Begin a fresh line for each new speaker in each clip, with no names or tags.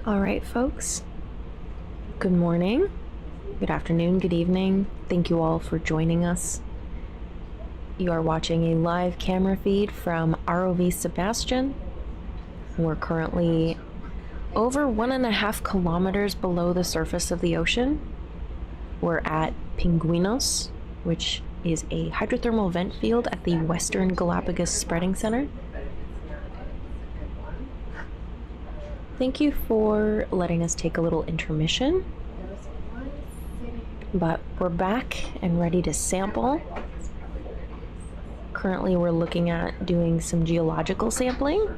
All right, folks. Good morning, good afternoon, good evening. Thank you all for joining us. You are watching a live camera feed from ROV SuBastian. We're currently over 1.5 kilometers below the surface of the ocean. We're at Pinguinos, which is a hydrothermal vent field at the Western Galapagos Spreading Center. Thank you for letting us take a little intermission, but we're back and ready to sample. Currently, we're looking at doing some geological sampling.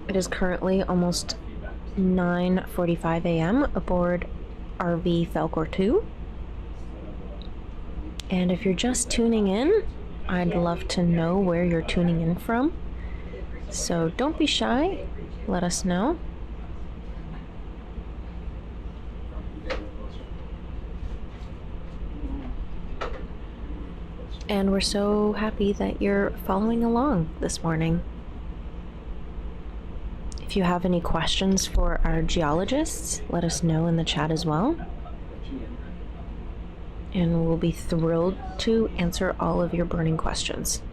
It is currently almost 9:45 a.m. aboard RV Falcor 2. And if you're just tuning in, I'd love to know where you're tuning in from. So don't be shy, let us know. And we're so happy that you're following along this morning. If you have any questions for our geologists, let us know in the chat as well. And we'll be thrilled to answer all of your burning questions.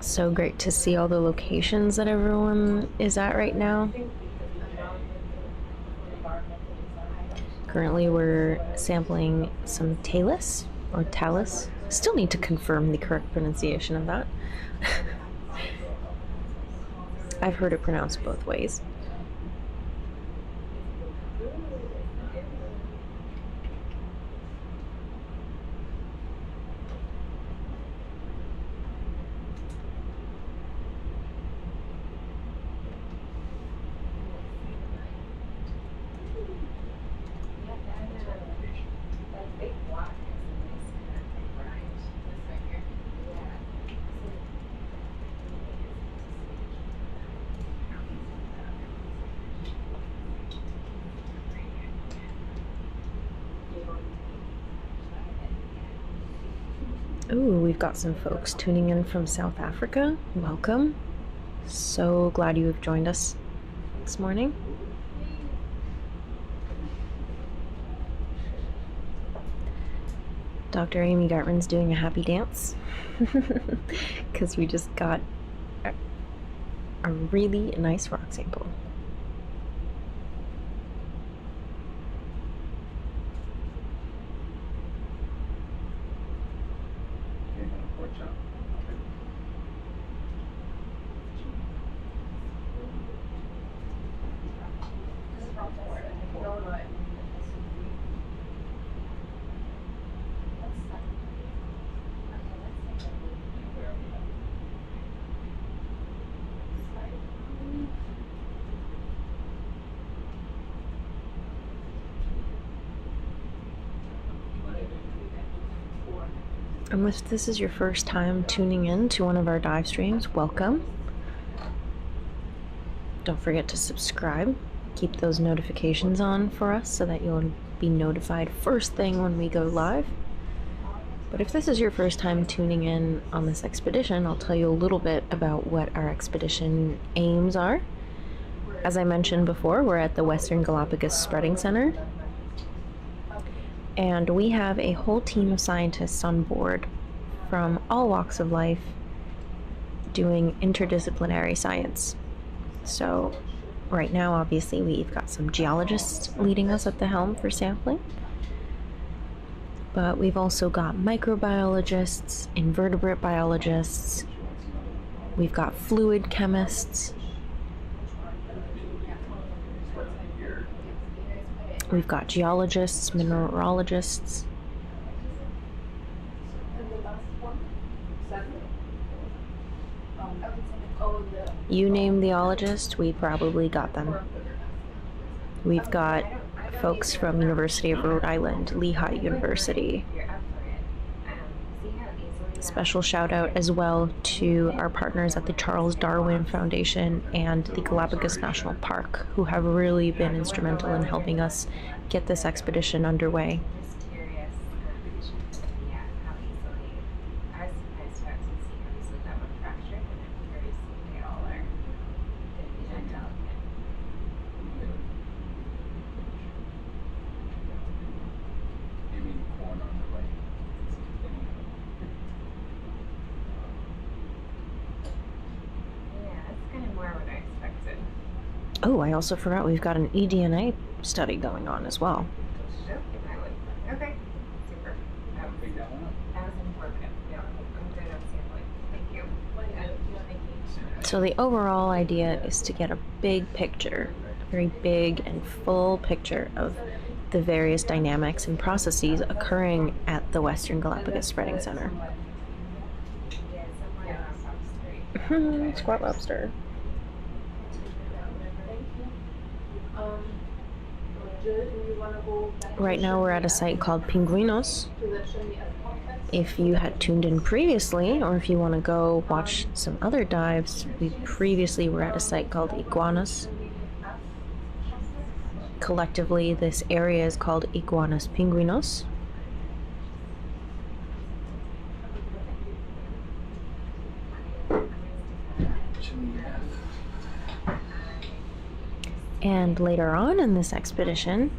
So great to see all the locations that everyone is at right now. Currently we're sampling some talus or talus. Still need to confirm the correct pronunciation of that. I've heard it pronounced both ways. Ooh, we've got some folks tuning in from South Africa. Welcome. So glad you have joined us this morning. Dr. Amy Gartman's doing a happy dance because we just got a really nice rock sample. And if this is your first time tuning in to one of our dive streams, welcome. Don't forget to subscribe. Keep those notifications on for us so that you'll be notified first thing when we go live. But if this is your first time tuning in on this expedition, I'll tell you a little bit about what our expedition aims are. As I mentioned before, we're at the Western Galapagos Spreading Center, and we have a whole team of scientists on board from all walks of life doing interdisciplinary science. So right now, obviously, we've got some geologists leading us at the helm for sampling, but we've also got microbiologists, invertebrate biologists, we've got fluid chemists, we've got geologists, mineralogists. You name the ologist, we probably got them. We've got folks from University of Rhode Island, Lehigh University. Special shout out as well to our partners at the Charles Darwin Foundation and the Galapagos National Park, who have really been instrumental in helping us get this expedition underway. Oh, I also forgot we've got an eDNA study going on as well.
Okay, super. That was informative. Yeah, I'm good at sampling. Thank you.
So the overall idea is to get a big picture, a very big and full picture of the various dynamics and processes occurring at the Western Galapagos Spreading Center. Squat lobster. Right now we're at a site called Pinguinos. If you had tuned in previously, or if you want to go watch some other dives, we previously were at a site called Iguanas. Collectively, this area is called Iguanas Pinguinos. And later on in this expedition,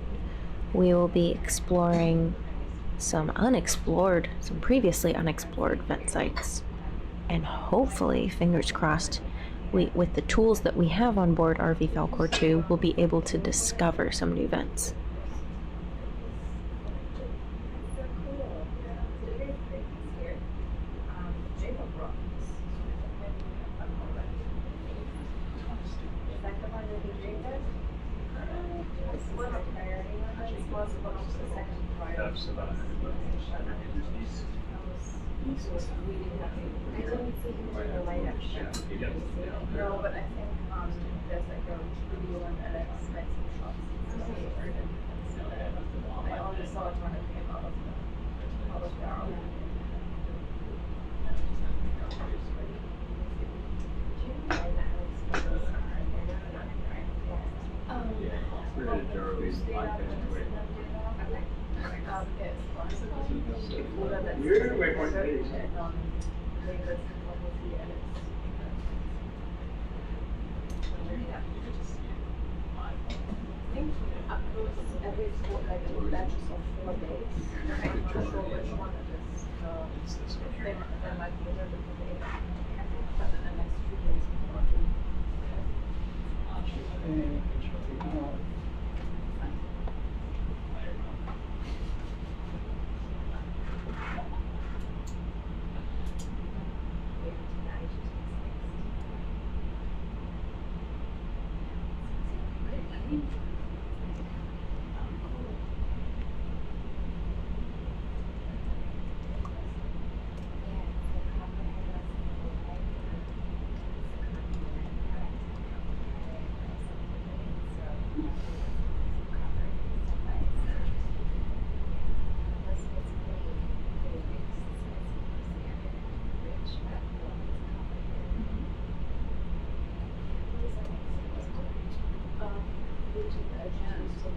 we will be exploring some previously unexplored vent sites. And hopefully, fingers crossed, with the tools that we have on board RV Falcor 2, we'll be able to discover some new vents.
No, but I think there's like a video and Alex made some shots. I only saw it when it came out of the ROV. Every sport, like in batches of 4 days. I'm not sure which one it is. There might be a little bit of data, but in the next 2 days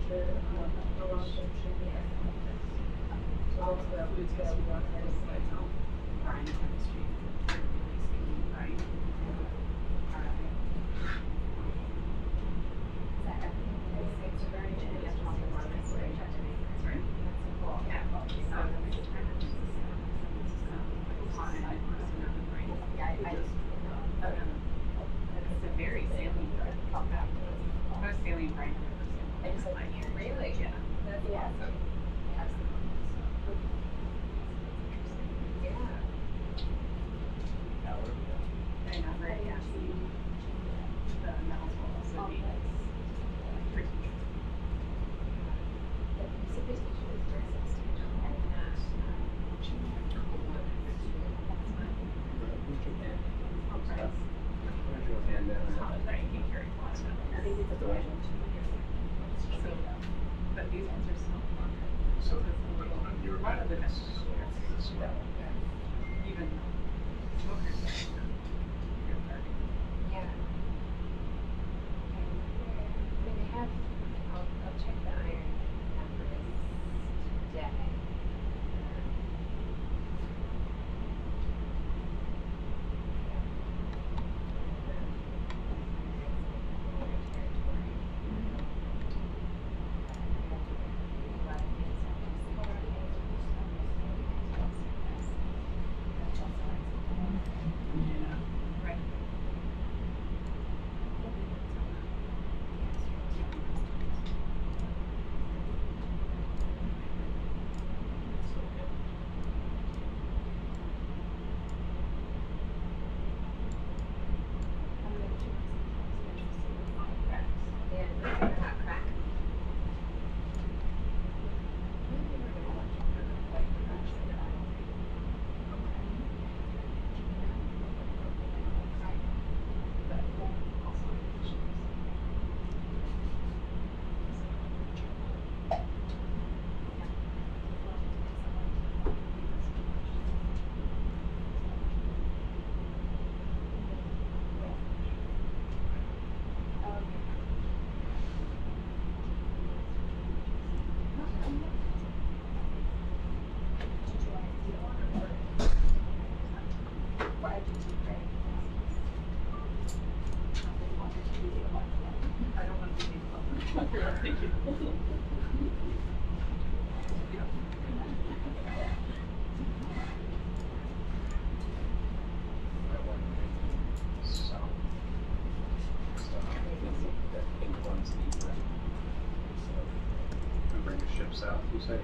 temperature around the chimney. So that's the fluids that we want to like
brine chemistry, really speaking, right? It's a very genetic process, right? That's right. Cool. Yeah. It's a very salient brine. Most salient brine I've ever seen. Really? Yeah. That's awesome. Yeah. And I'm ready to see the metals will also be pretty but these ones are still longer.
So
a
your
lot of the
methods,
metals, even smokers are real dirty.
Yeah. I mean, they have, I'll check the iron numbers today.
Right.
Yeah, they're not crack.
I don't want to be thank you.
We bring the ship south, you say? Yeah.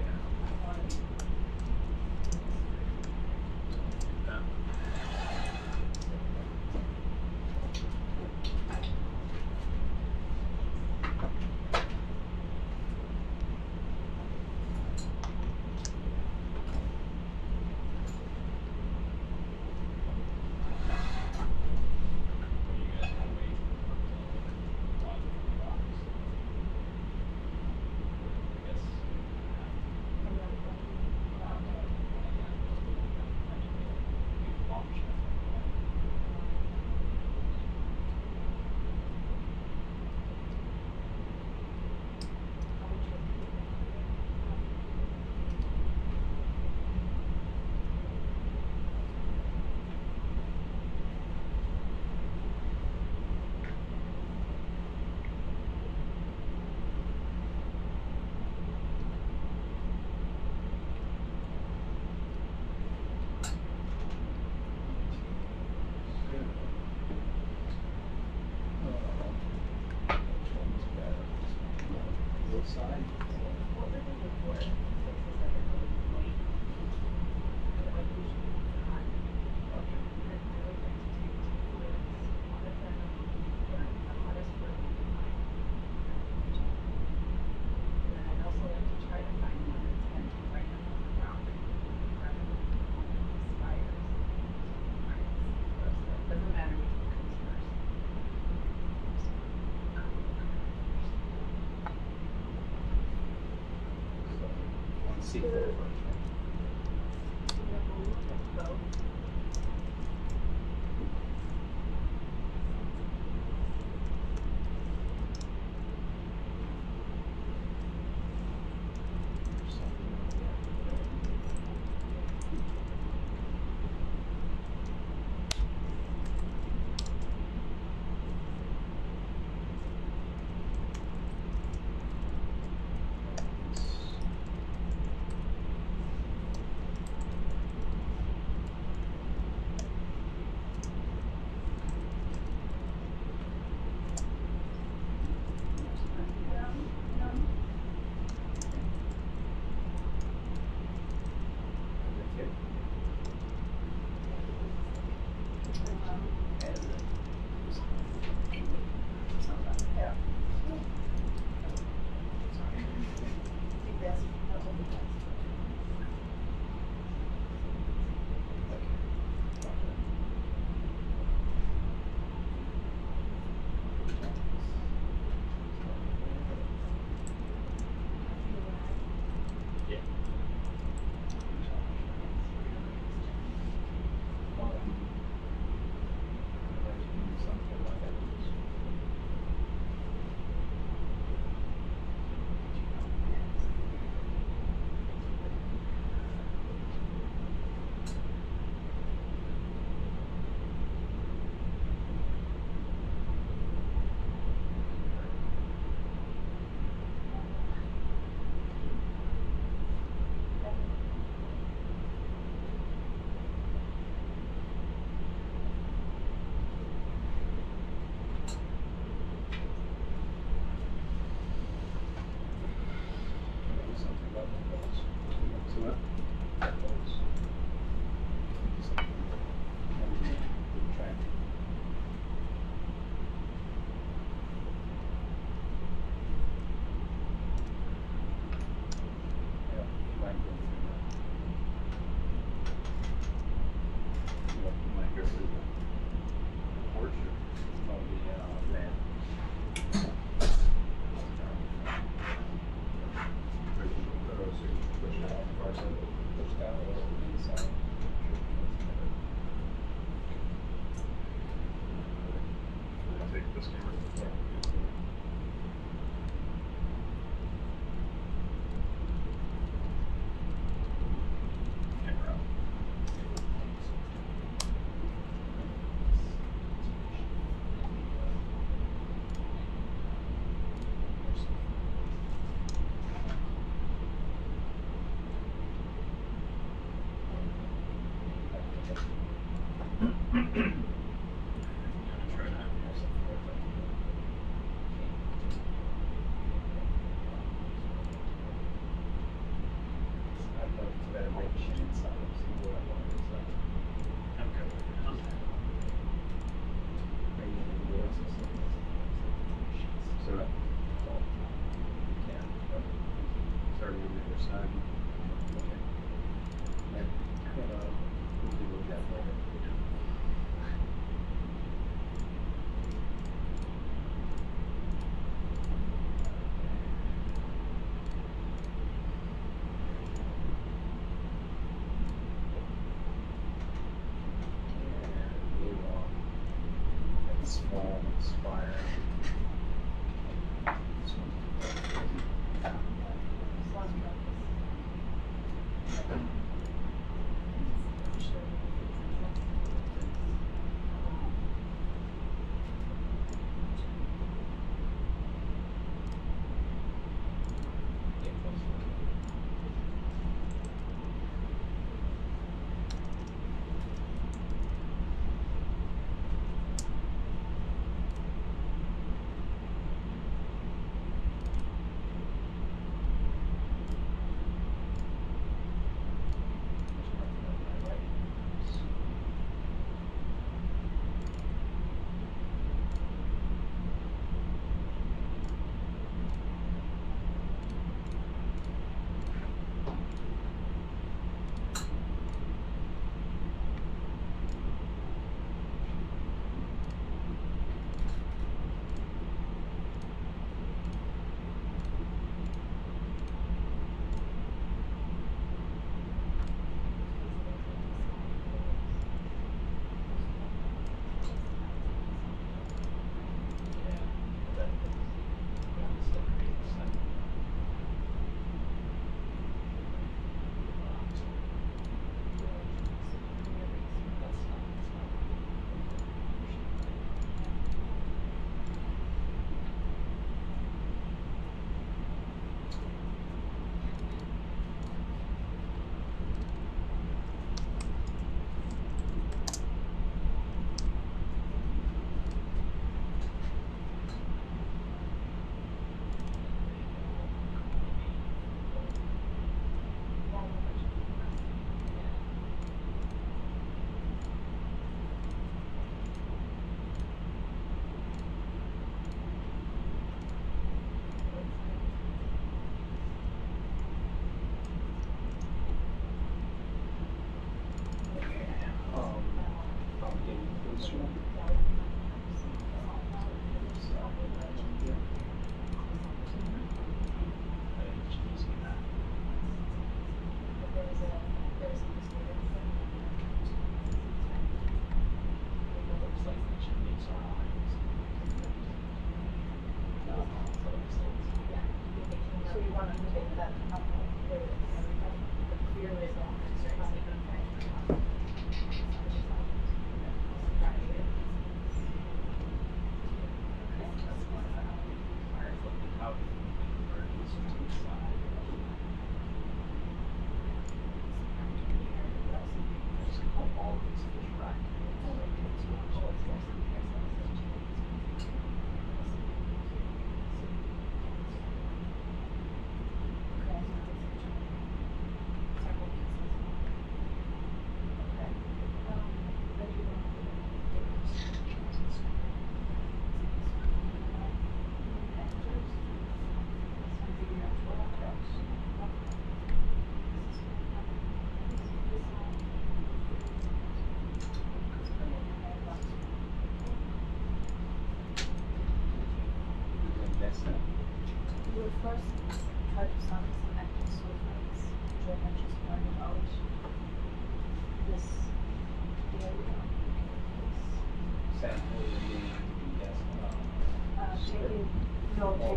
Doesn't matter which one comes first.
C4 first.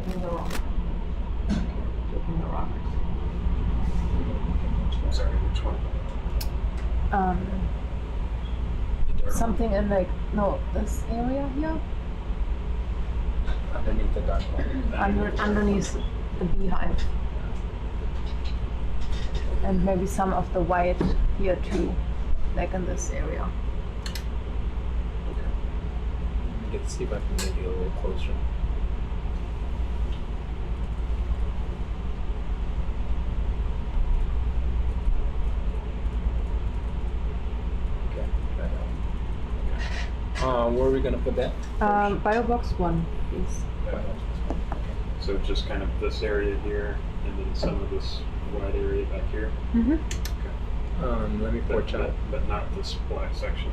Taking the rock. Taking the rock.
Sorry, which one?
Something in like, no, this area here?
Underneath the dark one.
Underneath the beehive. And maybe some of the white here too, like in this area.
Let's see if I can get you a little closer. Okay, that where are we gonna put that?
Bio box 1, please.
So just kind of this area here, and then some of this wide area back here.
Mm-hmm.
Let me porch out.
But not this black section.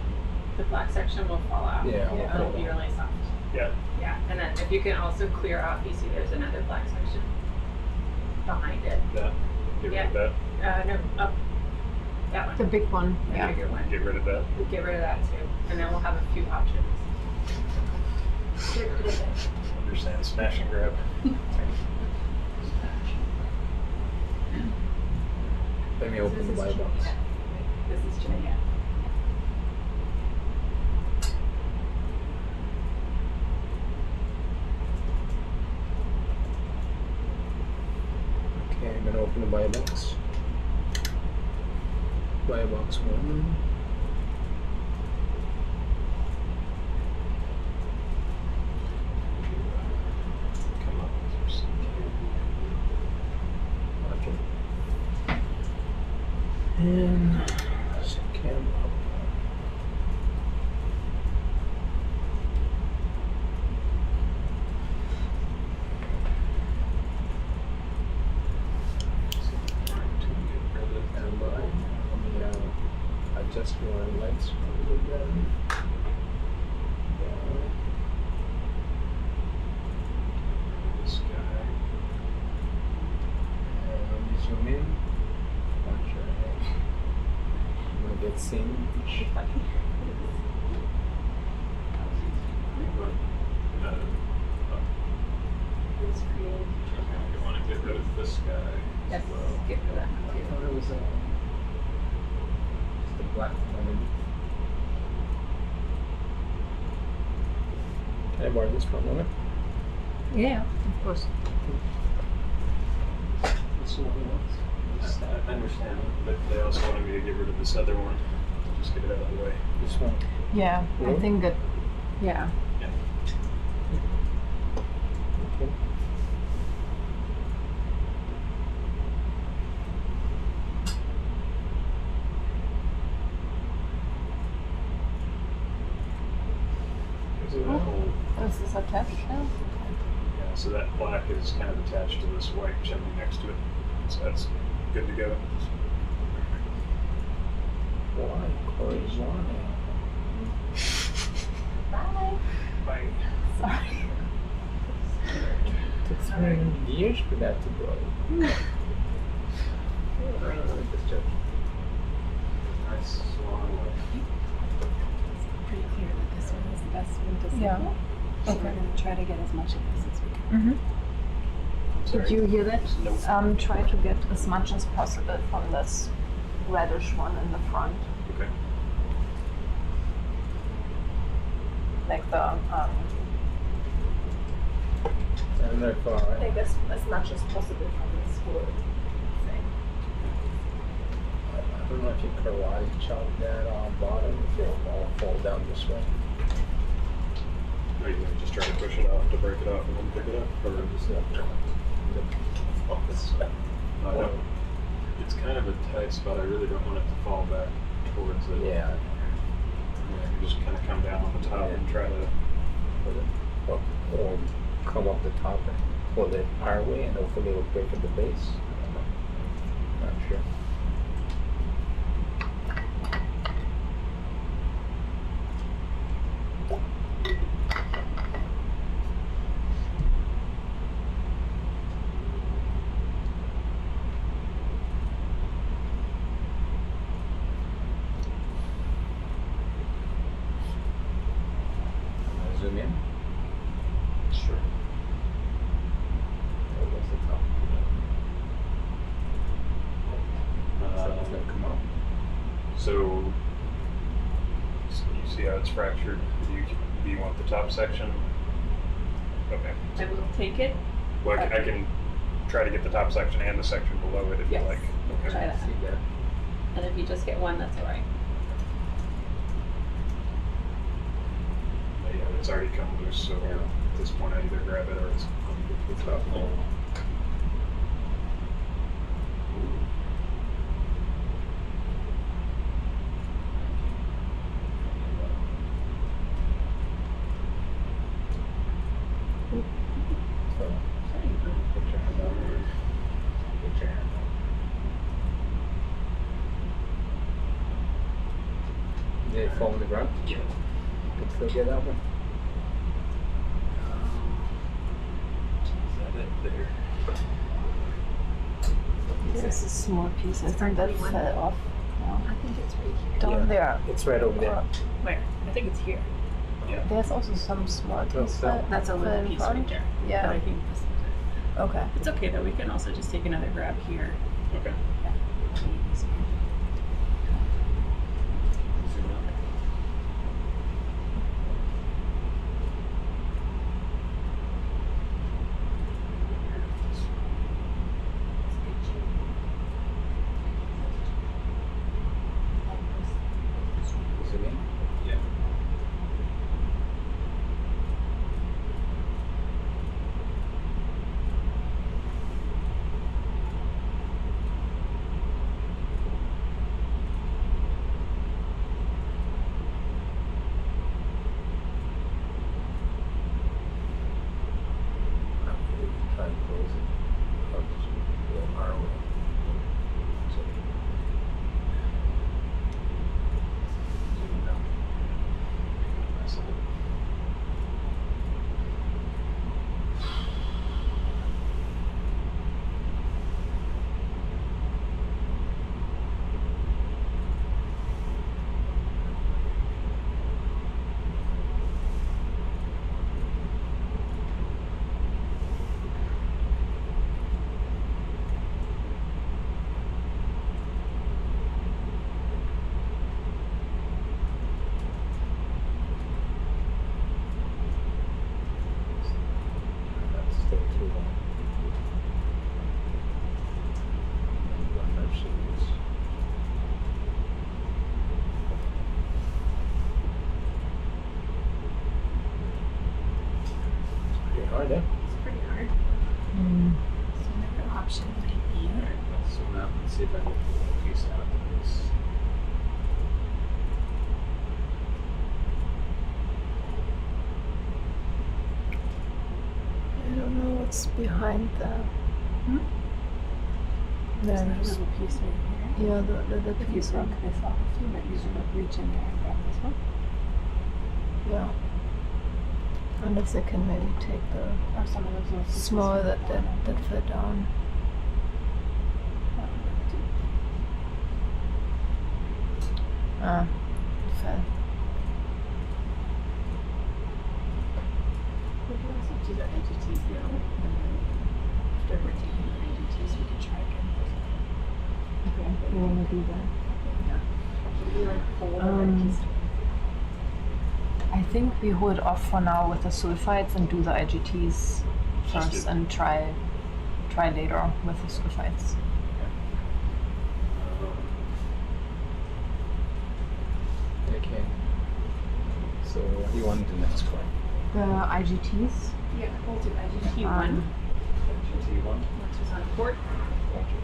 The black section will fall out.
Yeah, we'll
It'll
pull
be
that.
really soft.
Yeah.
Yeah, and then if you can also clear off, you see there's another black section behind it.
That. Get rid of that.
No, up. That one.
The big one.
The
Yeah.
bigger one.
Get rid of that.
We'll get rid of that too. And then we'll have a few options. Get rid of it.
Understand? Smash and grab.
Let me open the bio box.
This is Chimney.
Okay, I'm gonna open the bio box. Bio box 1.
Come up with some.
Okay. And cam up. And let me adjust your lights a little bit down.
This guy.
And let me zoom in. Not sure. I'm gonna get seen.
You want to get rid of this guy
Yes,
as well.
get rid of that
I
too.
thought it was just a black one. Can I borrow this for a moment?
Yeah, of course.
This one wants.
I understand, but they also wanted me to get rid of this other one. Just get it out of the way.
This one.
Yeah, I
Really?
think that. Yeah.
Yeah.
Okay.
So that whole,
Is this attached now?
yeah, so that black is kind of attached to this white chimney next to it. So that's good to go.
Why? Horizontal.
Bye.
Bye.
Sorry.
Took me years for that to grow.
Nice long one.
Pretty clear that this one is the best one to
Yeah.
sample. So
Okay.
we're going to try to get as much of this as we can.
Mm-hmm.
Sorry.
Did you hear that?
Nope.
Try to get as much as possible from this reddish one in the front.
Okay.
Like the,
And if
I guess as much as possible from this wood thing.
I don't know if you catalyze chop that on bottom, if it'll all fall down this way.
Are you gonna just try to push it off to break it off and then pick it up? Or
Just fall this way.
no. It's kind of a tight spot. I really don't want it to fall back towards it.
Yeah.
You just kind of come down on the top and try to.
Or come up the top and pull it our way, and hopefully it'll break at the base. I don't know. Not sure. Zoom in.
Sure.
Or what's the top? Something's gonna come up.
So you see how it's fractured? Do you want the top section? Okay.
I will take it.
Well, I can try to get the top section and the section below it if you
Yes.
like. Okay.
Try that.
See that?
And if you just get one, that's all right.
But yeah, it's already come loose, so at this point I either grab it or it's on the top.
So, put your hand out. Put your hand out. Did it fall on the ground?
Yeah.
Can still get that one.
Is that it there?
This is a small piece. I think that fell off.
I think it's right here.
Down
Yeah.
there.
It's right over there.
Where? I think it's here.
There's also some small piece that
That's a
fell
little
in
piece
front.
right there. But
Yeah.
I think this is it.
Okay.
It's okay though. We can also just take another grab here.
Okay.
Yeah. It'll be easier.
Zoom out.
Zoom in.
Yeah.
Try and close it. I'll just go our way.
Zoom out. Nice of it.
That's still too long. Our shoes. It's pretty hard, eh?
It's pretty hard.
Mm.
So another option might be.
Alright, let's zoom out and see if I can pull a piece out of this.
I don't know what's behind the.
There's a
There's
little piece right here.
yeah the
If you
piece
break
of
this off, you might be able to reach in there and grab this one.
yeah. And if they can maybe take the
Or some of those little pieces
small
from
that
the fauna.
fell down.
That would work too.
Ah, it fell.
We can also do the entities now. And then after we're taking the entities, we can try again.
Okay, you want to do that?
Yeah. Should we like hold
Um,
the piece?
I think we hold off for now with the sulfides and do the IGTs
Just
first
do-
and try later with the sulfides.
Okay. So what do you want to do next one?
The IGTs?
Yeah, we'll do IGT one,
GT1.
which is on port.
Roger.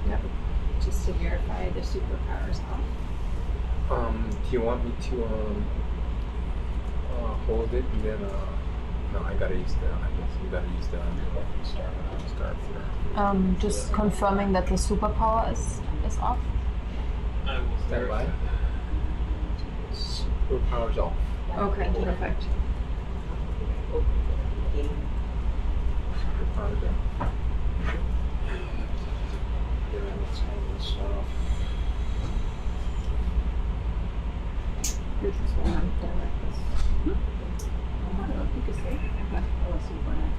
Yep. Just to verify the superpowers off.
Do you want me to hold it and then no, I guess you gotta use the start for
Just confirming that the superpower is off.
I will
stand by. Superpower's off.
Okay, perfect.
Superpower's off.
Yeah, let's hold this off.
This is one I'm done like this. I don't know if you could stay. Okay. Unless you wanna,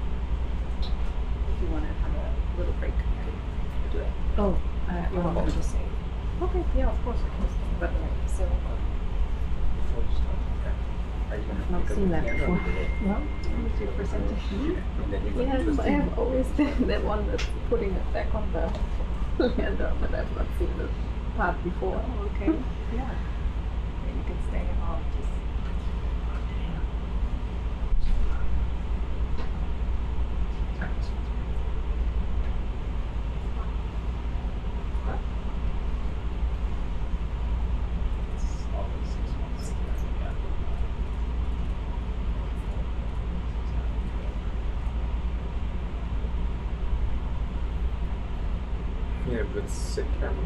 if you wanna have a little break, you could do it.
Oh,
You want me to stay? Okay, yeah, of course I can stay. But so,
Before you start, okay. Are you gonna
Not
pick up
seen
the
that
camera?
before.
well, what's your presentation?
And then you're gonna
Yes, I have always been the one that's putting it back on the handle, but I've not seen this part before. Okay. Yeah. And you can stay. I'll just
Yeah, but sit careful.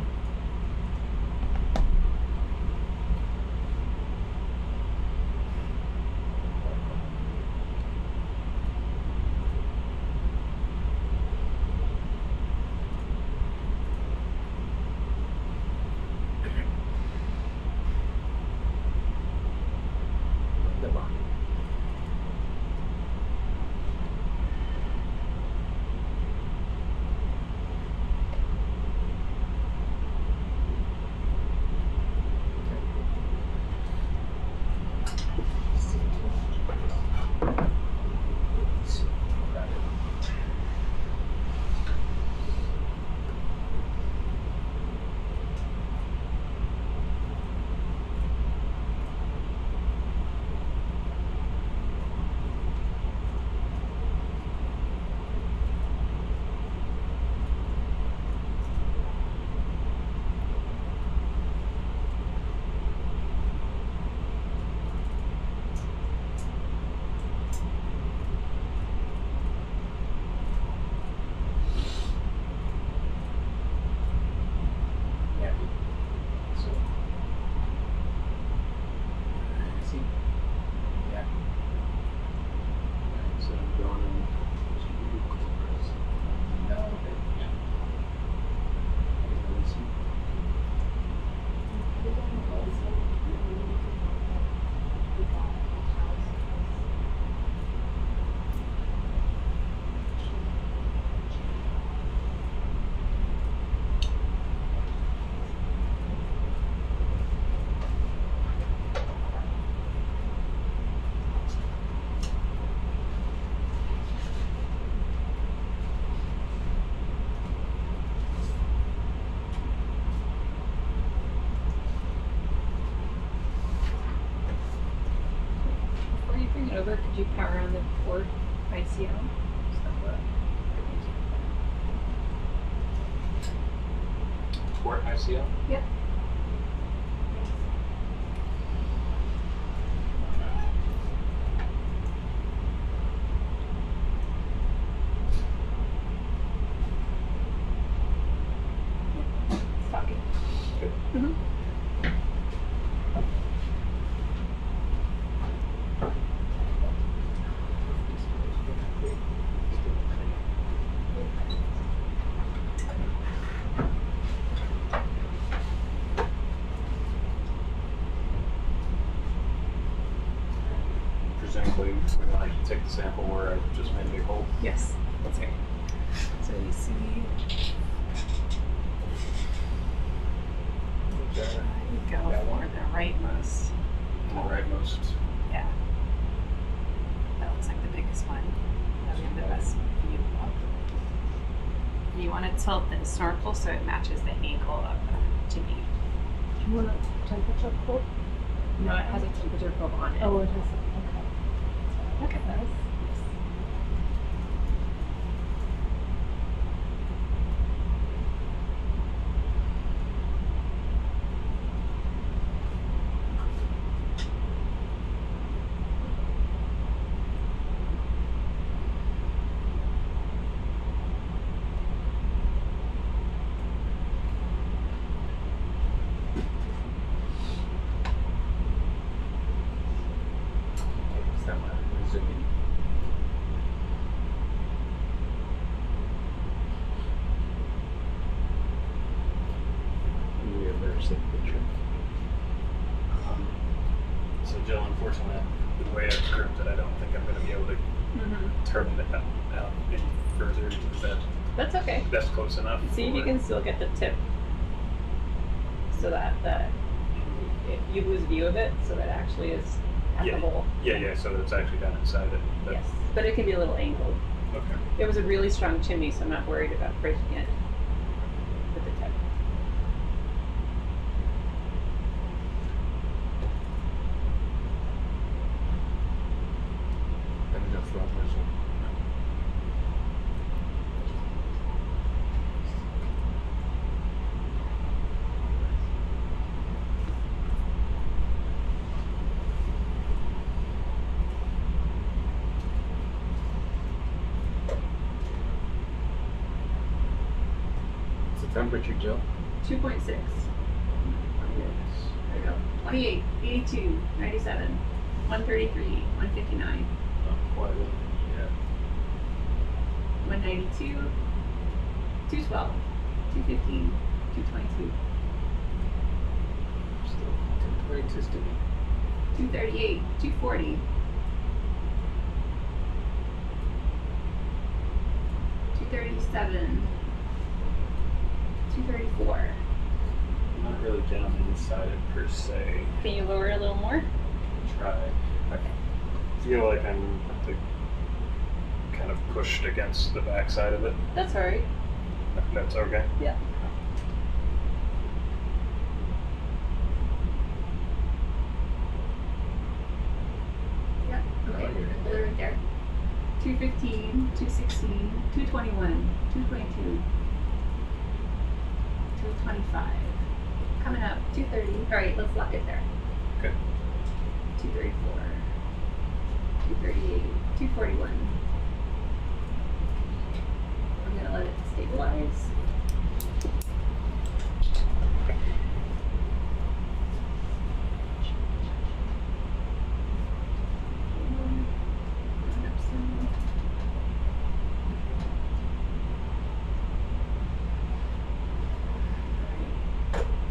The bottom. Yeah. So. See. Yeah.
So I'm going in.
No, but yeah.
Before you bring it over, could you power on the port ICO?
Port ICL?
Yep. It's talking.
Good.
Mm-hmm.
Presumably, we want to take the sample where I just made a big hole.
Yes.
Okay.
So you see, you go
That
for
one?
the rightmost.
The rightmost.
Yeah. That looks like the biggest one. That we have the best view of. You want to tilt the snorkel so it matches the angle of the chimney.
Do you want a temperature probe?
No, it has a temperature probe on it.
Oh, it has. Okay.
Look at this.
Is that one? Zoom in. We have better see the picture.
So Jill, unfortunately, the way I've grouped it, I don't think I'm going to be able to turn it out any further. Is that
That's okay.
that's close enough?
See if you
or-
can still get the tip so that if you lose view of it, so that it actually is at
Yeah.
the hole.
Yeah. So it's actually down inside it. But-
Yes, but it can be a little angled.
Okay.
It was a really strong chimney, so I'm not worried about breaking it with the tip.
Let me just run this one. Temperature, Joe?
2.6. There we go. 28, 82, 97, 133, 159,
Not quite. Yeah.
192, 212, 215, 222,
Still temporary existing.
238, 240, 237, 234.
Not really down inside it per se.
Can you lower a little more?
Try. I feel like I'm kind of pushed against the backside of it.
That's alright.
If that's okay.
Yeah.
Yep, okay, hold it right there. 215, 216, 221, 222, 225. Coming up, 230. Alright, let's lock it there.
Okay.
234, 238, 241. I'm gonna let it stabilize.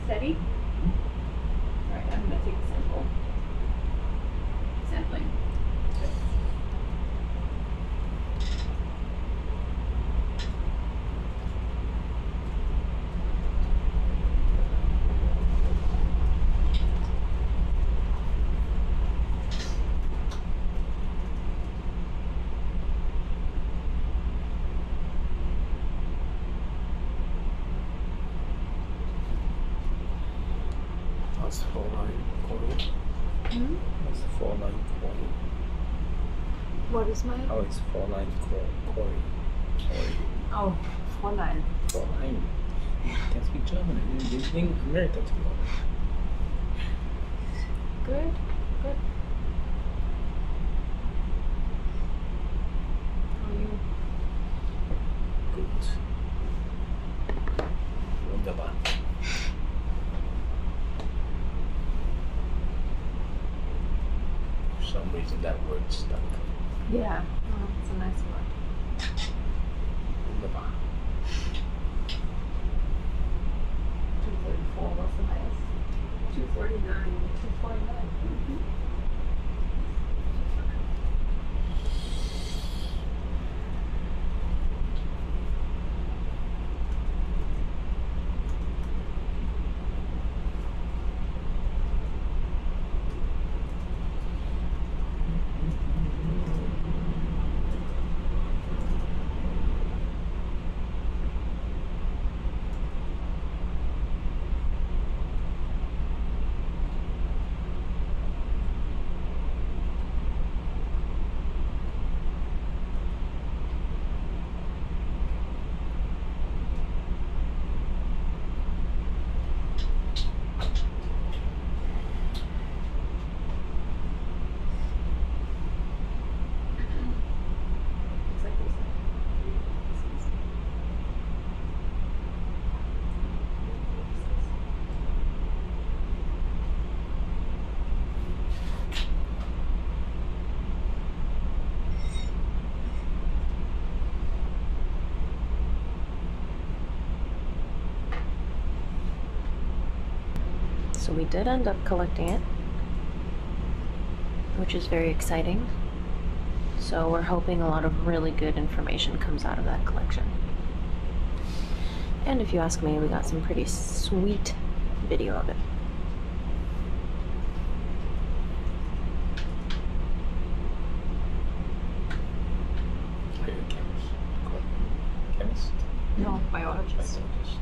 Steady? Alright, I'm gonna take a sample. Sampling.
That's 4940. That's 4940.
What is my?
Oh, it's 4940. Sorry.
Oh, 49.
49. You can speak German. In America to be honest.
Good. Good. How are you?
Good. Wunderbar. For some reason that word stuck.
Yeah. Oh, it's a nice word.
Wunderbar.
234 was the highest. 249. 249. Looks like there's
So we did end up collecting it, which is very exciting. So we're hoping a lot of really good information comes out of that collection. And if you ask me, we got some pretty sweet video of it.
Are you a chemist? Chemist?
No, biologist.
Biologist.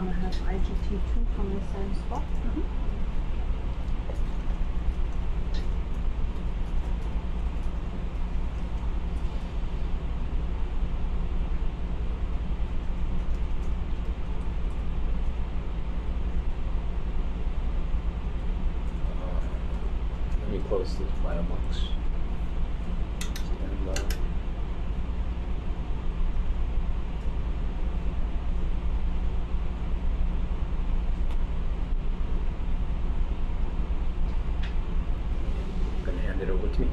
gonna have IGT2 from the same spot.
Let me close this bio box. And, gonna hand it over to me.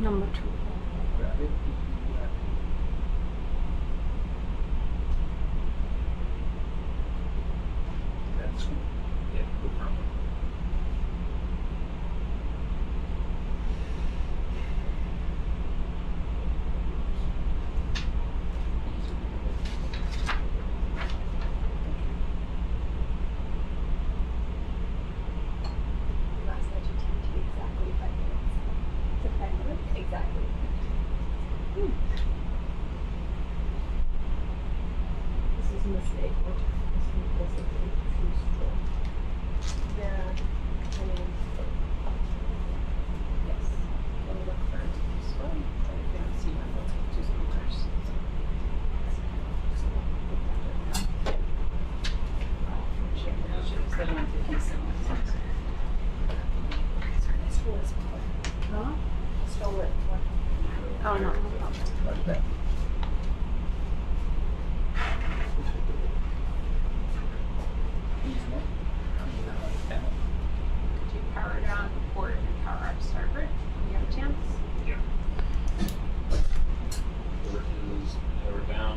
Number 2.
Grab it. That's one. Yeah, no problem.
Last IGT exactly 5 minutes. To 5 minutes? Exactly. This is a mistake. This is basically too strong. Yeah. I mean, yes. When we look for this one, I think
Huh? Stole it.
Oh, no.
Like that.
Could you power down port and power up starboard when you have a chance?
Yeah. Port is power down.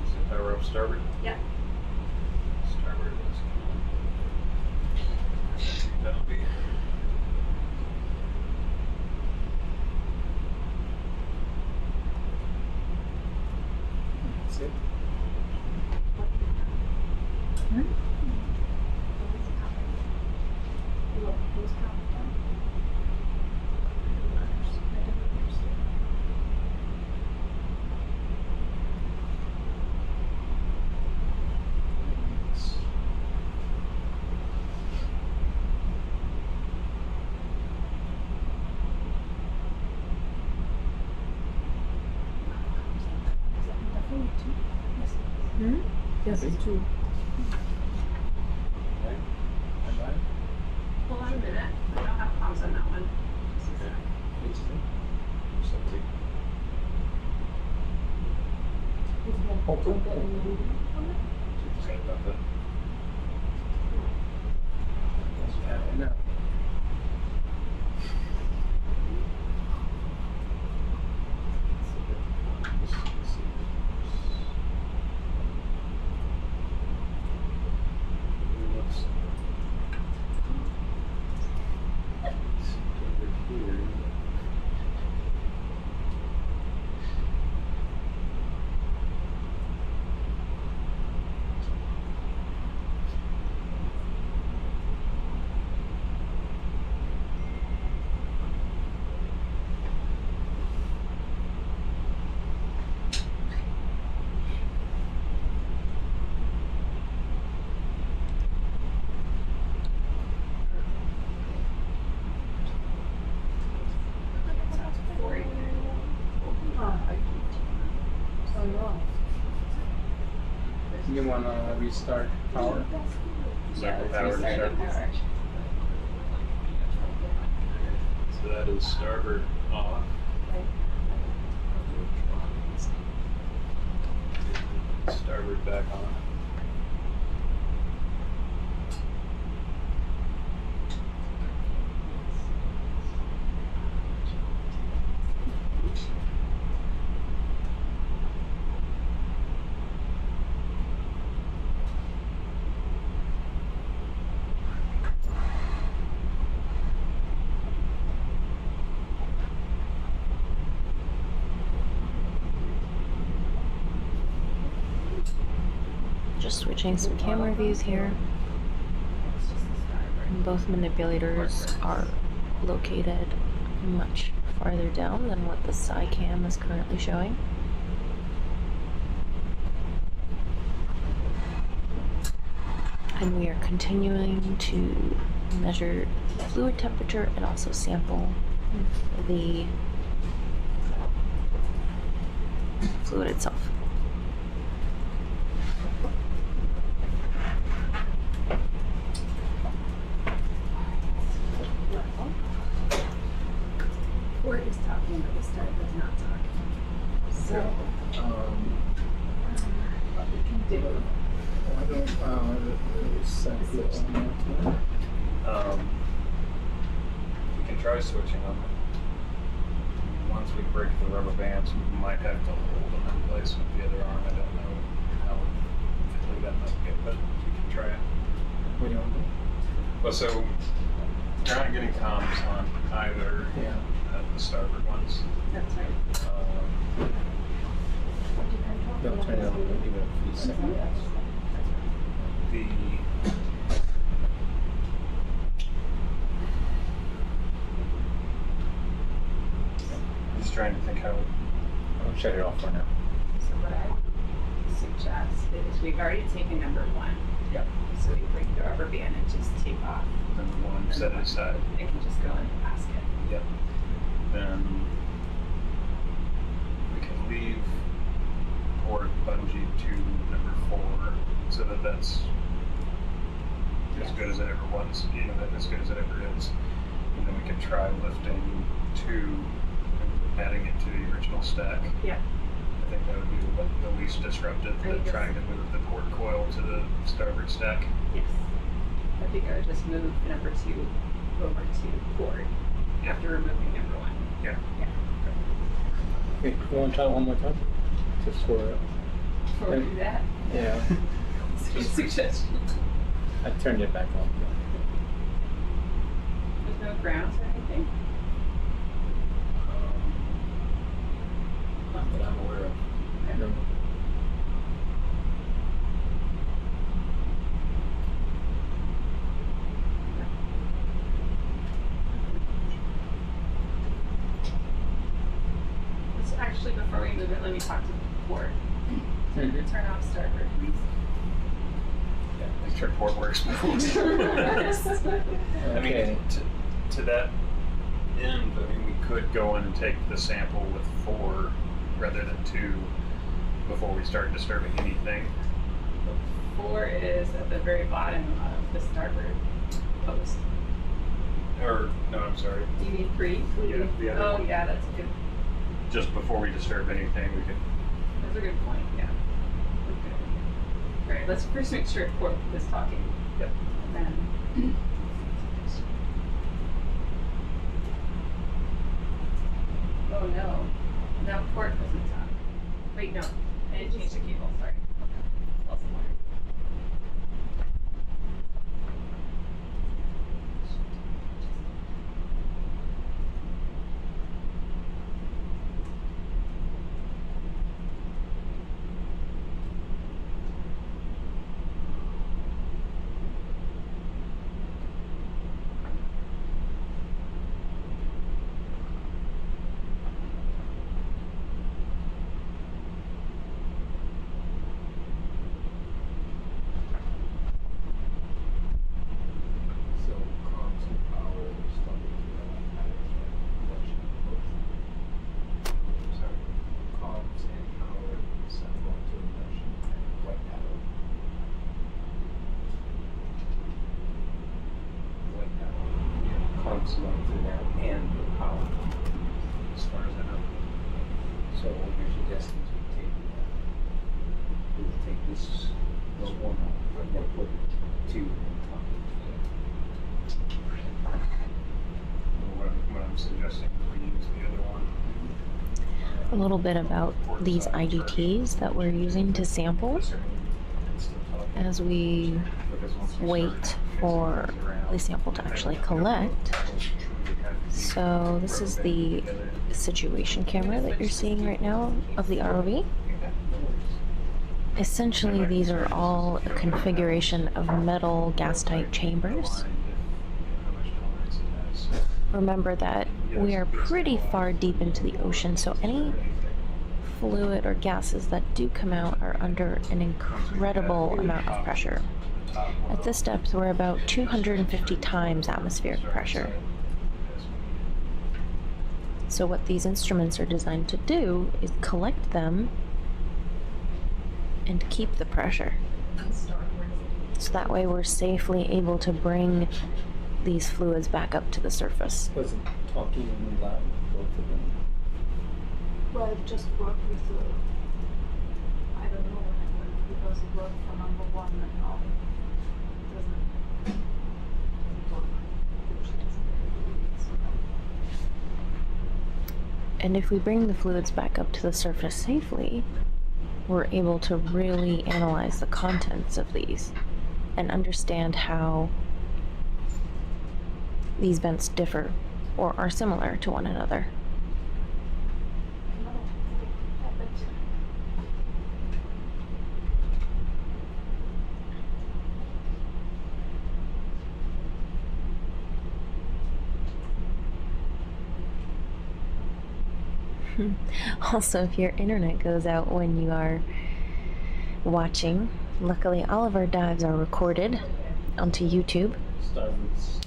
So power up starboard.
Yep.
Starboard is that'll be.
That's it.
Yes, it's two.
Okay.
Bye-bye.
Hold on a minute. I don't have comms on that one.
Okay. Something. Sorry about that.
Yeah, I know. You want to restart power?
Cycle power to start. So that is starboard off. Starboard back on.
Just switching some camera views here. Both manipulators are located much farther down than what the SciCam is currently showing. And we are continuing to measure fluid temperature and also sample the fluid itself.
Or is talking, but the start was not talking. So,
Why don't cycle on that?
We can try switching them. Once we break the rubber bands, we might have to hold them in place with the other arm. I don't know how fiddly that might get, but we can try it.
What do you want to do?
Well, so you're not getting comms on either
Yeah.
of the starboard ones.
that's right.
They'll turn it on even a few seconds.
The I'm just trying to think how.
I'll shut it off for now.
So what I suggest is we've already taken number one.
Yep.
So we break the rubber band and just tape off.
Number one, set it aside.
It can just go in the basket.
Yep. Then we can leave port bungee to number 4 so that that's as good as it ever was, as good as it ever is. And then we can try lifting 2 and adding it to the original stack.
Yeah.
I think that would be the least disruptive than trying to move the port coil to the starboard stack.
Yes. I think I would just move number 2 over to port after removing number 1.
Yeah.
Wait, you want to try it one more time? Just for
Before we do that,
yeah.
it's a good suggestion.
I turned it back on.
There's no grounds or anything?
Not that I'm aware of. I don't know.
Let's actually, before we move it, let me talk to the port. Turn off starboard, please.
Yeah, make sure port works before we I mean,
Okay.
to that end, I mean, we could go in and take the sample with 4 rather than 2 before we start disturbing anything.
4 is at the very bottom of the starboard post.
Or, no, I'm sorry.
Do you need 3?
Yeah, the other one.
Yeah, that's a good.
Just before we disturb anything, we could.
That's a good point. Yeah. Okay. All right. Let's first make sure port is talking.
Yep.
And then. Oh no. No, port doesn't talk. Wait, no. I didn't change the cable. Sorry. False alarm.
So comms and power starting to
Sorry.
comms and power set going to induction and white paddle. White paddle. Yeah, comms going through that and the power.
As far as I know.
So what you're suggesting is we take this one off and then put 2 on top.
What I'm suggesting is we use the other one.
A little bit about these IGTs that we're using to sample as we wait for the sample to actually collect. So this is the situation camera that you're seeing right now of the ROV. Essentially, these are all a configuration of metal gas-tight chambers. Remember that we are pretty far deep into the ocean, so any fluid or gases that do come out are under an incredible amount of pressure. At this depth, we're about 250 times atmospheric pressure. So what these instruments are designed to do is collect them and keep the pressure. So that way we're safely able to bring these fluids back up to the surface.
Was it talking in the lab, both of them?
Well, it just worked with the, I don't know what happened, because it worked for number 1 and now it doesn't work.
And if we bring the fluids back up to the surface safely, we're able to really analyze the contents of these and understand how these vents differ or are similar to one another. Also, if your internet goes out when you are watching, luckily all of our dives are recorded onto YouTube.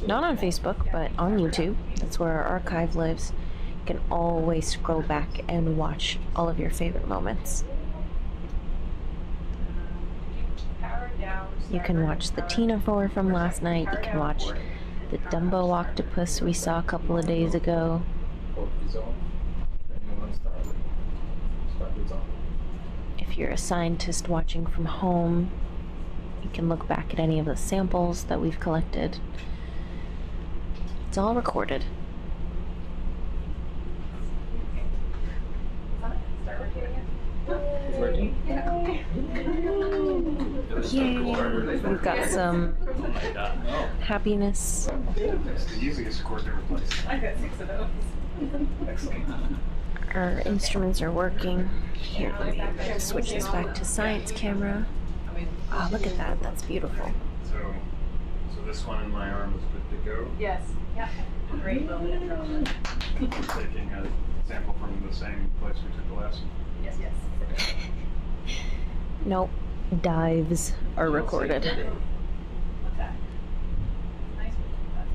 Not on Facebook, but on YouTube. That's where our archive lives. You can always scroll back and watch all of your favorite moments.
Power
You can watch the ctenophore from last night. You can watch the Dumbo octopus we saw a couple of days ago. If you're a scientist watching from home, you can look back at any of the samples that we've collected. It's all recorded. Yay! We've got some happiness.
It's the easiest cord to replace.
I got 6 of those.
Excellent.
Our instruments are working. Here, let me switch this back to science camera. Oh, look at that. That's beautiful.
So this one in my arm is good to go.
Yes. Yeah. Great moment of drama.
We're taking a sample from the same place we took the last one.
Yes, yes.
Nope. Dives are recorded.
What's that? Nice one.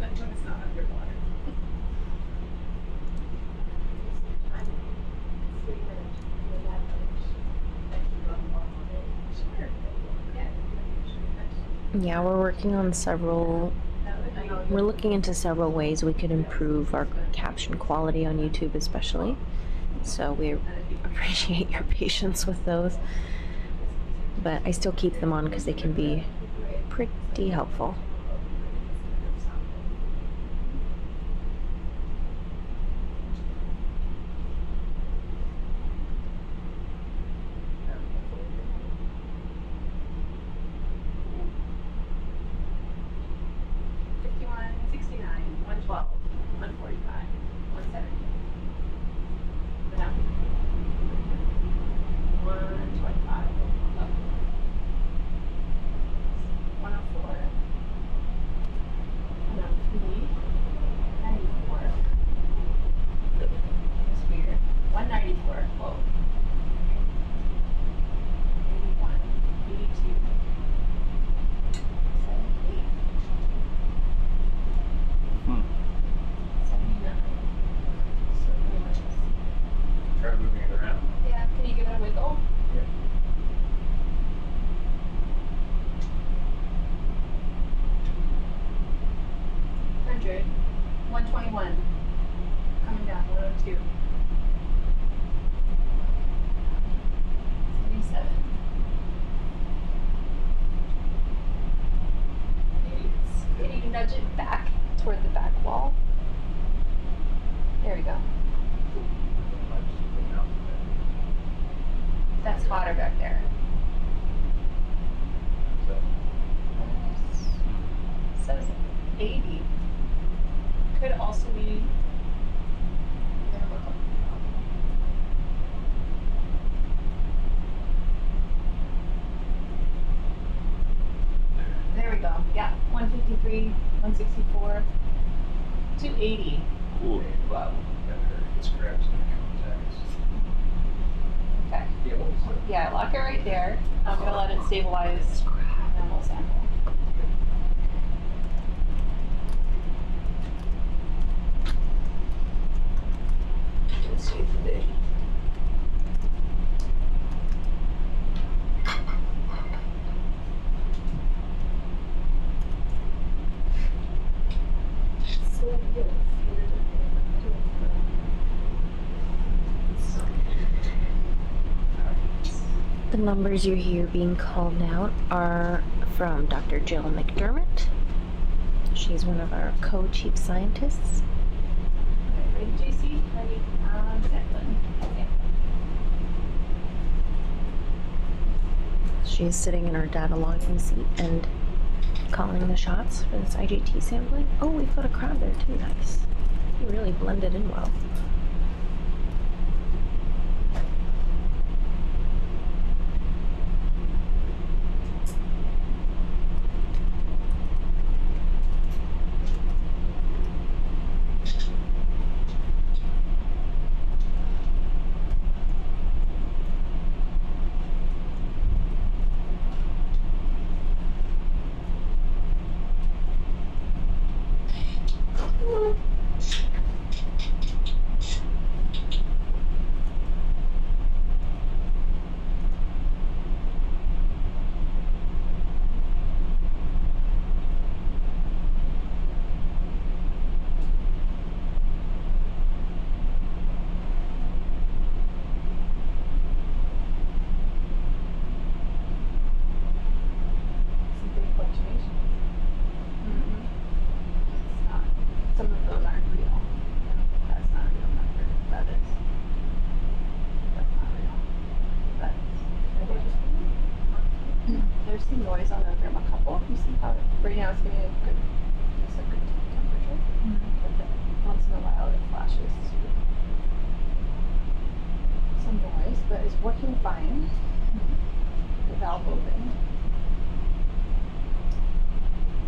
That's when it's not underwater.
I'm 3 minutes from the lab. Sure. Yeah.
Yeah, we're working on several. We're looking into several ways we could improve our caption quality on YouTube, especially. So we appreciate your patience with those. But I still keep them on because they can be pretty helpful.
Try moving it around.
Yeah, can you give it a wiggle?
Yeah.
100, 121, coming down, 102, 77, 80. Can you nudge it back toward the back wall? There we go. That's hotter back there. Says 80. Could also be. There we go. Yeah, 153, 164, 280.
Ooh.
Wow.
It scraps and contacts.
Okay. Yeah, lock it right there. I'm gonna let it stabilize, and then we'll sample.
Let's see today.
The numbers you hear being called out are from Dr. Jill McDermott. She's one of our co-chief scientists.
Okay, ready, JC? Ready? Sampling.
She's sitting in our data logging seat and calling the shots for this IJT sampling. Oh, we've got a crowd there too, nice. You really blended in well.
it's getting a good, it's a good temperature. But then once in a while it flashes to some noise, but it's working fine. The valve open.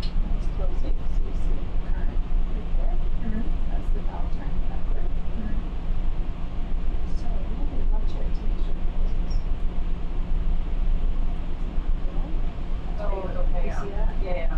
It's closing, so you see the current right there. That's the valve turning backward. So we watch it to make sure it closes.
Oh, okay,
You
yeah.
see that?
Yeah.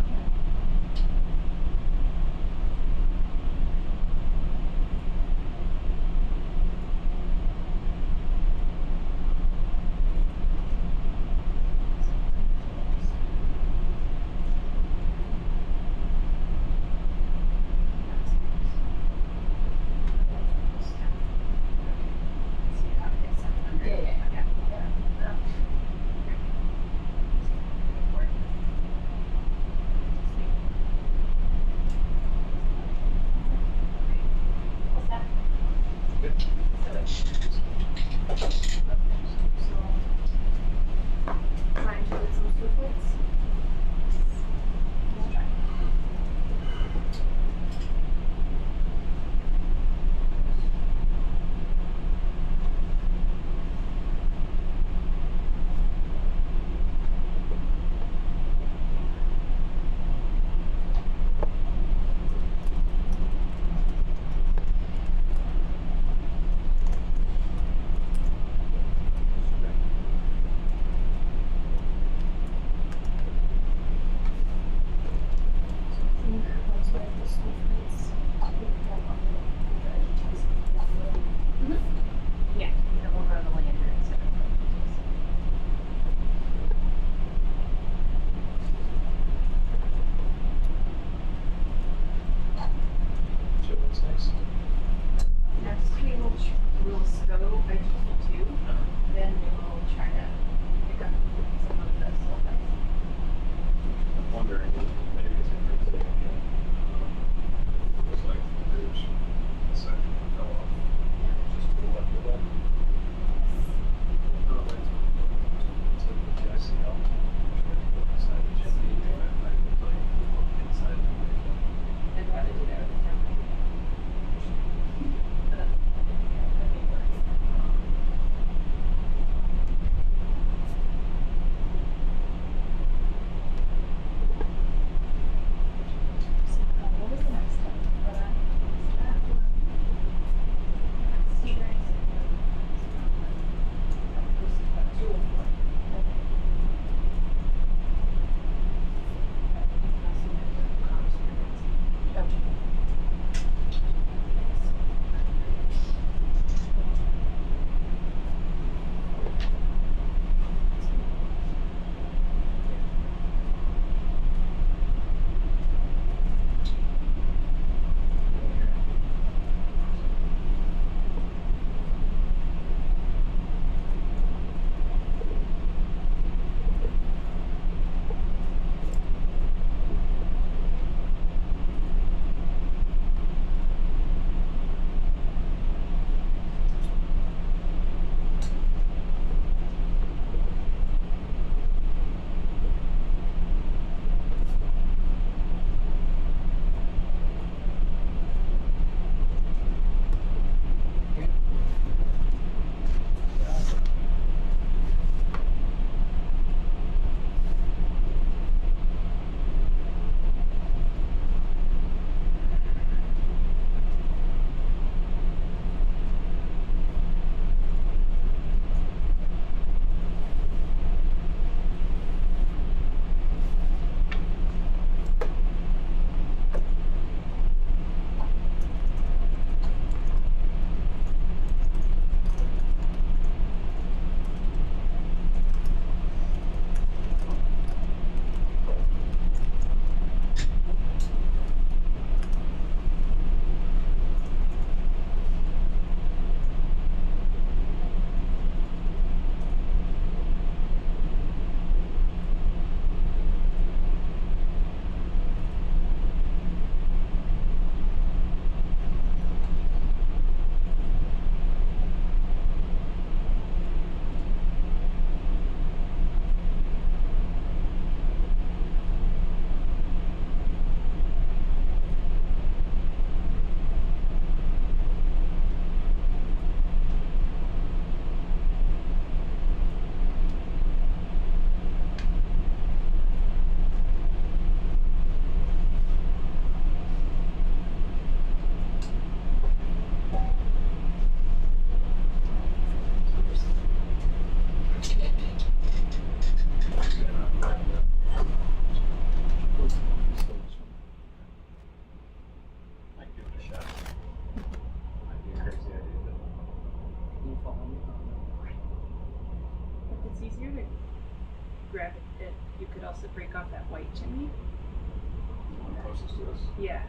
that white chimney.
The one closest to us.
Yeah.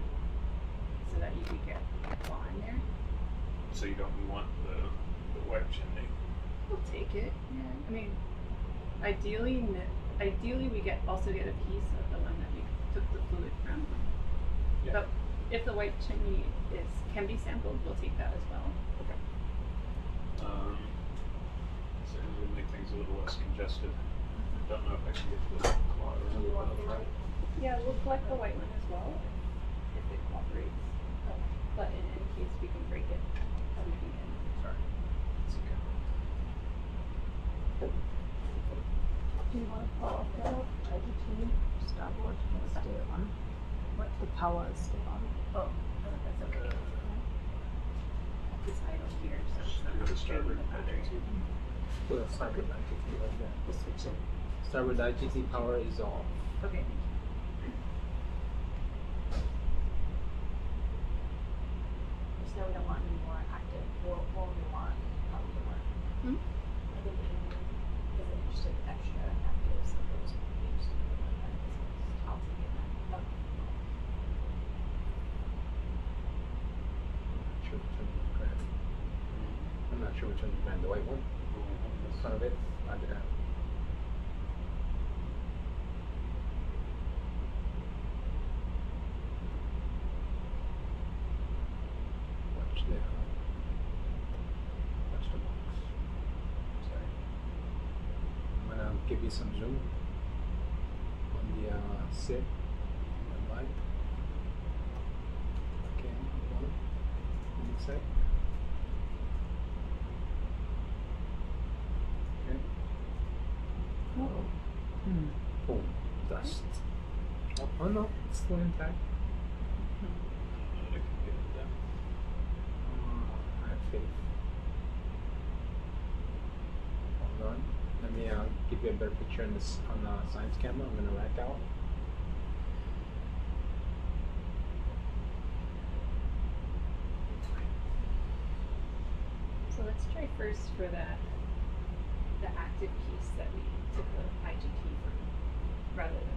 So that you could get far in there.
So you don't want the wet chimney.
We'll take it. Yeah. I mean, ideally we also get a piece of the one that we took the fluid from.
Yeah.
But if the white chimney can be sampled, we'll take that as well.
Okay. So it would make things a little less congested. Don't know if I can get to the cloud or something, but I'll try.
Yeah, we'll collect the white one as well if it cooperates. But in any case, we can break it everything in.
Sorry. It's okay.
Do you want to pull off that IGT starboard or stay on? What the power is still on?
Oh, that's okay. It's idle here, so it's
Go
not
to starboard
draining the battery.
IGT.
Well, starboard IGT like that.
We'll switch it.
Starboard IGT power is off.
Okay.
Just know we don't want any more active. We'll only want probably more.
Hmm?
I think we is interested in extra actives, so those would be interested in like that. I'll take it then.
Sure which one you grab. I'm not sure which one you grab. The white one? In front of it? Roger that. Watch the box.
Sorry.
I'm gonna give you some zoom on the sit and light. Okay, one. On the side. Okay. Boom. Dust. Oh no, it's still intact.
I can get it done.
I have faith. Hold on. Let me give you a better picture on this on the science camera. I'm gonna rack out.
So let's try first for the active piece that we took the IGT from, rather than the piece.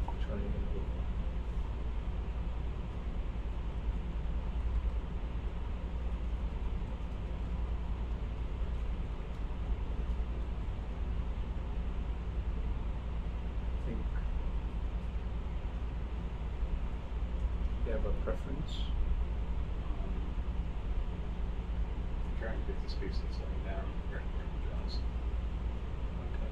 Which one are you gonna go for? I think you have a preference.
Trying to get this piece that's laying down right where the jaws.
Okay.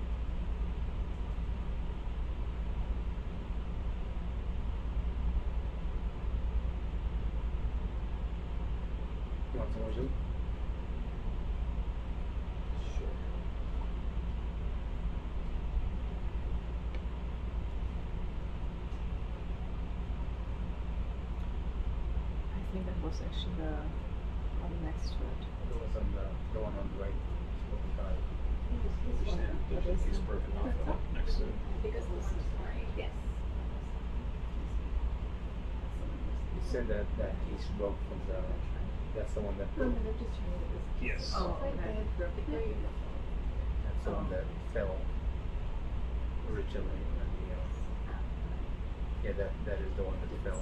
You want some more zoom?
Sure.
I think that was actually the one next to it.
It was on the one on the right.
There's a piece broken off of it next to it.
Because this is right.
Yes.
You said that piece broke from the. That's the one that broke.
I'm just trying to get this.
Yes.
Oh, okay.
That's the one that fell originally. Yeah, that is the one that fell.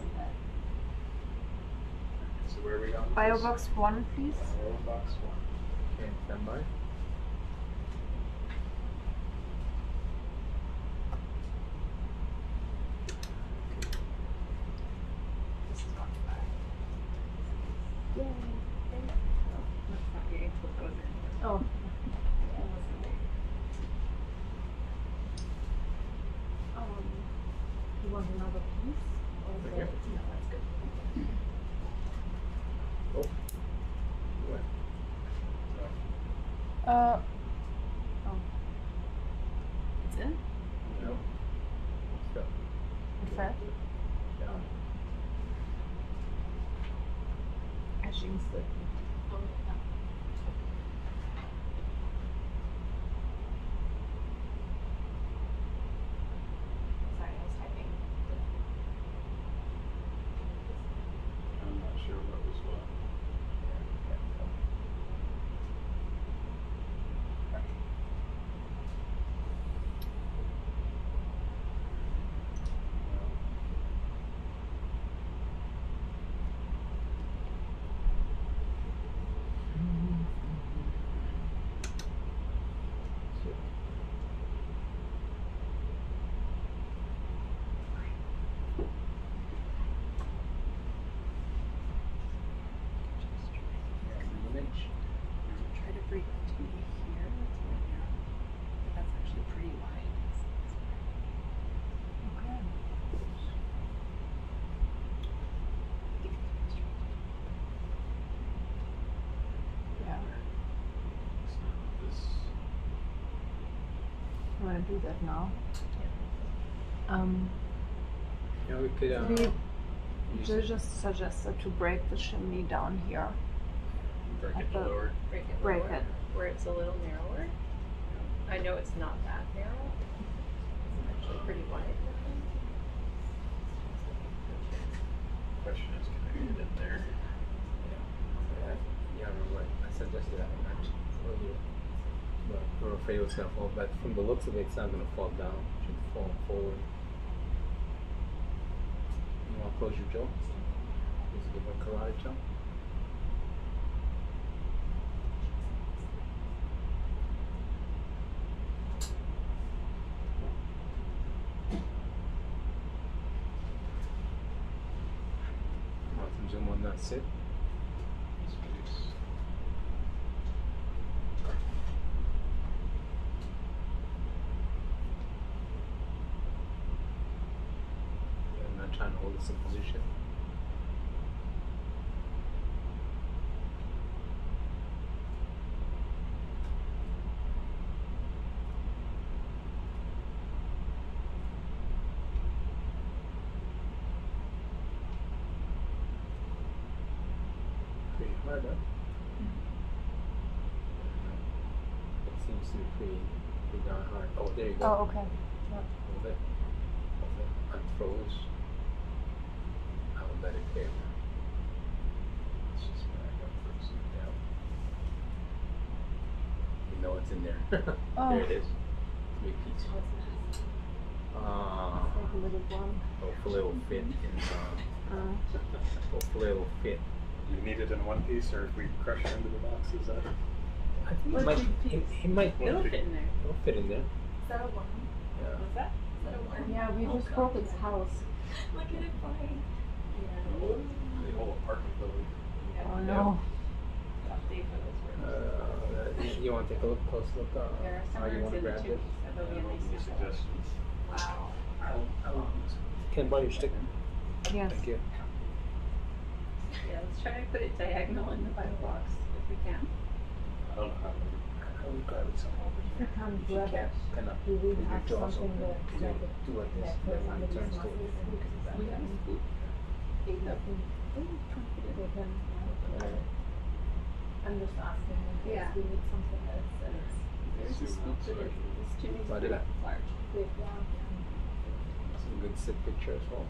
So where are we on?
Biobox 1, please.
Box 1.
Okay, stand by.
This is not bad.
Yay.
Let's not get into what goes in.
Oh. You want another piece? Or is
Okay.
it? No, that's good.
Oh. What?
Oh.
It's in?
No. Stop.
It fell.
Down.
Ashing slip.
Oh, no.
You want to do that now?
Yeah, we could.
We
use
they just suggested to break the chimney down here.
Break
At
it
the-
lower.
Break
lower,
it.
where it's a little narrower. I know it's not that narrow. It's actually pretty wide.
Question is, can I get it in there?
Yeah, right. I suggested that actually earlier. But we're afraid it's gonna fall. But from the looks of it, it's not gonna fall down. It should fall forward. You wanna close your jaw? Just give a karate chop. Want to zoom on that sit?
Space.
I'm not trying to hold this in position. Pretty hard, huh? It seems to be pretty darn hard. Oh, there you go.
Oh, okay.
Hold it. Hold it. Unfroze. I will let it clear.
Let's just back up for a second. Yeah.
You know it's in there.
Oh.
There it is. Big piece.
Like a little one.
Hopefully it'll fit in. Hopefully it'll fit.
Do you need it in one piece, or if we crush it into the box, is that?
I think it might. He might.
It'll fit in there.
It'll fit in there.
Is that a worm?
Yeah.
What's that?
Is that a worm?
Yeah, we just broke its house.
Look at it flying.
The whole apartment building.
Oh no.
You want to take a look, close look?
There are some
How you want to
rooms in the
grab it?
chimneys, so there'll be a
Any
nice sample.
suggestions?
Wow.
Can I borrow your stick?
Yes.
Thank you.
Yeah, let's try to put it diagonal in the vital box if we can.
I don't know how to grab it somehow.
You can't grab it.
Kind of.
You will
Put your
have
jaws
something
open.
that
You do like this. Then when it turns to it, you can back
We
it.
can scoop.
They can. I'm just asking in case
Yeah.
we need something else.
There's a scoop for this. This chimney's
Why did
pretty
I-
large.
Some good sit picture as well.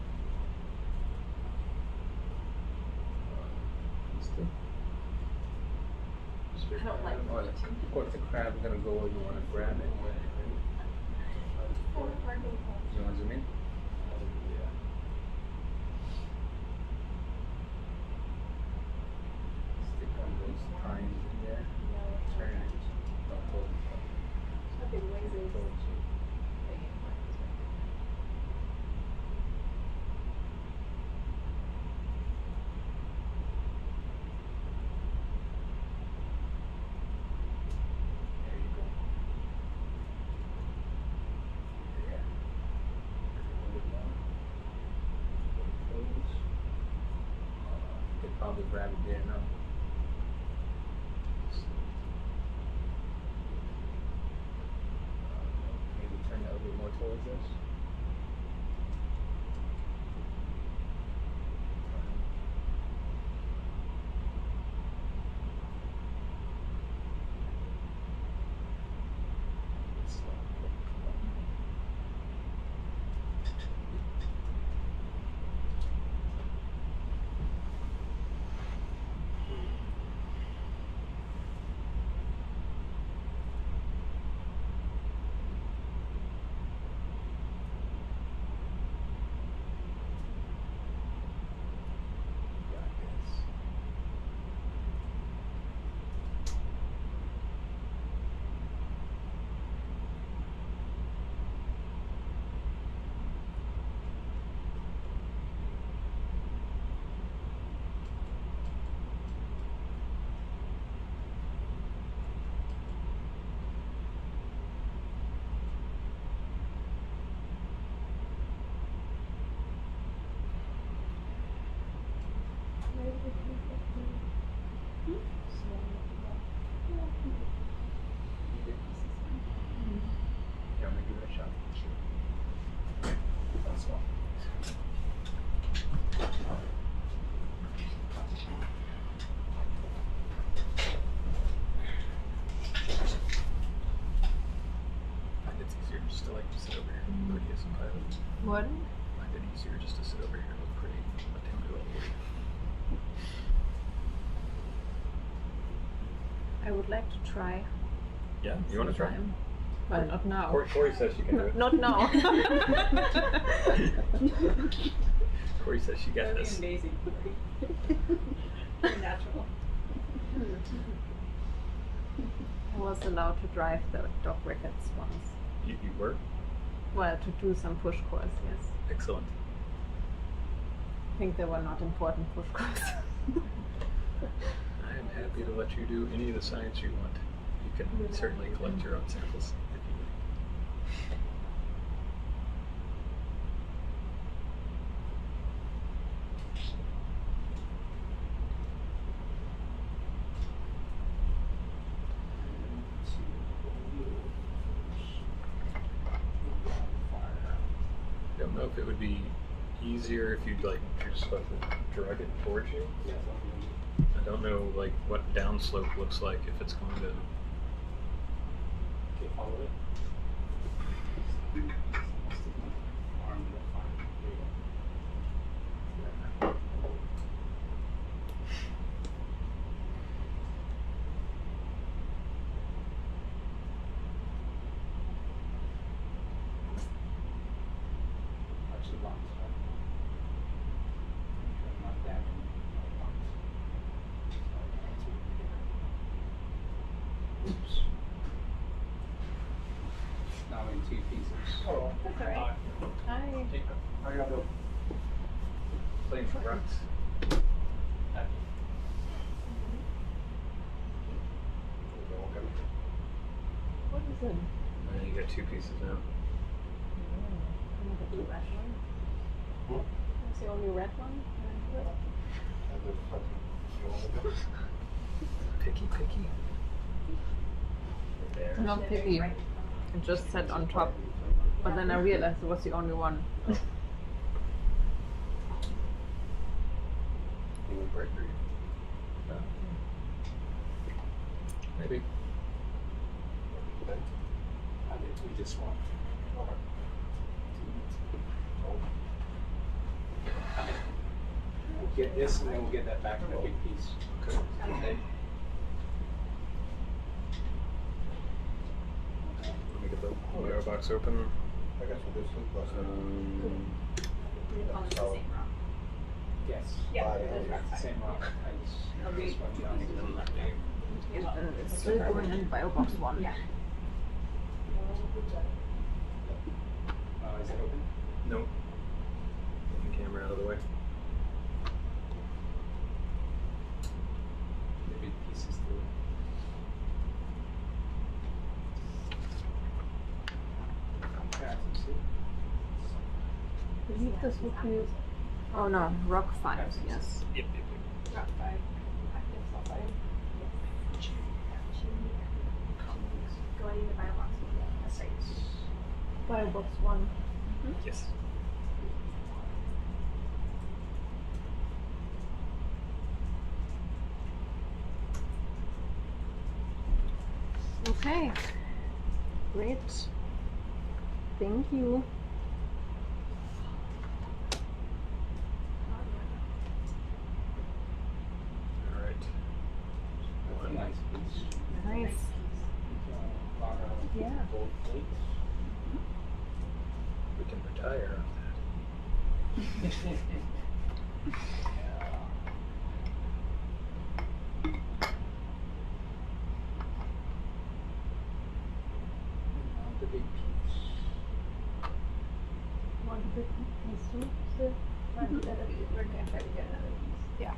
These two.
I don't like
Oh, of course, the crab's gonna go where you want to grab it. You want to zoom in? Stick on those tines in there. Turn it. Don't pull it. There you go. Yeah. Hold it down. Close. You could probably grab it there now. Maybe turn it a little more towards us. Got this. Yeah, make
just to like to sit over here and look pretty as a pilot.
What?
Find it easier just to sit over here and look pretty. Let him do all the work.
I would like to try.
Yeah, you want to try?
sometime. Well, not now.
Corey says she can do it.
Not now.
Corey says she got this.
amazing. Natural.
I was allowed to drive the dog wickets once.
You were?
Well, to do some push course, yes.
Excellent.
I think they were not important push course.
I am happy to let you do any of the science you want. You can certainly collect your own samples if you would. I don't know if it would be easier if you'd like just like drag it towards you. I don't know like what downslope looks like if it's going to.
Okay, follow it. Arm to the fire. There you go. Touch the lungs, right? Try not damaging the lungs. Oops. Now in two pieces.
That's all right. Hi.
How you doing?
Playing for rocks.
What is it?
You got two pieces now.
The red one? That's the only red one?
Picky. There.
Not picky. It just sat on top. But then I realized it was the only one.
You would break or you? Maybe.
We just want. We'll get this and then we'll get that back in a big piece.
Okay. Let me get the wire box open.
Yes.
Yeah.
Same rock. I just this one down.
It's still going in Biobox 1.
Yeah.
Is it open?
Nope. Get the camera out of the way.
The big pieces through. Yeah, see?
I believe this would be. Oh no, rock 5, yes.
Yep.
Rock 5. Active sulfide. Going into biobox. That's right.
Biobox 1.
Yes.
Okay. Great. Thank you.
All right.
That's a nice piece.
Nice. Yeah.
Gold plates.
We can retire off that.
The big piece.
Want a big piece too?
We're going to try to get another piece.
Yeah.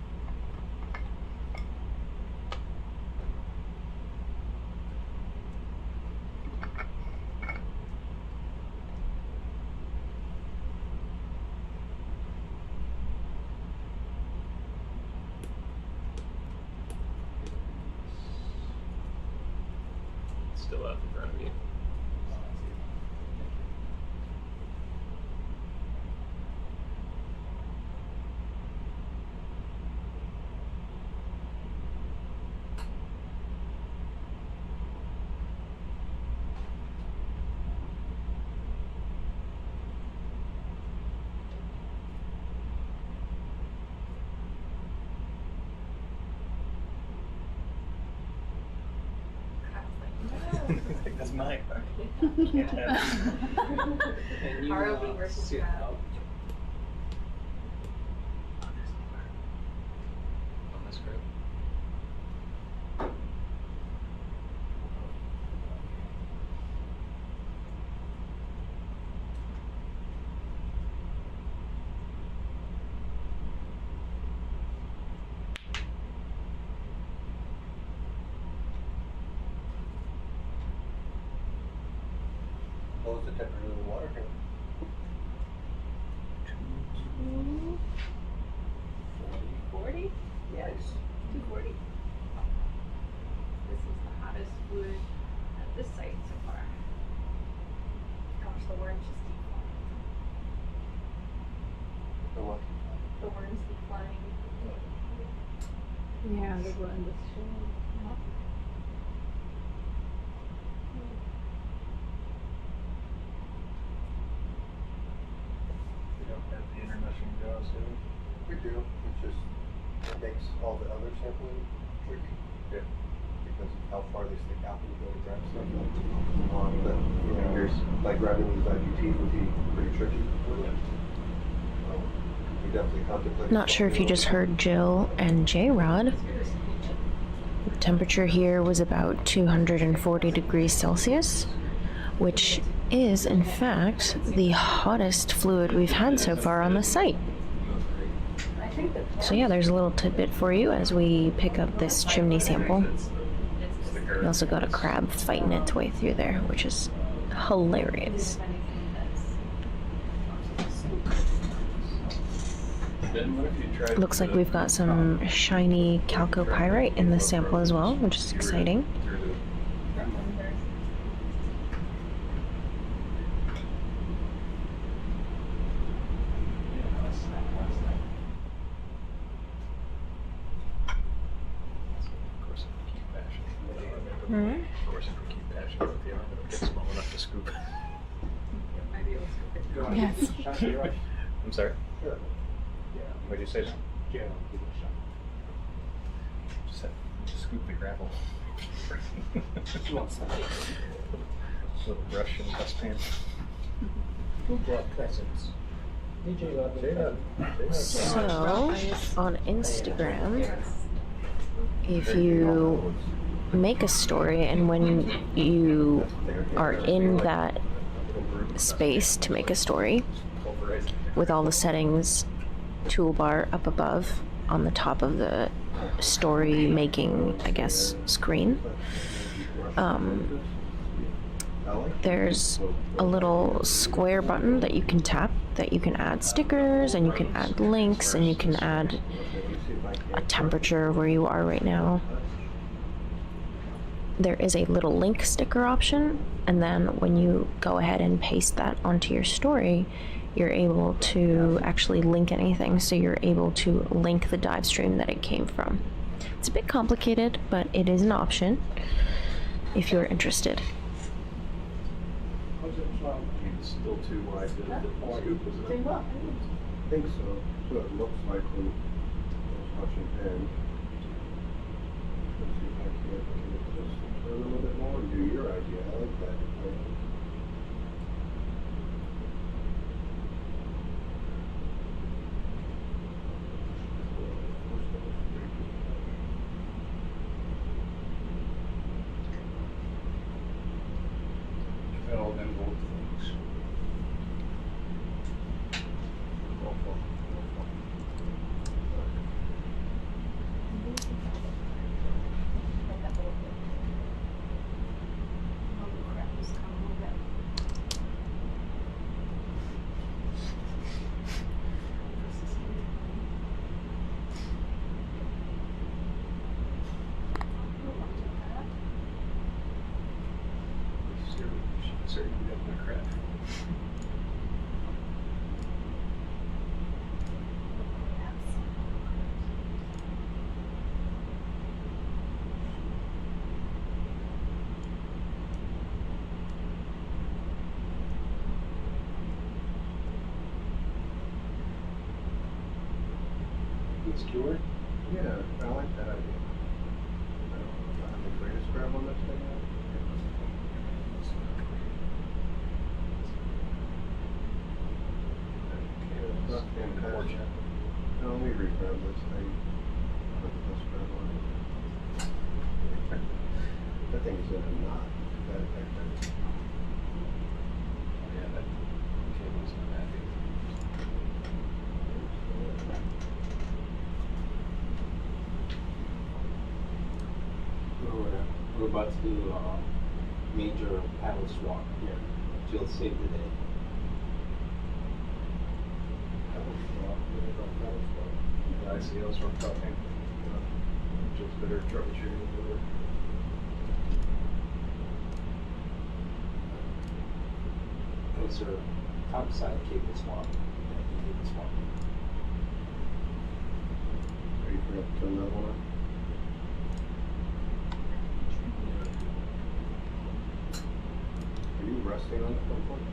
Still out in front of you. That's mine. Can't have it.
And you,
ROV versus
sit
crab.
out.
Oh, there's no fire. On this group.
What was the temperature of the water here?
40? Yeah.
Nice.
240. This is the hottest fluid at this site so far. Gosh, the worms just keep flying.
The what?
The worms keep flying.
Yeah, they were in this show.
We don't have the intermission jaws, do we?
We do. It's just, it makes all the other sampling tricky.
Yeah.
Because of how far they stick out when you go to grab stuff. But, you know, there's, like grabbing these IGTs would be pretty tricky with it. We definitely contemplate.
Not sure if you just heard Jill and J-Rod. The temperature here was about 240 degrees Celsius, which is, in fact, the hottest fluid we've had so far on the site. So yeah, there's a little tidbit for you as we pick up this chimney sample. We also got a crab fighting its way through there, which is hilarious.
Then what if you tried
Looks like we've got some shiny chalcopyrite in the sample as well, which is exciting.
through the Of course, if we keep bashing with the arm, of course, if we keep bashing with the arm, it'll get small enough to scoop.
Might be able to scoop it.
Yes.
I'm sorry.
Sure.
What'd you say?
Yeah, give it a shot.
Just have to scoop the gravel.
One second.
Little brush and dustpan.
Who brought presents? DJ Rod.
So, on Instagram, if you make a story and when you are in that space to make a story, with all the settings toolbar up above on the top of the story making, I guess, screen, there's a little square button that you can tap that you can add stickers and you can add links and you can add a temperature where you are right now. There is a little link sticker option, and then when you go ahead and paste that onto your story, you're able to actually link anything. So you're able to link the dive stream that it came from. It's a bit complicated, but it is an option if you're interested.
It's still too wide to scoop, isn't it?
I think so. So it looks like when I was watching Ben. Let's see if I can just a little bit more and do your idea. I like that.
Got all them gold things. Sorry, you got my crap.
Skewer? Yeah, I like that idea. I don't have the greatest grab on this thing. ground is, how you put the best ground on it. That thing is in a knot.
Yeah, that cable's not happy.
We're about to do a major paddle swap here. Jill saved the day.
ICLs from talking, just better troubleshooting with the work.
Those are topside cable swap. Cable swap.
Are you forgot to turn that one on? Are you resting on the front porch?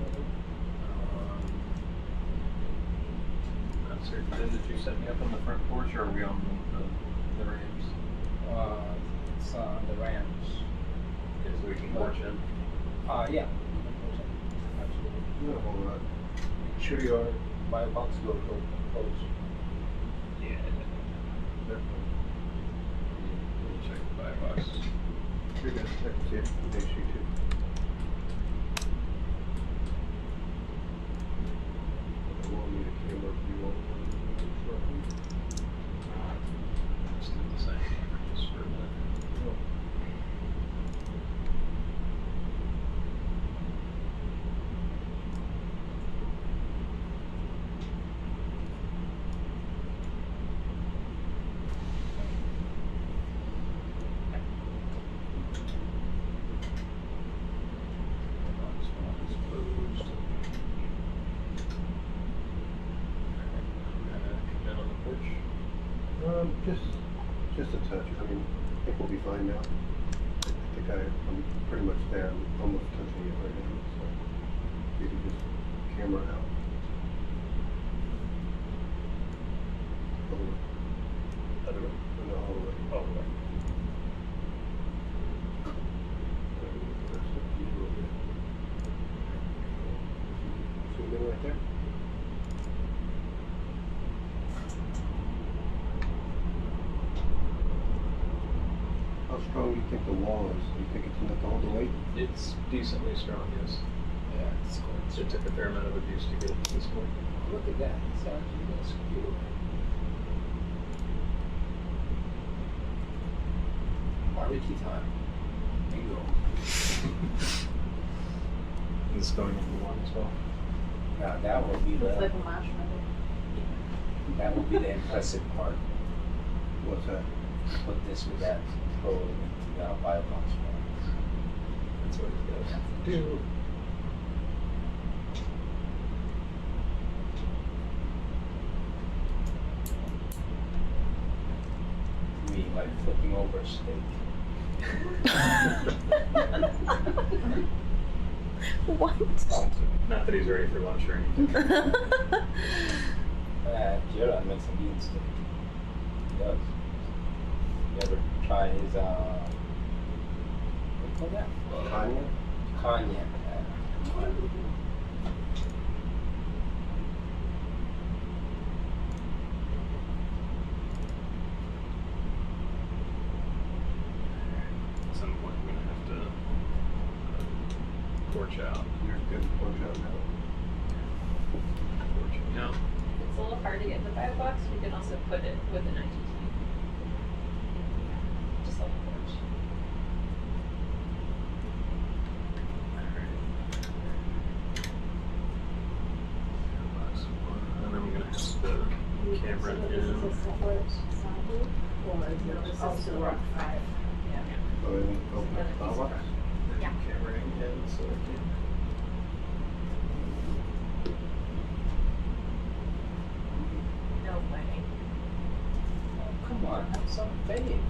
Not certain. Did you set me up on the front porch, or are we on the ramps?
It's on the ramps.
Okay, so we can porch in.
Yeah. Absolutely.
No, hold on.
Make sure your bio box door is closed.
Yeah. Check the buy box.
You're good. I can see it. Make sure you too. I won't need a camera view on one.
Let's do the same. Just for a minute.
Just a touch. I mean, I think we'll be fine now. I think I'm pretty much there. I'm almost touching it right now. So you can just camera out. All the way.
Other way.
No, all the way.
All the way.
Zoom in right there. How strong do you think the wall is? Do you think it's enough to hold the weight?
It's decently strong, yes.
Yeah, it's cool.
It took a fair amount of abuse to get it to this point.
Look at that. It's actually going to skew. Barbecue time. Bingo.
This is going into one as well.
Now that will be
Looks like
the
a marshmallow.
that will be the impressive part.
What's that?
Put this with that, go into the bio box.
That's what it does.
Do. Me like flipping over a steak.
What?
Not that he's ready for lunch or anything.
Gerard makes a mean steak. He does. You ever try his what do you call that?
Cognac?
Cognac.
At some point, we're gonna have to torch out.
You're good. Watch out now.
Torching out.
It's a little hard to get in the bio box. We can also put it with an IGT. Just like a torch.
And then I'm gonna have the camera
This is a
in.
separate sample, or is it also rock 5?
Go ahead and open up the box.
Yeah.
Camera in, so I can.
No way.
Come on, have some faith.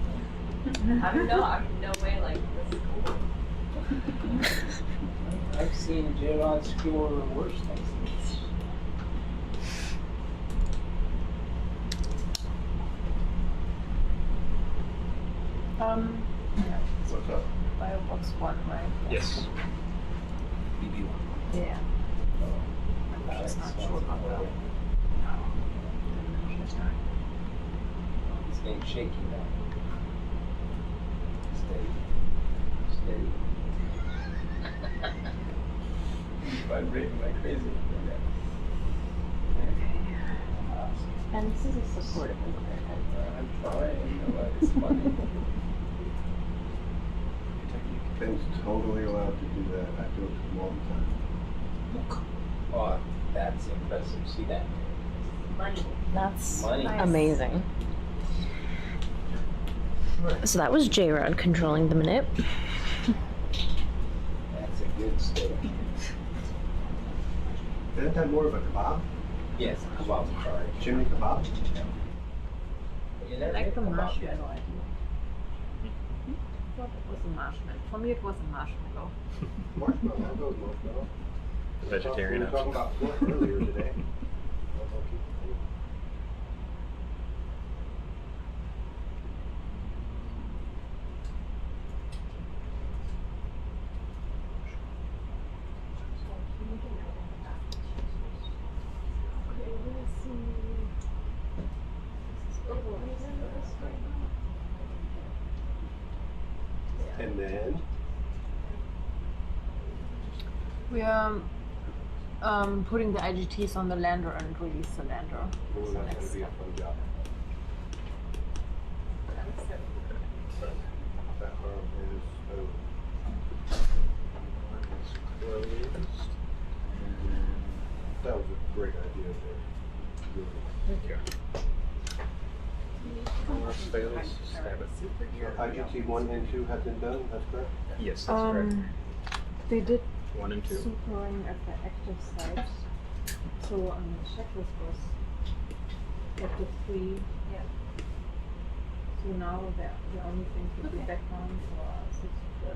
I'm no way like this is cool.
I've seen Gerard skewer worse things than this.
Yeah,
What's up?
bio box 1, right?
Yes.
BB1.
Yeah. I'm just not sure about that. No. She's not.
getting shaky now. Steady. Steady. Vibrating like crazy.
And this is a supportive
I'm trying, but it's funny.
Ben's totally allowed to do that. I do it to him all the time.
Oh, that's impressive. See that?
That's
Money.
amazing. So that was J-Rod controlling the minute.
That's a good steak.
Isn't that more of a kebab?
Yes, kebab, sorry.
Chimney kebab?
You never
Like
had
the
kebab
marshmallow
yet.
idea. I thought it was a marshmallow. For me, it was a marshmallow.
Marshmallow, I'll go with marshmallow.
Vegetarian
We were talking about pork earlier today. And then
We are putting the IGTs on the lander and release the lander.
that's going to be a fun job. That arm is closed. That was a great idea there. Really.
Thank you. Fails, stab it.
IGT 1 and 2 have been done, that's correct?
Yes, that's correct.
They did
1 and 2.
supering at the active site. So the checklist was active 3.
Yeah.
So now the only thing to be background for us is the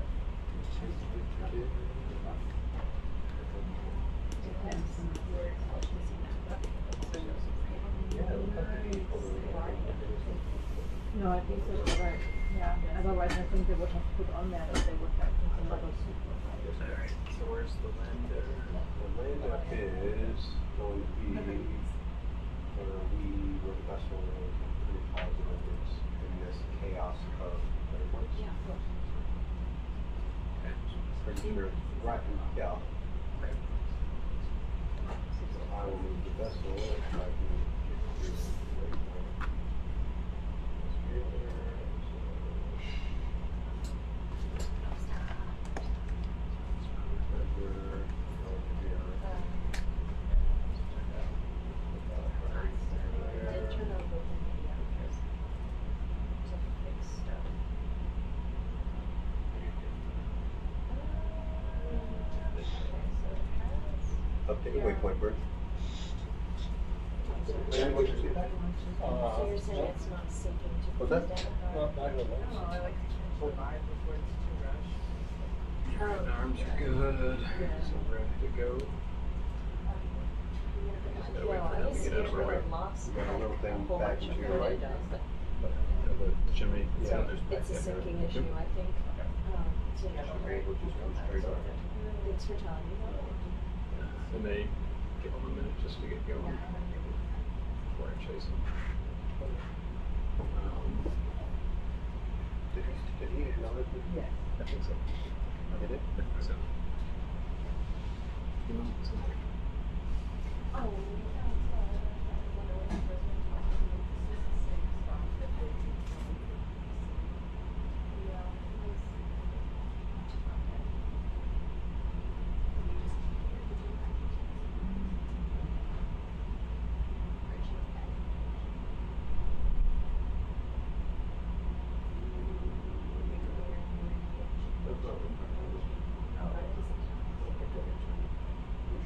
No, I think so, right. Yeah. Otherwise, I think they would have put on there that they would have another super.
Alright, so where's the lander?
The lander is going to be where the vessel is pretty positive is in this chaos of airports.
Yeah.
Pretty sure it's right in the gal. So I will move the vessel if I can get through the waypoint.
Did turn over the to fix stuff.
Update waypoint, Bert.
So you're saying it's not sinking to
What's that?
down?
Arms are good. So ready to go.
Well, I guess
Get out of our way.
lost
Got a little thing
whole
back
bunch
into
of
your right.
data, but
The chimney.
Yeah.
it's a sinking issue, I think. So you should
We'll just come straight up.
Thanks for telling me.
And they give them a minute just to get going before I chase them.
Did he acknowledge it?
Yeah.
I think so.
Did it?
I think so.
Oh,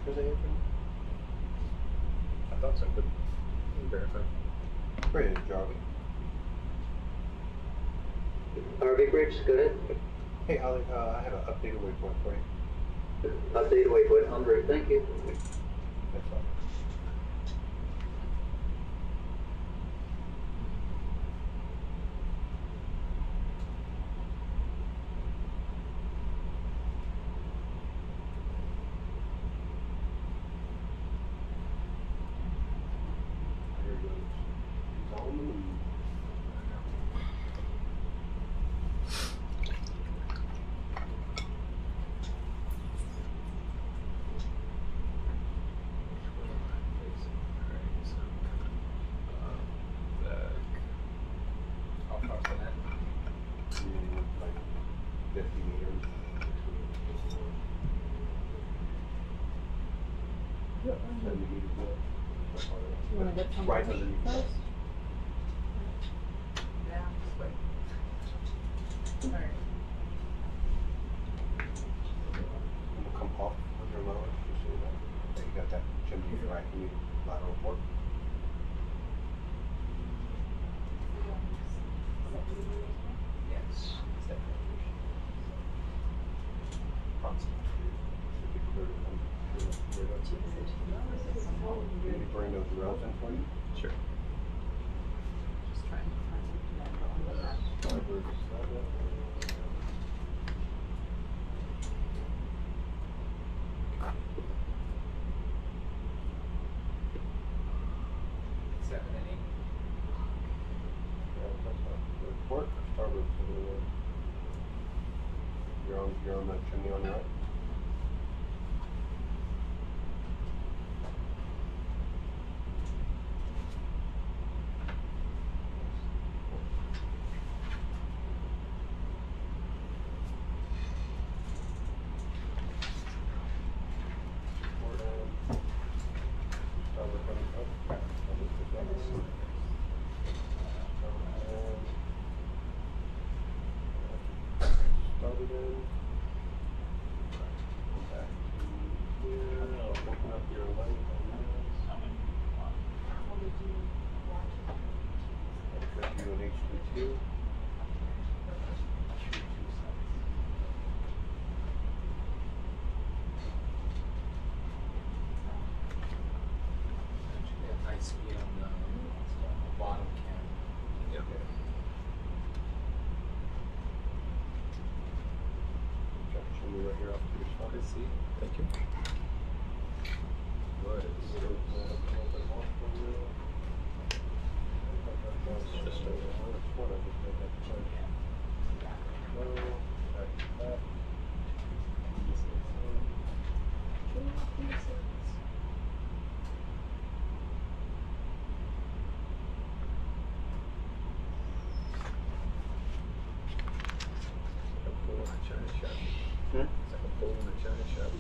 Sure they answered?
I thought so, but verify.
Brilliant, Charlie.
RV Bridge, go ahead.
Hey, Ollie, I have an updated waypoint for you.
Update waypoint, I'm great, thank you.
That's all. There goes. He's on the move. Send the heat to it.
You wanna get some
Right
lunch
underneath that.
first?
Yeah, just wait. Alright.
And we'll come off with your lower, just so you know. Yeah, you got that chimney right in your lateral port.
Yes.
Should be clear to come. Can you bring those rails in for you?
Sure.
Just trying to find the number on the map.
Starboard, starboard.
7 and 8.
Yeah, that's fine. Good port, starboard to the you're on that chimney on the right. Port in. Starboard coming up. Starboard to the left. Started in. Go back to here. Open up your light on this. Set you an H22.
Actually, a nice speed on the bottom cam. Yep.
Check the chimney right here off to your side.
Good see. Thank you. Good.
Just over there. That's what I just made that change. No, back to that.
Like a pool in a China shop.
Hmm?
It's like a pool in a China shop.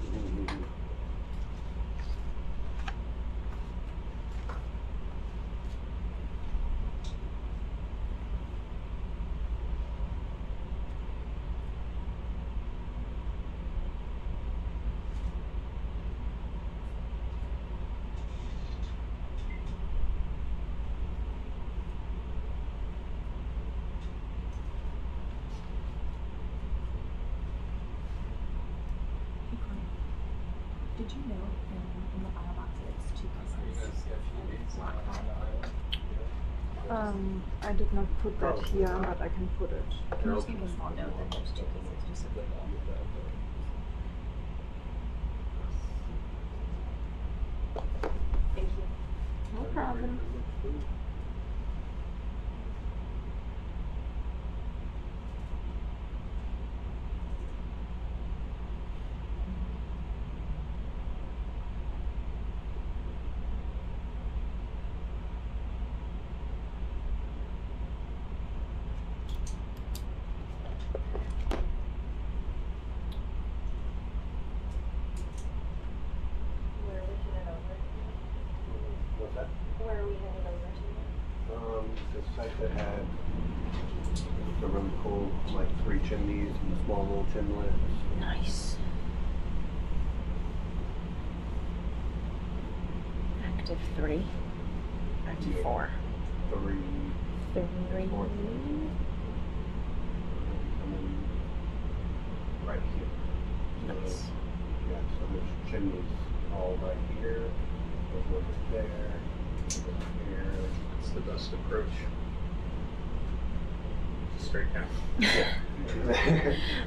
Did you know in the biobox it's 2%?
Are you guys see a few dates on the island?
I did not put that
Oh,
here,
yeah.
but I can put it.
Can you just give a small note that there's 2 cases, just so we know? Thank you.
No problem.
Where are we headed over
What's that?
to? Where are we headed over to?
The site that had the really cool, like 3 chimneys and small little chimneys.
Nice. Active 3. Active 4.
3.
3.
Four. Coming right here. So,
Nice.
yeah, so there's chimneys all right here. There's one right there. Here.
It's the best approach. Straight down.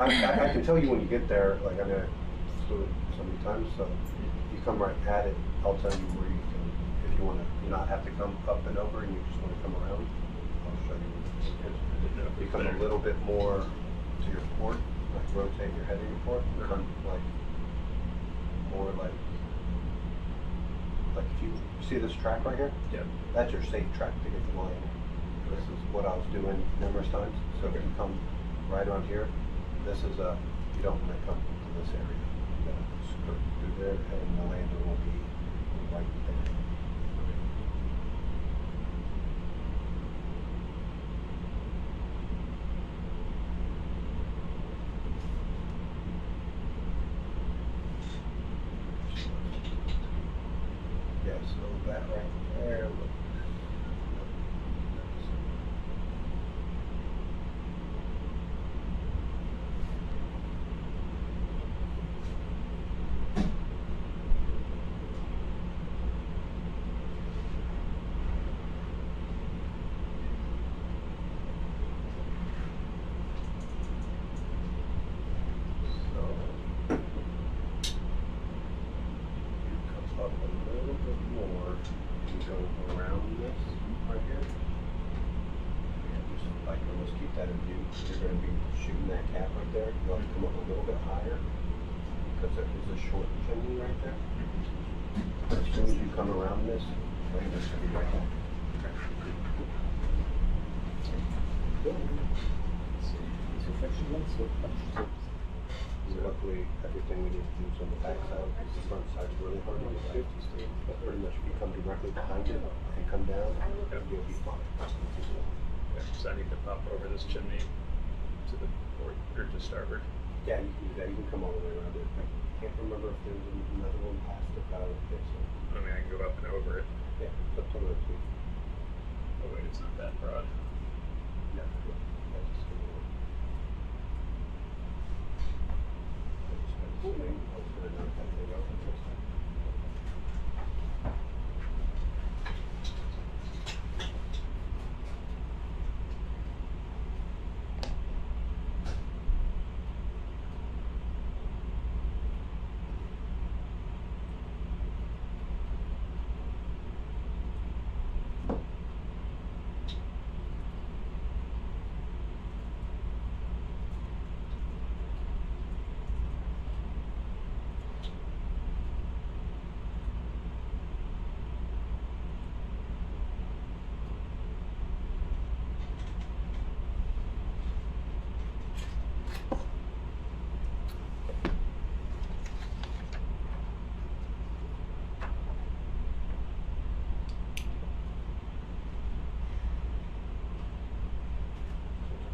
I can tell you when you get there, like I mean, I flew it so many times, so you come right at it, I'll tell you where you can, if you want to, you not have to come up and over and you just want to come around, I'll show you. You come a little bit more to your port, like rotate your head of your port, come like more like if you see this track right here,
Yep.
that's your safe track to get to land. This is what I was doing numerous times. So if you come right on here, this is you don't want to come to this area. You gotta skirt through there and the lander will be that right there. Look. You're going to be shooting that cap right there. You'll have to come up a little bit higher because there is a short chimney right there. As soon as you come around this, right, it's going to be right there. Luckily, everything we need to do is on the back side. The front side is really hard to get to. But pretty much if you come directly behind it and come down, you'll be fine.
Yeah, so I need to pop over this chimney to the port or to starboard.
Yeah, you can do that. You can come all the way around it. I can't remember if there's another one past it, but I would think so.
I mean, I can go up and over it.
Yeah, up to the two.
Oh wait, it's not that broad.
No, that's just gonna work. I just got to swing. I was gonna knock that thing out the first time.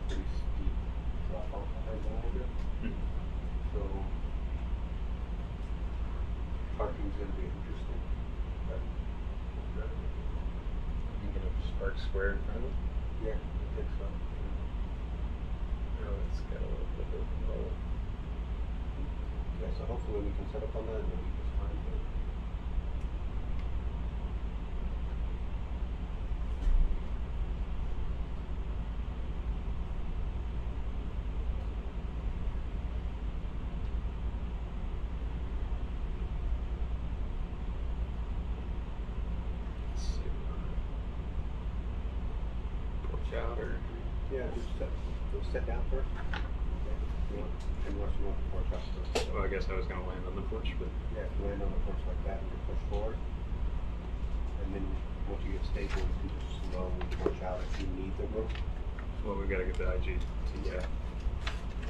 Pretty steep drop off behind the water. So parking's gonna be interesting. But
You can get a spark square in front of it.
yeah, I think so.
Oh, it's got a little bit of a roll.
Yeah, so hopefully we can set up on that and it'll be just fine. But
Let's see. Porch out or
yeah, just sit down first. Yeah, you want, and once you want the porch out first.
well, I guess I was gonna land on the porch, but
Yeah, if you land on the porch like that, you can push forward. And then once you get stable, you can just slowly porch out if you need the room.
well, we gotta get the IGT.
Yeah.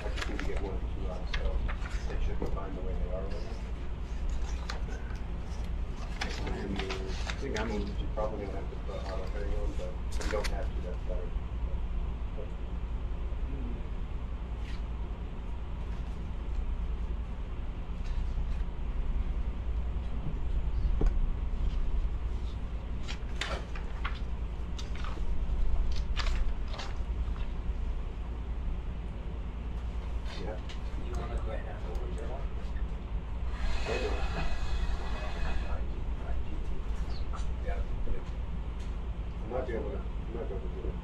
I just need to get one or two out, so they should be fine the way they are right now.
I think I'm
You're probably gonna have to put auto heading on, but you don't have to, that's better. Yeah.
You want to go ahead and over your one?
I might be able to do it.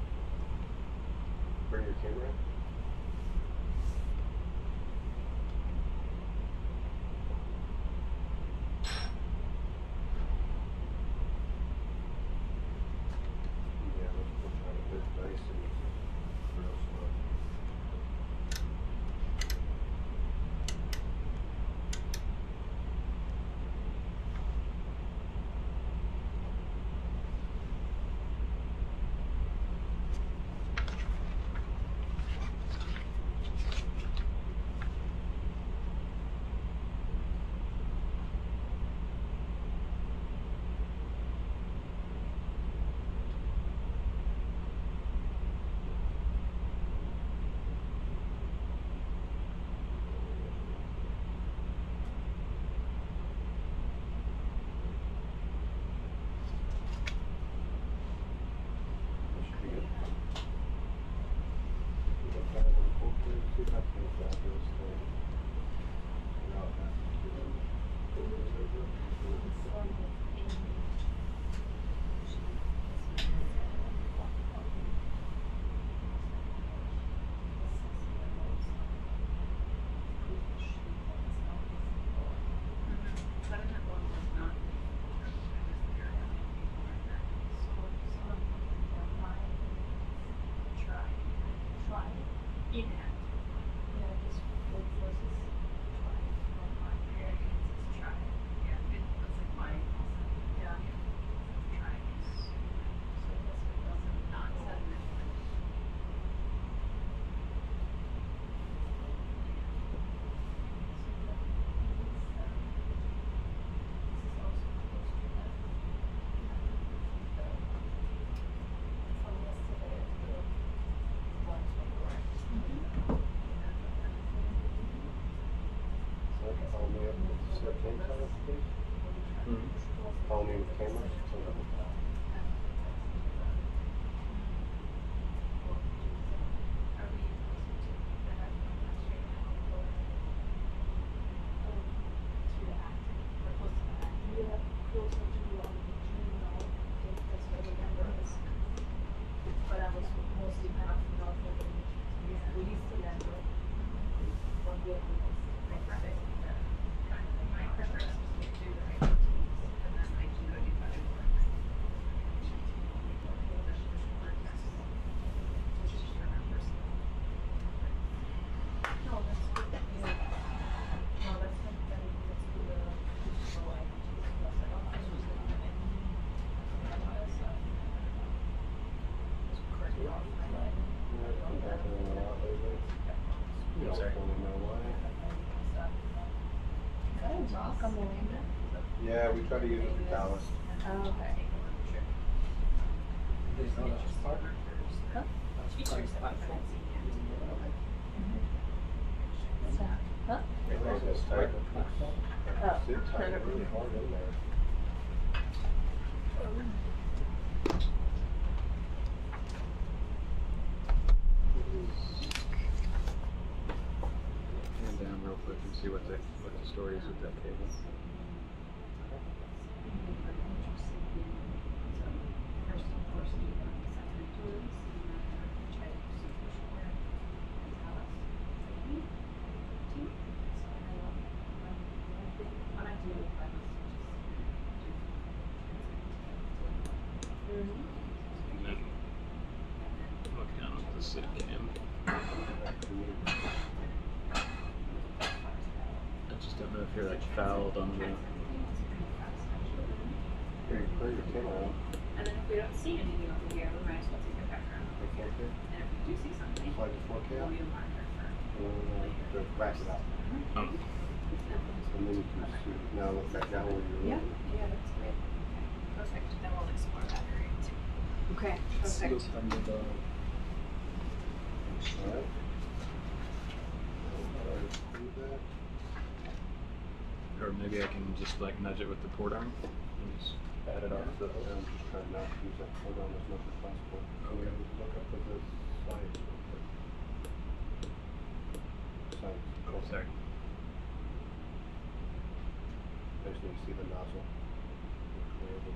Follow me with cameras.
But I was mostly kind of north of the we used to land one year No, that's good. Yeah. No, that's not very good. Let's do the SOI, plus I don't think it's gonna have any.
I'm sorry.
Rock on the land?
Yeah, we try to use it for ballast.
Oh, okay. Huh? Huh?
It's tight.
Oh.
It's tight, really hard in there.
Hand down real quick and see what the story is with that cable. And then look down at the sit cam. I just don't know if you're like fouled on the.
Here, you put your camera on.
And then if we don't see anything over here, we might as well take a background.
The 4K.
And if we do see something,
Slide to 4K.
we'll need a monitor for.
Just rack it out.
Oh.
And then you can see, now look back down where you're
Yeah,
looking.
yeah, that's great. Okay, perfect. Then we'll explore that area too. Okay, perfect.
Alright. Do that.
Or maybe I can just like nudge it with the port arm and just pat it off.
I'm just trying not to use that port on as much as possible.
Okay.
Look up at the science real quick. Science.
Oh, sorry.
I just need to see the nozzle. Clearly.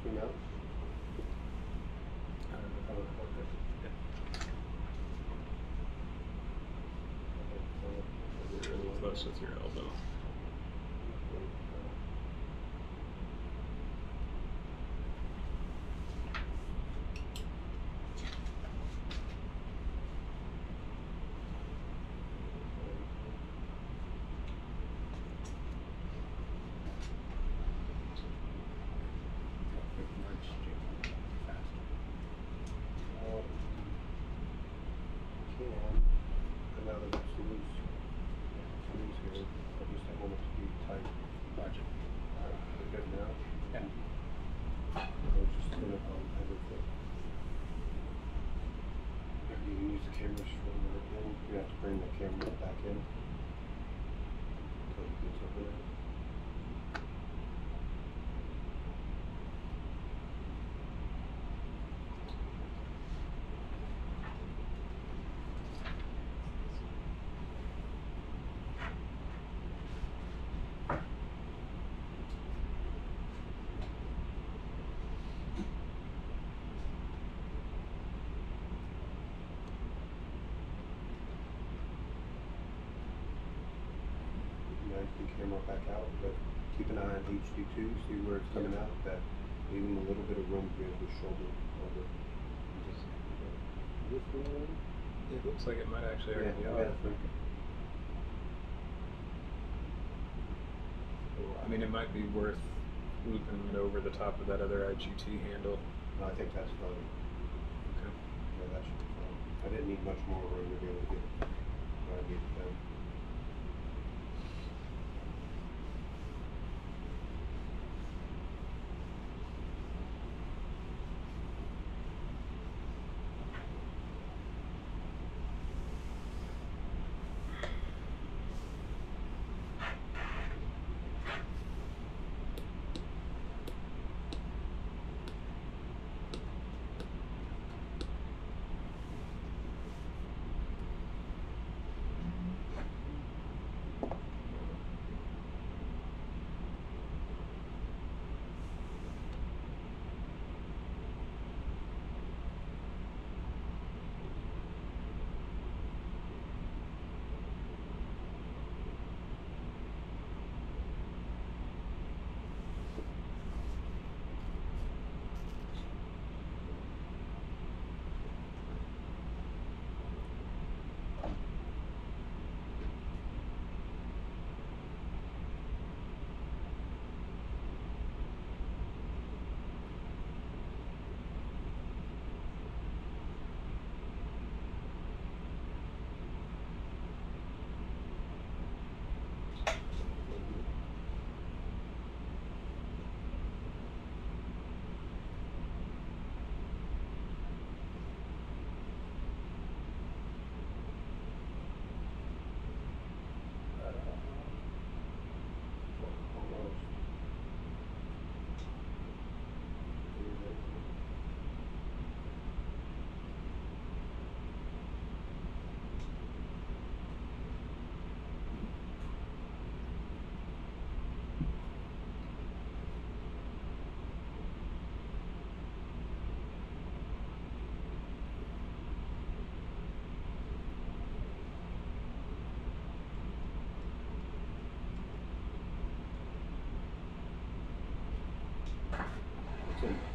Zoom out.
You're really close with your elbow.
And now that it's loose here, I just don't want it to be tight.
Roger.
We're good now?
Yeah.
We'll just spin it on everything. You can use the cameras for a minute in. You have to bring the camera back in. So it gets over there. The camera back out, but keep an eye on HD2, see where it's coming out, that leave them a little bit of room to be able to shoulder over. This one?
It looks like it might actually already be
Yeah,
on. I mean, it might be worth looping it over the top of that other IGT handle.
No, I think that's fine.
Okay.
Yeah, that should be fine. I didn't need much more room to be able to get what I needed done.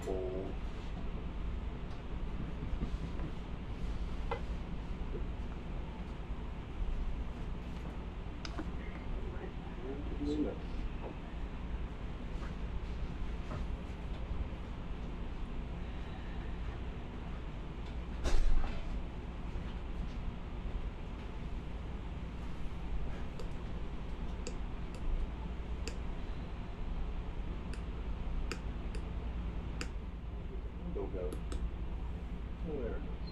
Old. Go. Oh, there it is.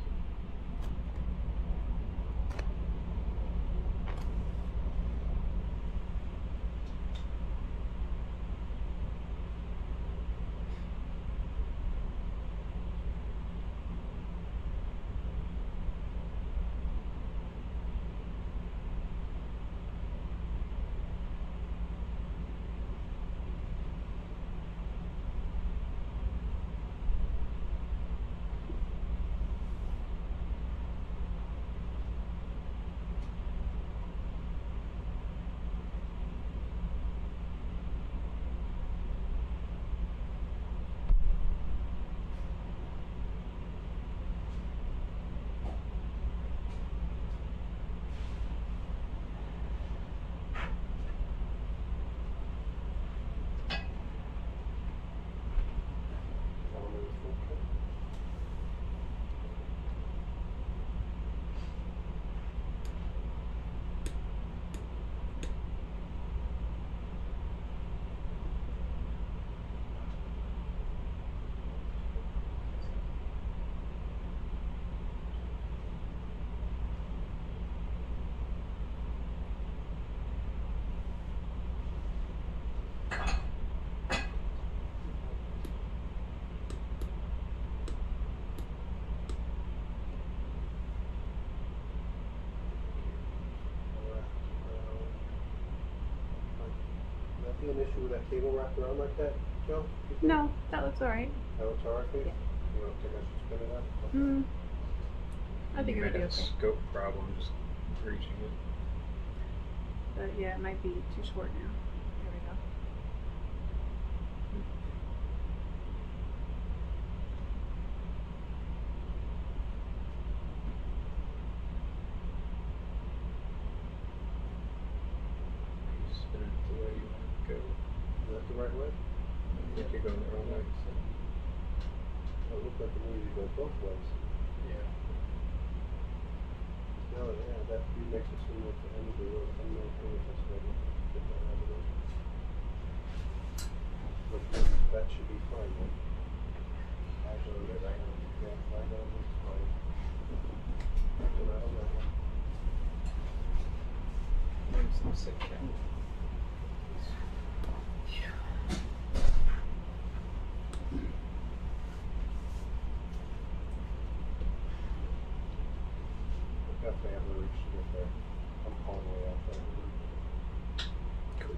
An issue with that cable wrapped around like that, Joe?
No, that looks alright.
That looks alright for you?
Yeah.
You don't think I should spin it up? Okay.
I think
You
it'll
might
be
have a
okay.
scope problem just reaching it.
But yeah, it might be too short now. There we go.
Spin it the way you want it to go.
Is that the right way?
think you're going the wrong way. So.
It looked like the movie goes both ways.
Yeah.
No, yeah, that view makes it seem like the end of the road. I'm not sure if that's ready. Get that out of the way. But that should be fine, then. Actually, yeah, fine, that's fine. Come out on that one.
Maybe some sick cat.
Definitely have the reach to get there. I'm all the way out there.
Cool.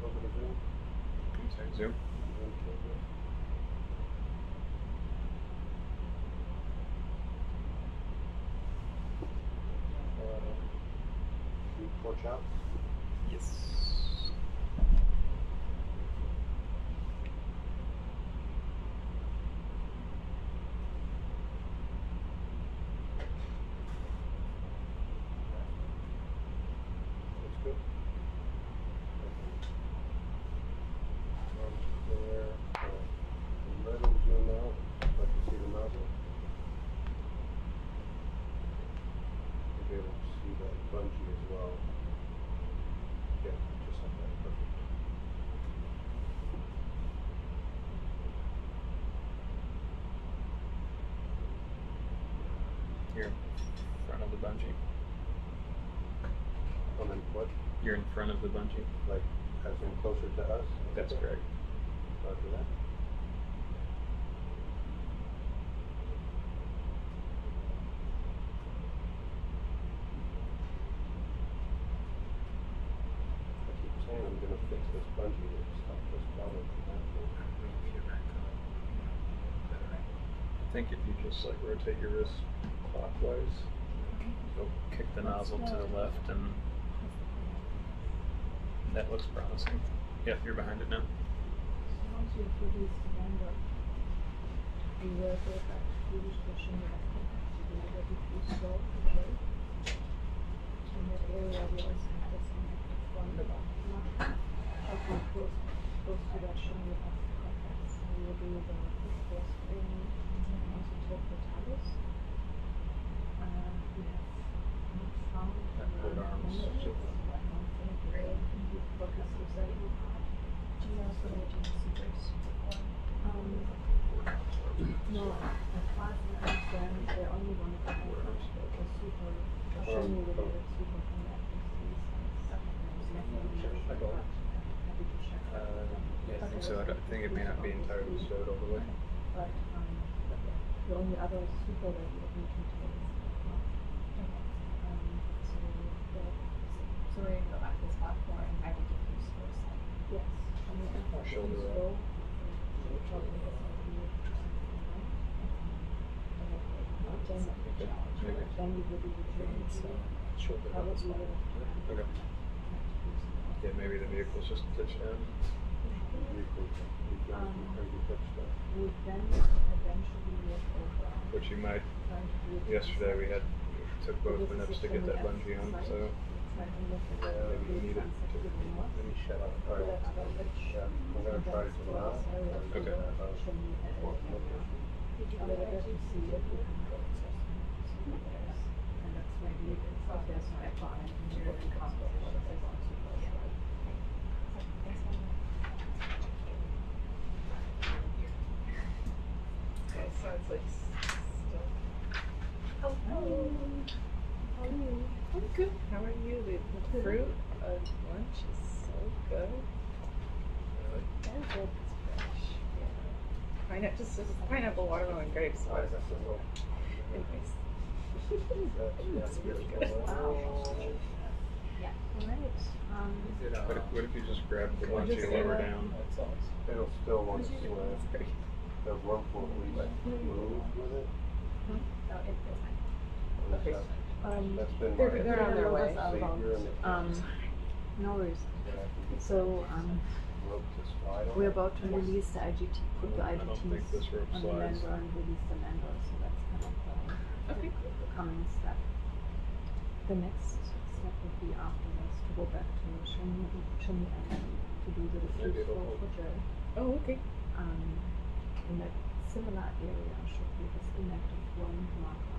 Over to Zoom.
Sorry, Zoom.
Should we torch out?
Yes.
That's good. There. The red will zoom out. If I can see the nozzle. You'll be able to see that bungee as well. Yeah, just like that. Perfect.
You're in front of the bungee.
And then what?
You're in front of the bungee.
Like, as in closer to us?
That's correct.
Roger that. I keep saying I'm gonna fix this bungee to stop this problem from happening.
I think if you just like rotate your wrist clockwise, you'll kick the nozzle to the left, and that looks promising. Yep, you're behind it now.
Once you release the number, you will go back to the station with a contact to be able to slow the shape. In that area, we also have this inactive one. How to close to that shim with our contacts. We will do the force training and also talk the tallus. We have not found
Good arms.
focus the study part. No, as far as I understand, they only want to have a super, shiny with a super conductive happy to check.
Yeah, I think so. I think it may not be entirely stowed all the way.
But the only other super that we need to take is
So we're gonna go back to this platform and try to diffuse first.
yes. I mean, if
Shoulder
it's
up.
low, probably it's going to be
Maybe.
then we will be returning to
Shoulder up.
probably would have
Okay. Yeah, maybe the vehicle's just touched down.
would then eventually look over.
Which you might.
Trying to do it
Yesterday we took both the nips to get that bungee on, so
trying to look at the
maybe you need it to.
Let me shut up. All right. Yeah, I'm gonna try to now.
Okay.
And that's maybe if there's no echo engineering and combo, they want to go.
Okay, so it's like still. Hello. How are you? I'm good. How are you? The fruit of lunch is so good. Yeah, good. It's fresh. Yeah. Pineapple, just pineapple, watermelon, grapes.
Why is that so low?
Anyways. It's really good. Wow.
Great.
Is it,
What if you just grabbed the
Can we
bunch
just
you
do
lower
that?
down?
It'll still want to swim. The rope will at least move with it.
Oh, it's fine.
Okay.
That's been
They're on their way.
Savior and the
No worries. So,
rope to slide on.
we're about to release the IGT, put the
I don't think
IGTs
this rope
on the
slides.
lander and release the lander, so that's kind of
Okay.
the coming step. The next step would be after this to go back to Chimney Island to do the
Maybe
diffuse
it'll
flow
hold.
for Jerry.
Oh, okay.
In that similar area should be this inactive one marker.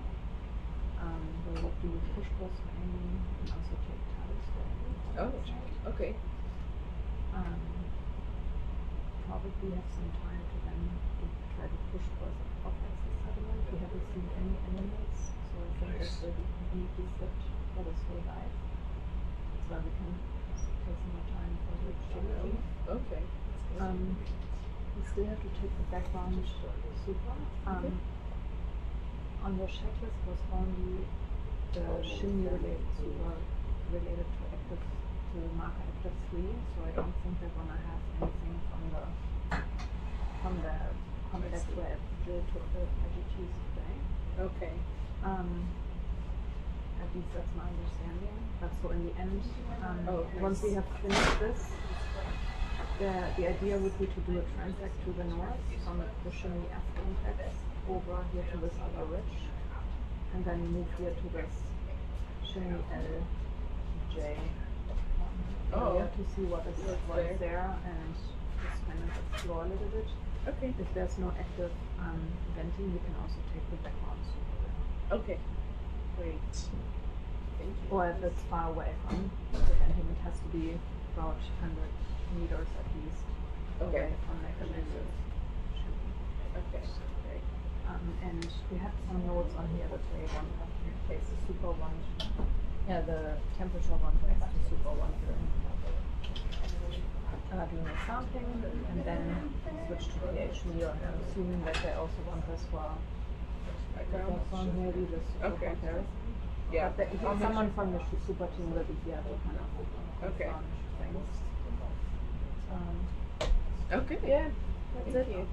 We'll do push pulse for aiming and also take tally for aiming.
Oh, okay.
Probably have some time to then try to push pulse off the sediment. We haven't seen any animals, so I think this will be completely fit for this whole dive. That's why we can take some more time for the activity.
Okay.
We still have to take the background super. On the checklist was only the chimney related super related to active to marker active 3, so I don't think they're gonna have anything from the context where Jill took the IGTs today.
Okay.
At least that's my understanding. But so in the end,
Okay.
once we have finished this, the idea would be to do a transect to the north from the Chimney F context over here to this other ridge, and then move here to this Chimney LJ area to see what is there and just kind of explore a little bit.
Okay.
If there's no active venting, we can also take the background super there.
Okay. Great. Thank you.
Or if it's far away from the venting, it has to be about 100 meters at least
Okay.
away from the venting.
Okay. Great.
And we have some notes on here that they want to place the super one. Yeah, the temperature one place the super one during the sampling, and then switch to pH meter. And I'm assuming that they also want this for background, maybe the super
Okay.
comparison.
Yeah.
But someone from the super team will be here to kind of
Okay.
things.
Okay.
Yeah,
Thank
that's it.
you.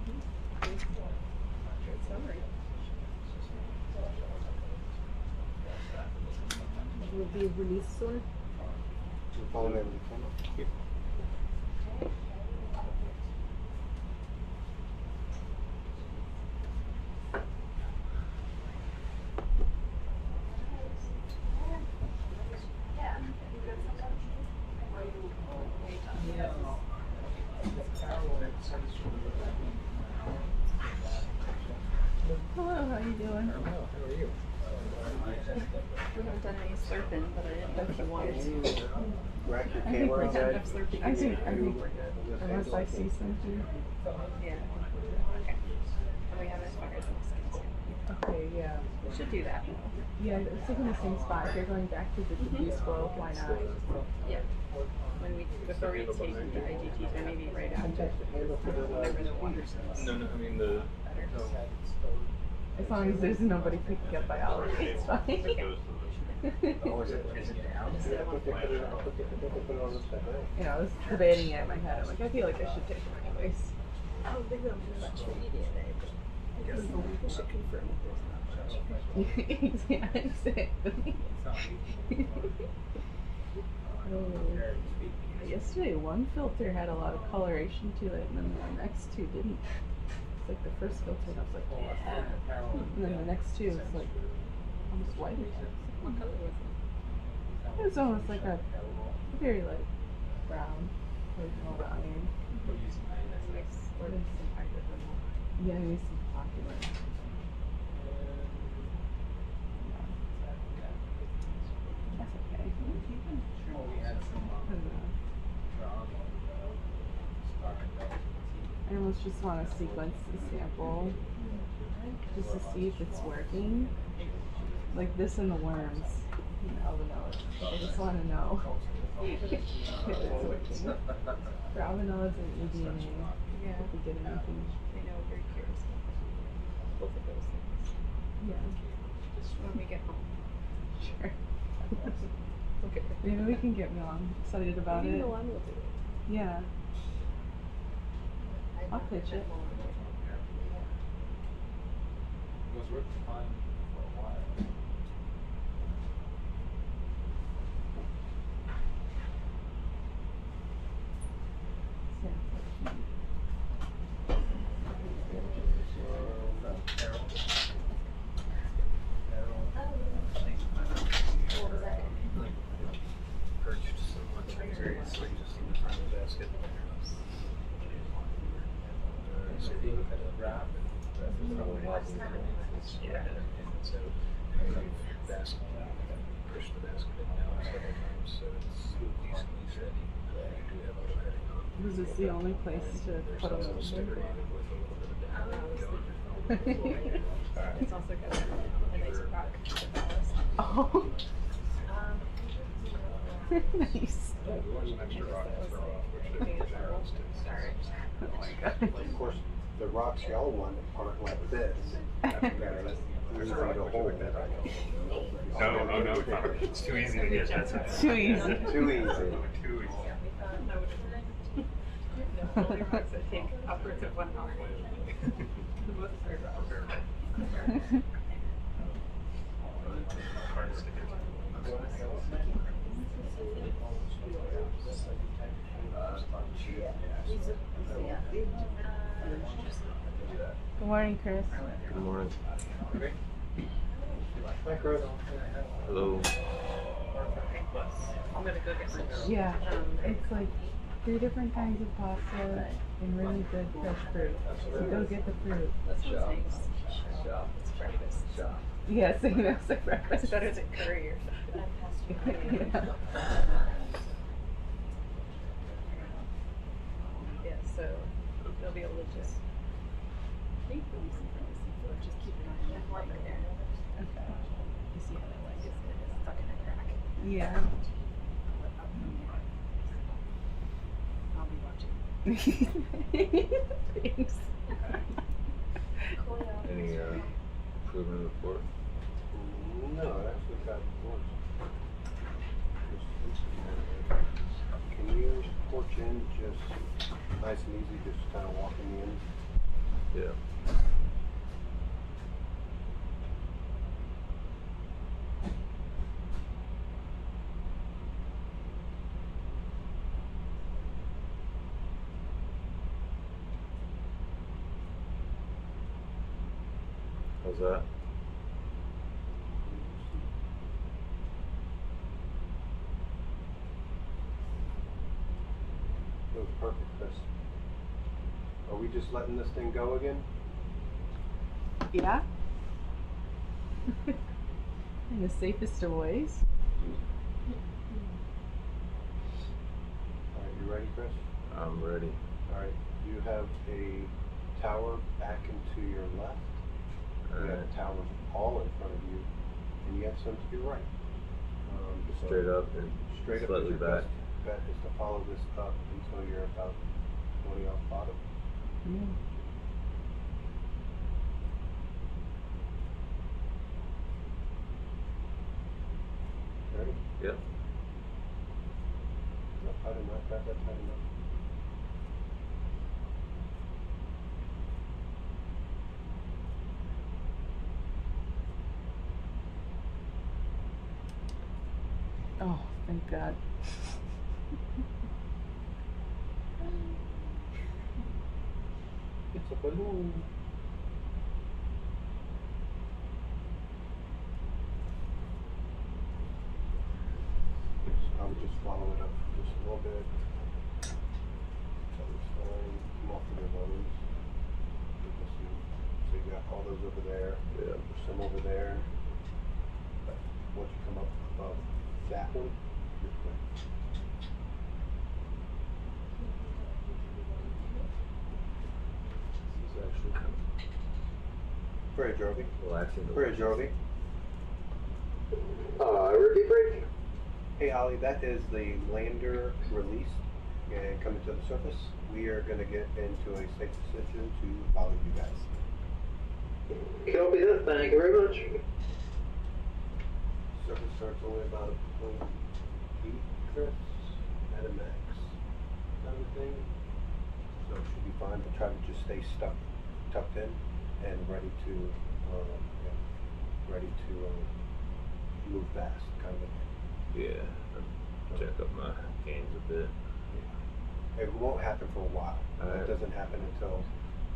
Good summary.
Will be released soon.
Phone and camera.
Hello, how you doing?
How are you?
We haven't done any slurping, but I didn't know if you wanted to.
Rack your
I think we're
camera.
good. I think we're good. Unless I see something.
Yeah. Okay. And we haven't fired the skins yet.
Okay, yeah.
We should do that.
Yeah, it's like in the same spot. If you're going back to the diffuse flow, why not?
Yeah. When we before we take the IGTs, or maybe right after, whenever the water sets.
No, I mean the.
As long as there's nobody picking up biology, it's fine.
Oh, is it down? Yeah, I think they put it on the second.
You know, I was debating it in my head. I'm like, I feel like I should take them anyways.
I don't think I'm doing much for DNA, but I guess we should confirm that there's not much.
Yeah, exactly. Yesterday, one filter had a lot of coloration to it, and then the next two didn't. It's like the first filter, and I was like, oh, what's that? And then the next two, it's like almost white.
What color was it?
It was almost like a very light brown, original browning.
Nice. Or some hydrothermal.
Yeah, maybe some popular. That's okay. I almost just want to sequence the sample just to see if it's working. Like this and the worms. Alvinoids. I just want to know if it's working. For alvinoids and eDNA,
Yeah.
if we get anything.
I know, very curious. Both of those things.
Yeah.
When we get home.
Sure. Okay.
Maybe we can get Milan excited about it.
Milan will do it.
Yeah. I'll pitch it.
It was worth the time for a while.
Perched so much seriously just in the front of the basket. So you look at a wrap, that's probably less than yeah. And so I got basket, I got pushed the basket down several times, so it's decently steady. You do have auto heading on.
This is the only place to
There's
put
also
them.
sticker-aided with a little bit of down.
It's also got a nice rock to ballast.
Oh. Nice.
There's an extra rock to throw off, which they arrows to.
Oh my god.
Of course, the rocks y'all want aren't like this. Easy to hold.
No, it's not. It's too easy to get. That's it.
Too easy.
Too easy.
Too easy.
No, only rocks that take upwards of 1 hour. The most hard rocks.
Hardest to get
Good morning, Chris.
Good morning.
Hi, Chris.
Hello.
I'm gonna go get my
Yeah, it's like 3 different kinds of pasta and really good fresh fruit. So go get the fruit.
That's what's nice. It's breakfast.
Yeah, so you know, it's like breakfast.
It's better than curry or something.
Yeah.
Yeah, so they'll be able to just just keep an eye on that right there.
Okay.
You see how that leg is stuck in a crack.
Yeah.
I'll be watching.
Thanks.
Any improvement report?
No, it actually got worse. Can you porch in just nice and easy, just kind of walking in?
Yeah. How's that?
It was perfect, Chris. Are we just letting this thing go again?
Yeah. In the safest of ways.
All right, you ready, Chris?
I'm ready.
All right, you have a tower back and to your left. You have
Alright.
towers all in front of you, and you have some to your right. So
Straight up and
straight up
slightly
is your
back.
best bet is to follow this up until you're about 20 off bottom.
Yeah.
Ready?
Yep.
Not tight enough, got that tight enough.
Oh, thank God.
It's a balloon. I would just follow it up just a little bit. That was fine. Come off of the lows. So you got all those over there.
Yeah.
There's some over there. But once you come up above that one, you're good.
This is actually kind
Very Jovi.
of relaxing. to
Very
watch.
Jovi.
Repeat break.
Hey Ollie, that is the lander release and coming to the surface. We are going to get into a safe position to follow you guys.
Copy that. Thank you very much.
Surface starts only about a egress at a max kind of thing. So it should be fine, but try to just stay tucked in and ready to move fast kind of thing.
Yeah. Check up my gains a bit.
It won't happen for a while.
Alright.
It doesn't happen until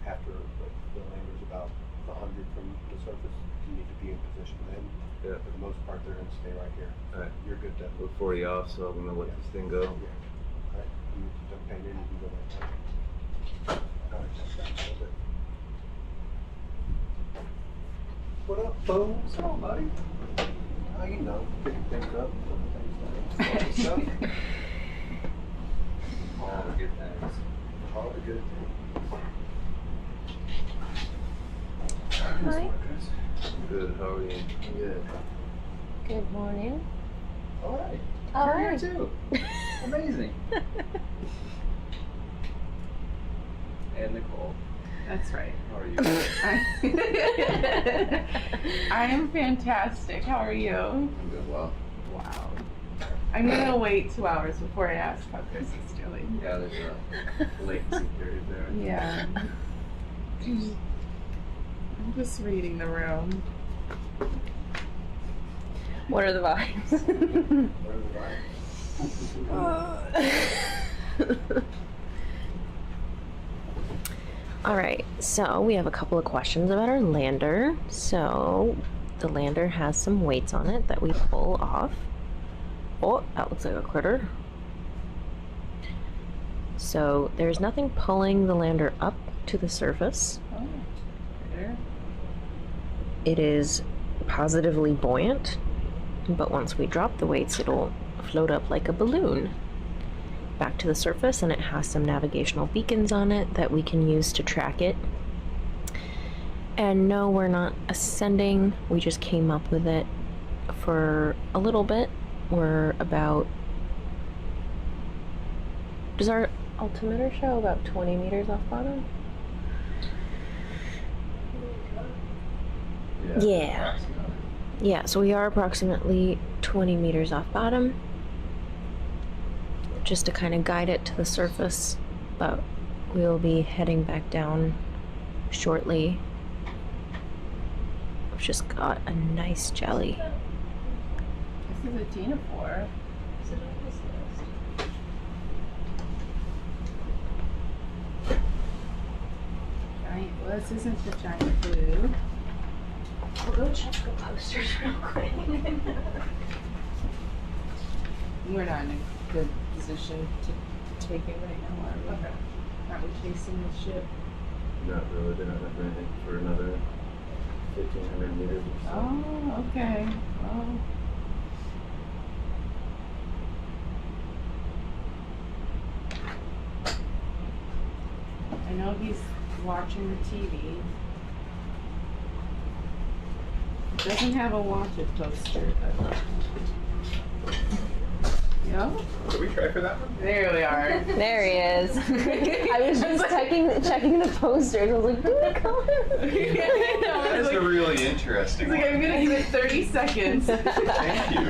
after the lander's about 100 from the surface. You need to be in position then.
Yeah.
For the most part, they're going to stay right here.
Alright.
You're good then.
We're 40 off, so I'm gonna let this thing go.
Yeah. Alright. You need to jump paint in, you can go like that. Alright, just back a little bit. What up, Bo? What's up, buddy? You know, picking things up, putting things down.
All the good things.
All the good things.
Hi.
Good, how are you?
Good.
Good morning.
All right.
All
You're
right.
here too. Amazing. And Nicole.
That's right.
How are you?
I am fantastic. How are you?
I'm doing well.
Wow. I'm gonna wait 2 hours before I ask how Chris is doing.
Yeah, there's a latency period there.
Yeah. I'm just reading the room.
What are the vibes?
What are the vibes?
All right, so we have a couple of questions about our lander. So the lander has some weights on it that we pull off. Oh, that looks like a critter. So there's nothing pulling the lander up to the surface.
Oh, there.
It is positively buoyant, but once we drop the weights, it'll float up like a balloon back to the surface, and it has some navigational beacons on it that we can use to track it. And no, we're not ascending, we just came up with it for a little bit. We're about, does our altimeter show about 20 meters off bottom? Yeah. Yeah, so we are approximately 20 meters off bottom, just to kind of guide it to the surface, but we'll be heading back down shortly. I've just got a nice jelly.
This is a Tinophore. Giant. Well, this isn't the giant blue.
We'll go check the posters real quick.
We're not in a good position to take it right now, are we?
Okay.
Are we chasing the ship?
Not really, they're not looking anything for another 1,500 meters or so.
Oh, okay. Well. I know he's watching the TV. It doesn't have a wanted poster, but. Yeah?
Did we try for that one?
There we are.
There he is. I was just checking the posters. I was like, did they call him?
That's a really interesting
He's like,
one.
I'm gonna give it 30 seconds.
Thank you.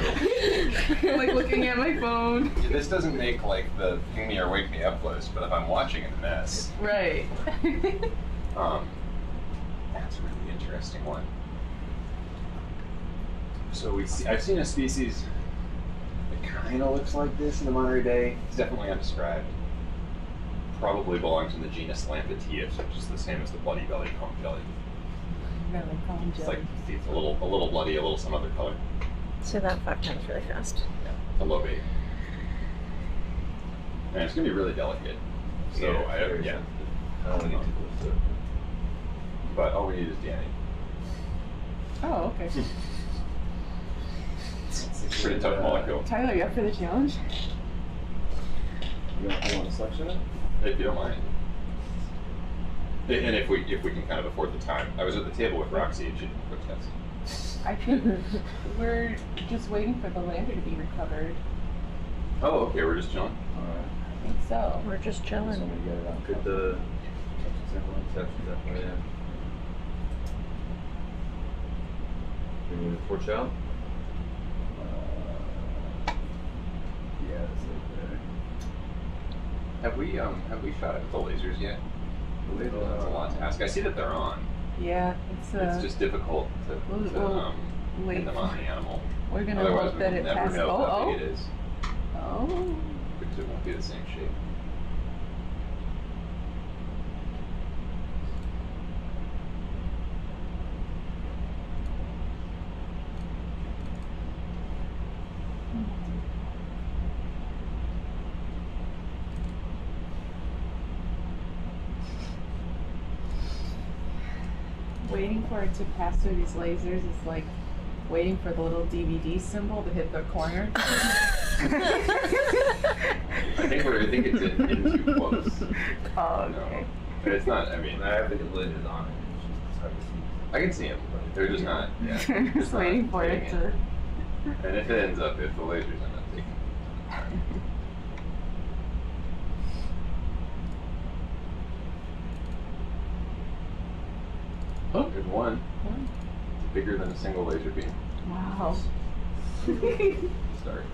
I'm like looking at my phone.
Yeah, this doesn't make like the ping me or wake me up list, but if I'm watching a mess,
Right.
that's a really interesting one. So I've seen a species that kind of looks like this in the Monterey Bay. It's definitely undescribed. Probably belongs in the genus Lamont-Doherty, which is the same as the bloody belly comb jelly. It's like it's a little bloody, a little some other color.
So that 5 times really fast.
Yeah, a lobate. And it's gonna be really delicate. So
very
yeah.
sensitive. I only need to do this.
But all we need is DNA.
Oh, okay.
It's a pretty tough molecule.
Tyler, you up for the challenge?
You want to section it?
If you don't mind. And if we can kind of afford the time. I was at the table with Roxy and she did a quick test.
I think we're just waiting for the lander to be recovered.
Oh, okay, we're just chilling.
Alright.
I think so.
We're just chilling.
Somebody get it on. Get the sections that way, yeah. You need to torch out?
Have we shot at the lasers yet? That's a lot to ask. I see that they're on.
Yeah,
It's just difficult to
we'll wait.
get them on the animal.
We're gonna
Otherwise,
hope that
we
it
will never
passes.
know how
Oh,
big it is
oh.
because it won't be the same shape.
Waiting for it to pass through these lasers is like waiting for the little DVD symbol to hit the corner.
I think it's in too close.
Oh, okay.
No. But it's not. I mean,
I have the lasers on it. It's hard to see.
I can see them. They're just not. Yeah.
They're just waiting for it to.
And if it ends up, if the lasers end up taking it. Oh, there's one. It's bigger than a single laser beam.
Wow.
Start.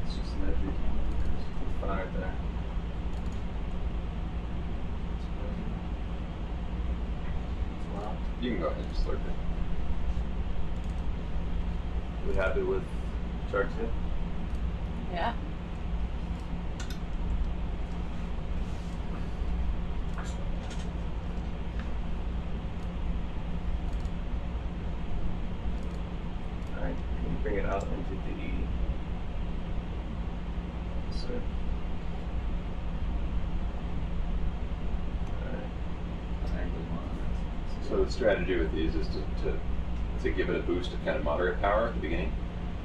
It's just an edgy fun right there. Wow.
You can go ahead and slurp it.
We happy with chart 2?
Yeah.
Alright, can you bring it out into the sir? Alright.
So the strategy with these is to give it a boost of kind of moderate power at the beginning,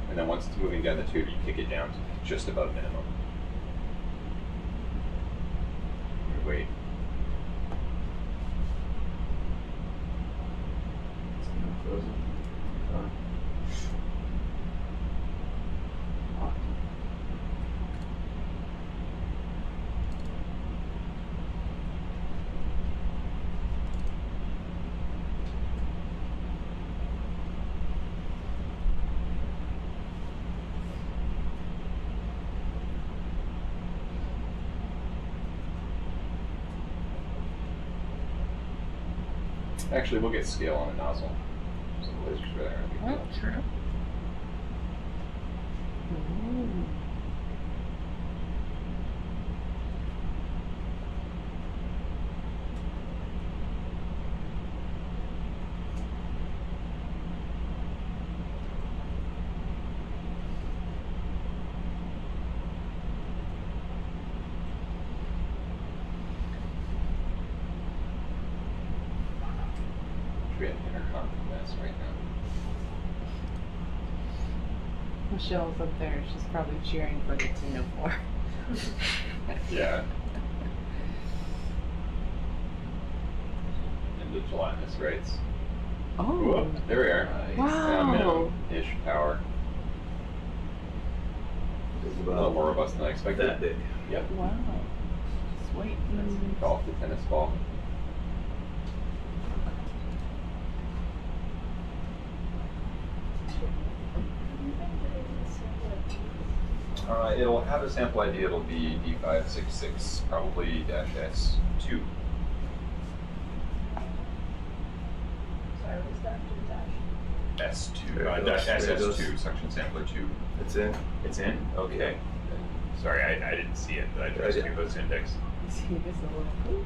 and then once it's moving down the tube, you kick it down to just above minimum. And wait.
It's not frozen. Fine.
Actually, we'll get scale on a nozzle. So the lasers really aren't a big deal.
True.
We have an intercontinental mess right now.
Michelle's up there. She's probably cheering for the Tuna 4.
Yeah. And the gelatinous rates.
Oh.
Whoop, there we are.
Wow.
Minimum-ish power.
It's
A little
about
more robust than I expected.
that big.
Yep.
Wow. Just wait.
Golf the tennis ball. It'll have a sample ID. It'll be D566, probably -S2.
Sorry, was that dash?
S2,
There it
dash
goes, there it goes.
SS2, suction sampler 2.
It's in.
It's in? Okay. Sorry, I didn't see it, but I
Yeah,
just
yeah.
gave those index.
See this a little.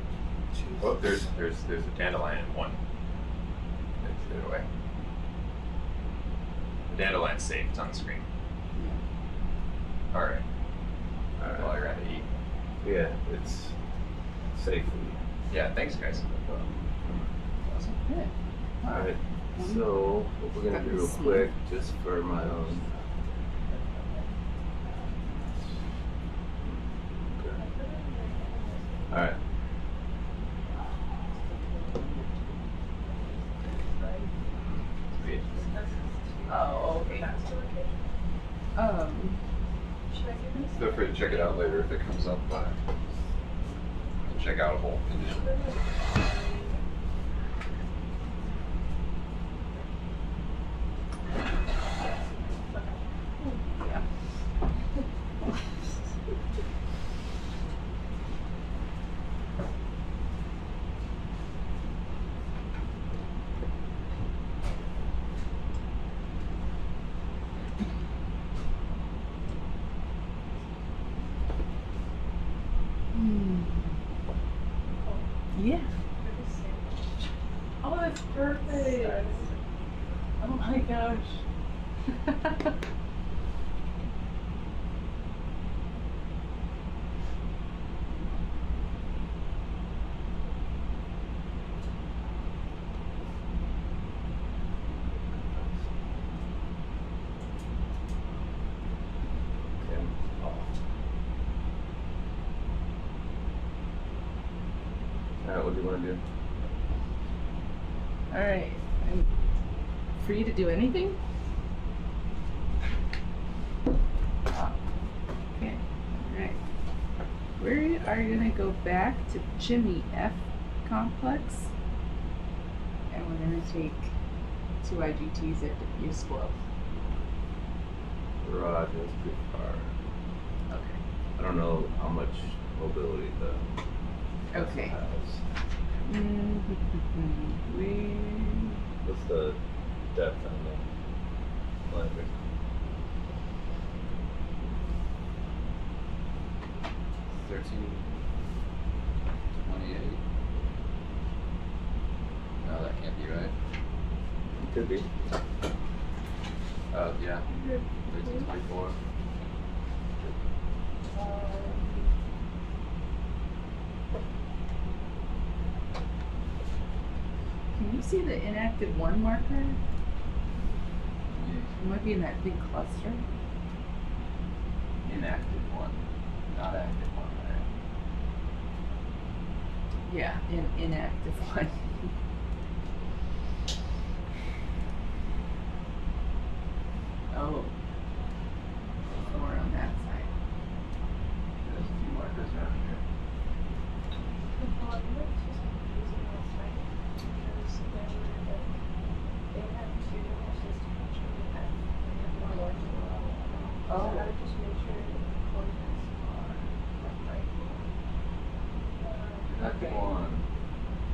Oh, there's a dandelion in one. Let's get it away. The dandelion's safe. It's on the screen. All right.
Alright.
Well, you're at 8.
Yeah, it's safely.
Yeah. Thanks, guys. Awesome.
Good.
Alright, so what we're gonna do real quick, just for my own. Okay. Alright.
Sweet.
Oh, okay.
Should I do this?
Feel free to check it out later if it comes up. Check out a whole condition.
Yeah. Oh, that's perfect. Oh my gosh.
Okay. Off. Alright, what do you want to do?
All right. I'm free to do anything? Okay. All right. We are going to go back to Chimney F complex. And we're going to take 2 IGTs at diffuse flow.
Roger, that's pretty far.
Okay.
I don't know how much mobility the
Okay.
vessel has. What's the depth on the lander?
No, that can't be right.
Could be.
Yeah. 1324.
Can you see the inactive 1 marker? It might be in that big cluster.
Inactive one, not active one, right?
Yeah, inactive 1. Oh. Somewhere on that side.
There's a few markers around here.
The polymer is just confusing last night because they have 2 systems and they have 1 larger level. So I would just make sure the coordinates are right.
Inactive
Okay.
one.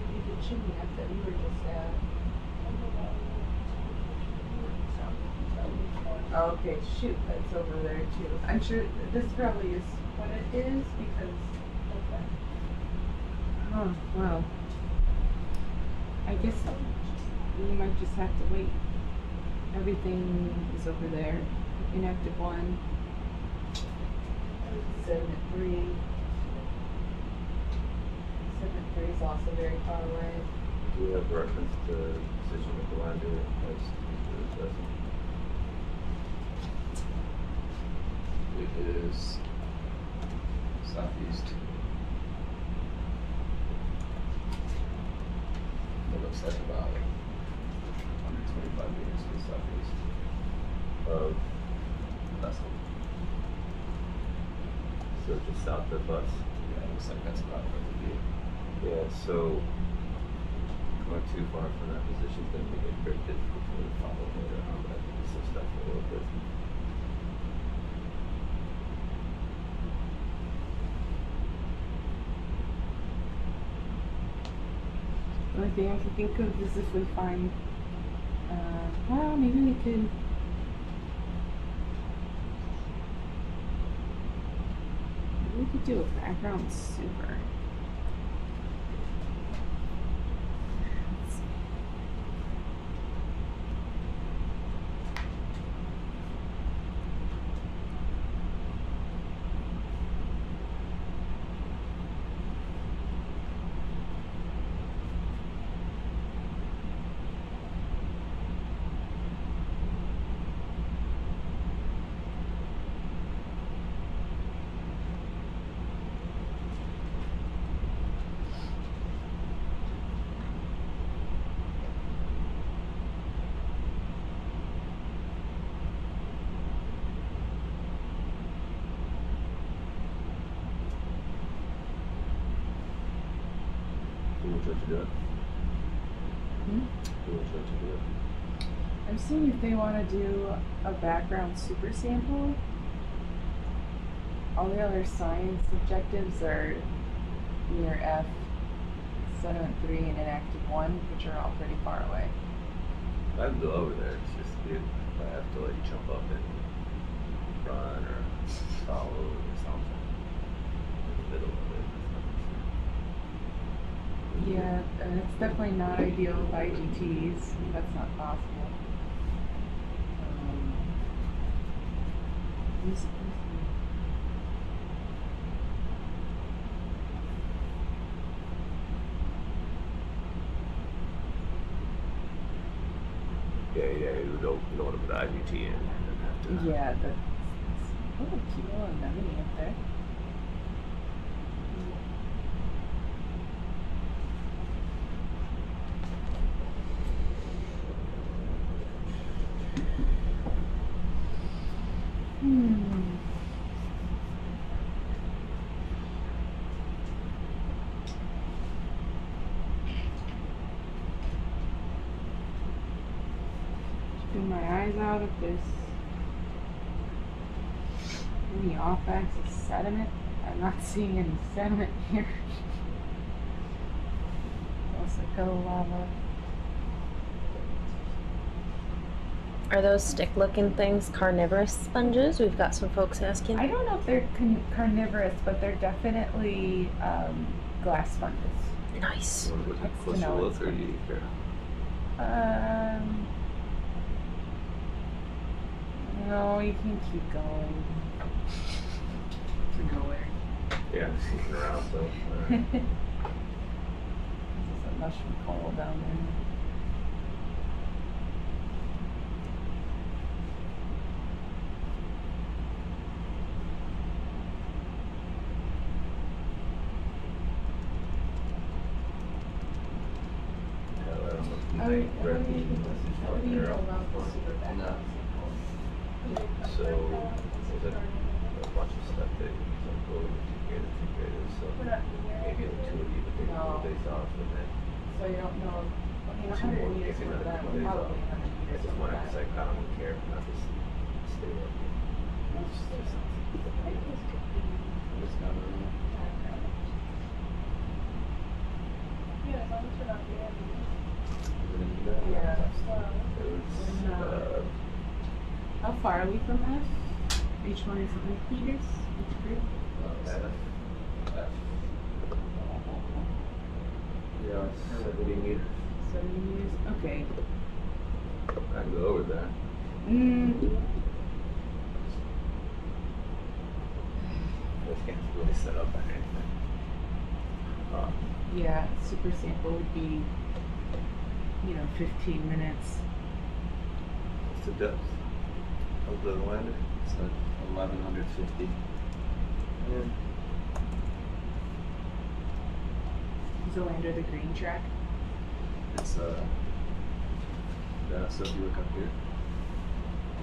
Maybe the chimney up that we were just at. Oh, okay, shoot, that's over there too. I'm sure this probably is what it is because. Oh, well. I guess we might just have to wait. Everything is over there. Inactive 1. Sediment 3. Sediment 3 is also very far away.
Do we have reference to position of the lander as the vessel?
It is southeast. It looks like about 125 meters to the southeast
Of,
the vessel.
so just south of us.
Yeah, it looks like that's about where it would be.
Yeah, so going too far from that position is going to make it very difficult for me to follow later on, but I think there's some stuff a little bit.
The only thing I can think of is if we find, well, maybe we could. Maybe we could do a background super. Let's see.
Who will try to do it?
Hmm?
Who will try to do it?
I'm seeing if they want to do a background super sample. All the other science objectives are near F, sediment 3, and inactive 1, which are all pretty far away.
I can go over there. It's just if I have to let you jump up and run or follow or something in the middle of it. It's not
Yeah, and it's definitely not ideal with IGTs. That's not possible. These-
Yeah, you don't want to put IGT in.
Yeah, that's a cute little anemone up there. Keeping my eyes out if there's any off-axis sediment. I'm not seeing any sediment here. Also go lava.
Are those stick-looking things carnivorous sponges? We've got some folks asking.
I don't know if they're carnivorous, but they're definitely glass sponges.
Nice.
You want to go take a
That's
closer
no,
look,
it's
or do you care?
No, you can keep going. To nowhere.
Yeah, I'm just looking around, so.
There's a mushroom coral down there.
What do you know about the SuBastian? No. So, there's a bunch of stuff that you can go integrated, so maybe like 2 of you would take a couple days off, and then
So you don't know, I mean,
2 more
100
would
meters
take
for
another
them,
couple days off.
probably 100
I
meters
just
for
wanted to
that.
say, I don't care, not just stay working.
Just got it.
Yeah, as long as we're not doing
Yeah.
It was,
How far are we from F? Each one is 100 meters? Each group?
yeah, 70 meters.
70 meters? Okay.
I can go over that. This can't really set up anything.
Yeah, super sample would be, 15 minutes.
What's the depth of the lander?
It's at 1150.
Is the lander the green track?
It's yeah, so if you look up here,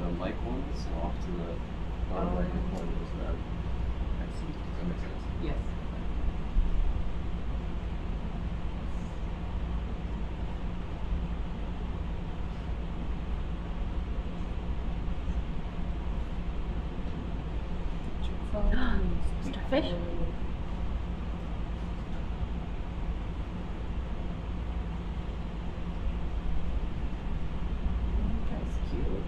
the light one is off to the bottom right hand corner is red.
I see.
Does that make sense?
Yes.
Starfish?
That's cute.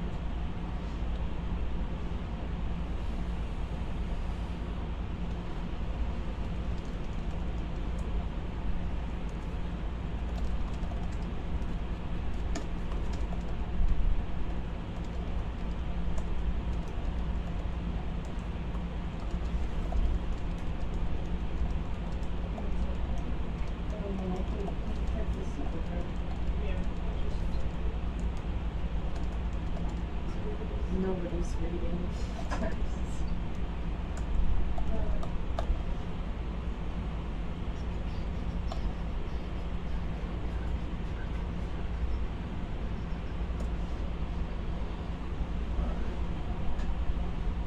Nobody's reading text.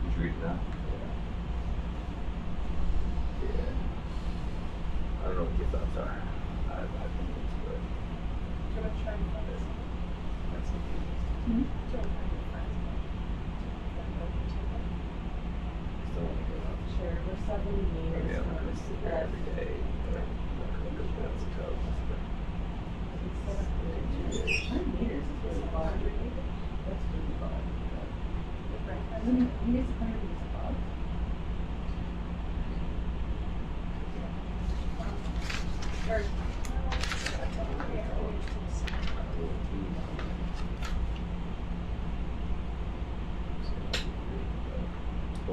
Did you read that? Yeah. I don't know what your thoughts are. I think it's good.
Do you want to try and find this?
That's something.
Do you want to try and find
Still want to go up.
Sure, we're 70 meters.
Maybe I'm
from
going to sit there
F.
every day. But I'm not going to go down the toes.
100 meters is really far. That's really far. Isn't it, you guys 100 meters above?
or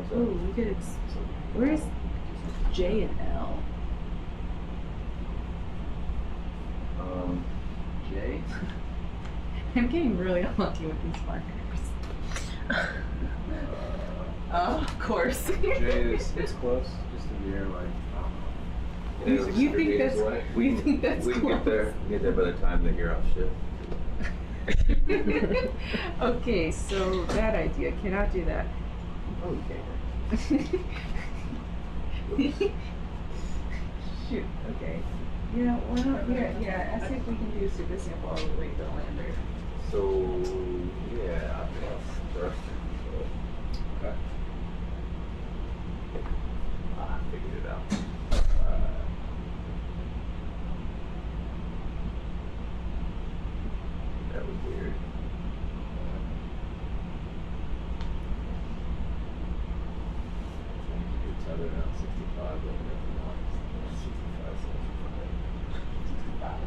What's
Ooh, we could. Where's J and L?
J.
I'm getting really unlucky with these markers. Oh, of course.
J is it's close. Just in the air, like.
You think that's? We think that's
We
close.
get there by the time that you're off shift.
Okay, so that idea cannot do that.
Okay.
Shoot. Okay. You know, why not? Yeah. Ask if we can do super sample all the way to the lander.
So yeah, I guess thrust.
Okay.
I figured it out. That was weird. It's other now 65, but nothing else. 65, 65.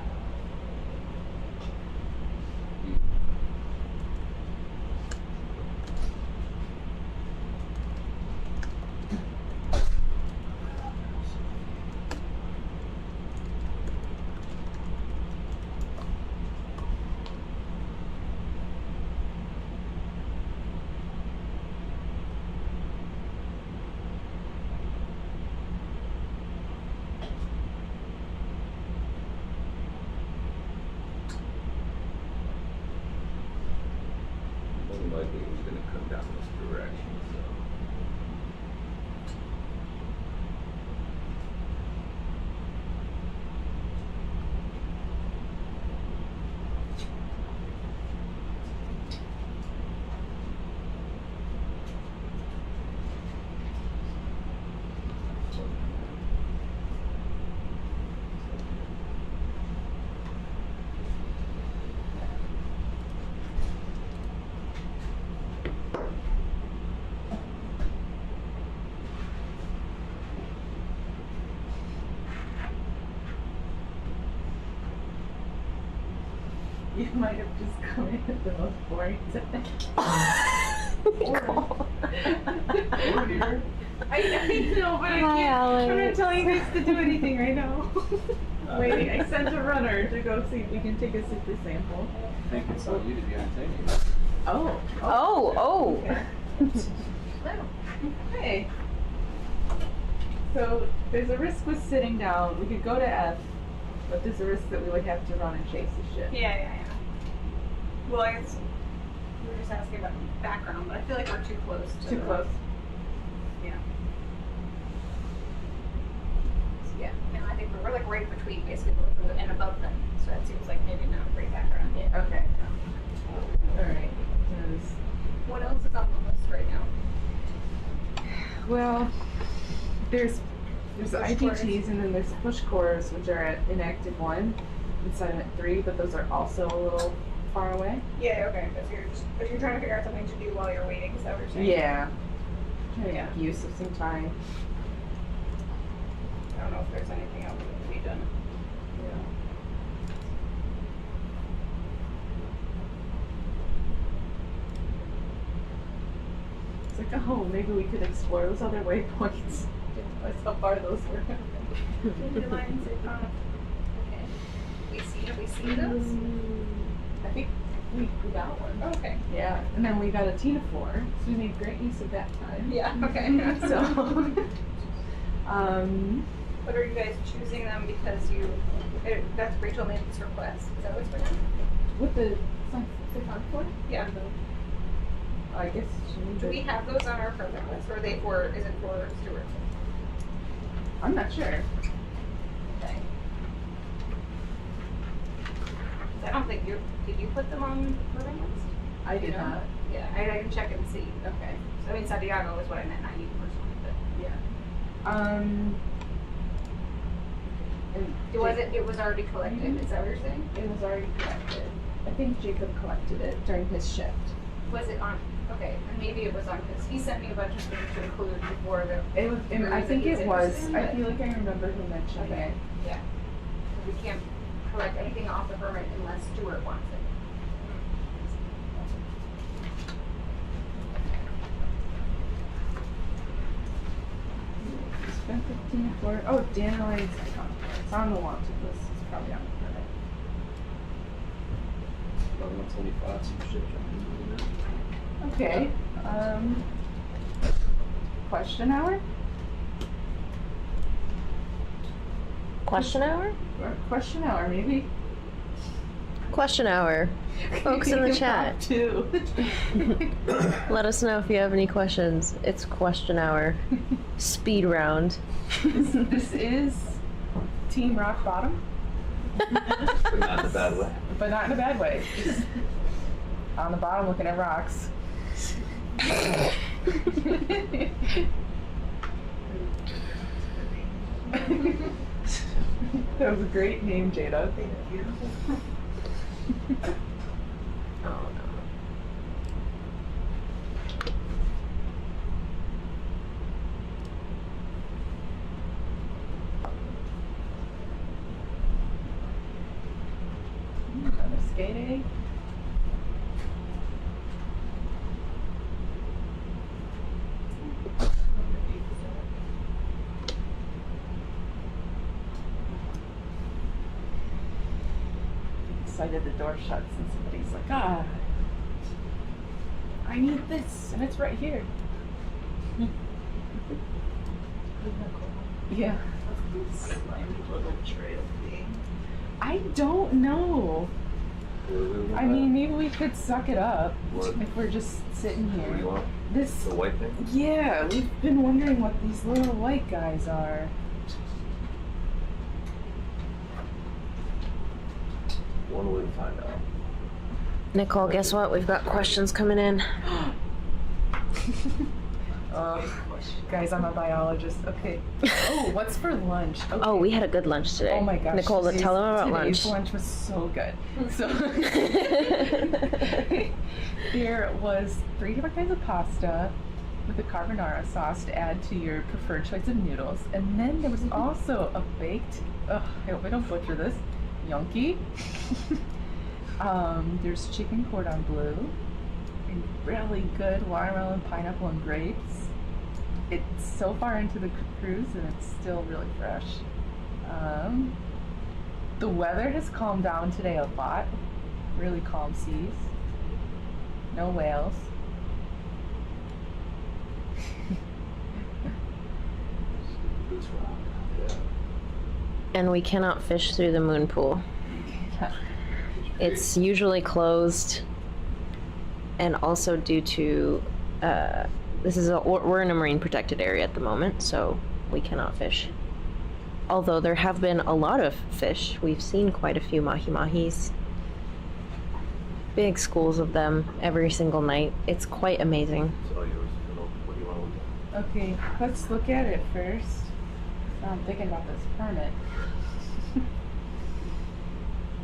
More than likely it was going to come down this direction, so.
You might have just come in at the most boring time. I know, but
Hi,
I'm not
Alex.
telling you guys to do anything right now. Waiting, I sent a runner to go see if we can take a super sample.
I think it's on you to be entertaining.
Oh.
Hey. So there's a risk with sitting down. We could go to F, but there's a risk that we would have to run and chase the ship.
Yeah. Well, I guess we were just asking about background, but I feel like we're too close to
Too close.
Yeah. So, yeah, I think we're like right between basically both of them and above them. So it seems like maybe not a great background. Yeah.
Okay. Alright.
What else is on the list right now?
Well, there's
Push
ITTs and then there's push cores, which are at inactive 1 and sediment 3, but those are also a little far away.
Yeah, okay. But you're trying to figure out something to do while you're waiting, is that what you're saying?
Yeah. Trying to make use of some time.
I don't know if there's anything else that can be done.
It's like, oh, maybe we could explore those other waypoints. That's how far those were.
Okay. We see those?
I think we got one.
Okay.
Yeah, and then we got a T4, so we made great use of that time.
Yeah, okay.
So,
But are you guys choosing them because that's Rachel made this request? Is that what's going on?
with the for?
Yeah.
I guess she needs
Do
it.
we have those on our program list, or is it for Stuart?
I'm not sure.
Okay. I don't think did you put them on the program list?
I did
You know?
not.
Yeah, I can check and see.
Okay.
I mean, Santiago is what I meant, not you personally, but.
Yeah. And
It was already collected, is that what you're saying?
It was already collected. I think Jacob collected it during his shift.
Was it on, okay, and maybe it was on, because he sent me a bunch of things to include before the.
It was. I
that
think
he's
it was.
interested in,
I
but-
feel like I remember him mentioning
Okay,
it.
yeah. We can't collect anything off the permit unless Stuart wants it.
1015 Florida. Oh, Danelites. It's on the wanted list. It's probably on the permit.
About 125, some shit jumping in there.
Okay. Question hour?
Question hour?
Or question hour, maybe.
Question hour. Folks in the chat.
Too.
Let us know if you have any questions. It's question hour. Speed round.
This is Team Rock Bottom.
But not in a bad way.
But not in a bad way. Just on the bottom looking at rocks. That was a great name, Jada. Thank you.
Oh no.
Another skate egg. Decided the door shuts and somebody's like, ah, I need this, and it's right here. Yeah. I don't know. I mean, maybe we could suck it up
What?
if we're just sitting
What do you
here.
want?
This,
The white thing?
yeah, we've been wondering what these little white guys are.
One way to find out.
Nicole, guess what? We've got questions coming in.
Guys, I'm a biologist. Okay. Oh, what's for lunch? Okay.
Oh, we had a good lunch today.
Oh my gosh.
Nicole, tell them about
today's
lunch.
lunch was so good. So there was 3 different kinds of pasta with a carbonara sauce to add to your preferred choice of noodles. And then there was also a baked, I hope I don't butcher this, gnocchi. There's chicken cordon bleu, and really good watermelon, pineapple, and grapes. It's so far into the cruise and it's still really fresh. The weather has calmed down today a lot. Really calm seas. No whales.
Yeah.
And we cannot fish through the moon pool. It's usually closed, and also due to we're in a marine protected area at the moment, so we cannot fish. Although there have been a lot of fish. We've seen quite a few mahi-mahis. Big schools of them every single night. It's quite amazing.
It's all yours. What do you want to look at?
Okay, let's look at it first. I'm thinking about this permit.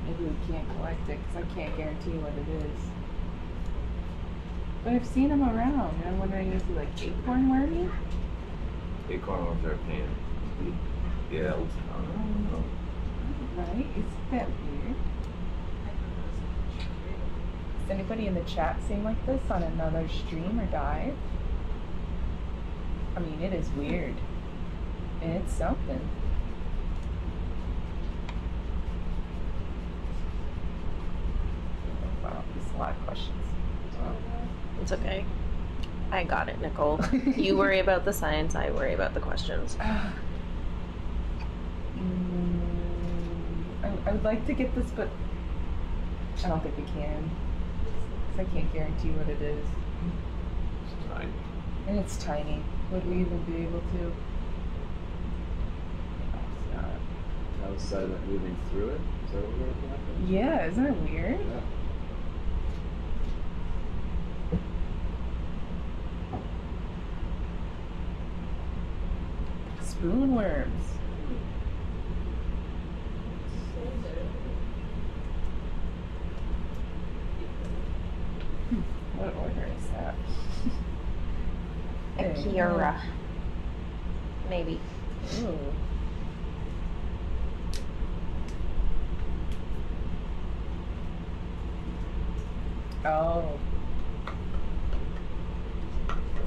Maybe we can't collect it because I can't guarantee what it is. But I've seen them around, and I'm wondering if you like acorn wormy?
Acorn worms are a pain. Yeah, I don't know.
Right? Isn't that weird? Does anybody in the chat seem like this on another stream or dive? I mean, it is weird. And it's something. Wow, there's a lot of questions.
It's okay. I got it, Nicole. You worry about the science, I worry about the questions.
I would like to get this, but I don't think we can. Because I can't guarantee what it is.
It's tiny.
And it's tiny. Would we even be able to? No, it's not.
How is sediment moving through it? Is that what we're looking at?
Yeah, isn't it weird?
Yeah.
Spoon worms. What order is that?
Akira. Maybe.
Ooh. Oh.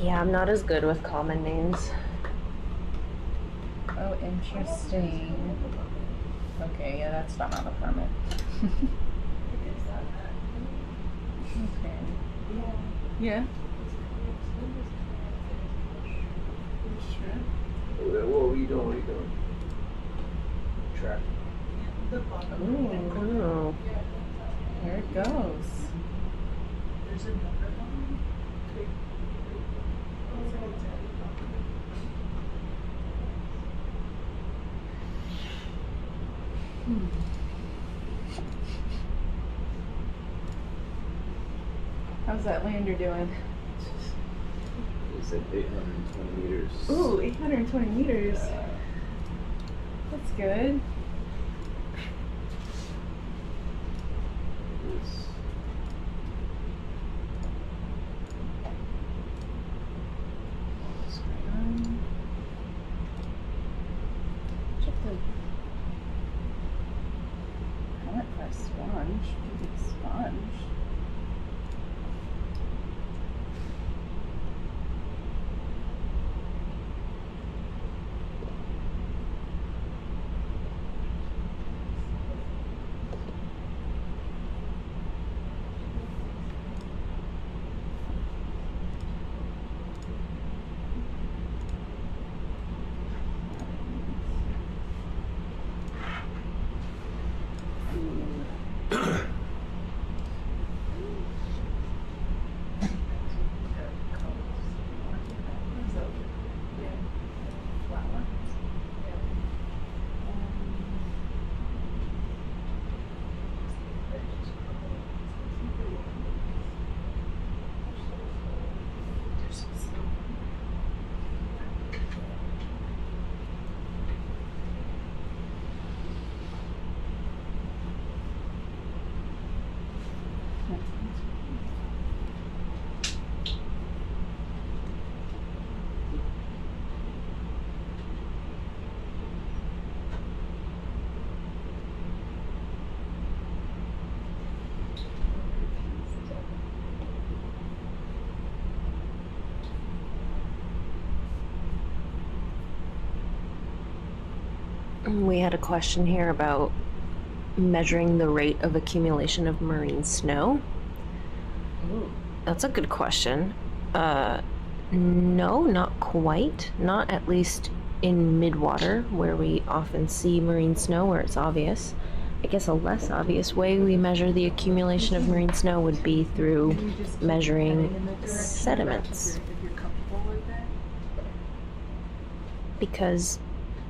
Yeah, I'm not as good with common names.
Oh, interesting. Okay, yeah, that's not on the permit. Okay. Yeah.
What are you doing? Track.
Ooh. There it goes. How's that lander doing?
It's at 820 meters.
Ooh, 820 meters. That's good.
It's
Check the comment for a sponge. Pretty big sponge.
We had a question here about measuring the rate of accumulation of marine snow.
Ooh.
That's a good question. No, not quite. Not at least in midwater, where we often see marine snow, where it's obvious. I guess a less obvious way we measure the accumulation of marine snow would be through measuring sediments.
If you're comfortable with that.
Because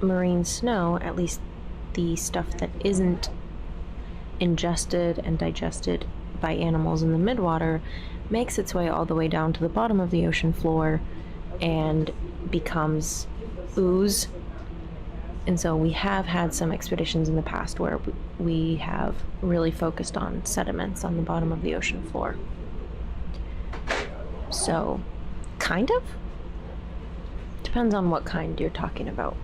marine snow, at least the stuff that isn't ingested and digested by animals in the midwater, makes its way all the way down to the bottom of the ocean floor and becomes ooze. And so we have had some expeditions in the past where we have really focused on sediments on the bottom of the ocean floor. So, kind of? Depends on what kind you're talking about.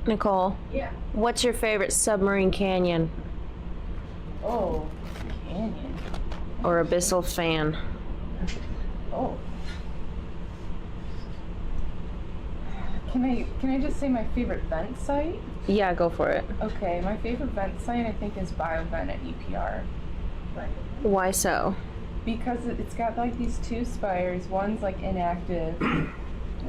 Nicole,
Yeah.
what's your favorite submarine canyon
Oh, canyon.
or abyssal fan?
Oh. Can I just say my favorite vent site?
Yeah, go for it.
Okay, my favorite vent site I think is BioVent at EPR.
Why so?
Because it's got like these two spires. One's like inactive, and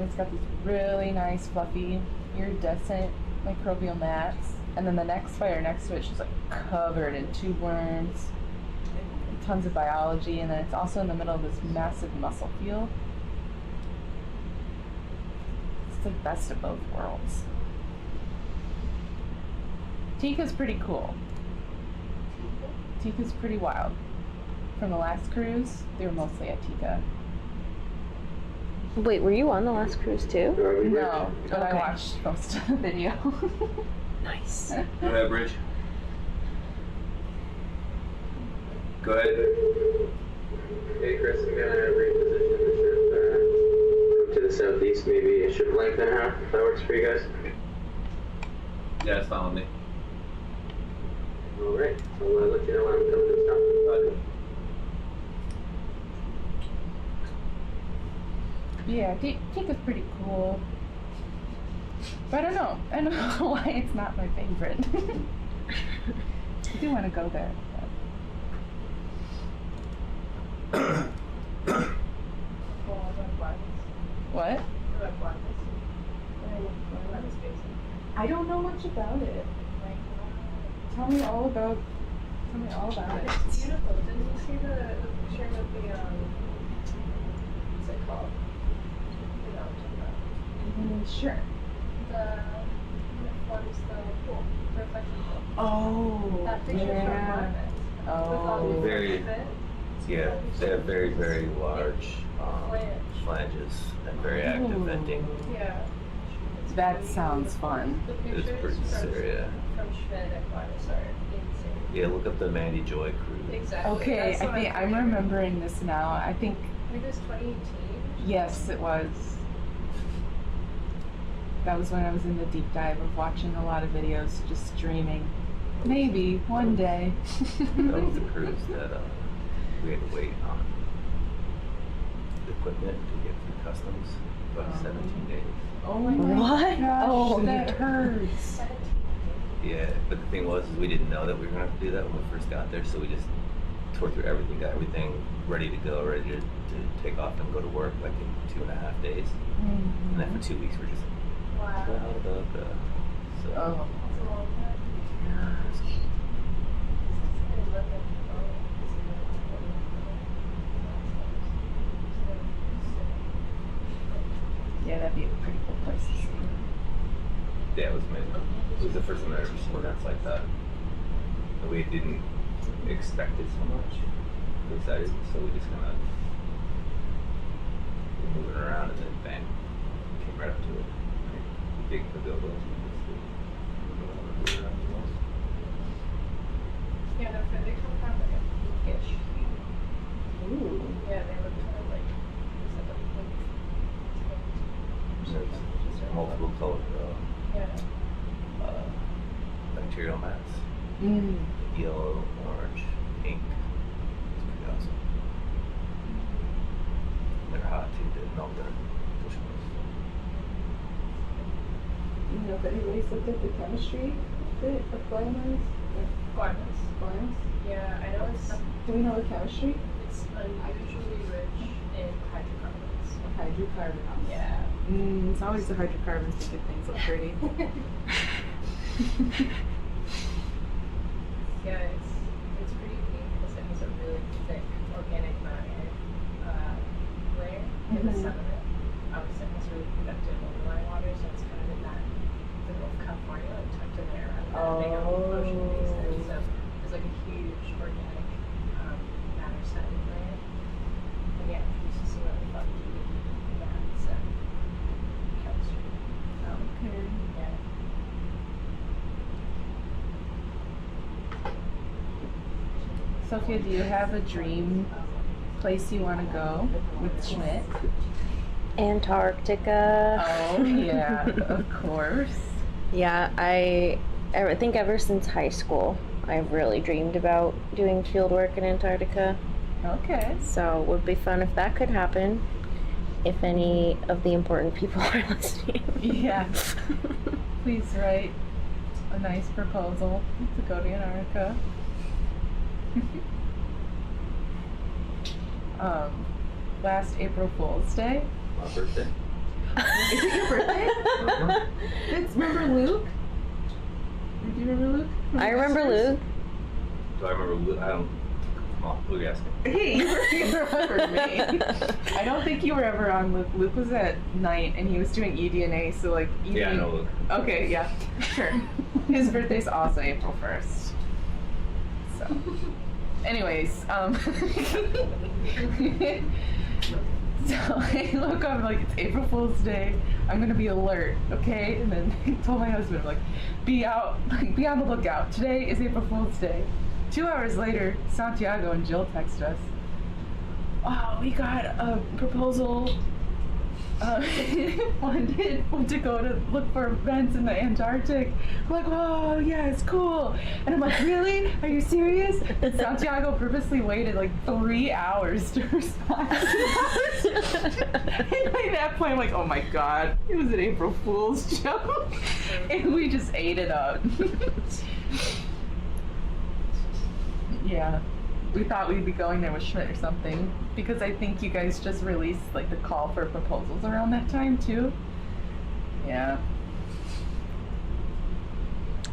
it's got these really nice fluffy iridescent microbial mats. And then the next spire next to it is just like covered in tube worms, and tons of biology. And then it's also in the middle of this massive mussel field. It's the best of both worlds. Tika's pretty cool. Tika's pretty wild. From the last cruise, they were mostly at Tika.
Wait, were you on the last cruise too?
No, but
Okay.
I watched most of the video.
Nice.
Go ahead, Bridge. Go ahead.
Hey Chris, I'm gonna reposition the ship to the southeast, maybe a ship length and a half, if that works for you guys.
Yeah, it's fine with me.
Alright, I'll let you know when I'm coming to stop.
Yeah, Tika's pretty cool. But I don't know why it's not my favorite. I do want to go there. What? I don't know much about it. Tell me all about it.
It's beautiful. Didn't you see the picture of the what's it called? You know what I'm talking about.
Sure.
The forms the pool, the reflection pool.
Oh,
That picture
yeah.
from Marvin.
Oh.
With all the
Very-
bits.
Yeah, they have very, very large
Flange.
flanges and very active
Ooh.
venting.
Yeah. It's
That
pretty-
sounds fun.
The
It's
pictures
pretty
from
serious.
From Schmidt Ocean are insane.
Yeah, look up the Mandy Joy cruise.
Exactly.
Okay,
That's what
I'm remembering this now. I think,
I think it was 2018.
yes, it was. That was when I was in the deep dive of watching a lot of videos, just streaming. Maybe one day.
That was the cruise that we had to wait on the equipment to get through customs for about 17 days.
Oh my
What?
gosh,
Oh,
that hurts.
Yeah, but the thing was, is we didn't know that we were going to have to do that when we first got there, so we just tore through everything, got everything ready to go, ready to take off and go to work like in 2.5 days. And then for 2 weeks we're just
Wow.
so
Oh.
It's a long time.
Yeah, that'd be a pretty cool place to see.
yeah, it was amazing. It was the first time I'd ever seen events like that. And we didn't expect it so much. We decided, so we just kind of were moving around and then bang, came right up to it. Big pavilion.
Yeah, no, they come from like a peak-ish.
Ooh.
Yeah, they look kind of like
There's multiple colored
yeah.
bacterial mats.
Mm.
Yellow, orange, pink. It's pretty awesome. They're hot too, they melt their bushwalks.
You know if anybody's looked at the chemistry bit of Glamorous?
Guanas.
Glamorous?
Yeah, I know it's
Do we know the chemistry?
unusually rich in hydrocarbons.
Hydrocarbons.
Yeah.
It's always the hydrocarbons that get things look pretty.
Yeah, it's pretty unique because it has a really thick organic matter layer in the
Mhm.
sediment. Obviously, it has really conductive overlying water, so it's kind of in that the Gulf of California, like tucked in there around that big ocean basin. So there's like a huge organic matter sediment layer. And yeah, you used to see really funky mats and chemistry.
Okay.
Yeah.
Sophia, do you have a dream place you want to go with Schmidt?
Antarctica.
Oh, yeah, of course.
Yeah, I think ever since high school, I've really dreamed about doing field work in Antarctica.
Okay.
So it would be fun if that could happen. If any of the important people are listening.
Yeah. Please write a nice proposal to go to Antarctica. Last April Fool's Day.
My birthday.
Is it your birthday? It's, remember Luke? Do you remember Luke? from
I remember
Masters?
Luke.
Do I remember Luke? I don't. Come on, who are you asking?
Hey, you remember me. I don't think you were ever on Luke. Luke was at night and he was doing eDNA, so like evening.
Yeah, I know Luke.
Okay, yeah, sure. His birthday's also April 1st. So, anyways, so I look up like it's April Fool's Day. I'm gonna be alert, okay? And then I told my husband like, be on the lookout. Today is April Fool's Day. 2 hours later, Santiago and Jill text us. Oh, we got a proposal funded to go to look for vents in the Antarctic. I'm like, oh yeah, it's cool. And I'm like, really? Are you serious? And Santiago purposely waited like 3 hours to respond. And by that point, I'm like, oh my god, it was an April Fool's joke. And we just ate it up. Yeah. We thought we'd be going there with Schmidt or something, because I think you guys just released like the call for proposals around that time too. Yeah.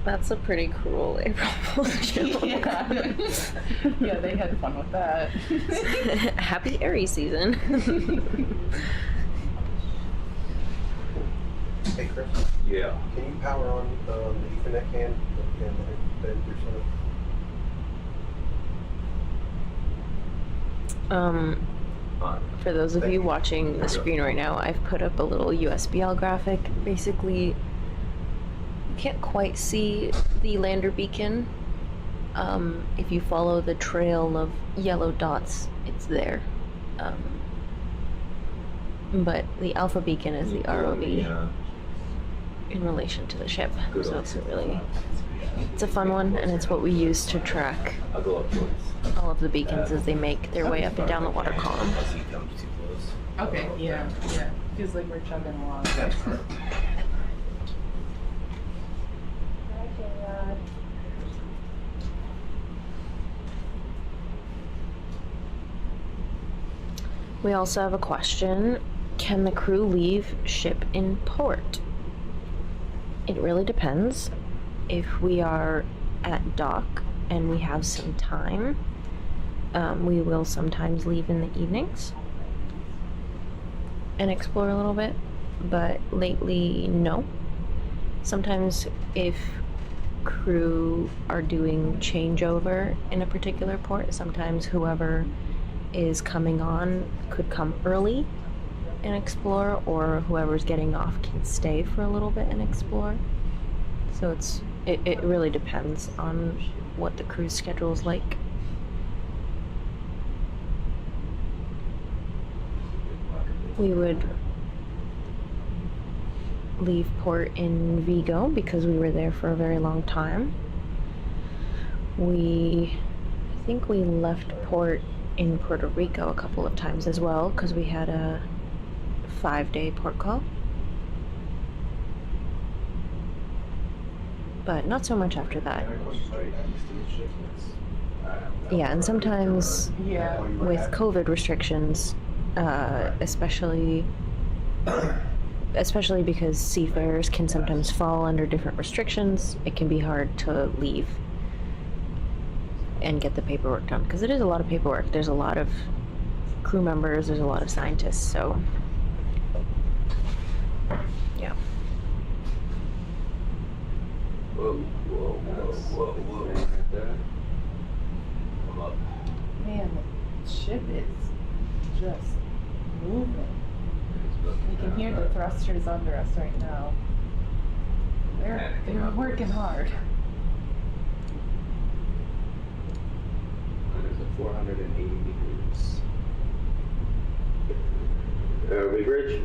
That's a pretty cruel April Fool's joke.
Yeah. Yeah, they had fun with that.
Happy Aries season.
Hey Chris,
Yeah.
can you power on the Ethernet can and then do something?
For those of you watching the screen right now, I've put up a little USBL graphic. Basically, you can't quite see the lander beacon. If you follow the trail of yellow dots, it's there. But the alpha beacon is the ROV in relation to the ship. So it's a fun one, and it's what we use to track
I'll go up towards.
all of the beacons as they make their way up and down the water column.
Unless he comes too close.
Okay, yeah. Feels like we're chugging along.
That's perfect.
We also have a question. Can the crew leave ship in port? It really depends. If we are at dock and we have some time, we will sometimes leave in the evenings and explore a little bit, but lately, no. Sometimes if crew are doing changeover in a particular port, sometimes whoever is coming on could come early and explore, or whoever's getting off can stay for a little bit and explore. So it really depends on what the cruise schedule is like. We would leave port in Vigo because we were there for a very long time. I think we left port in Puerto Rico a couple of times as well because we had a 5-day port call. But not so much after that. Yeah, and sometimes with COVID restrictions, especially because seafarers can sometimes fall under different restrictions, it can be hard to leave and get the paperwork done, because it is a lot of paperwork. There's a lot of crew members, there's a lot of scientists, so yeah.
Whoa, whoa, whoa, whoa, whoa. Right there. Come up.
Man, the ship is just moving. You can hear the thrusters under us right now. They're working hard.
There's a 480 meters.
ROV bridge.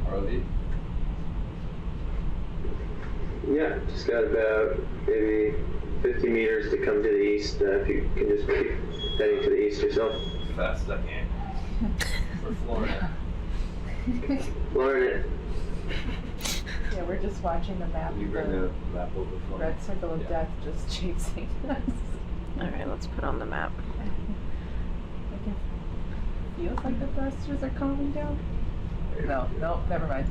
ROV?
Yeah, just got about maybe 50 meters to come to the east. If you can just keep heading to the east yourself.
As fast as I can. We're flooring it.
Flooring it.
Yeah, we're just watching the map.
You bring the map over for me?
Red circle of death just chasing us.
Alright, let's put on the map.
It feels like the thrusters are calming down. No, never mind.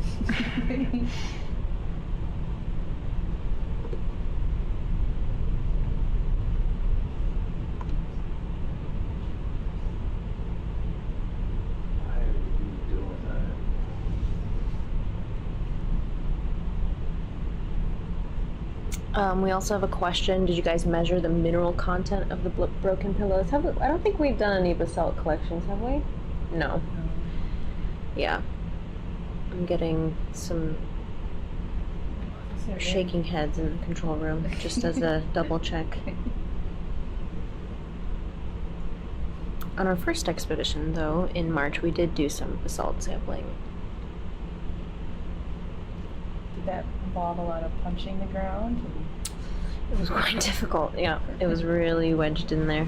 We also have a question. Did you guys measure the mineral content of the broken pillows? I don't think we've done any basalt collections, have we? No. Yeah. I'm getting some shaking heads in the control room, just as a double check. On our first expedition, though, in March, we did do some basalt sampling.
Did that involve a lot of punching the ground?
It was quite difficult, yeah. It was really wedged in there.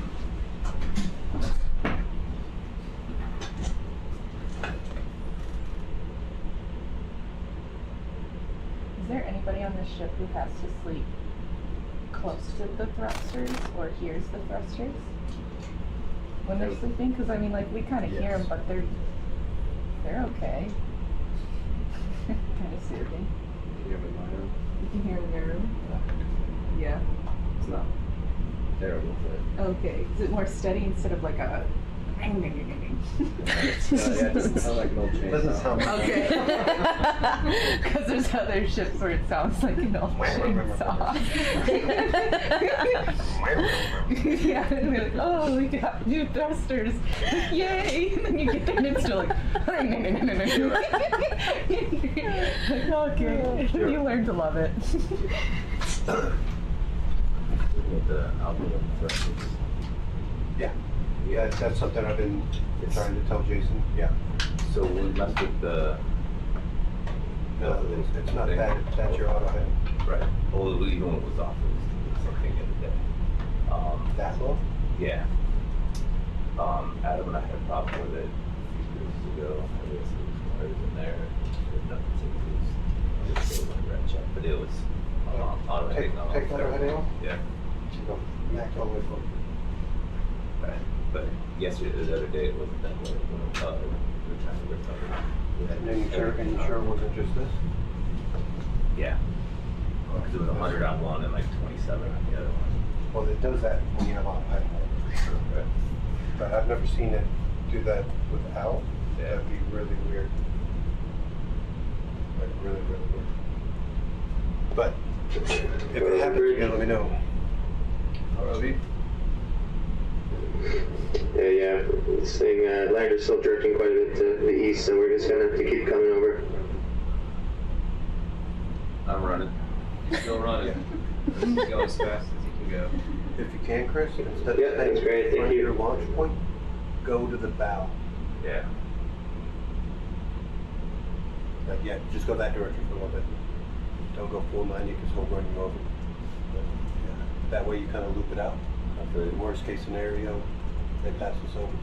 Is there anybody on this ship who has to sleep close to the thrusters or hears the thrusters when they're sleeping? Because I mean, like, we kind of hear them, but they're okay. Kind of soothing.
Can you hear me in my room?
You can hear them in your room? Yeah.
It's not terrible, but.
Okay. Is it more steady instead of like a?
Yeah, it doesn't sound like an old chain.
Doesn't sound
Okay. Because there's other ships where it sounds like an old chainsaw. Yeah, and they're like, oh, we got new thrusters. Yay! And then you get there and it's still like, like, okay.
Sure.
You learn to love it.
With the output of the thrusters.
Yeah, that's something I've been trying to tell Jason. Yeah.
So we messed with the.
No, it's not that. That's your auto head.
Right. Well, even when it was off, it was something the other day.
That low?
Yeah. Adam and I had a problem with it a few years ago. I guess it was wires in there. There's nothing to use. I just did one red check, but it was automatic.
Take that head out?
Yeah.
Go back all the way forward.
Right. But yesterday, the other day, it wasn't that way. We were trying to recover.
And then you sure it wasn't just this?
Yeah. Because it was 100 on one and like 27 on the other one.
Well, it does that when you have auto head.
Right.
But I've never seen it do that without.
Yeah.
That'd be really weird. Like really, really weird. But if it happens again, let me know.
ROV?
Yeah. This thing, lander's still drifting quite a bit to the east, so we're just gonna have to keep coming over.
I'm running.
You're still running. Go as fast as you can go.
If you can, Chris, instead
Yeah,
of
that's great, thank
running
you.
your launch point, go to the bow.
Yeah.
Yeah, just go that direction for a little bit. Don't go full 90 because he'll run you over. But, yeah, that way you kind of loop it out. The worst case scenario, they pass us over.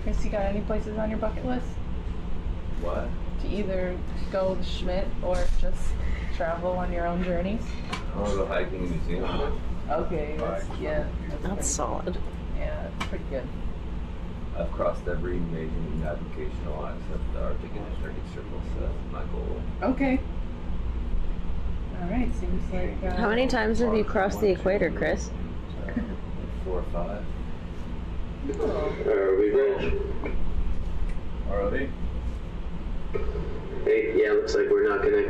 Chris, you got any places on your bucket list?
What?
To either go to Schmidt or just travel on your own journeys?
I want to go hiking in New Zealand.
Okay, yeah.
That's solid.
Yeah, that's pretty good.
I've crossed every major navigational line except the Arctic and Antarctic Circle, so that's my goal.
Okay. Alright, seems like...
How many times have you crossed the equator, Chris?
4 or 5.
Are we ready?
ROV?
Hey, yeah, looks like we're not gonna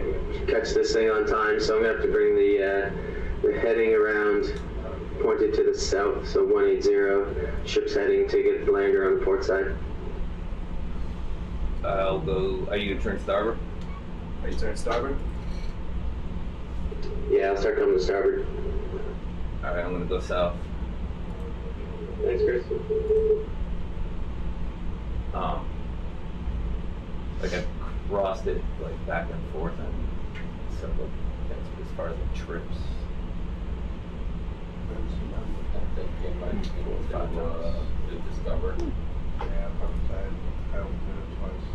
catch this thing on time, so I'm gonna have to bring the heading around, pointed to the south, so 180, ship's heading to get the lander on the port side.
I'll go. Are you gonna turn starboard?
Are you turning starboard?
Yeah, I'll start coming to starboard.
Alright, I'm gonna go south.
Thanks, Chris.
Like I crossed it like back and forth and several things, but as far as like trips.
To discover.
Yeah, I only did it twice.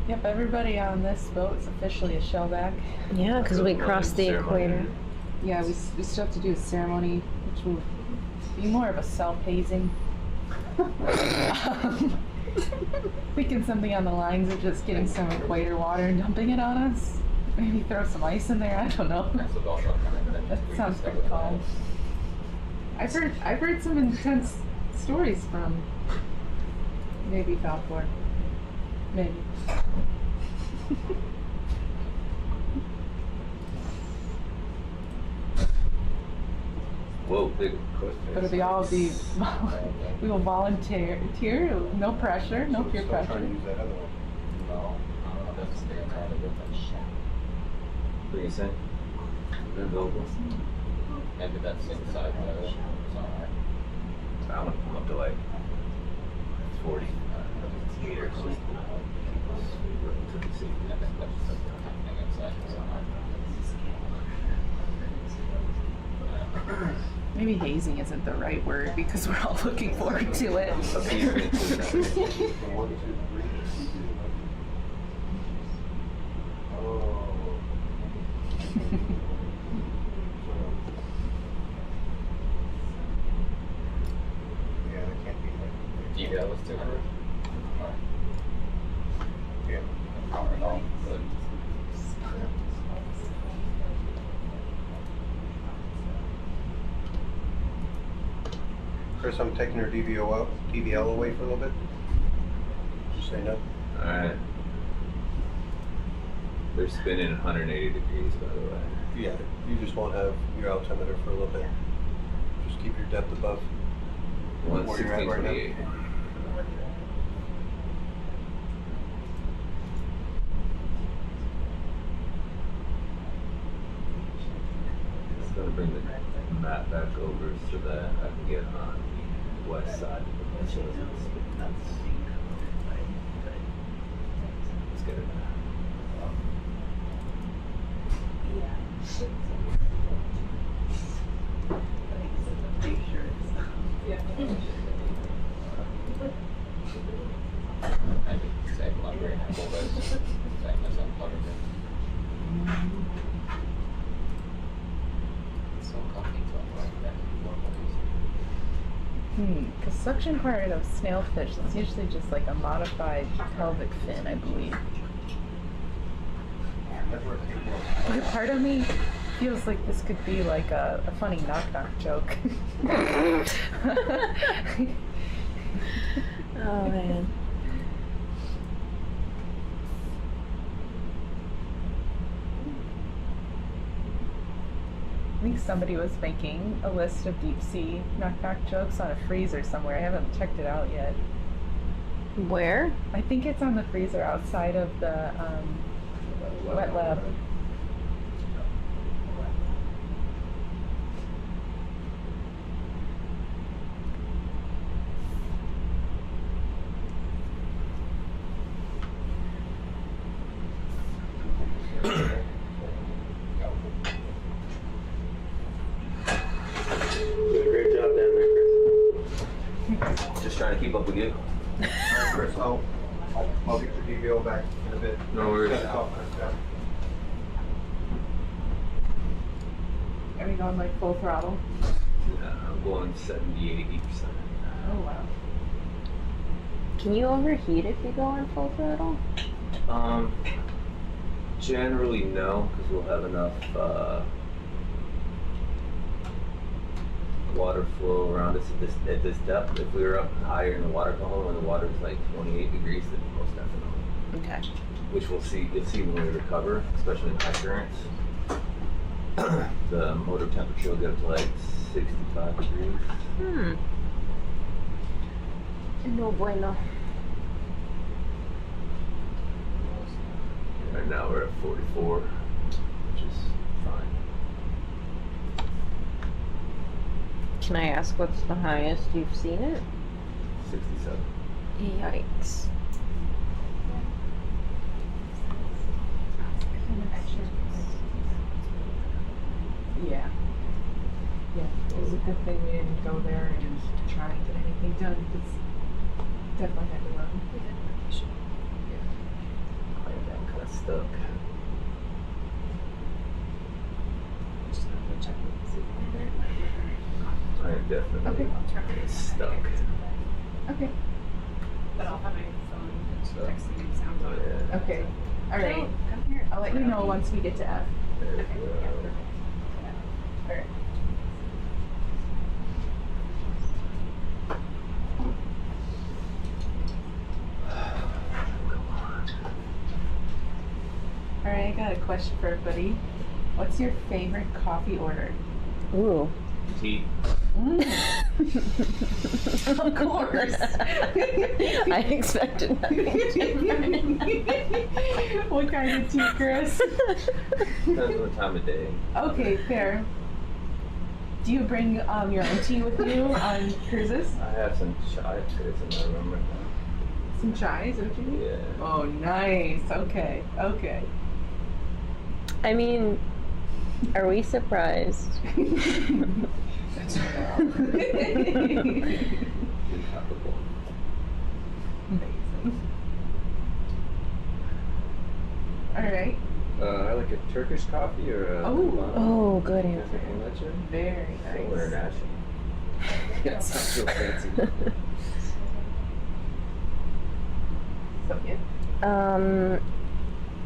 Yep, everybody on this boat is officially a shellback.
Yeah, because we crossed the equator.
Yeah, we still have to do a ceremony, which will be more of a self-hazing. Thinking something on the lines of just getting some equator water and dumping it on us. Maybe throw some ice in there, I don't know. That sounds pretty calm. I've heard some intense stories from maybe Falcor. Maybe.
Whoa, big question.
But we we will volunteer, no pressure, no peer
Still trying to
pressure.
use that other one.
No, that's entirely different. Bring us in. They're available. Maybe that's inside the sonar. I want to come up to like 40 meters.
Maybe hazing isn't the right word because we're all looking forward to it.
Appeasement.
From 1, 2, 3. Oh. Yeah, that can't be right.
You got us 200?
Yeah.
Power it all. Good.
Chris, I'm taking her DVL away for a little bit. Just say no.
Alright. They're spinning 180 degrees, by the way.
Yeah, you just won't have your altimeter for a little bit. Just keep your depth above where you're at right now.
116.28. Just gonna bring the map back over so that I can get on the west side of the mission. Let's get it. I think same library have all those same as unplugging it. So coffee to unplug that.
Because suction part of snailfish is usually just like a modified pelvic fin, I believe. But part of me feels like this could be like a funny knock-knock joke.
Oh man.
I think somebody was making a list of deep sea knock-knock jokes on a freezer somewhere. I haven't checked it out yet.
Where?
I think it's on the freezer outside of the wet lab.
Great job down there, Chris.
Just trying to keep up with you.
Alright, Chris, I'll get your DVL back in a bit.
No worries.
Are we going like full throttle?
Yeah, I'm going 70-80%.
Oh wow.
Can you overheat if you go on full throttle?
Generally no, because we'll have enough water flow around us at this depth. If we were up higher in the water column when the water is like 28 degrees, then most definitely.
Okay.
Which we'll see. You'll see when we recover, especially in high currents. The motor temperature will get up to like 65 degrees.
No bueno.
Right now we're at 44, which is fine.
Can I ask what's the highest you've seen it?
67.
Yikes.
Yeah. Yeah, it was a good thing we didn't go there and try and get anything done because definitely had to run.
I'm kind of stuck.
Just have to check and see
I am definitely stuck.
Okay.
But I'll have my phone
So,
texting you sounds on it.
yeah.
Okay. All right.
No, come here.
I'll let you know once we get to F.
There we
Okay,
go.
yeah, perfect.
All right. All right, I got a question for everybody. What's your favorite coffee order?
Ooh.
Tea.
Of course.
I expected nothing different.
What kind of tea, Chris?
Depends on the time of day.
Okay, fair. Do you bring your own tea with you on cruises?
I have some chai trees in my room right now.
Some chai, is that what you need?
Yeah.
Oh, nice. Okay, okay.
I mean, are we surprised?
That's
Incomparable.
amazing. All right.
I like a Turkish coffee or a
Oh, good answer.
Very nice.
International. Yeah, it sounds real fancy.
Sophia?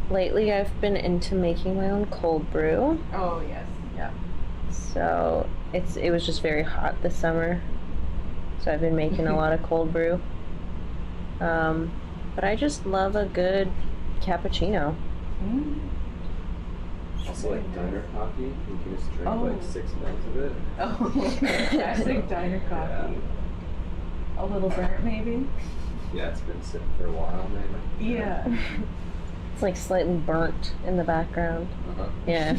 Lately I've been into making my own cold brew.
Oh, yes. Yeah.
So it was just very hot this summer. So I've been making a lot of cold brew. But I just love a good cappuccino.
Also like diner coffee. You can just drink like 6 minutes of it.
Oh, classic diner coffee. A little burnt, maybe?
Yeah, it's been sitting for a while, maybe.
Yeah.
It's like slightly burnt in the background. Yeah.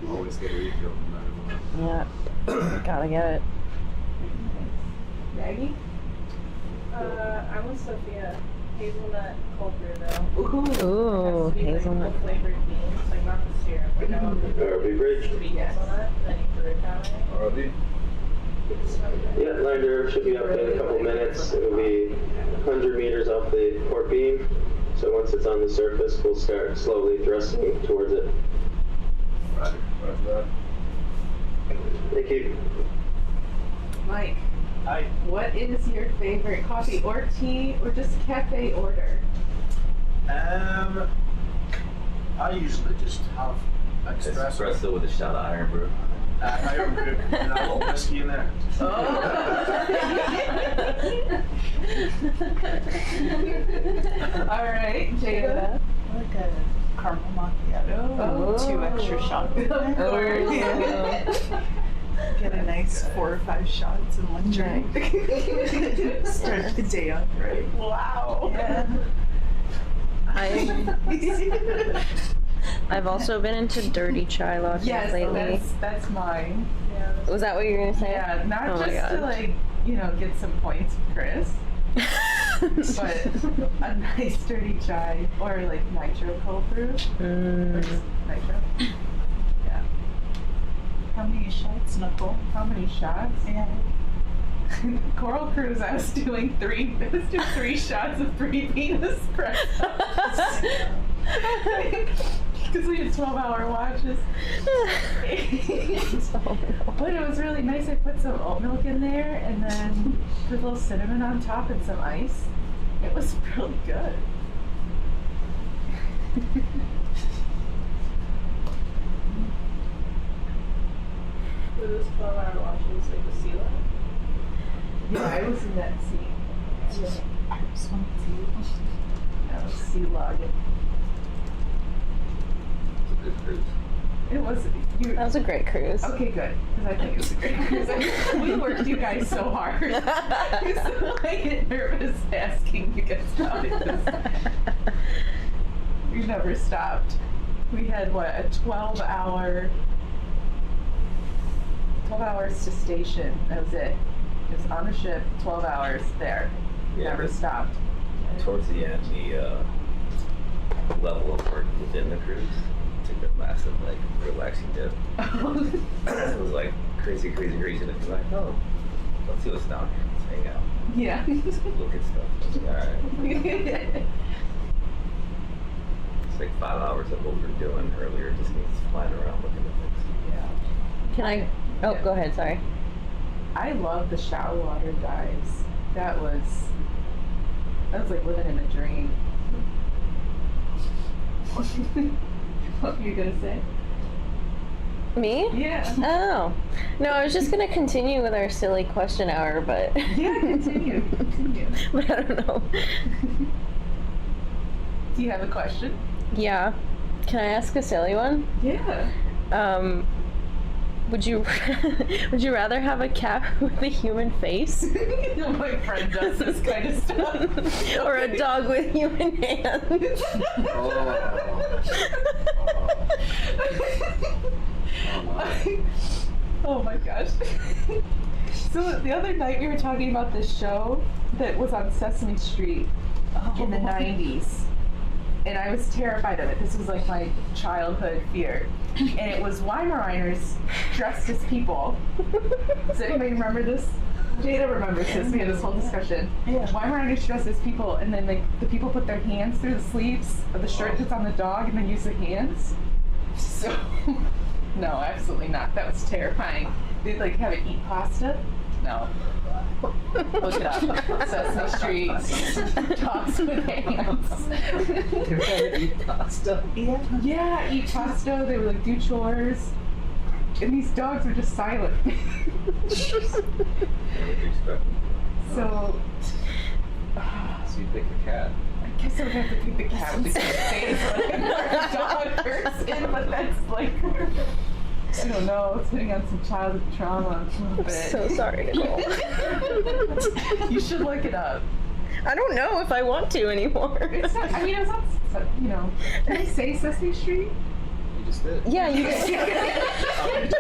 Always get a refill no matter what.
Yeah. Gotta get it.
Maggie?
I'm with Sophia. Hazelnut cold brew though.
Ooh, hazelnut.
Like flavored beans, like not the syrup. Like I want the
ROV bridge.
to be hazelnut, then you brew it that way.
ROV?
Yeah, lander should be up in a couple minutes. It'll be 100 meters off the port beam. So once it's on the surface, we'll start slowly thrusting towards it.
Roger. Roger that.
Thank you.
Mike,
Hi.
what is your favorite coffee or tea or just cafe order?
I usually just have espresso.
Espresso with a shot of iron brew.
Iron brew and a little whiskey in there.
All right, Jada.
Like a caramel macchiato.
Oh.
2 extra shots.
Of course.
Get a nice 4 or 5 shots in one drink. Start the day off right. Wow. Yeah.
I've also been into dirty chai lattes
Yes,
lately.
that's mine.
Yeah, that's
Was that what you were gonna say?
Yeah, not
Oh my
just to
God.
like, get some points for Chris, but a nice dirty chai or like nitro cold brew. Or just nitro. Yeah.
How many shots, Nicole?
How many shots?
Yeah.
Coral Cruise, I was doing 3 shots of 3 bean espresso. Because we had 12-hour watches. But it was really nice. I put some oat milk in there and then put a little cinnamon on top and some ice. It was really good.
Were those 12-hour watches like the sea level?
Yeah, I was in that sea.
I just want to see.
That was sea log.
It's a good cruise.
It was.
That was a great cruise.
Okay, good. Because I think it was a great cruise. We worked you guys so hard. So I get nervous asking you guys about it. We never stopped. We had a 12 hours to station. That was it. It was on the ship, 12 hours there.
Yeah.
Never stopped.
Towards the end, the level of work within the cruise took a massive, relaxing dip. It was crazy. And it's like, oh, let's see what's down here. Let's hang out.
Yeah.
Look at stuff. I was like, alright. It's like 5 hours of what we were doing earlier. Just means flying around looking at things.
Yeah.
Can I? Oh,
Yeah.
go ahead. Sorry.
I love the shallow water dives. That was like living in a dream. What were you gonna say?
Me?
Yeah.
Oh. No, I was just gonna continue with our silly question hour, but.
Yeah, continue.
But I don't know.
Do you have a question?
Yeah. Can I ask a silly one?
Yeah.
Would you rather have a cat with a human face
My friend does this kind of stuff.
or a dog with human hands?
Oh my gosh. So the other night we were talking about this show that was on Sesame Street in the 90s. And I was terrified of it. This was like my childhood fear. And it was Weimaraners dressed as people. Does anybody remember this? Jada remembers this. We had this whole discussion. Yeah. Weimaraners dressed as people, and then like the people put their hands through the sleeves of the shirt that's on the dog, and then use their hands. So, no, absolutely not. That was terrifying. They'd like have it eat pasta. No. Look it up. Sesame Street. Dogs with hands.
They were trying to eat pasta.
Yeah, eat pasta. They would like do chores. And these dogs were just silent. So
you pick the cat.
I guess I would have to pick the cat with the cute face like a dog person, but that's like, I don't know, it's hitting on some childhood trauma a little bit.
So sorry, Nicole.
You should look it up.
I don't know if I want to anymore.
It's not, I mean, it's not, you know, can I say Sesame Street?
You just did.
Yeah, you did.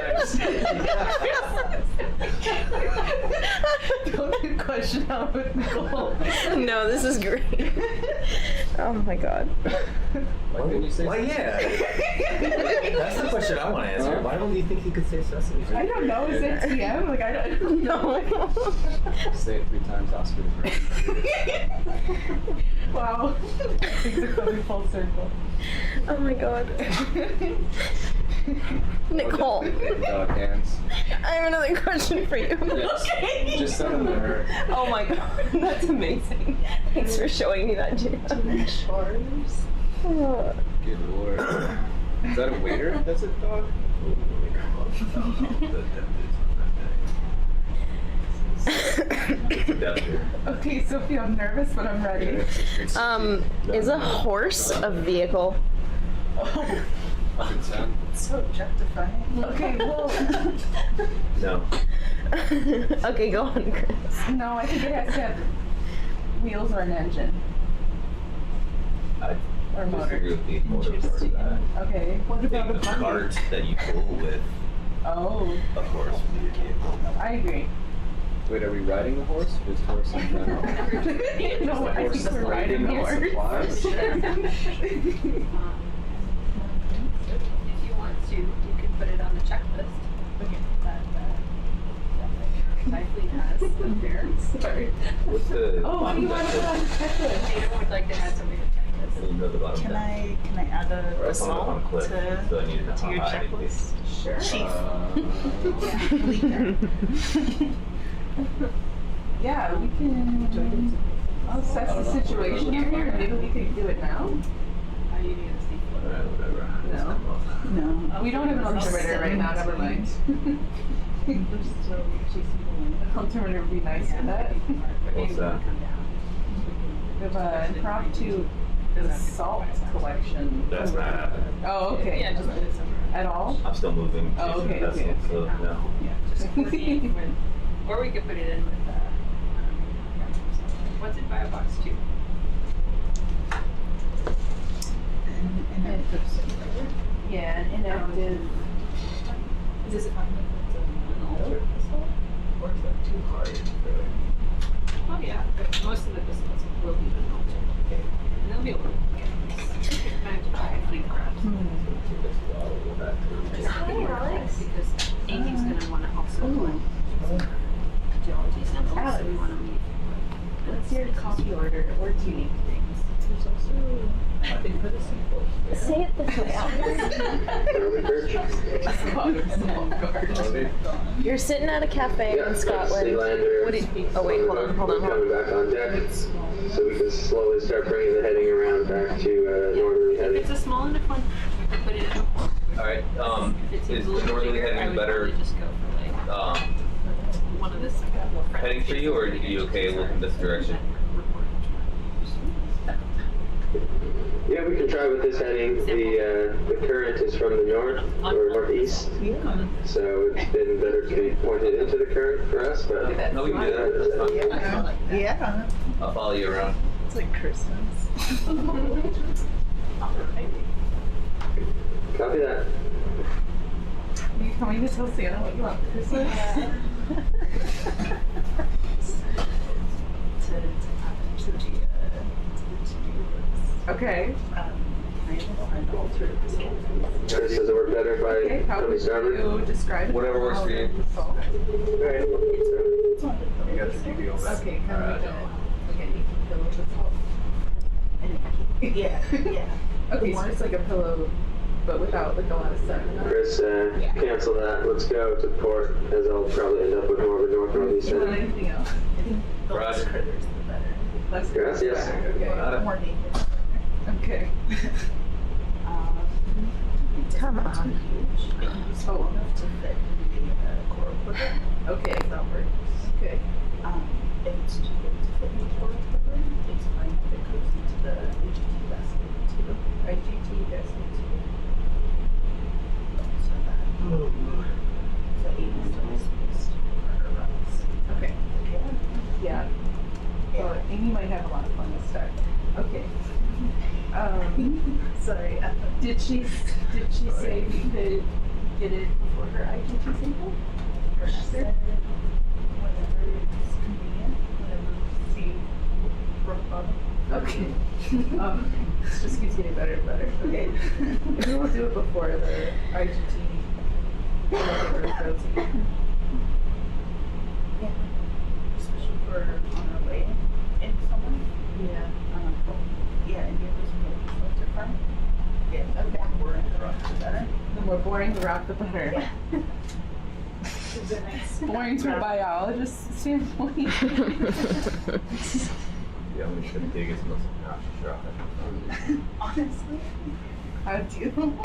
Don't question out with Nicole.
No, this is great. Oh my god.
Why couldn't you say
Why, yeah. That's the question I want to answer. Why don't you think he could say Sesame Street?
I don't know. Is it TM? Like, I don't know.
Say it 3 times, Oscar the Grouch.
Wow. Things are coming full circle.
Oh my god. Nicole,
Dog hands.
I have another question for you.
Yes.
Okay.
Just send them to her.
Oh my god, that's amazing. Thanks for showing me that, Jada.
Chores.
Oh.
Good lord. Is that a waiter? That's a dog?
Okay, Sophie, I'm nervous, but I'm ready.
Is a horse a vehicle?
Oh,
110.
So objectifying.
okay, well,
No.
Okay, go on, Chris.
no, I think it has to have wheels or an engine.
I
Or motor.
disagree with the motor part of that.
Okay, what
I
about
think
the
the cart that you pull with,
Oh,
of course, would be a vehicle.
I agree.
Wait, are we riding the horse? Or is horse in general?
No, I think we're riding the horse.
Supplies?
If you want to, you could put it on the checklist.
Okay.
That Fleet has up there.
Sorry.
What's the
Oh, what do you want to put on the checklist?
Jada would like to add something to the checklist.
You know the bottom
Can
down.
I add a
Or it's on
salt
a cliff,
to
so I needed
to your
how high it would be.
checklist?
Sure.
Chief.
Yeah, we can. I'll assess the situation here. Maybe we could do it now.
Are you going to speak?
Alright, whatever.
No.
No.
We don't have an altimeter right now. Never mind. Altimeter would be nice for that.
What's that?
We have an impromptu salt collection.
That's not happening.
Oh, okay.
Yeah, just put it somewhere.
At all?
I'm still moving.
Oh, okay,
That's
okay.
it, so no.
Yeah, just put it in with, or we could put it in with, what's in Biobox 2?
Yeah, an inactive.
Is this a conflict with an altered missile? Or is that too hard for? Oh yeah, but most of the missiles will be an altered. Okay. And they'll be able to get this. I have to try fleet crabs. Because Amy's going to want to also collect geology samples, so we want to meet.
What's your coffee order or tea?
Things. There's also, I think for the samples.
Say it this way, Alex. You're sitting at a cafe in Scotland. What did, oh wait, hold on.
Coming back on deck, so we can slowly start bringing the heading around back to northerly
If
heading.
it's a small enough one, we can put it in.
Alright,
If it's
is
a
the
little
northerly
bigger, I
heading
would
better
probably just go for like one of this.
heading for you, or are you okay looking this direction?
Yeah, we we can try with this heading. The current is from the north or northeast, so it's been better to be pointed into the current for us. But
No, we can do that. That's fine.
Yeah.
I'll follow you around.
It's like Christmas.
Copy that.
You coming to tell Santa what you want for Christmas? Okay.
Does it work better if
Okay,
I
how
come
would
started?
you describe it?
Whatever works for you.
Alright.
You got the DVO back.
Okay, kind of like an pillow with salt.
Yeah, yeah.
Okay, so it's like a pillow, but without like a lot of sun.
Chris, cancel that. Let's go to port, as I'll probably end up with more of a north-northeast
Do you want
heading.
anything else?
I think the less
Roger.
critters, the better.
Less
Gracias.
Okay.
More dangerous.
Okay.
Come
It's
on.
huge. It can be small enough to fit in the coral quiver.
Okay.
If that works.
Okay.
If it's too big to fit in the coral quiver, it's fine if it goes into the AGT basket too.
IGT basket.
So that. So Amy still is spaced for her runs.
Okay.
Yeah.
Yeah. Well, Amy might have a lot of fun this time. Okay.
Sorry.
Did she say we could get it before her IGT sample? Or
She
after?
said whenever it's convenient, whenever we see rock bottom.
Okay. This just keeps getting better and better. Okay. Maybe we'll do it before the IGT.
Yeah. Especially for on our way in somewhere.
Yeah.
Yeah, and you're losing the filter farm. Yeah, okay. We're in the rock, the better.
The more boring the rock, the better.
Yeah. Is it nice?
Boring from a biologist standpoint.
Yeah, we should dig as much as rock.
Honestly,
How do you?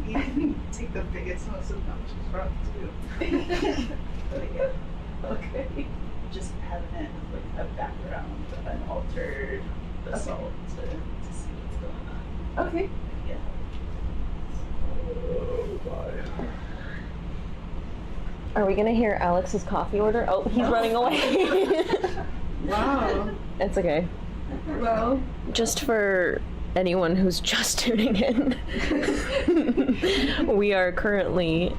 you can take the biggest, most obnoxious rock too. But yeah,
Okay.
just having it like a background, unaltered basalt to see what's going on.
Okay.
Yeah.
Oh, bye.
Are we gonna hear Alex's coffee order? Oh, he's running away.
Wow.
It's okay.
Well,
Just for anyone who's just tuning in, we are currently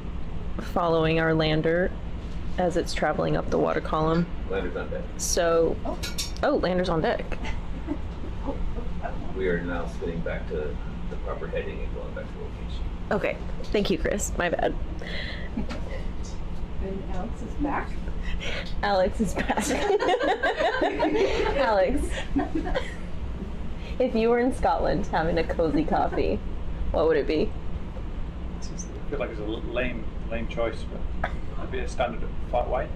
following our lander as it's traveling up the water column.
Lander's on deck.
So, oh, lander's on deck.
We are now spinning back to the proper heading and going back to location.
Okay, thank you, Chris. My bad.
and Alex is back.
Alex is back. Alex, if you were in Scotland having a cozy coffee, what would it be?
I feel like it's a lame choice, but it'd be a standard flat white.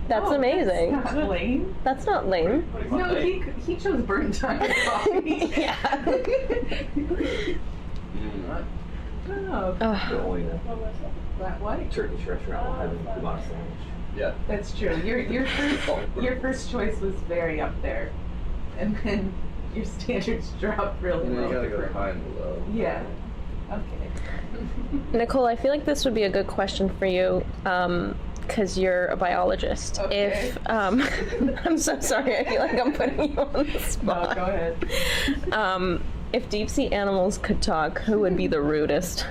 That's amazing.
That's not lame.
That's not lame.
What do you want,
No,
lame?
he chose burnt time coffee.
Yeah.
Oh,
Ugh.
The only
flat white.
Turkish restaurant will have a Lamont sandwich. Yeah.
That's true. Your first choice was very up there, and then your standards dropped really
And then
low.
you gotta go high and low.
Yeah. Okay.
Nicole, I feel like this would be a good question for you, because you're a biologist.
Okay.
If I'm so sorry, I feel like I'm putting you on the
No,
spot.
go ahead.
If deep sea animals could talk, who would be the rudest?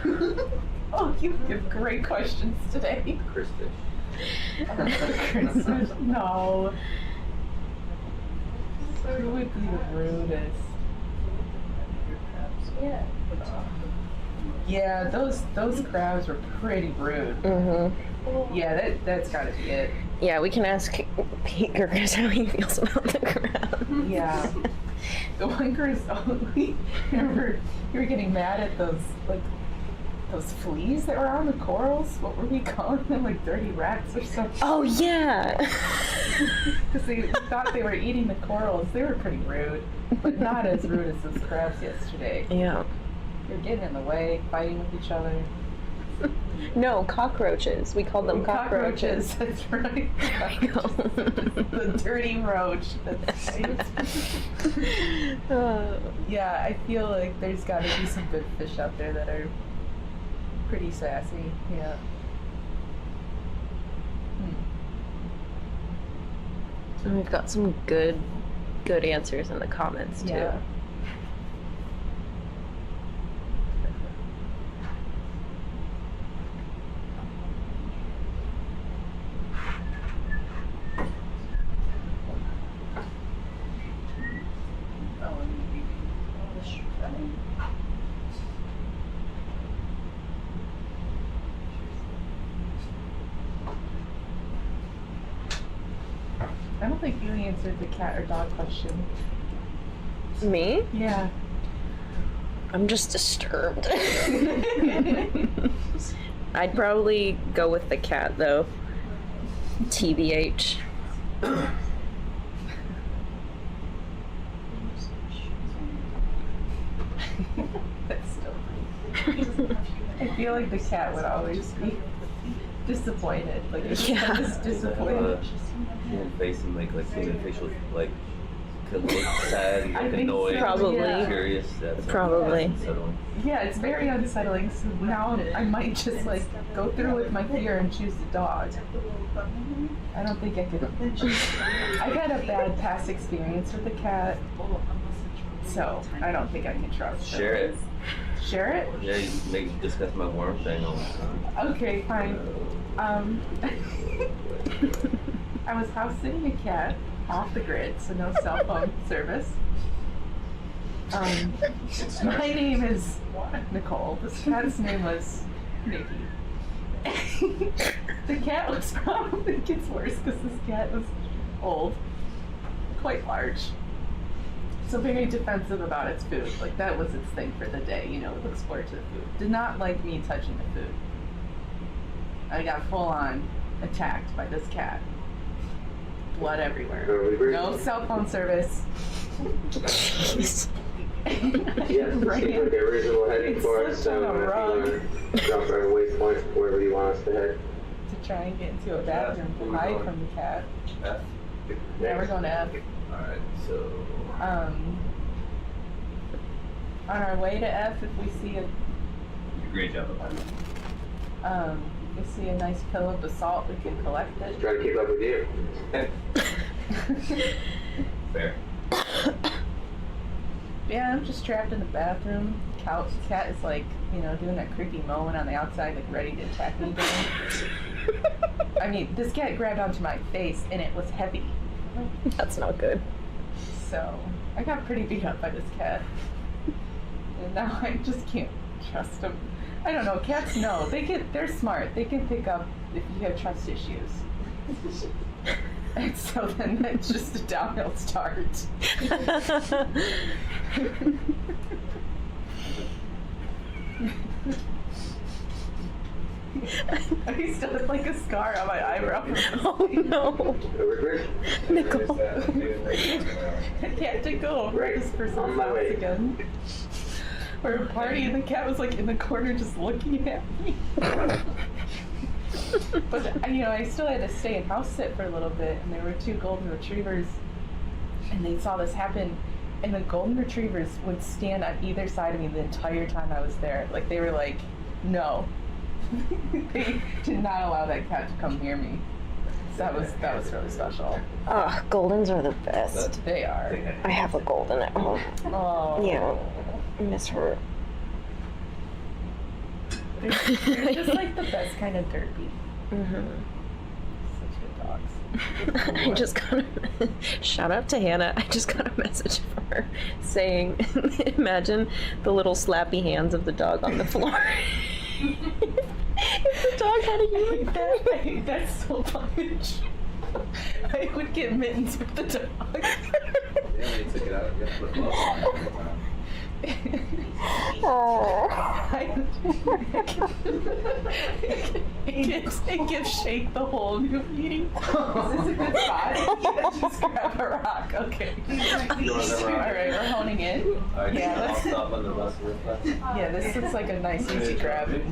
Oh, you give great questions today.
Chris Fish.
Christmas. No. Who would be the rudest?
Yeah.
Yeah, those crabs were pretty rude.
Mm-hmm.
Yeah, that's gotta be it.
Yeah, we can ask Pete or Chris how he feels about the crab.
Yeah. The one Chris, we remember you were getting mad at those fleas that were on the corals. What were we calling them? Like dirty rats or something?
Oh yeah.
Because they thought they were eating the corals. They were pretty rude, but not as rude as those crabs yesterday.
Yeah.
They're getting in the way, fighting with each other.
No, cockroaches. We called them cockroaches.
That's right.
There we go.
The dirty roach. That's right.
Yeah, I feel like there's got to be some good fish out there that are pretty sassy. Yeah.
And we've got some good answers in the comments too.
Yeah. I don't think you answered the cat or dog question.
Me?
Yeah.
I'm just disturbed. I'd probably go with the cat though. TBH.
That's still. I feel like the cat would always be disappointed. Like it's just disappointed.
Human face and like human facial like could look sad,
I
like
think
annoyed,
so,
Probably.
yeah.
curious. That's
Probably.
unsettling.
Yeah, it's very unsettling. So now I might just like go through with my fear and choose the dog. I don't think I could. I've had a bad past experience with the cat, so I don't think I can trust her.
Share it.
Share it?
Yeah, you make discuss my worm thing all the time.
Okay, fine. I was house sitting a cat off the grid, so no cell phone service. My name is Nicole. This cat's name was Nikki. The cat was probably, it gets worse because this cat was old, quite large. So very defensive about its food. Like that was its thing for the day, you know, it looks forward to the food. Did not like me touching the food. I got full on attacked by this cat. Blood everywhere. No cell phone service.
Yes, it
Right.
seems like a reasonable heading for us, so
on a
if
rug.
you want to drop our waypoint wherever you want us to head.
To try and get into a bathroom to hide from the cat.
F.
Yeah, we're going to F.
Alright, so
On our way to F, if we see
great job.
we see a nice pill of basalt, we can collect it.
Try to keep up with you.
Fair.
Yeah, I'm just trapped in the bathroom. Cat is like, you know, doing that creepy moan on the outside, like ready to attack me again. I mean, this cat grabbed onto my face and it was heavy.
That's not good.
So, I got pretty beat up by this cat. And now I just can't trust him. I don't know, cats know. They're smart. They can pick up if you have trust issues. And so then it's just a downhill start. I still have like a scar on my eyebrow.
Oh no. Nicole.
I had to go over
Right,
to this person's
on my
house
way.
again. For a party, and the cat was like in the corner just looking at me. But you know, I still had to stay and house sit for a little bit, and there were 2 golden retrievers, and they saw this happen, and the golden retrievers would stand on either side of me the entire time I was there. Like they were like, no. They did not allow that cat to come near me. So that was really special.
Ah, Goldens are the best.
They are.
I have a golden at home.
Oh.
Yeah. I miss her.
They're just like the best kind of derpy.
Mm-hmm.
Such good dogs.
I just got a shout out to Hannah. I just got a message from her saying, imagine the little slappy hands of the dog on the floor. If the dog had a human
that, that's so much. I would get mittens with the dog.
Yeah, you took it out. You have to flip it up.
It gives Shake the whole new meeting. Is this a good spot? Yeah, just grab a rock. Okay. Alright, we're honing in.
Alright,
Yeah,
I'll
let's,
stop on the bus real fast.
yeah, this looks like a nice easy grab.
Let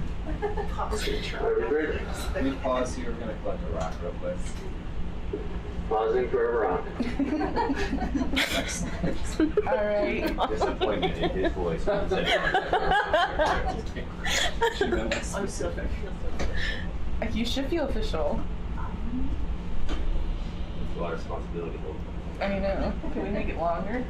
me pause here. We're going to collect a rock real quick.
Pausing for a rock.
Next.
All right.
Disappointment in his voice. When he said it.
I'm so
You should feel official.
It's a lot of responsibility.
I know. Can we make it longer?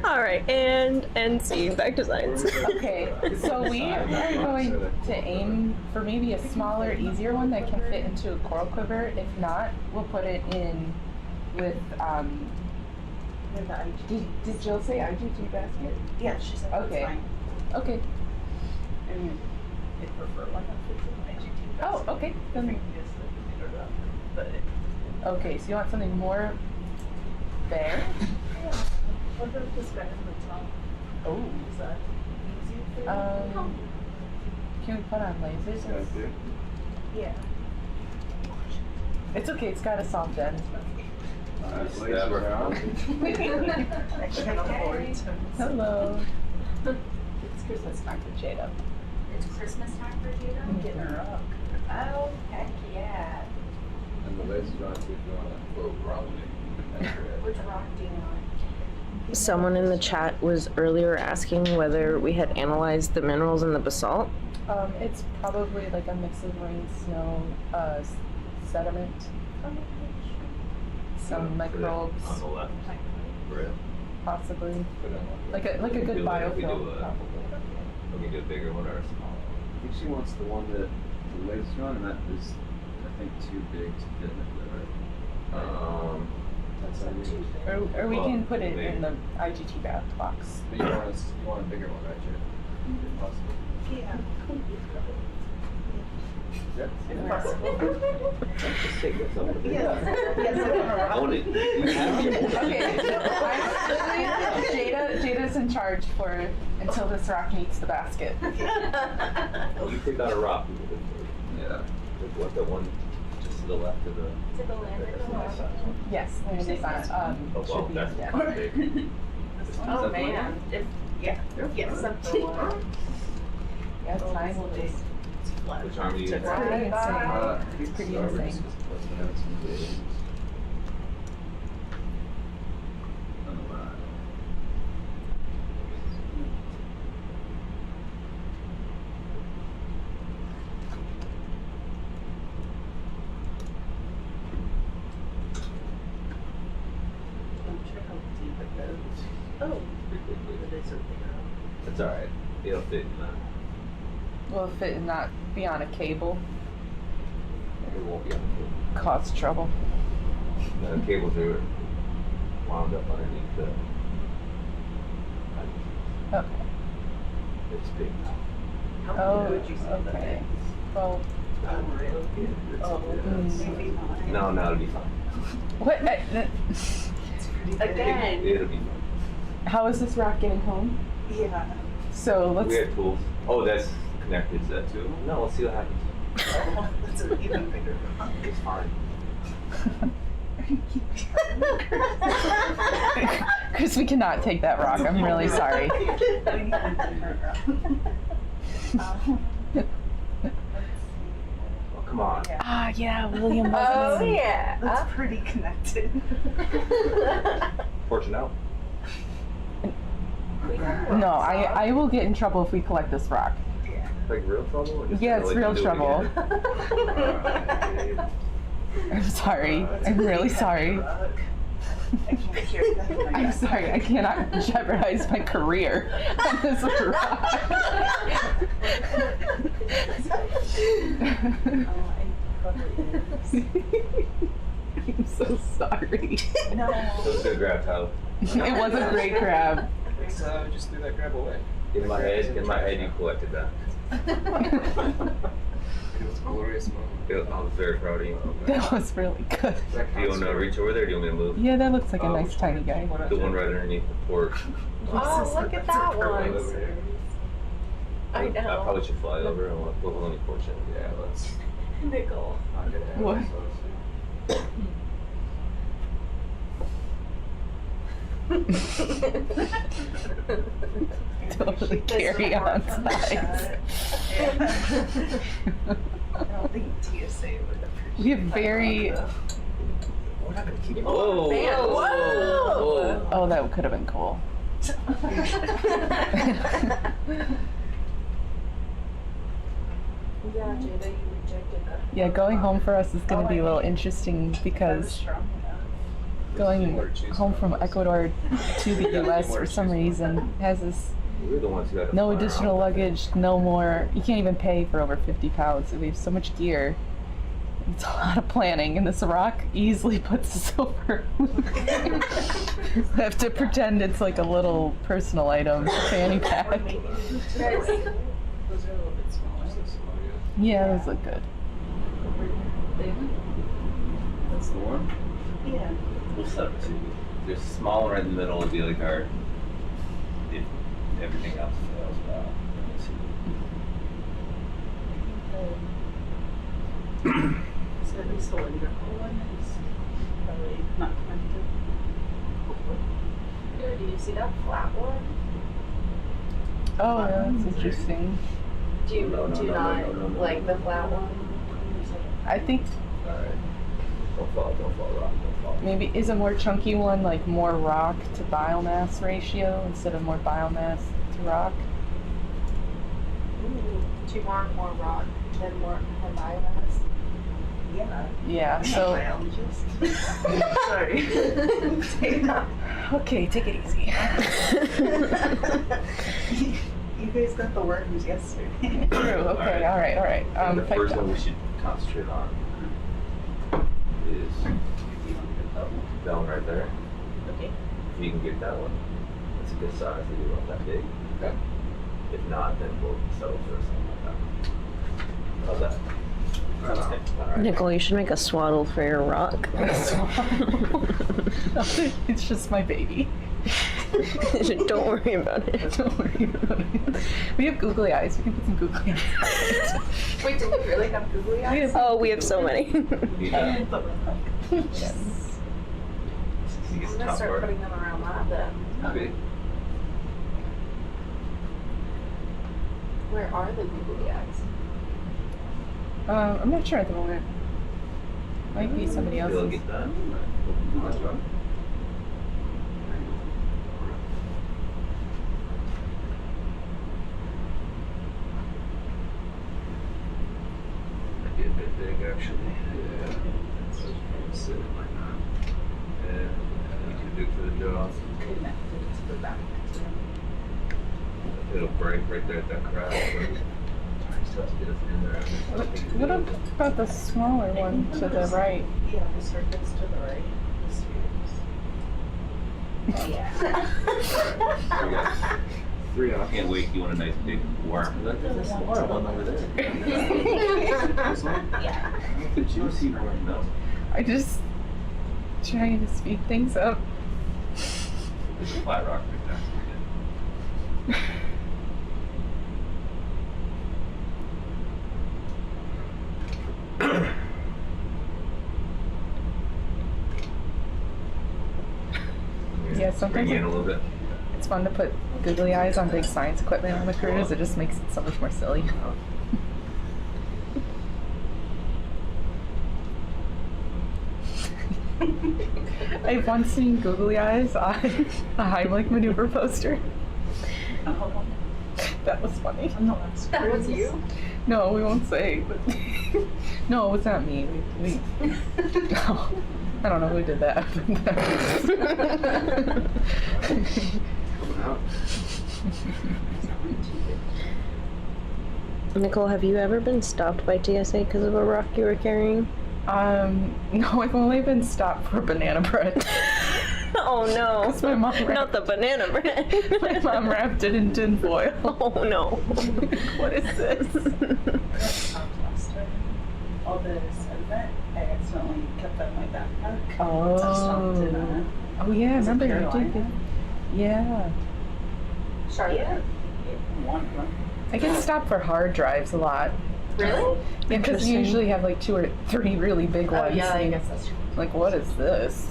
All right, and see, back to science.
Okay, so we are going to aim for maybe a smaller, easier one that can fit into a coral quiver. If not, we'll put it in with, did Jill say IgG basket?
Yeah, she said that's
Okay.
fine.
Okay.
I mean, I prefer one that fits in my IgG
Oh,
basket.
okay. Then,
Previously, we did it up, but
okay, so you want something more bare?
yeah. What about this guy in the top?
Oh.
Is that easy for you?
Can we put on lasers?
Yeah.
It's okay, it's got a soft end.
I can't afford to.
Hello. It's Christmas time for Jada.
It's Christmas time for Jada?
I'm getting her up.
Oh, heck yeah.
And the laser's on too if you want to quote wrongly.
Which rock do you want?
Someone in the chat was earlier asking whether we had analyzed the minerals in the basalt.
It's probably like a mix of rain, snow, sediment, some microbes,
On the left. Right.
possibly. Like a good biofilm.
We can do a bigger one or a smaller one.
I think she wants the one that the laser on, and that is, I think, too big to fit in it, right? That's how you.
Or we
Well,
can put it
maybe.
in the IGT box.
But you want a bigger one, right, Jay? If possible.
Yeah.
Yeah.
If possible.
Just take this over there.
Yes.
Own it. You have it.
Okay, Jada's in charge for until this rock meets the basket.
You pick out a rock.
Yeah.
The one just to the left of the.
To the land
That's a nice size one.
Yes, there's a sign.
Oh, well,
Should be,
that's
yeah.
kind of big.
Oh man. If yes, something.
Yeah, time will just.
Which arm do you
It's
use?
pretty insane.
I think
It's pretty
Starboard's
insane.
just plus the notes and the days. On the line.
Check how deep it goes. Oh, it is a bigger.
That's alright. It'll fit in that.
Will it fit and not be on a cable?
It won't be on the cable.
Cause trouble.
The cables are wound up underneath the.
Okay.
It's big now.
How
Oh,
big would you say that
okay.
is?
Well,
Oh, really? Oh, maybe not.
No, it'll be fine.
what?
It's pretty big.
Again.
It'll be fine.
How is this rock getting home?
Yeah.
So let's.
We have tools. Oh, that's connected to that too. No, let's see what happens.
Oh, that's an even bigger rock.
It's fine.
Chris, we cannot take that rock. I'm really sorry.
We need a different rock.
Oh, come on.
Ah, yeah, William.
Oh, yeah.
That's pretty connected.
Fortune out.
No, I will get in trouble if we collect this rock.
Like real trouble? Or just
Yeah,
kinda
it's
let you
real
do it
trouble.
again?
I'm sorry. I'm really sorry.
I can't carry that.
I'm sorry. I cannot jeopardize my career on this rock. I'm so sorry.
No.
That was a good grab, Tyler.
It was a great grab.
So just threw that grab away.
In my head, you collected that.
It was a glorious moment.
I was very proud of you.
That was really good.
Do you want to reach over there or do you want me to move?
Yeah, that looks like a nice tiny guy.
The one right underneath the porch.
Oh, look at that one. I
I
know.
probably should fly over and we'll only porch in.
Yeah, let's
Nickel.
not get ahead
What?
of ourselves.
Totally carry on size.
I don't think TSA would appreciate
We have very.
We're not gonna keep.
Whoa! Whoa!
Oh, that could have been cool.
Yeah, Jada, you rejected that.
Yeah, going home for us is going to be a little interesting because going home from Ecuador to the US for some reason has this
We're the ones who had to
no
fire
additional
out.
luggage, no more. You can't even pay for over 50 pounds. We have so much gear. It's a lot of planning, and this rock easily puts us over. I have to pretend it's like a little personal item fanny pack.
Those are a little bit smaller.
Yeah, those look good.
That's the one.
Yeah.
We'll set up two. The smaller in the middle would be like our. If everything else fails, well. Let's see.
So at least the cylindrical one is probably not connected.
Here, do you see that flat one?
Oh, yeah, that's interesting.
Do you
No,
not like the flat one?
I think
Alright. Don't fall, rock, don't fall.
maybe is a more chunky one like more rock to biomass ratio instead of more biomass to rock.
Do you want more rock than more biomass?
Yeah.
Yeah, so
Biologist. Sorry.
okay, take it easy.
You guys got the worms yesterday.
True, okay, alright.
The
Pipe
first
down.
one we should concentrate on is that one right there.
Okay.
If you can get that one, it's a good size. They do about that big.
Okay.
If not, then we'll settle for something like that. How's that? All right.
Nicole, you should make a swaddle for your rock.
It's just my baby.
Don't worry about it.
Don't worry about it. We have googly eyes. We can put some googly eyes.
Wait, do we really have googly eyes?
Oh, we have so many.
Yeah.
Yes.
You get
I'm
the
gonna
top
start
part.
putting them around that then.
Okay.
Where are the googly eyes?
I'm not sure at the moment. Might be somebody
You'll
else's.
get that. That's right. Might be a bit big actually. Yeah. Sit it like that. Yeah. You too big for the jaws.
Connected to the back.
It'll break right there at that crack.
What about the smaller one to the right?
Yeah, the circuits to the right. The spheres. Yeah.
We got three. I can't wait. You want a nice big worm? Look, there's a smaller one over there. This one?
Yeah.
The juicy worm, though.
I just trying to speed things up.
There's a flat rock right there.
Yeah, sometimes
Bring in a little bit.
it's fun to put googly eyes on big science equipment on the cruise. It just makes it so much more silly. I've once seen googly eyes on a Heimlich maneuver poster.
Oh,
That was funny.
no,
That was you?
No, we won't say. But no, it was not me. We no, I don't know who did that.
Coming out.
Nicole, have you ever been stopped by TSA because of a rock you were carrying?
No, I've only been stopped for banana bread.
Oh no.
My mom wrapped,
Not the banana bread.
my mom wrapped it in tin foil.
Oh no.
What is this?
last time. All the sediment, I accidentally kept that in my backpack.
Oh.
Stomped it on it.
Oh yeah,
Was it
remember you
Carolina?
did. Yeah.
Charlotte?
One of them.
I get stopped for hard drives a lot.
Really?
Yeah, because you
Interesting.
usually have like 2 or 3 really big
Oh
ones.
yeah, I guess that's true.
Like, what is this?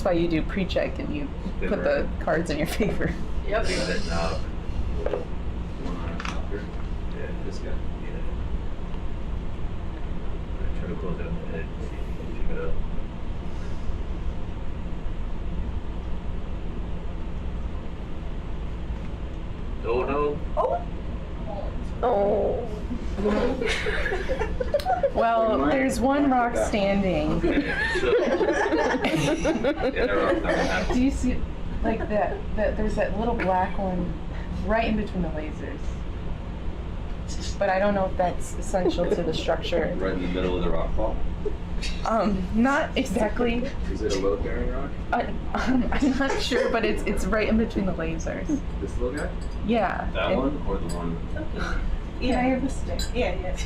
why you do pre-check and you put the cards in your favor.
Yep.
Leave that knob. One on a knocker. Yeah, this guy. Yeah. Alright, try to close it on the edge. See if you can pick it up. Oh no.
Oh.
Well, there's one rock standing.
Okay, so yeah, they're all coming out.
Do you see, like that? There's that little black one right in between the lasers. But I don't know if that's essential to the structure.
Right in the middle of the rock fall.
Not exactly.
Is it a load bearing rock?
I'm not sure, but it's right in between the lasers.
This little guy?
Yeah.
That one or the one?
Can I have the stick?
Yeah.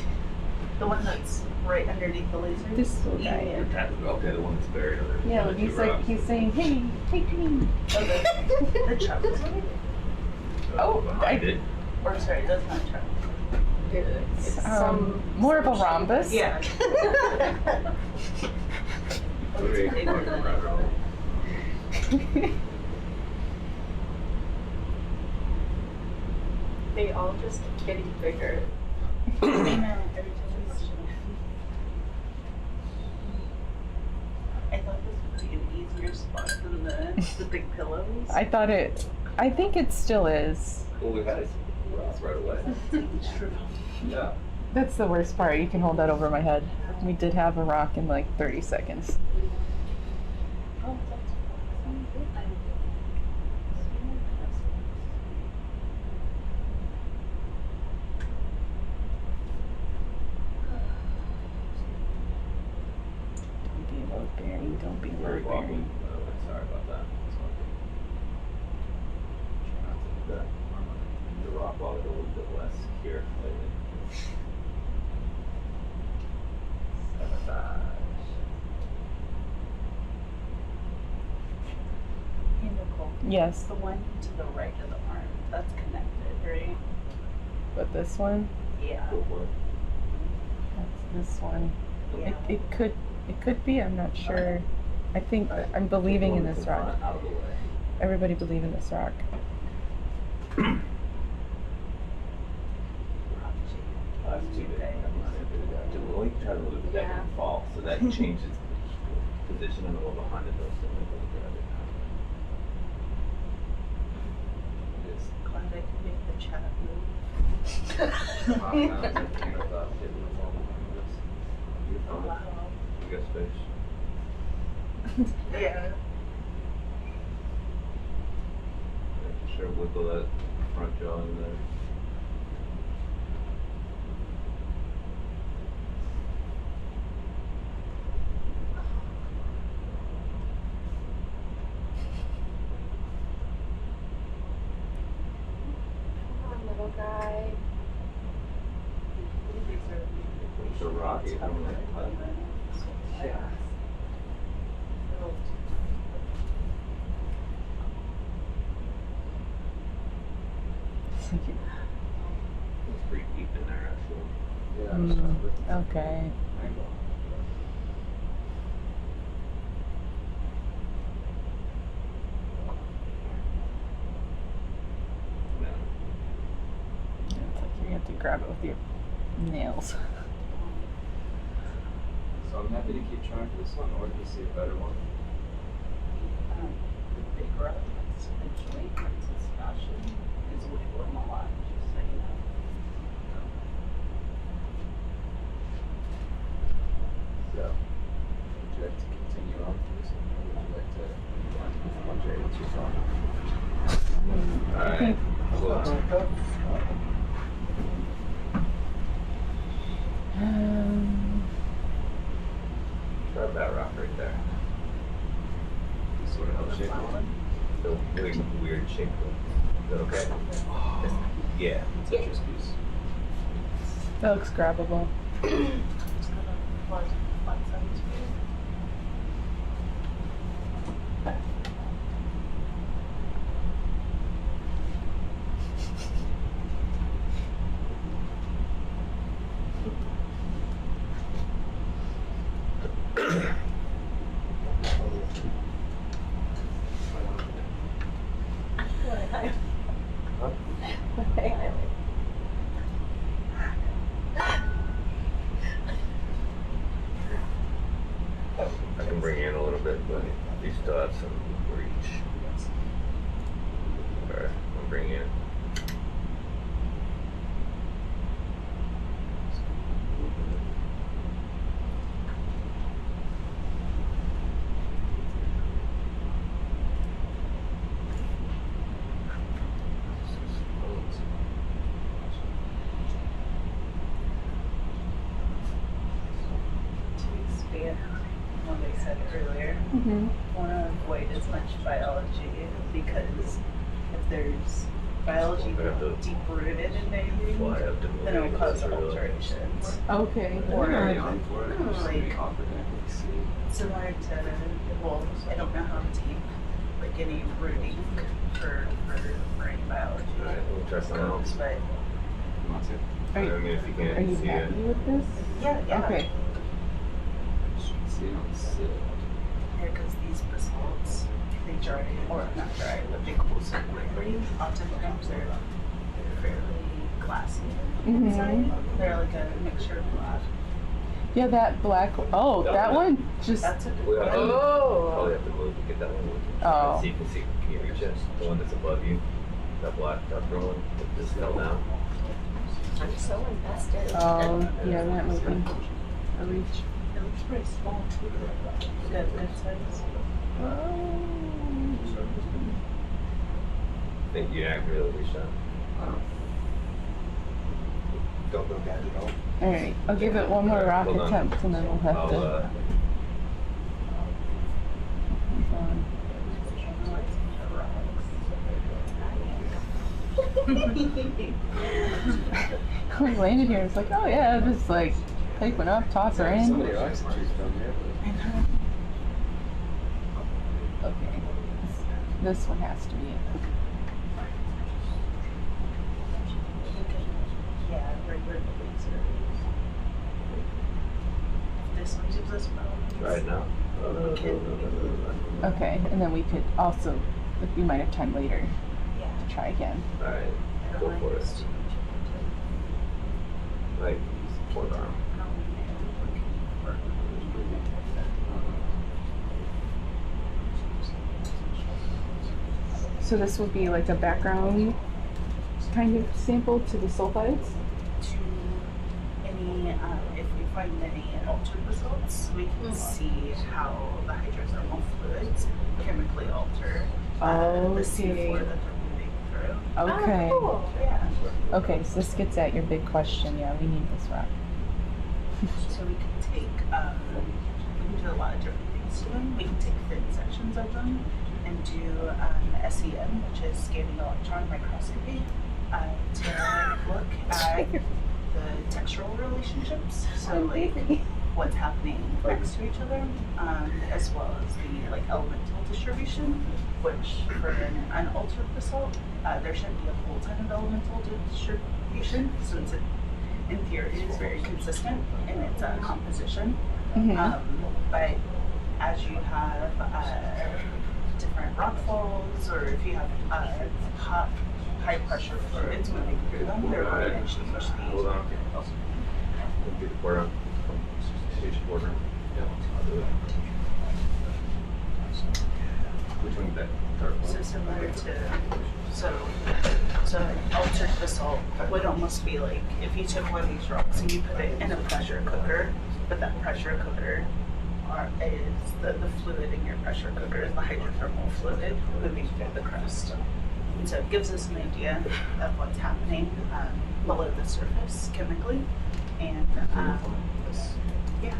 The one that's right underneath the laser.
This little guy.
Yeah.
Okay, the one that's buried under.
Yeah,
under
he's
two
like
rocks.
he's saying, hey, take me.
Oh, the chop is on it?
Oh,
behind it.
Or sorry, that's not chop.
It's more of a rhombus.
Yeah.
Okay, right.
They all just keep getting bigger. Every time I thought this would be an easier spot than the big pillows.
I think it still is.
Well, we had it right away.
True.
Yeah.
That's the worst part. You can hold that over my head. We did have a rock in like 30 seconds.
Oh,
Don't be load bearing. Don't be load bearing.
Sorry about that. Try not to do that. The rock wall is a little bit less here lately. Sabotage.
Hey, Nicole.
Yes,
The one to the right of the arm, that's connected, right?
but this one,
Yeah.
Go for it.
that's this one.
Yeah.
It could be. I'm not sure. I think I'm believing in this rock.
Out of the way.
Everybody believe in this rock.
That's too big. We'll only try to move it down and fall, so that changes the position and the one behind it. Those things will grab it. It's
Glad I could make the chat move. Wow.
You got space.
Yeah.
Sure, wiggle that front jaw in there.
Come on, little guy.
It's a rocky.
Yeah.
It's pretty deep in there, actually.
Okay.
Yeah.
It's like you have to grab it with your nails.
So I'm happy to keep trying for this one, or if you see a better one.
The big rock that's eventually Princess Fashion is wiggling a lot, just so you know.
So, would you like to continue on for this one, or would you like to watch it too far?
Alright. Grab that rock right there.
Sort of help shape it.
The really weird shape. Is that okay? Yeah.
Tetris piece.
That looks grabbable.
Just kind of flat side to you. want to avoid as much biology because if there's biology deep rooted in anything, then it will cause alterations.
Okay.
Or like similar to, well, I don't know how deep, like any rooting for marine biology.
Alright, we'll try something else.
But
Are you,
I mean, if you
are
can't
you
see
happy
it.
with this?
yeah.
Okay.
Yeah, because these basalts, they dry, or not dry, but they cool so quickly. Oftentimes they're fairly glassy inside. They're like a mixture of black.
Yeah, that black. Oh, that one just.
That's a
We
good
have to,
one.
probably have to move to get that one.
Oh.
So you can see, can you reach it? The one that's above you, that black, darker one, that just fell down.
I'm so invested.
Oh, yeah, that might be a reach.
It looks pretty small too. Good size.
I think you accurately reached out.
Don't look at it all.
All right, I'll give it one more rock
Hold on.
attempt, and then we'll have
I'll,
to. We landed here. It's like, oh yeah, just like take one up, toss her in.
Somebody likes to choose from here.
Okay, this one has to be it.
Yeah, regular lasers. This one gives us bones.
Right now.
Okay, and then we could also, like, we might have time later
Yeah.
to try again.
Alright, go for it. Like, fourth arm.
So this would be like a background kind of sample to the sulfides?
To any, if we find any altered basalts, we can see how the hydrothermal fluids chemically alter the seafloor that they're moving through.
Okay.
Yeah.
Okay, so this gets at your big question. Yeah, we need this rock.
So we can take, we can do a lot of different things to them. We can take thin sections of them and do SEM, which is scanning electron microscopy, to look at the textural relationships. So like what's happening next to each other, as well as the like elemental distribution, which for an unaltered basalt, there shouldn't be a whole ton of elemental distribution since it in theory is very consistent in its composition. But as you have different rock falls, or if you have hot, high pressure fluids moving through them, they're going to change
Hold on. We'll do the quarter. Page quarter. Yeah, I'll do it. Which one's that? Dark one?
So similar to, so an altered basalt would almost be like if you took one of these rocks and you put it in a pressure cooker, but that pressure cooker is the fluid in your pressure cooker is the hydrothermal fluid moving through the crust. And so it gives us an idea of what's happening below the surface chemically. And yeah.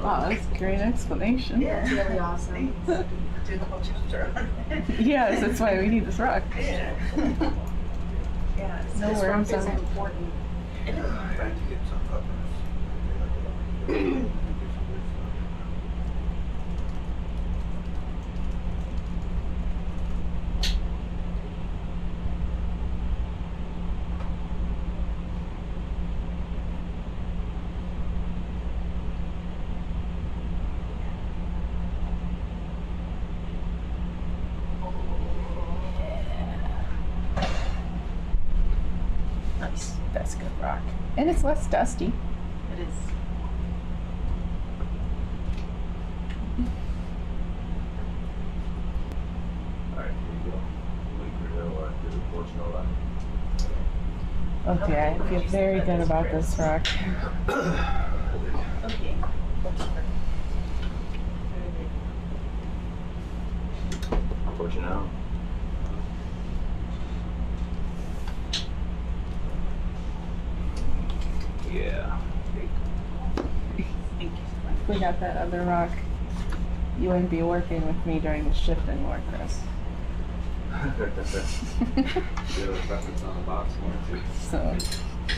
Wow, that's a great explanation.
Yeah, it's really awesome. Do the whole chapter on it.
Yes, that's why we need this rock.
Yeah. Yeah, so
No
this
worms
rock is
on it.
important.
I had to get some up.
Nice.
That's good rock. And it's less dusty.
It is.
Alright, here you go. We can go do the portion of that.
Okay, I feel very good about this rock.
Okay.
Portion out. Yeah.
Thank you.
We got that other rock you wouldn't be working with me during the shift anymore, Chris.
The other reference on the box, 1 or 2.
So,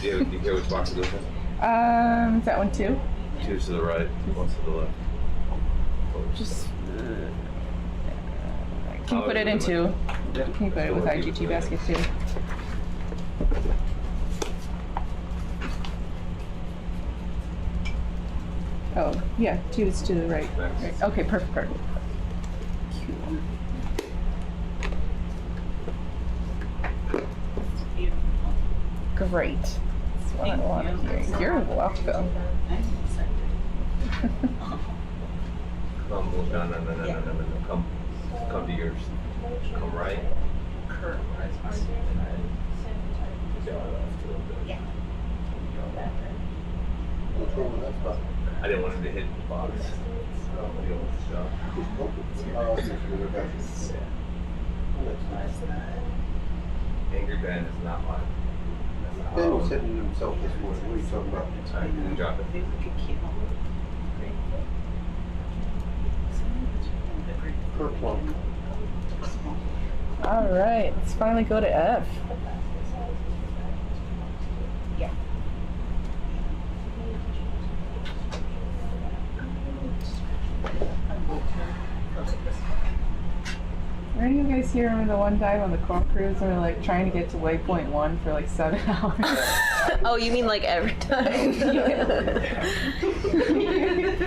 Do you hear which box it is?
is that one too?
2's to the right, 1's to the left.
Just, can you put it in 2?
Yeah.
Can you put it with IGT basket too? Oh, yeah, 2 is to the right. Right. Okay, perfect. Great. That's what I want to hear. You're welcome.
I'm excited.
No. Come to yours. Come right.
Curve. Yeah.
What's wrong with that spot?
I didn't want him to hit the box. Angry Ben is not mine.
Ben was hitting himself this morning. What are you talking about?
I didn't drop it.
Maybe we could keep on.
Kerplunk.
All right, let's finally go to F.
Yeah.
Are any of you guys here remember the one time on the coral cruise and we were like trying to get to waypoint 1 for like 7 hours?
Oh, you mean like every time?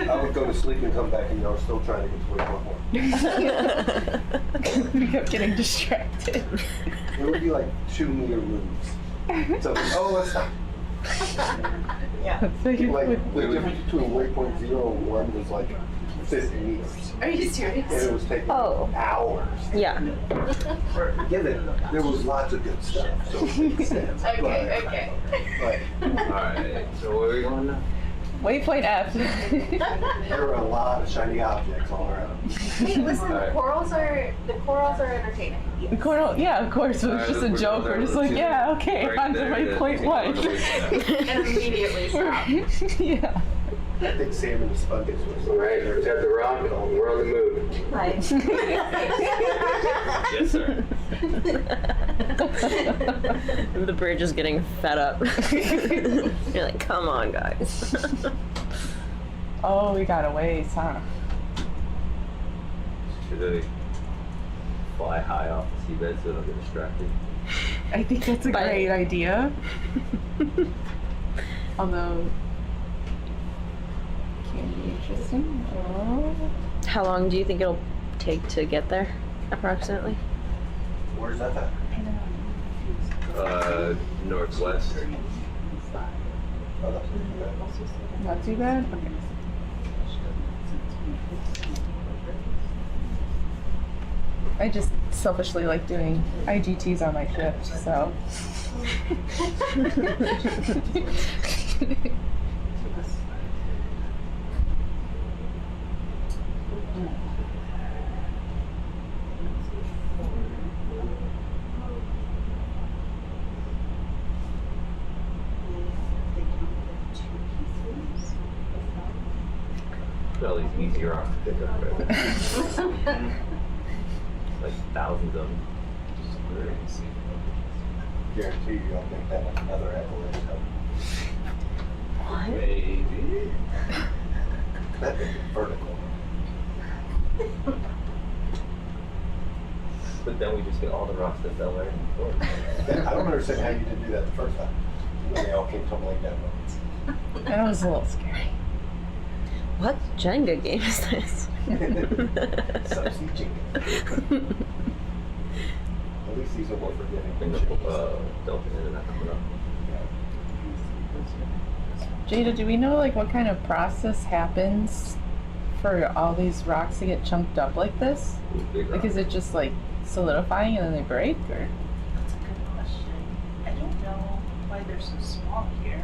I would go to sleep and come back and I was still trying to get to waypoint 1.
We kept getting distracted.
It would be like 2 meter moves. So, let's stop.
Yeah.
So you
Like,
would,
the difference between waypoint 0 and 1 was like 50 meters.
Are you serious?
And it was taking hours.
Yeah.
Get it? There was lots of good stuff. So it makes sense.
Okay.
But
Alright, so where are we going now?
waypoint F.
there were a lot of shiny objects all around.
Hey, listen, the corals are entertaining.
The coral, yeah, of course. It was
Alright,
just a
let's
joke.
put it
We're just like, yeah, okay,
right
on to
there,
waypoint
then.
1.
And immediately stop.
Yeah.
I think Sam and the sponges was
Alright, we've got the rock, we're on the move.
Like,
Yes, sir.
The bridge is getting fed up. You're like, come on, guys.
Oh, we got a ways, huh?
Should they fly high off the seabed so they don't get distracted?
I think that's a great idea. Although, can be interesting. Oh.
How long do you think it'll take to get there, approximately?
Where's that at?
Northwest.
Oh, that's
Not too bad? Okay. I just selfishly like doing IGTs on my shift, so.
All these easy rocks to pick up, right? Like thousands of them.
Guarantee you I'll make that like another avalanche.
What?
Maybe.
That thing is vertical.
But then we just get all the rocks that fell right before.
I don't understand how you didn't do that the first time. When they all came tumbling down.
That was a little scary.
What Jenga game is this?
Subsea Jenga. At least these are more forgiving.
Delta and not coming up.
Jada, do we know like what kind of process happens for all these rocks to get chunked up like this?
Big
Like,
rock.
is it just like solidifying and then they break, or?
That's a good question. I don't know why they're so small here.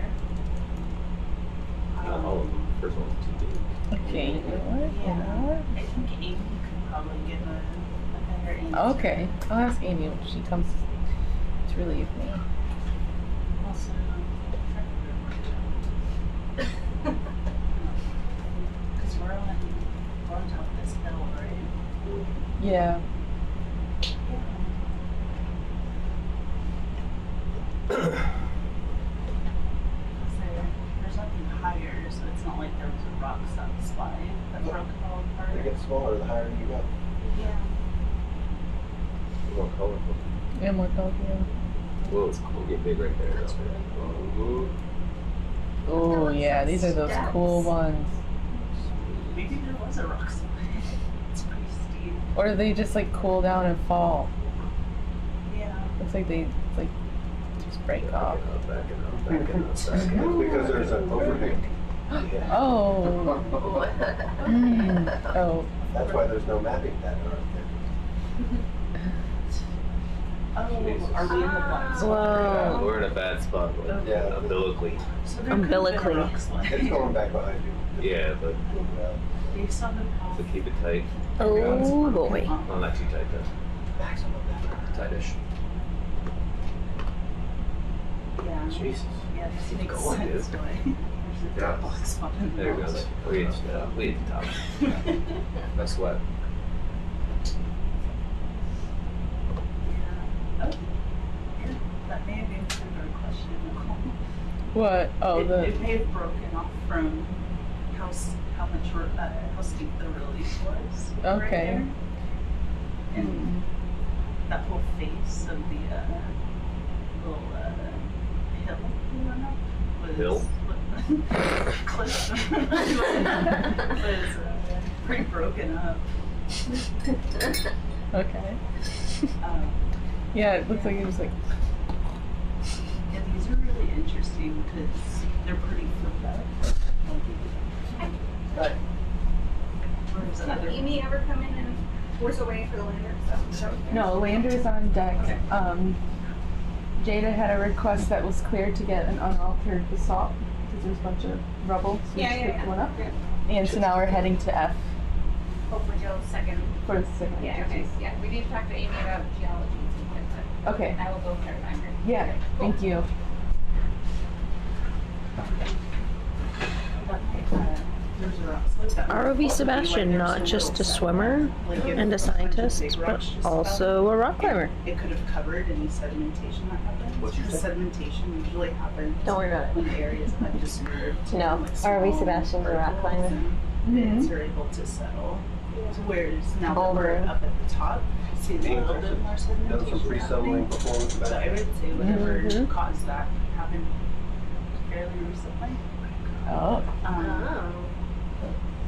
Not all of them. The first one was too big.
Okay, you know what? You know what?
I think Amy could probably give a better answer.
Okay, I'll ask Amy when she comes to relieve me.
Also, because we're on top of this hill
Yeah.
There's nothing higher, so it's not like there was a rock slide that broke it all apart.
They get smaller the higher you go.
Yeah.
More colorful.
Yeah, more colorful.
Whoa, it's cool. Get big right there.
That's really cool.
Oh yeah, these are those cool ones.
Maybe there was a rock slide. It's pretty steep.
Or do they just like cool down and fall?
Yeah.
Looks like they like just break off.
Backing up, backing up, backing
It's
up.
because there's an overhang.
Oh. Oh.
That's why there's no mapping data out there.
Oh, are we in the black spot?
Whoa.
We're in a bad spot, like,
Yeah.
umbilically.
So there could have been a
Umbilically.
rock slide.
It's going back behind you.
Yeah, but
They saw the path.
so keep it tight.
Oh boy.
Well, not too tight though. Tightish.
Yeah.
Jesus.
Yeah, this makes
going,
sense.
dude.
Why there's a
Yeah.
black spot in the
There it
wall.
goes. We at the top. That's wet.
Yeah. Oh. Yeah. That may have answered our question, Nicole.
What? Oh,
It may have broken off from how steep the release was. Right
Okay.
there. And that whole face of the little hill we went up was
Hill?
cliff was pretty broken up.
Okay.
Um,
Yeah, it looks like it was like.
Yeah, these are really interesting because they're pretty flipped up. But there's another
Did Amy ever come in and force away for the lander? So,
No, lander's on deck. Jada had a request that was cleared to get an unaltered basalt because there's a bunch of rubble. So we just picked one up. And so now we're heading to F
Oh, for Joe's second.
for the second.
Yeah, okay. Yeah, we need to talk to Amy about geology and stuff, but
Okay.
I will go clarify her.
Yeah, thank you.
ROV SuBastian, not just a swimmer and a scientist, but also a rock climber.
It could have covered any sedimentation that happened.
What'd you
The
say?
sedimentation usually happens
Don't worry about it.
when the areas have disturbed.
No,
like,
ROV
small
SuBastian's a rock
particles
climber.
and Bits are able to settle. Whereas now that we're
Boulder.
up at the top, see a little bit more
Done some
sedimentation
free settling
happening.
performance
So I
back.
would say whatever
Mhm.
caused that happened fairly recently.
Oh,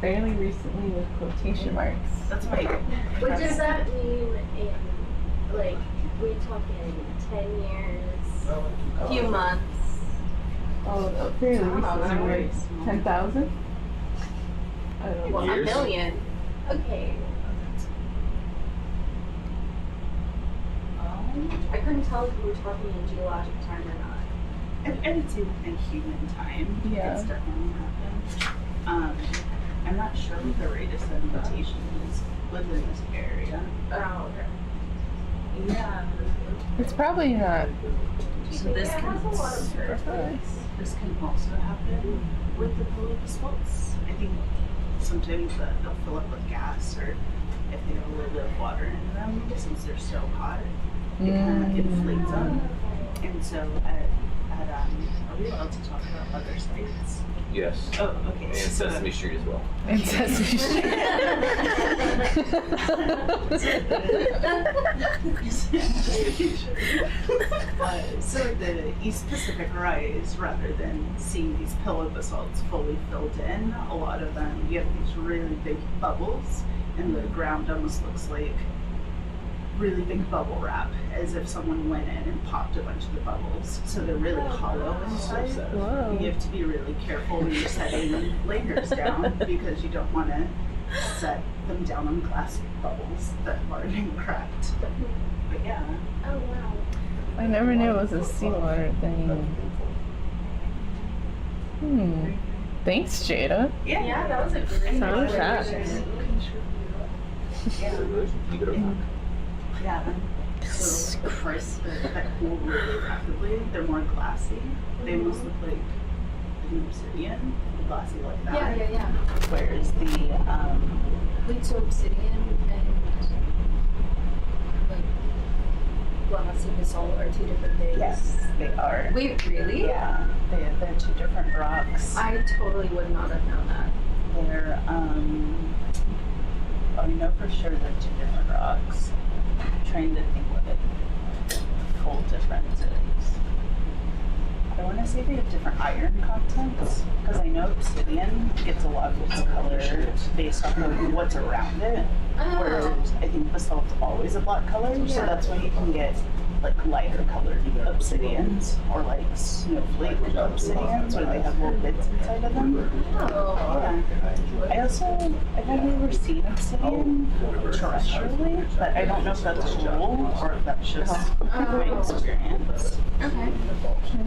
fairly recently with quotation marks.
That's my.
What does that mean in, like, we talking 10 years, few months?
Oh, fairly
I don't know,
recently,
very
like
small.
10,000? I don't know.
Well,
Years?
a million. Okay. I couldn't tell if we were talking in geologic time or not.
I would say within human time,
Yeah.
it's definitely happened. I'm not sure what the rate of sedimentation is within this area.
Oh, okay.
Yeah.
It's probably not.
So this
Yeah, it
can
has a lot of
this can also happen with the pillow basalts. I think sometimes they'll fill up with gas, or if they have a little bit of water in them, since they're so hot, it kind of inflates them. And so are we allowed to talk about other sites?
Yes.
Oh, okay.
And Sesame Street as well.
And Sesame Street.
So the East Pacific Rise, rather than seeing these pillow basalts fully filled in, a lot of them, you have these really big bubbles, and the ground almost looks like really big bubble wrap, as if someone went in and popped a bunch of the bubbles. So they're really hollow inside.
Whoa.
You have to be really careful when you're setting layers down because you don't want to set them down on glass bubbles that have already been cracked. But yeah.
Oh, wow.
I never knew it was a seawater thing. Thanks, Jada.
Yeah, that was a great
Fun
one.
fact.
Yeah. So the parts that cool really rapidly, they're more glassy. They almost look like an obsidian, glassy like that.
Yeah.
Whereas the
Wait, so obsidian and glossy basalt are two different things?
Yes, they are.
Wait, really?
Yeah, they're two different rocks.
I totally would not have known that.
They're, I know for sure they're two different rocks. I'm trying to think what the full difference is. I want to say they have different iron contents, because I know obsidian gets a lot of its color based off of what's around it, whereas I think basalt's always a black color, so that's why you can get like lighter colored obsidians or like snowflake obsidians where they have little bits inside of them.
Oh.
Yeah. I've only ever seen obsidian terrestrially, but I don't know if that's a rule or if that's just my experience.
Okay.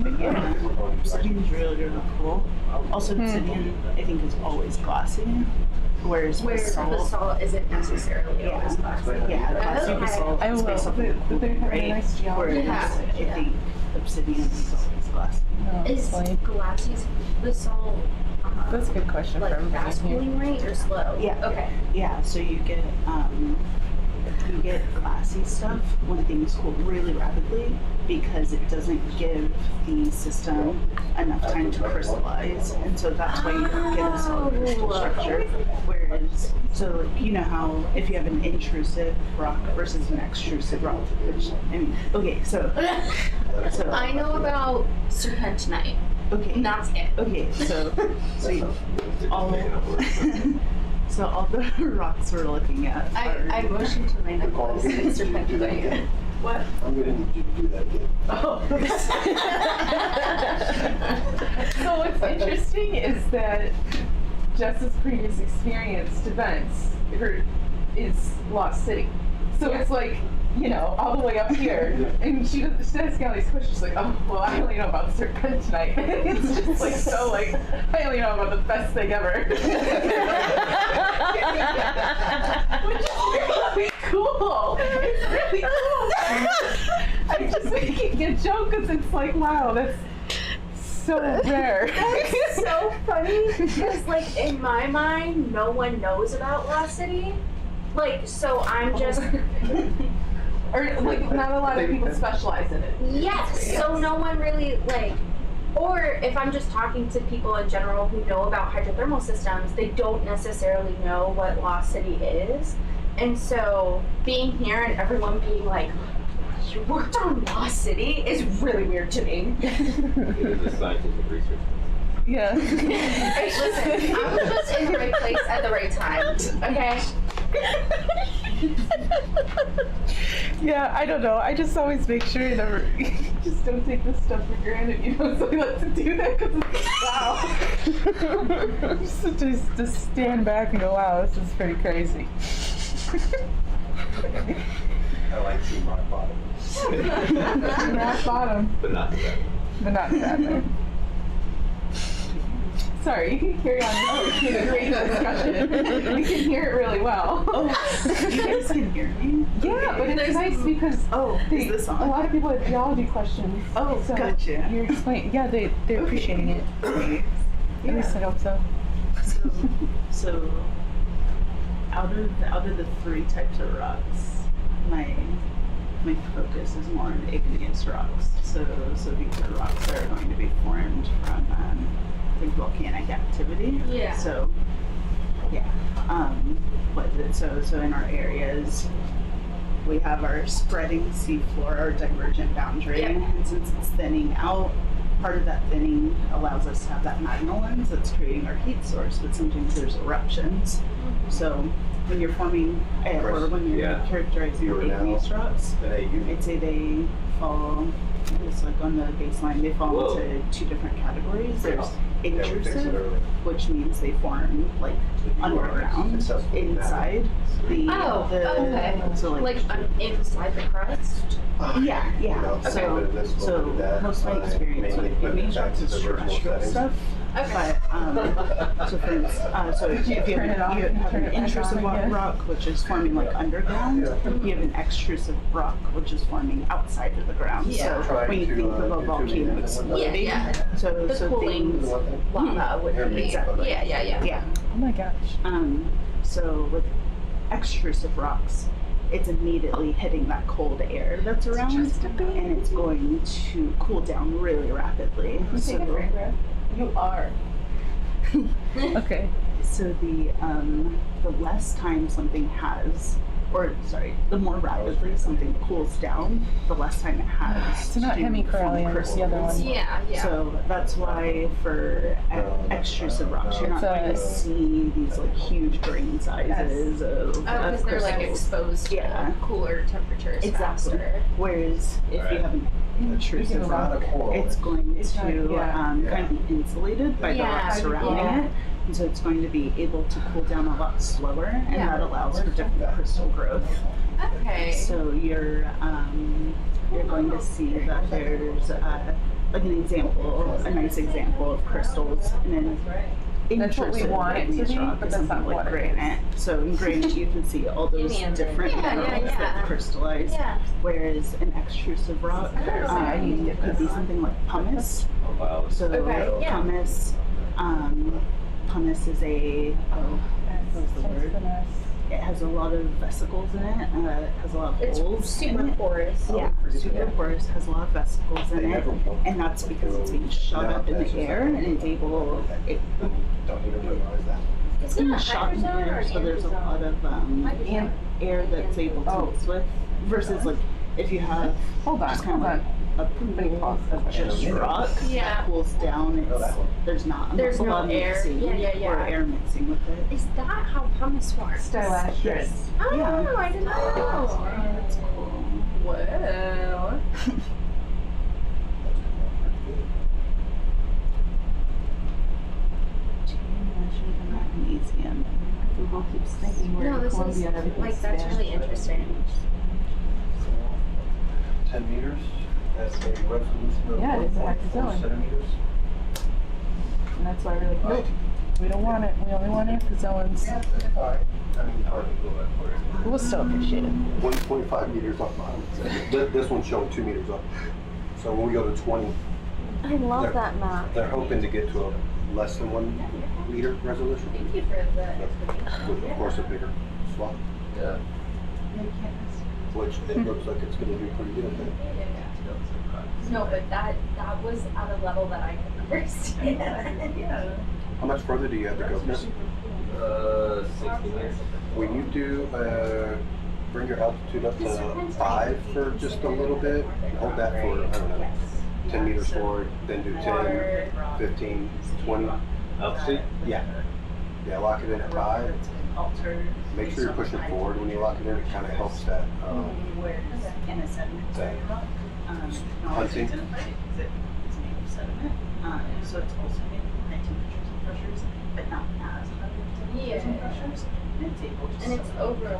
But yeah, obsidian's really, really cool. Also, obsidian I think is always glossy, whereas
basalt isn't necessarily always glassy.
Yeah, glossy basalt is based off of the cool, right? Whereas I think obsidian is always glossy.
Is glassy basalt
That's a good question for
like
everybody
fast
here.
cooling rate or slow?
Yeah.
Okay.
Yeah, so you get glassy stuff when things cool really rapidly because it doesn't give the system enough time to crystallize, and so that's why you don't get a solid crystal structure. Whereas, so like, you know how if you have an intrusive rock versus an extrusive rock, which I mean, okay, so
I know about serpentinite.
Okay.
That's it.
Okay, so all so all the rocks we're looking at.
I motioned to my necklace and serpentinite.
What?
I'm gonna need you to do that again.
Oh. So what's interesting is that Jess's previous experience to Vents is Lost City. So it's like, you know, all the way up here. And she asks all these questions. She's like, oh, well, I only know about serpentinite. It's just like, so like, I only know about the best thing ever. Which is really cool. It's really cool. I'm just making a joke because it's like, wow, that's so rare.
That's so funny because, like, in my mind, no one knows about Lost City. Like, so I'm just.
Or like not a lot of people specialize in it.
Yes, so no one really like, or if I'm just talking to people in general who know about hydrothermal systems, they don't necessarily know what Lost City is. And so being here and everyone being like, you worked on Lost City is really weird to me.
It is a scientific research.
Yeah.
Hey, listen, I was just in the right place at the right time, okay?
Yeah, I don't know. I just always make sure never just don't take this stuff for granted, you know. So I like to do that because it's wow. just stand back and go, wow, this is pretty crazy.
I like seeing rock bottom.
Rock bottom.
But not that.
But not that way. Sorry, you can carry on. This is a great discussion. We can hear it really well.
Oh, you guys can hear me?
Yeah, but it's nice because
is this on?
a lot of people have geology questions.
Oh,
so
gotcha.
You're explaining. Yeah, they're appreciating it. At least I hope so.
So out of the three types of rocks, my focus is more on igneous rocks. So these are rocks that are going to be formed from like volcanic activity.
Yeah.
So yeah. So in our areas we have our spreading seafloor, our divergent boundary,
Yeah.
and since it's thinning out, part of that thinning allows us to have that magma lens that's creating our heat source, but sometimes there's eruptions. So when you're forming, or when you're characterizing igneous rocks, I'd say they fall, just like on the baseline, they fall into two different categories. There's intrusive, which means they form like underground, inside the,
okay.
So like
inside the crust?
Yeah. So most of my experience with igneous rocks is terrestrial stuff.
Okay.
But, so for instance, so if you have an intrusive rock, which is forming like underground, you have an extrusive rock, which is forming outside of the ground.
Yeah.
So when you think of a volcano exploding, so
cooling
things,
lava would be.
exactly.
Yeah.
Yeah.
Oh my gosh.
So with extrusive rocks, it's immediately hitting that cold air that's around, and it's going to cool down really rapidly.
You are. Okay.
So the less time something has, or sorry, the more rapidly something cools down, the less time it has.
It's not
to form
hemicorallian, it's the other one.
crystals.
Yeah, yeah.
So that's why for extrusive rocks, you're not going to see these like huge grain sizes of
because they're like
crystals.
exposed to cooler temperatures faster.
Whereas if you have an intrusive rock, it's going to kind of be insulated by the rock surrounding it. And so it's going to be able to cool down a lot slower, and that allows for different crystal growth.
Okay.
So you're going to see that there's like an example, a nice example of crystals in an
That's what we want it to be,
rock,
but that's not
like
what it
granite. So in granite you can see all those different minerals that crystallize, whereas an extrusive rock could be something like pumice. So pumice. Pumice is what's the word? It has a lot of vesicles in it. It has a lot of holes.
It's super porous.
Yeah, super porous, has a lot of vesicles in it, and that's because it's being shot up in the air and it's able.
Don't even realize that.
It's being shot in the air, so there's a lot of air that's able to mix with. Versus like if you have just kind of like a pool of just rock that cools down, there's not a lot of
air.
mixing or air mixing with it.
Is that how pumice works?
Yes.
Oh, I didn't know.
That's cool.
Whoa.
Magnesium. Google keeps thinking we're in Columbia and everything's
that's really interesting.
10 meters. That's a resolution of
Yeah, it is a hexagon.
centimeters.
And that's why we're like, nope, we don't want it. We only want hexagons.
Alright. I mean, hard to go that far.
We'll still appreciate it.
1.5 meters up bottom. This one's showing 2 meters up. So when we go to 20,
I love that map.
they're hoping to get to a less than 1 meter resolution.
Thank you for the explanation.
With, of course, a bigger swap.
Yeah.
Which it looks like it's going to be pretty good at that.
No, but that was at a level that I could understand. Yeah.
How much further do you have to go?
60 meters.
When you do bring your altitude up to 5 for just a little bit, hold that for, I don't know, 10 meters forward, then do 10, 15, 20.
Altitude?
Yeah. Yeah, lock it in at 5. Make sure you're pushing forward when you lock it in. It kind of helps that
In a sedimentary rock,
hunting.
it's made of sediment, so it's also made of high temperatures and pressures, but not as high temperatures and pressures. And it's able to.
And it's over a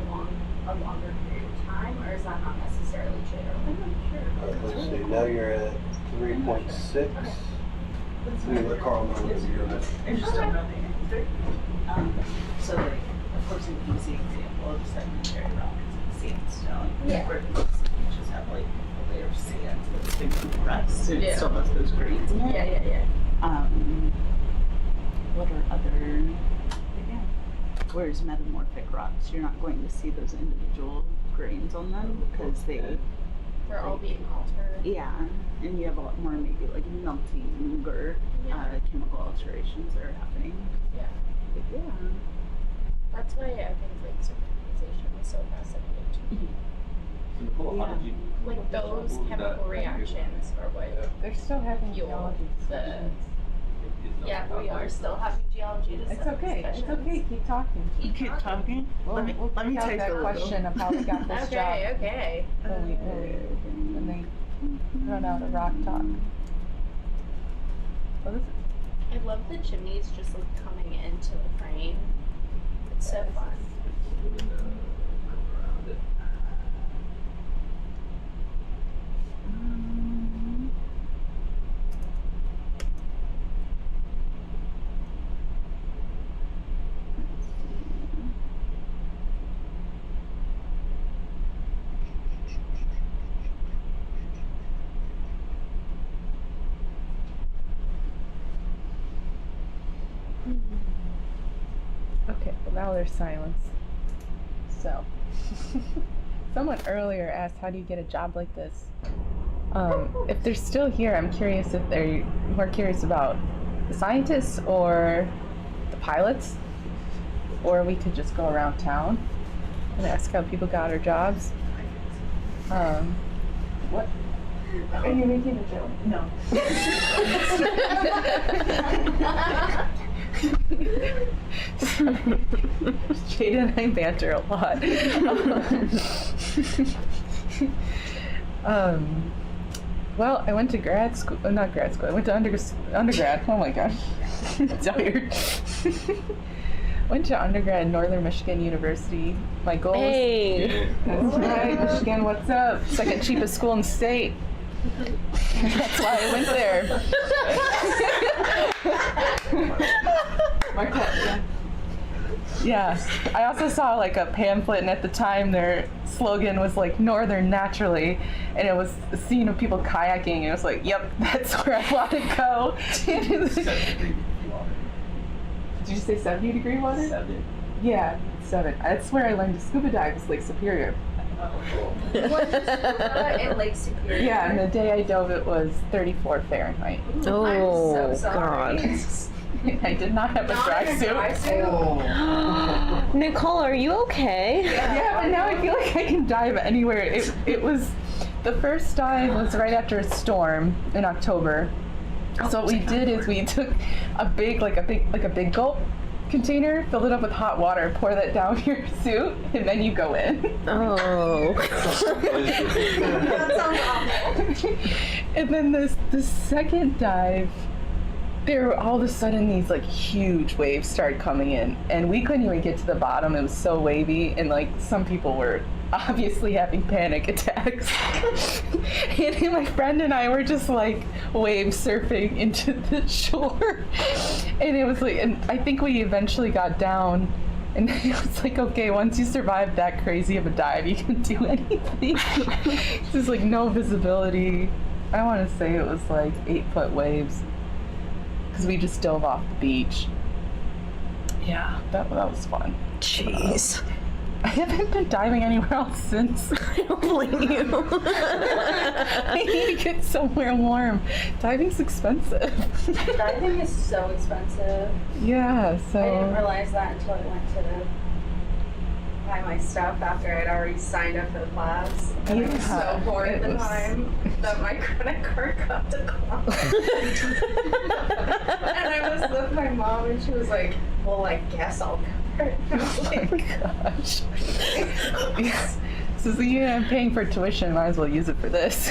longer period of time, or is that not necessarily true? I'm not sure.
Let's see, now you're at 3.6. Let me let Carl know what you're doing.
I just don't know the answer. So like, of course, an easy example of sedimentary rock is like sandstone. Where you just have like a layer of sand that's been compressed and it still has those grains in it.
Yeah.
What are other, whereas metamorphic rocks, you're not going to see those individual grains on them because they're
all being altered.
Yeah, and you have a lot more maybe like melting or chemical alterations that are happening.
Yeah.
But yeah.
That's why I think like synchronization is so fascinating to me. Like those chemical reactions are what
They're still having geology
the. Yeah, we are still having geology
It's okay. It's okay. Keep talking.
Keep talking.
Let me
take
take that question of how we got this job.
Okay.
When they run out of rock talk. What is it?
I love the chimneys just like coming into the frame. It's so fun.
Okay, well now there's silence. So. Someone earlier asked, how do you get a job like this? If they're still here, I'm curious if they're more curious about the scientists or the pilots, or we could just go around town and ask how people got our jobs. What? Are you making a joke?
No.
Jada and I banter a lot. Well, I went to grad school, not grad school, I went to undergrad, oh my gosh, tired. Went to undergrad at Northern Michigan University. My goal
Hey!
That's right, Michigan, what's up? Second cheapest school in the state. That's why I went there. Yeah, I also saw like a pamphlet, and at the time their slogan was like "Northern Naturally," and it was a scene of people kayaking, and it was like, "Yep, that's where I want to go." Did you say 70-degree water?
7.
Yeah, 7. That's where I learned to scuba dive. Was Lake Superior.
What is scuba in Lake Superior?
Yeah, and the day I dove, it was 34 Fahrenheit.
Oh,
I'm so sorry.
God.
I did not have a dry suit.
Nicole, are you okay?
Yeah, but now I feel like I can dive anywhere. It was, the first dive was right after a storm in October. So what we did is we took a big gulp container, filled it up with hot water, pour that down your suit, and then you go in.
Oh.
That sounds awful.
And then the second dive, there were all of a sudden these like huge waves started coming in, and we couldn't even get to the bottom. It was so wavy, and like some people were obviously having panic attacks. And my friend and I were just like wave surfing into the shore. And it was like, and I think we eventually got down, and it was like, okay, once you survive that crazy of a dive, you can do anything. There's like no visibility. I want to say it was like 8-foot waves, because we just dove off the beach. Yeah, that was fun.
Jeez.
I haven't been diving anywhere else since.
I don't blame you.
I need to get somewhere warm. Diving's expensive.
Diving is so expensive.
Yeah, so.
I didn't realize that until I went to buy my stuff after I'd already signed up for the class. And I was so bored at the time that my credit card got declined. And I was with my mom, and she was like, well, I guess I'll cover it. I was like,
Oh my gosh. Yes. So yeah, I'm paying for tuition, might as well use it for this.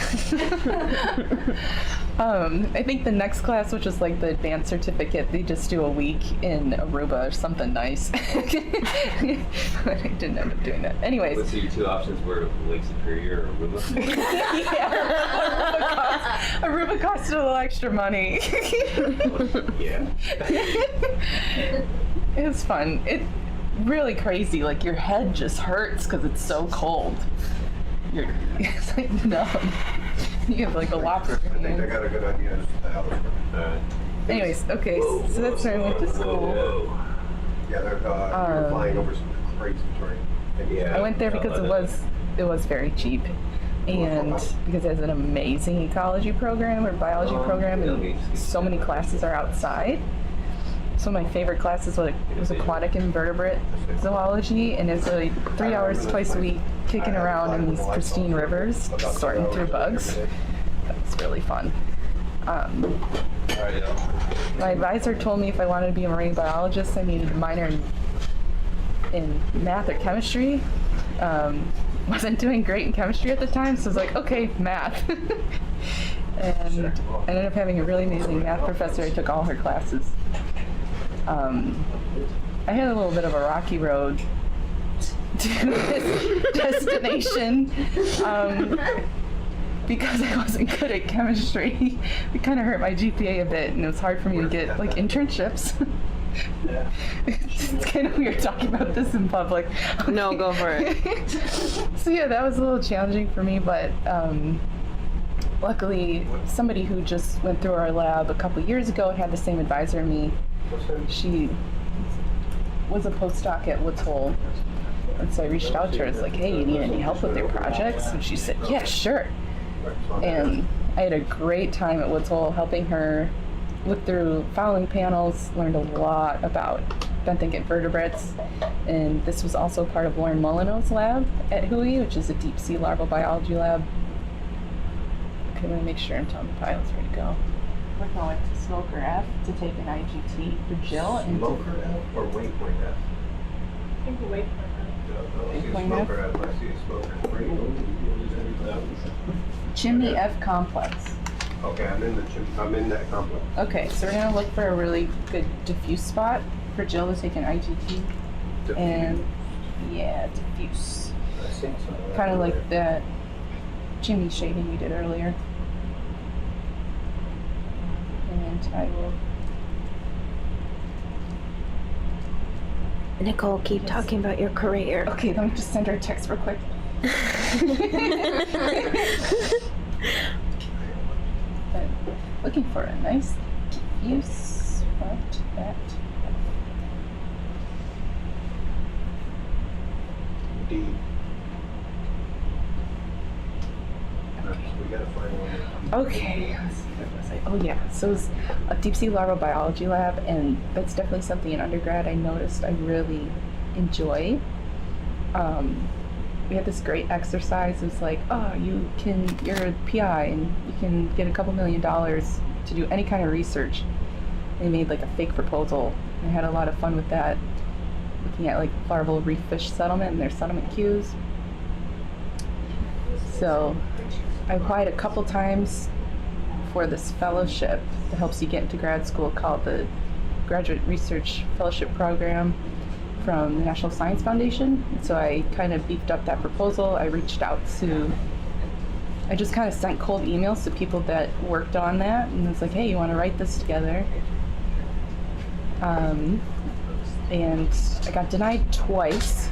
I think the next class, which is like the advanced certificate, they just do a week in Aruba or something nice. But I didn't end up doing that. Anyways.
So your 2 options were Lake Superior or Aruba?
Yeah, Aruba costs a little extra money.
Yeah.
It was fun. It really crazy. Like your head just hurts because it's so cold. It's like numb. You have like a lobster.
I think they got a good idea as to how it's working.
Anyways, okay, so that's where I went to school.
Yeah, they're flying over some crazy terrain.
Yeah.
I went there because it was very cheap, and because it has an amazing ecology program or biology program, and so many classes are outside. So my favorite class was aquatic invertebrate zoology, and it's like 3 hours twice a week kicking around in these pristine rivers, sorting through bugs. That's really fun. My advisor told me if I wanted to be a marine biologist, I needed a minor in math or chemistry. Wasn't doing great in chemistry at the time, so I was like, okay, math. And I ended up having a really amazing math professor. I took all her classes. I had a little bit of a rocky road to this destination because I wasn't good at chemistry. It kind of hurt my GPA a bit, and it was hard for me to get like internships. It's kind of weird talking about this in public.
No, go for it.
So yeah, that was a little challenging for me, but luckily somebody who just went through our lab a couple years ago and had the same advisor as me, she was a postdoc at Woods Hole, And so I reached out to her. It's like, hey, you need any help with your projects? And she said, yeah, sure. And I had a great time at Woods Hole helping her look through fouling panels, learned a lot about benthic invertebrates. And this was also part of Lauren Molyneux's lab at HUI, which is a deep sea larval biology lab. Okay, I'm gonna make sure I'm telling the pilot's ready to go. We're going to Smoker F to take an IGT for Jill.
Smoker F or Waypoint F?
I think the waypoint.
I see a Smoker F, I see a Smoker 3.
Chimney F complex.
Okay, I'm in that complex.
Okay, so we're gonna look for a really good diffuse spot for Jill to take an IGT.
Diffuse.
And yeah, diffuse.
I think so.
Kind of like that chimney shading we did earlier. And I will.
Nicole, keep talking about your career.
Okay, let me just send her a text real quick. Looking for a nice diffuse spot at
D. We gotta find one.
Okay, let's see, what was I? Oh yeah, so it's a deep sea larval biology lab, and that's definitely something in undergrad I noticed I really enjoy. We had this great exercise. It was like, oh, you're a PI and you can get a couple $1 million to do any kind of research. They made like a fake proposal. I had a lot of fun with that, looking at like larval reef fish settlement and their settlement queues. So I applied a couple times for this fellowship that helps you get into grad school called the Graduate Research Fellowship Program from the National Science Foundation. And so I kind of beefed up that proposal. I reached out to, I just kind of sent cold emails to people that worked on that, and it's like, hey, you want to write this together? And I got denied twice.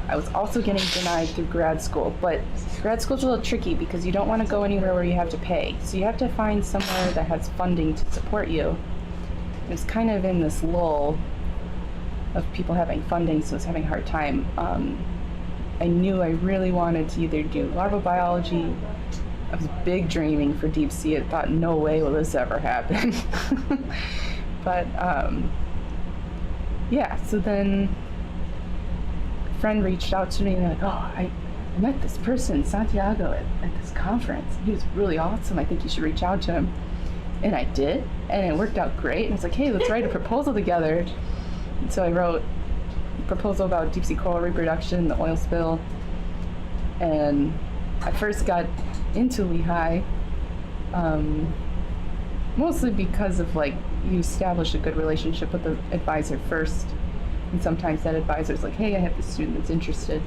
I was also getting denied through grad school, but grad school's a little tricky because you don't want to go anywhere where you have to pay. So you have to find somewhere that has funding to support you. It's kind of in this lull of people having funding, so it's having a hard time. I knew I really wanted to either do larval biology. I was big dreaming for deep sea. I thought, no way will this ever happen. But yeah, so then a friend reached out to me and they're like, oh, I met this person in Santiago at this conference. He was really awesome. I think you should reach out to him. And I did, and it worked out great. And it's like, hey, let's write a proposal together. And so I wrote a proposal about deep sea coral reproduction, the oil spill. And I first got into Lehigh, mostly because of like, you establish a good relationship with the advisor first. And sometimes that advisor's like, hey, I have this student that's interested.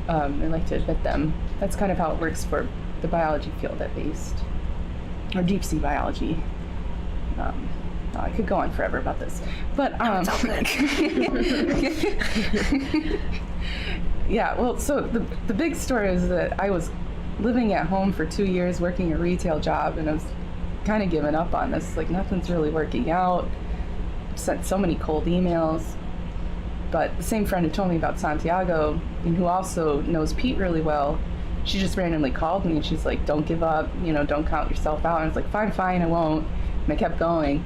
I'd like to admit them. That's kind of how it works for the biology field at least, or deep sea biology. I could go on forever about this, but yeah. Well, so the big story is that I was living at home for 2 years, working a retail job, and I was kind of giving up on this. Like, nothing's really working out. I've sent so many cold emails. But the same friend who told me about Santiago, and who also knows Pete really well, she just randomly called me and she's like, don't give up, don't count yourself out. And I was like, fine, I won't. And I kept going.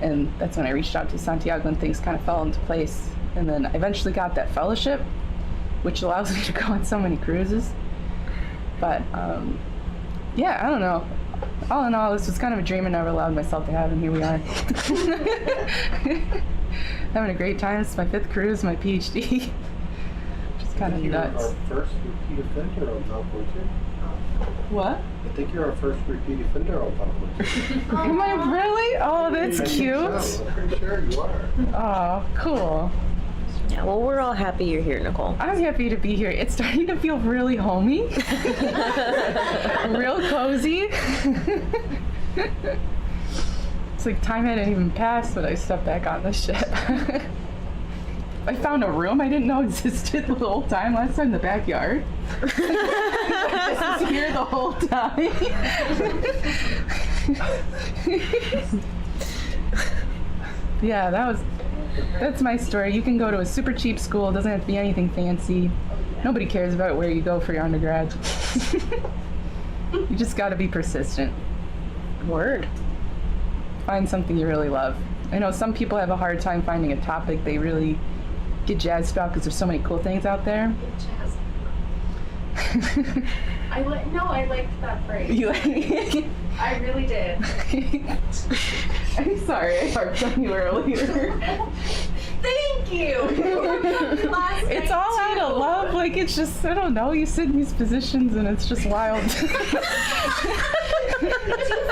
And that's when I reached out to Santiago and things kind of fell into place. And then I eventually got that fellowship, which allows me to go on so many cruises. But yeah, I don't know. All in all, this was kind of a dream I never allowed myself to have, and here we are. Having a great time. It's my 5th cruise, my PhD. Just kind of nuts.
Our first repeat offender on Top 1.
What?
I think you're our first repeat offender on Top 1.
Am I really? Oh, that's cute.
I'm pretty sure you are.
Oh, cool.
Yeah, well, we're all happy you're here, Nicole.
I'm happy to be here. It's starting to feel really homey. Real cozy. It's like time hadn't even passed when I stepped back on the ship. I found a room I didn't know existed the whole time. Last time in the backyard. I was here the whole time. Yeah, that That's my story. You can go to a super cheap school. It doesn't have to be anything fancy. Nobody cares about where you go for your undergrad. You just got to be persistent.
Word.
Find something you really love. I know some people have a hard time finding a topic they really get jazzed about because there's so many cool things out there.
I liked that phrase.
You like
I really did.
I'm sorry, I harped on you earlier.
Thank you.
It's all out of love. Like, it's just, I don't know, you sit in these positions and it's just wild.
Do you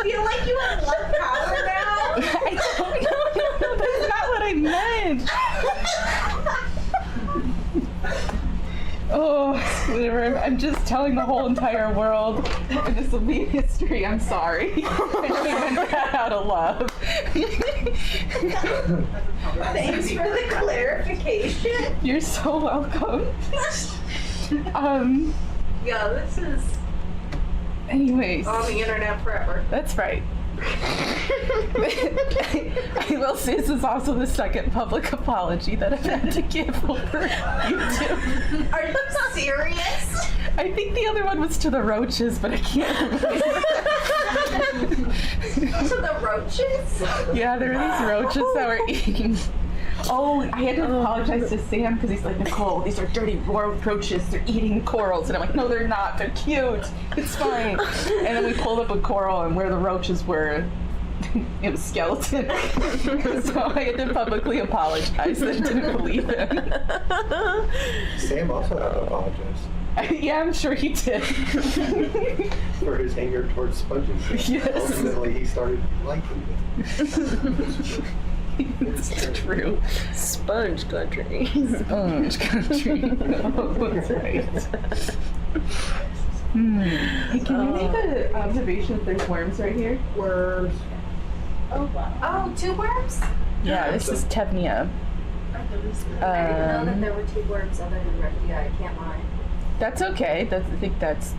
feel like you have love power now?
I don't know. That's not what I meant. Oh, whatever. I'm just telling the whole entire world, and this will be history. I'm sorry. I meant that out of love.
Thanks for the clarification.
You're so welcome.
Yeah, this is
Anyways.
on the internet forever.
That's right. I will say this is also the second public apology that I've had to give over YouTube.
Are you serious?
I think the other one was to the roaches, but I can't remember.
To the roaches?
Yeah, there were these roaches that were eating. Oh, I had to apologize to Sam because he's like, Nicole, these are dirty roaches. They're eating corals. And I'm like, no, they're not. They're cute. It's fine. And then we pulled up a coral, and where the roaches were, it was skeleton. So I had to publicly apologize that I didn't believe him.
Sam also had to apologize.
Yeah, I'm sure he did.
For his anger towards sponges.
Yes.
Ultimately, he started liking them.
It's true.
Sponge country.
Sponge country. Oh, that's right. Hey, can you make an observation if there's worms right here?
Worms.
Oh, wow. Oh, two worms?
Yeah, this is Tevnia.
I didn't know that there were two worms other than Reptia. I can't lie.
That's okay. I think that's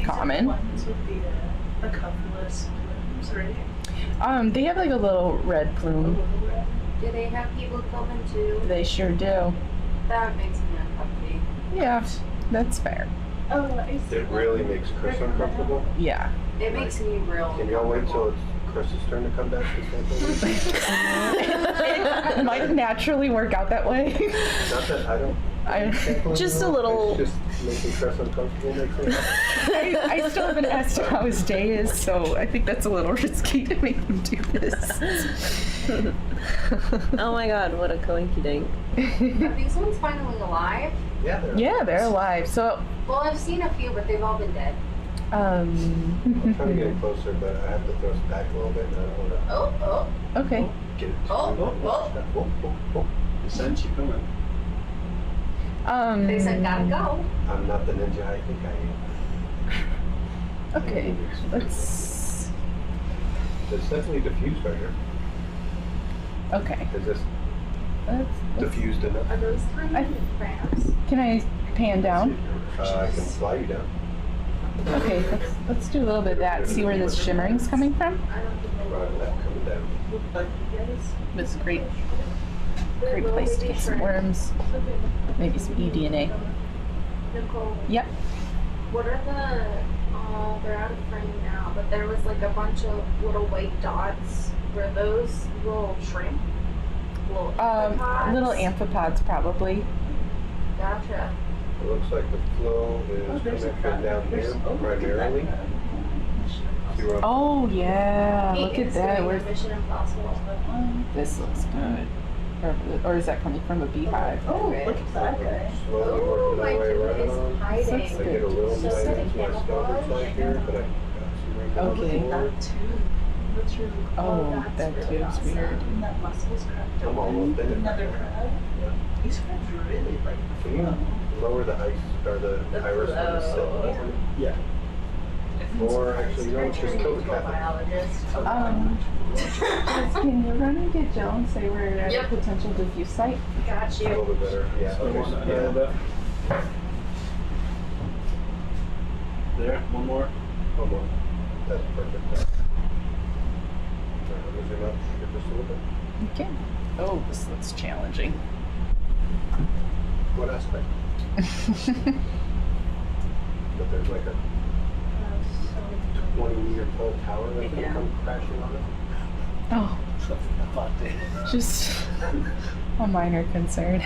common.
Ones with the cuffless plumes, right?
They have like a little red plume.
Do they have hemoglobin too?
They sure do.
That makes me uncomfy.
Yeah, that's fair.
Oh, I see.
It really makes Chris uncomfortable.
Yeah.
It makes me real
Can y'all wait till it's Chris's turn to come back to say something?
It might naturally work out that way.
Not that I don't.
Just a little.
It's just making Chris uncomfortable makes sense.
I still haven't asked him how his day is, so I think that's a little risky to make him do this.
Oh my god, what a coinky dink.
Are these ones finally alive?
Yeah,
they're alive. So,
Well, I've seen a few, but they've all been dead.
I'm trying to get closer, but I have to throw it back a little bit. And I don't want to
Okay.
get it.
Oh.
Ascent, you coming?
They said gotta go.
I'm not the ninja I think I am.
Okay. Let's.
It's definitely diffused right here.
Okay.
Is this
Let's
diffused enough?
Are those tiny crabs?
Can I pan down?
I can fly you down.
Okay, let's do a little bit of that. See where this shimmering's coming from.
Right, that coming down.
This is a great place to get some worms. Maybe some eDNA.
Nicole,
Yep.
what are they're out of frame now, but there was like a bunch of little white dots. Were those little shrimp? Little amphipods?
Little amphipods probably.
Gotcha.
It looks like the flow is coming from down here primarily. See where I'm-
Oh yeah, look at that.
We're
Where's
Mission Impossible.
this looks good. Or is that coming from a beehive?
Oh, look at that guy.
Slowly
Oh,
working
my
my way
kid is
around.
hiding.
Looks
I get a little
So
tight
set
into my skeleton
camouflage.
side here, but I got some right
Okay.
Look at that too. That's really cool.
Oh,
That's
that
really
tube's
awesome.
weird.
And that muscle's cracked
I'm
open.
almost in it.
Another crab. These crabs really like
Can you lower the ice or the iris on the set?
Yeah.
Or actually, you don't just kill the cat.
Biologist.
Can you run and get Joe and say we're at
Yep.
a potential diffuse site?
Got
A
you.
little bit better. Yeah.
So
Okay,
one,
so
a little bit. There, one more.
Hold on. That's perfect. zoom out just a little bit.
Okay. Oh, this looks challenging.
What aspect? But there's like a 20-meter tall tower that's gonna come crashing on it.
Oh, just a minor concern.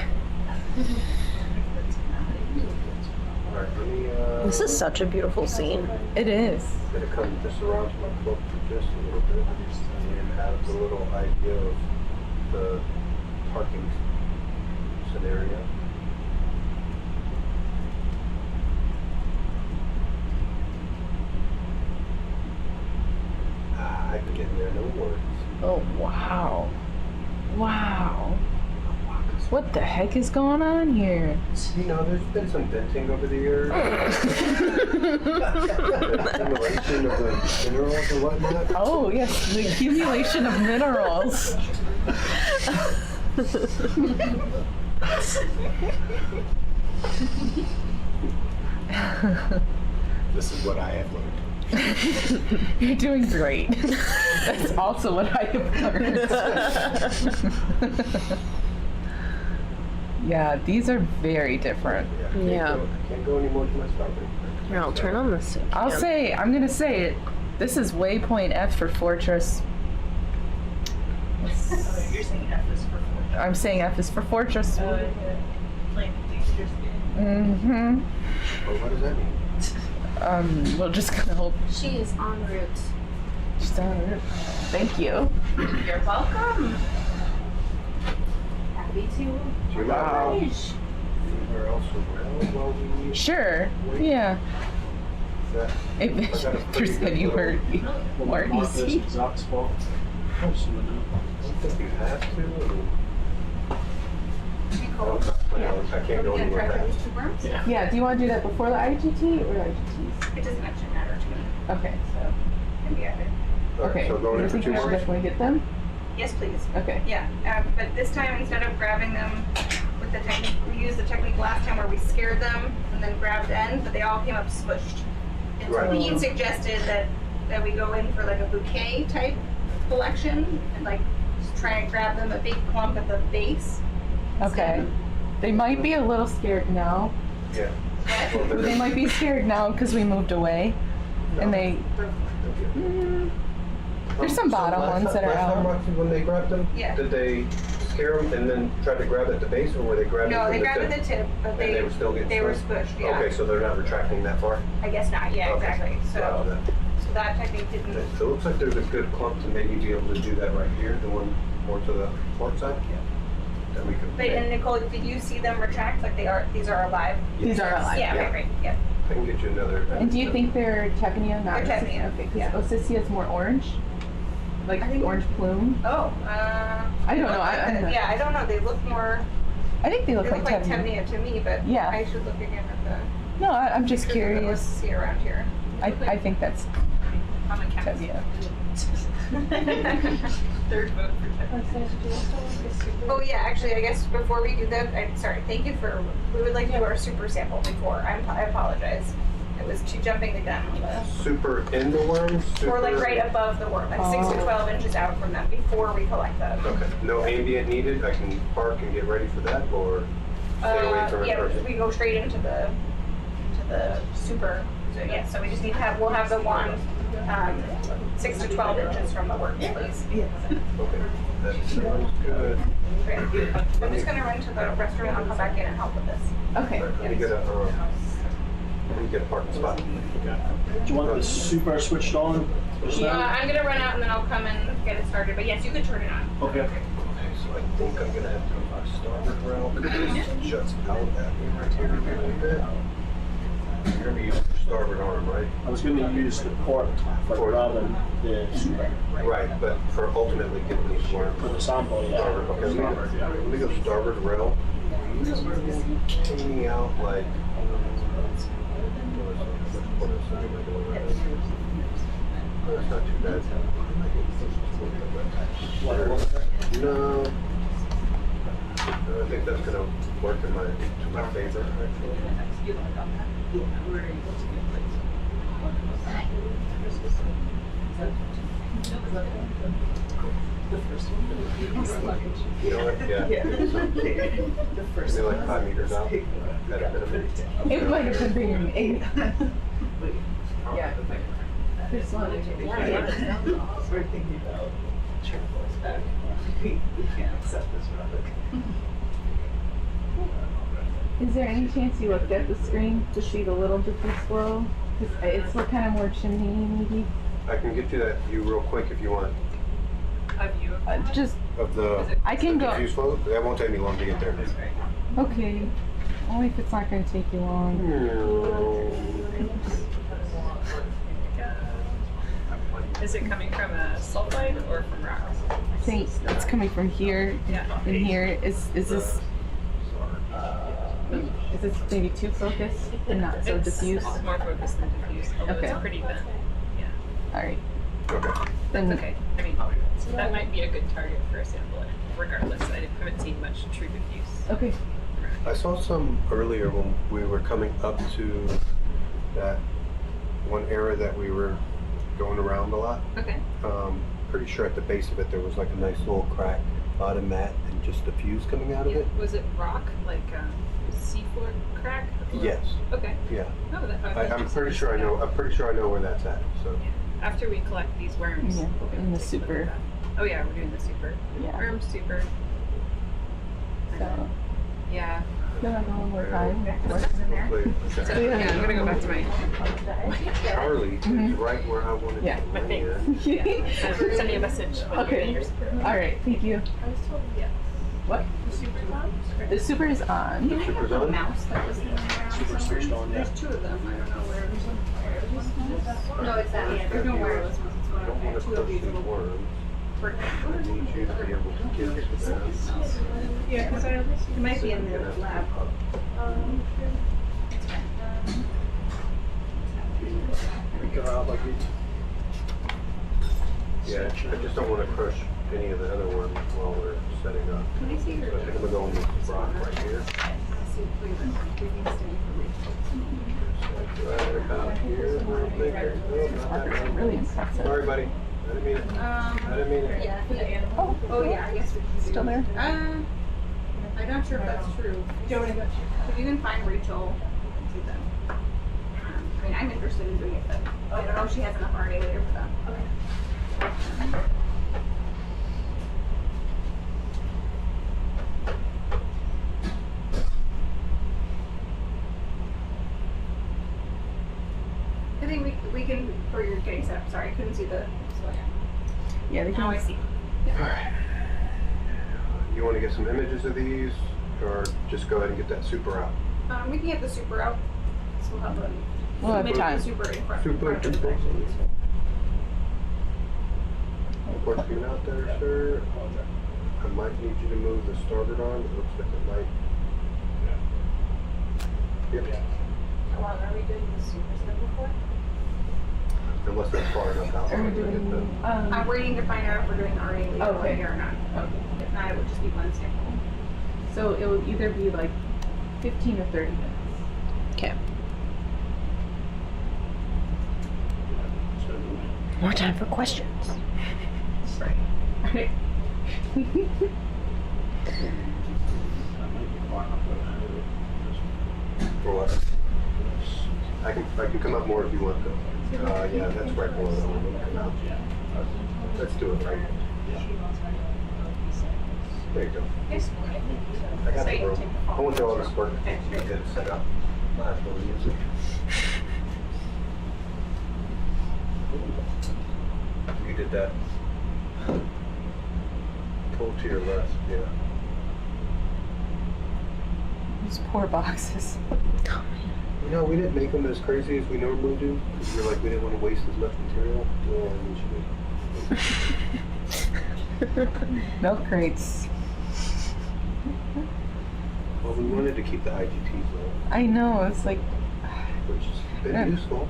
Alright, let me,
This is such a beautiful scene.
It is.
gonna come just around to my cloak for just a little bit and have a little idea of the parking scenario. I can get there, no worries.
Oh, wow. Wow. What the heck is going on here?
You know, there's been some venting over the years. The accumulation of the minerals and whatnot.
Oh, yes, the accumulation of minerals.
This is what I have learned.
You're doing great. That's also what I have learned. Yeah, these are very different.
Yeah.
Can't go any more to my starboard.
Here, I'll turn on this.
I'm gonna say it. This is waypoint F for fortress.
You're saying F is for fortress.
I'm saying F is for fortress.
Playing dangerous game.
Mm-hmm.
Well, what does that mean?
We're just gonna hope
She is en route.
she's on it. Thank you.
You're welcome. Happy to
Wow.
oblige.
Anywhere else around while we
Sure. Yeah.
that?
If there's anywhere more easy.
Exact spot.
I don't think you have to. I can't go anywhere fast.
Yeah. Do you want to do that before the IGT or the IGTs?
It doesn't actually matter to me.
Okay. So.
Can be added.
Okay.
So going
I
in for
think
2
we should
more?
definitely get them.
Yes, please.
Okay.
Yeah, but this time instead of grabbing them with the technique, we used the technique last time where we scared them and then grabbed ends, but they all came up smushed. And so
Right.
Dean suggested that we go in for like a bouquet type collection and like just try and grab them a big clump at the base.
Okay. They might be a little scared now.
Yeah.
They might be scared now because we moved away, and they. There's some bottom ones that are
last time,
out.
Roxy, when they grabbed them,
Yeah.
did they scare them and then try to grab at the base, or were they grabbing
No,
from
they
the
grabbed
tip?
at the tip, but
And they were still getting
they were
smushed?
squished, yeah.
Okay, so they're not retracting that far?
I guess not, yeah,
Okay.
exactly.
Roger
So
that.
that technique didn't.
So it looks like there's a good clump to maybe be able to do that right here, the one more to the port side. That we could.
But and Nicole, did you see them retract? Like these are alive?
These are alive.
Yeah, okay, great, yeah.
I can get you another.
And do you think they're Technia, not
They're Technia,
Okay,
yeah.
because Ocysia is more orange, like
I think-
orange plume.
Oh,
I don't know. I don't know.
Yeah, I don't know. They look more.
I think they look like Technia.
Temnia to me, but
Yeah.
I should look again at the.
No, I'm just
pictures that
curious.
let's see around here.
I think that's
I'm a chemist.
Technia.
Third vote for Oh yeah, actually, I guess before we do that, I'm sorry. Thank you for. We would like to do our super sample before. I apologize. It was too jumping the gun.
Super in the worms?
Or like right above the worm, like 6 to 12 inches out from them before we collect them.
Okay, no ambient needed, I can park and get ready for that, or stay away from it
Yeah,
first?
we go straight into the super. So yeah, so we just need to have. We'll have the one 6 to 12 inches from the worm, please.
Okay, that sounds good.
Great. I'm just gonna run to the restroom. I'll come back in and help with this.
Okay.
Let me get a parking spot.
Do you want the super switched on just
Yeah,
now?
I'm gonna run out and then I'll come and get it started. But yes, you could turn it on.
Okay.
Okay, so I think I'm gonna have to use my starboard rail, because it's just out at me right here a little bit. You're gonna be using your starboard arm, right?
I was going to use the port rather than the super
Right, but for ultimately getting these worms.
for the sample. Yeah.
Starboard, okay, let me go starboard rail. Hanging out like. That's not too bad. No. I think that's gonna work to my favor, actually.
The first one.
You know what? Yeah.
The first
They're
one.
like 5 meters out at a minimum.
It might have been bigger than 8. Yeah. This one.
We're thinking about triple back. We can't accept this product.
Is there any chance you looked at the screen to see the little difference flow? Because it's kind of more chimney maybe.
I can get you that view real quick if you want.
A view of
Just
Of the
I can go.
diffuse flow. That won't take me long to get there.
Okay. Only if it's not going to take you long.
Is it coming from a sulfide or from rocks?
I think it's coming from here and here. Is this maybe too focused and not so diffuse?
It's more focused than diffuse, although
Okay.
it's pretty thin. Yeah.
All right.
Okay.
Then
Okay. I mean, so that might be a good target for a sample. Regardless, I haven't seen much true diffuse.
Okay.
I saw some earlier when we were coming up to that one area that we were going around a lot.
Okay.
Pretty sure at the base of it there was like a nice little crack, bottom mat, and just the fuse coming out of it.
Was it rock, like seafloor crack? Or-
Yes.
Okay.
Yeah.
No, that would be
I'm
interesting
pretty
to
sure I
see
know.
that.
I'm pretty sure I know where that's at. So.
After we collect these worms.
Yeah,
we'll
and the
take a look at
super.
that. Oh yeah, we're doing the super.
Yeah.
Worm super. And
So
then- yeah.
no, one more time.
What's in there?
Hopefully-
So, yeah, I'm gonna go back to my
Charlie is right where I wanted
Yeah.
to
my
land.
thing. Send me a message when
Okay.
you're in your super.
All right. Thank you.
I was told yes.
What?
The super's on?
The super is on.
Super's on.
Mouse that was in around
Super switched on, yeah.
There's two of them. I don't know where. There's some wireless ones. No, it's that.
Yeah,
There's no wireless ones. It's
I don't want to
two of
push
these
these
little
worms. I need you to be able to get to that.
Yeah, because it might be in the lab.
We go out like it.
Yeah, I just don't want to crush any of the other worms while we're setting up.
Can I see your?
So I think I'm going to go on this rock right here. Right about here. Oh, not that one.
Really impressive.
Sorry, buddy. I didn't mean it. I didn't mean it.
Yeah, for the animal. Oh yeah, I guess we can do.
Still there?
I'm not sure if that's true. If you can find Rachel, do them. I mean, I'm interested in doing it, but I don't know if she has enough RNA later for that. Okay. I think we can, or you're getting set up, sorry, I couldn't see the, so
Yeah, they
now I
can.
see.
Alright. You want to get some images of these, or just go ahead and get that super out?
We can get the super out, so we'll have the.
We'll have
maybe
time.
the super in front.
Super,
front of
super.
the sections.
Working out there, sir. I might need you to move the starboard arm. It looks like it might. Yep.
How long are we doing the super schedule for?
Unless they're far enough out.
Are we
to get
doing?
the-
I'm waiting to find out if we're doing RNA later
Okay.
here or not. If not, it would just be one sample.
So it will either be like 15 or 30 minutes.
Okay. More time for questions.
Right. Right.
For what? I can come up more if you want to. Yeah, that's right below that one. Come out. Let's do it right. There you go.
Yes.
I got the room. I won't do all this work.
Okay,
Get it set up. Might as well use it. You did that. Pull to your left, yeah.
These poor boxes.
You know, we didn't make them as crazy as we normally do. We're like, we didn't want to waste as much material. Yeah, we should.
Milk crates.
Well, we wanted to keep the IGTs low,
I know, it's like,
which has been
Yeah.
useful.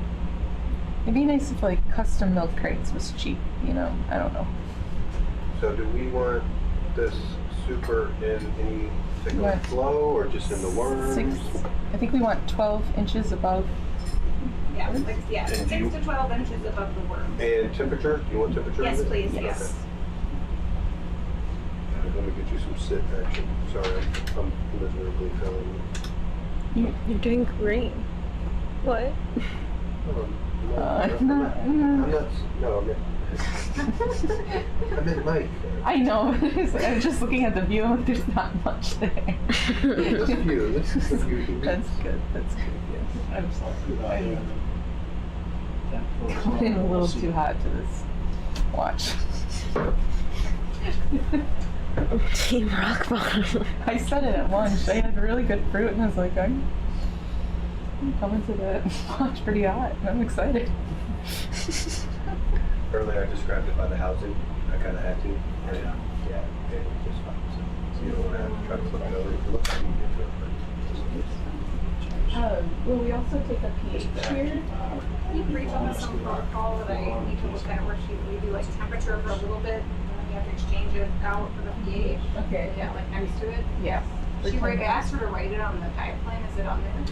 it'd be nice if like custom milk crates was cheap, you know? I don't know.
So do we want this super in any particular
What?
flow or just in the worms?
I think we want 12 inches above.
Yeah, like, yeah,
And
6 to 12 inches above the worm.
And temperature? Do you want temperature?
Yes,
of it?
please,
Okay.
yes.
Let me get you some sit action. Sorry, I'm miserably failing.
You're doing great. What?
I'm not. No, I meant Mike.
I know. I'm just looking at the view and there's not much there.
This view. This is the view.
That's good. That's good. Yeah. I'm sorry. I'm getting a little too hot to this watch.
Team Rock Bottom.
I said it at lunch. They had really good fruit, and I was like, I'm coming to that watch pretty hot. I'm excited.
Earlier, I described it by the housing. I kind of had to. Yeah, it was just fine. So you don't want to have to try to flip it over. If you look at it, you get to it.
Will we also take a pH here?
Can you brief on some protocol that I need to look at where we do like temperature for a little bit, and then we have to exchange it out for the pH?
Okay.
Yeah, like next to it.
Yeah.
I asked her to write it on the diet plan. Is it on there?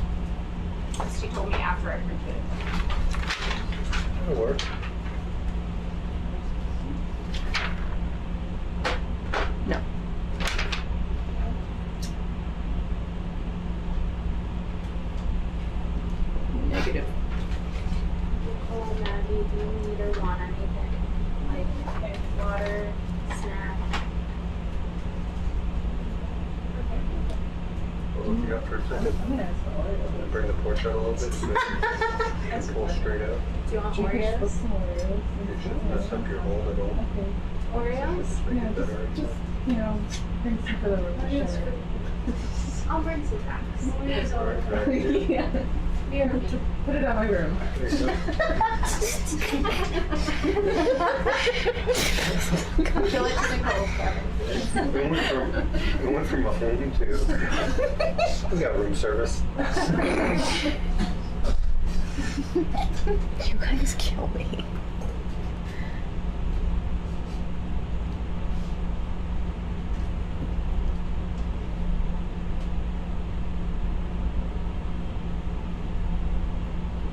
She told me after I printed it.
That'll work.
No. Negative.
Oh, Maggie, do you need or want anything? Like water, snack?
We'll look you up for a second. I'm going to bring the porch out a little bit so you can pull straight out.
Do you want Oreos?
You shouldn't mess up your hold at all.
Oreos?
Just make it better.
Bring some for the room.
I'll bring some packs.
Oreos over.
Yeah. Here, put it on my room.
Feel like it's cold, Kevin.
We went from a home to, we got room service.
You guys kill me.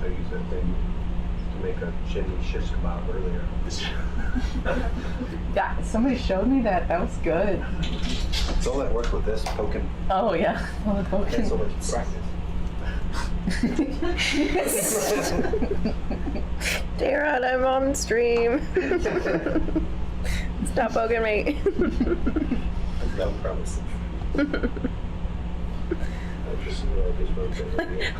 I used that thing to make a chimney shish kebab earlier.
Yeah, somebody showed me that. That was good.
It's all that work with this poking.
Oh yeah, all the poking.
That's so much practice.
Darren, I'm on stream. Stop poking me.
No promise.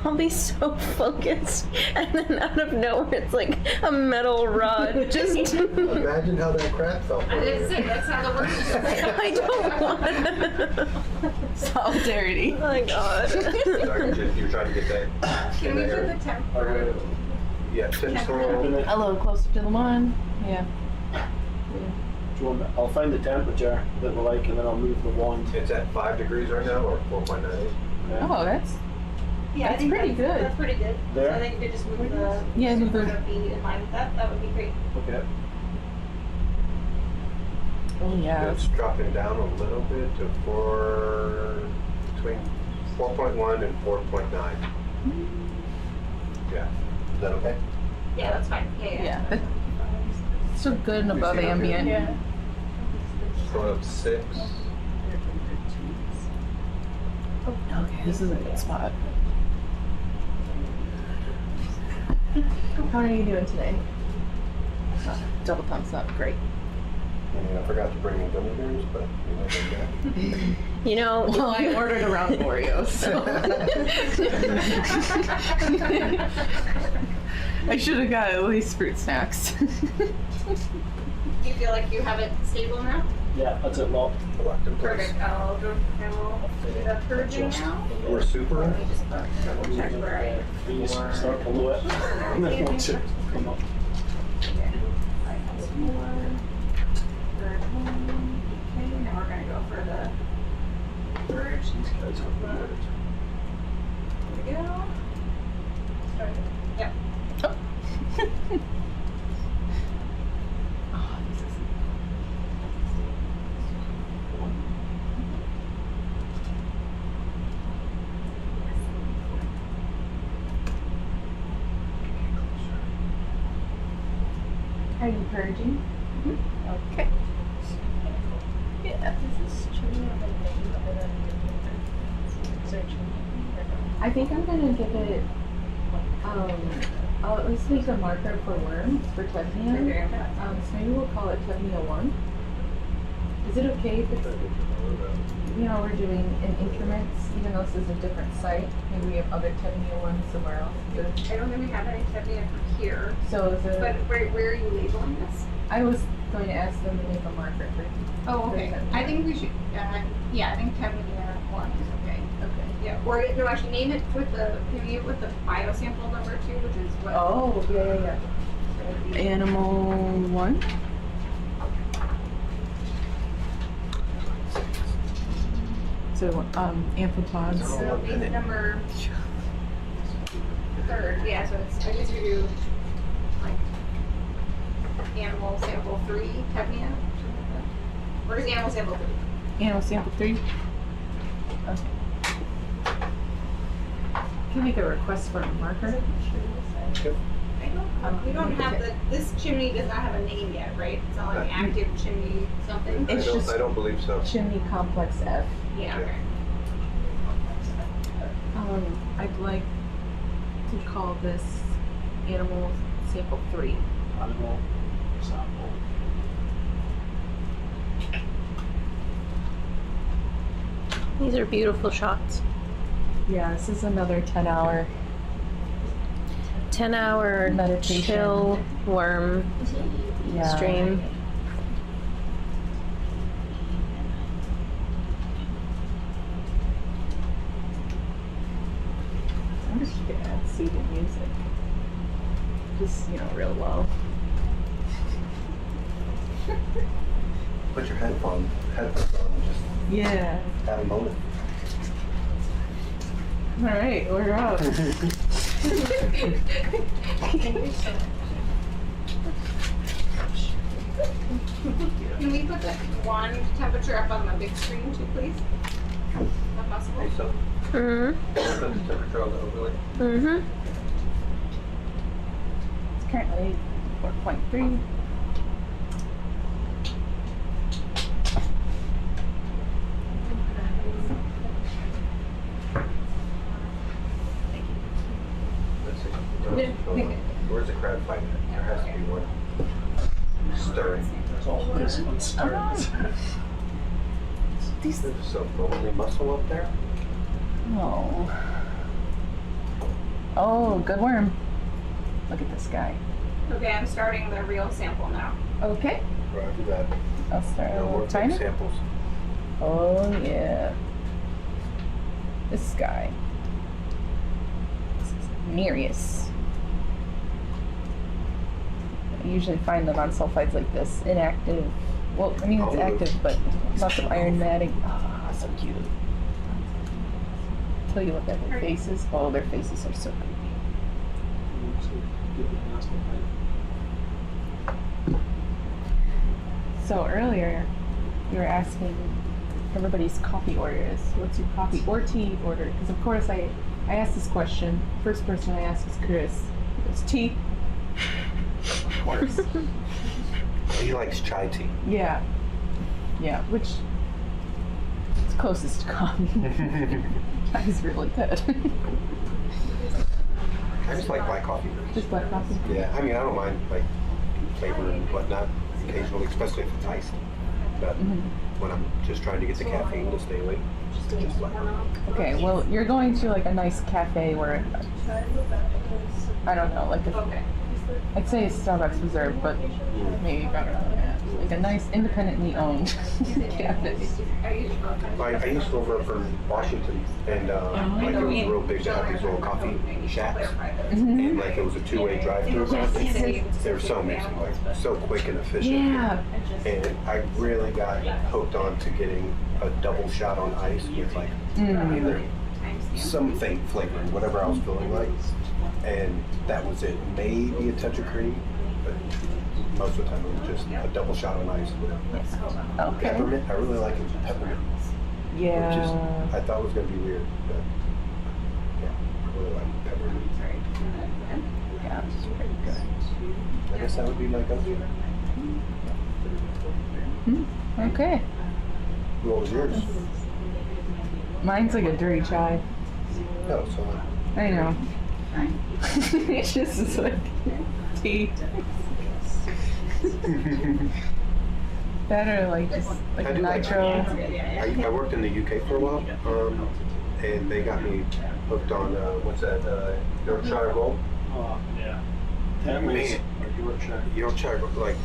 I'll be so focused, and then out of nowhere, it's like a metal rod. Just
imagine how that crap felt.
I didn't say that's how the works.
I don't want
Solidarity.
Oh my god.
Sorry, you're trying to get that.
Can we put the temp?
Yeah, temporal.
A little closer to the one. Yeah.
Do you want I'll find the temperature that we like, and then I'll move the wand.
It's at 5 degrees right now, or 4.98.
Oh, that's
Yeah,
That's pretty good.
That's pretty good.
There?
So I think if you just move the
move
to
the.
be in line with that, that would be great.
Okay.
Oh yeah.
It's dropping down a little bit to between 4.1 and 4.9. Yeah. Is that okay?
Yeah, that's fine.
Yeah. That's so good and above
see it okay?
ambient.
Yeah.
Going up 6.
Okay, this is a good spot. How are you doing today? Double thumbs up. Great.
I mean, I forgot to bring in gummy bears, but
You know,
Well, I ordered around Oreos, so. I should have got at least fruit snacks.
Do you feel like you have it stable now?
Yeah, that's it locked.
locked in place.
Perfect. I'll do the purging now.
We're super.
Let me just check where
Please start below it, and then watch it come up.
Okay, now we're gonna go for the purge.
These guys have the word.
Here we go. Start it. Yep.
Oh, this is. Are you purging? Okay. Yeah.
This is chimney of a name other than searching.
I think I'm gonna give it, I'll at least leave a marker for worms, for Tevnia. So maybe we'll call it Tevnia 1. Is it okay if it's, you know, we're doing in increments, even though this is a different site? Maybe we have other Tevnia 1 somewhere else.
I don't think we have any Tevnia for here.
So is it?
But where are you labeling this?
I was going to ask them to make a marker for.
Oh, okay.
Tevnia.
I think we should. Yeah, I think Tevnia 1 is okay.
Okay.
Yeah, or no, actually name it with the biosample number too, which is what.
Oh, yeah. Animal 1. So, amphipods.
So name it number 3rd. Yeah, so it's, I guess you do like animal sample 3 Tevnia. Or is animal sample 3?
Animal sample 3. Okay. Can you make a request for a marker?
We don't have this chimney does not have a name yet, right? It's not like active chimney something.
It's just
I don't believe so.
Chimney complex F.
Yeah, okay.
I'd like to call this animal sample 3.
Animal sample.
These are beautiful shots.
Yeah, this is another 10-hour
10-hour
meditation.
chill worm stream.
I wonder if you could add soothing music. Just, you know, real low.
Put your headphones on and just
Yeah.
have a moment.
Alright, we're out.
Can we put the wand temperature up on the big screen too, please? If possible.
Hey, so
Mm-hmm.
put the temperature on the overlay.
Mm-hmm.
It's currently 4.3.
Where's the crab fight? There has to be one stirring. There's some bony muscle up there.
Oh. Oh, good worm. Look at this guy.
Okay, I'm starting the real sample now.
Okay.
Roger that.
I'll start a
No more
little
big
timer.
samples.
Oh, yeah. This guy. This is Nereus. I usually find them on sulfides like this, inactive. Well, I mean, it's active, but lots of iron matting. Ah, so cute. Tell you look at their faces. Oh, their faces are so creepy. So earlier, you were asking everybody's coffee orders. What's your coffee or tea order? Because of course I asked this question. First person I asked was Chris. It was tea. Of course.
He likes chai tea.
Yeah. Yeah, which is closest to coffee. That is really good.
I just like black coffee.
Just black coffee?
Yeah, I mean, I don't mind like flavor and whatnot occasionally, especially if it's iced. But when I'm just trying to get the caffeine to stay awake, just black coffee.
Okay, well, you're going to like a nice cafe where, I don't know, like I'd say Starbucks Reserve, but maybe better than that. Like a nice independently owned cafe.
I used to live over in Washington, and like it was real big to have these little coffee shacks, and like it was a two-way drive-through. They were so amazing, like so quick and efficient.
Yeah.
And I really got hooked on to getting a double shot on ice with like either some faint flavoring, whatever I was feeling like, and that was it. Maybe a touch of cream, but most of the time it was just a double shot on ice with
Okay.
peppermint. I really like it with peppermint.
Yeah.
Which is, I thought was going to be weird, but yeah, I really like peppermint.
Yeah, it's pretty good.
I guess that would be my go-to.
Okay.
What was yours?
Mine's like a dirty chai.
Oh, so
I know. It's just like tea. Better like just like
I
a
do like
nitro.
I worked in the UK for a while, and they got me hooked on what's that? Yorkshire Gold.
Oh, yeah. Thames or Yorkshire.
Yorkshire, like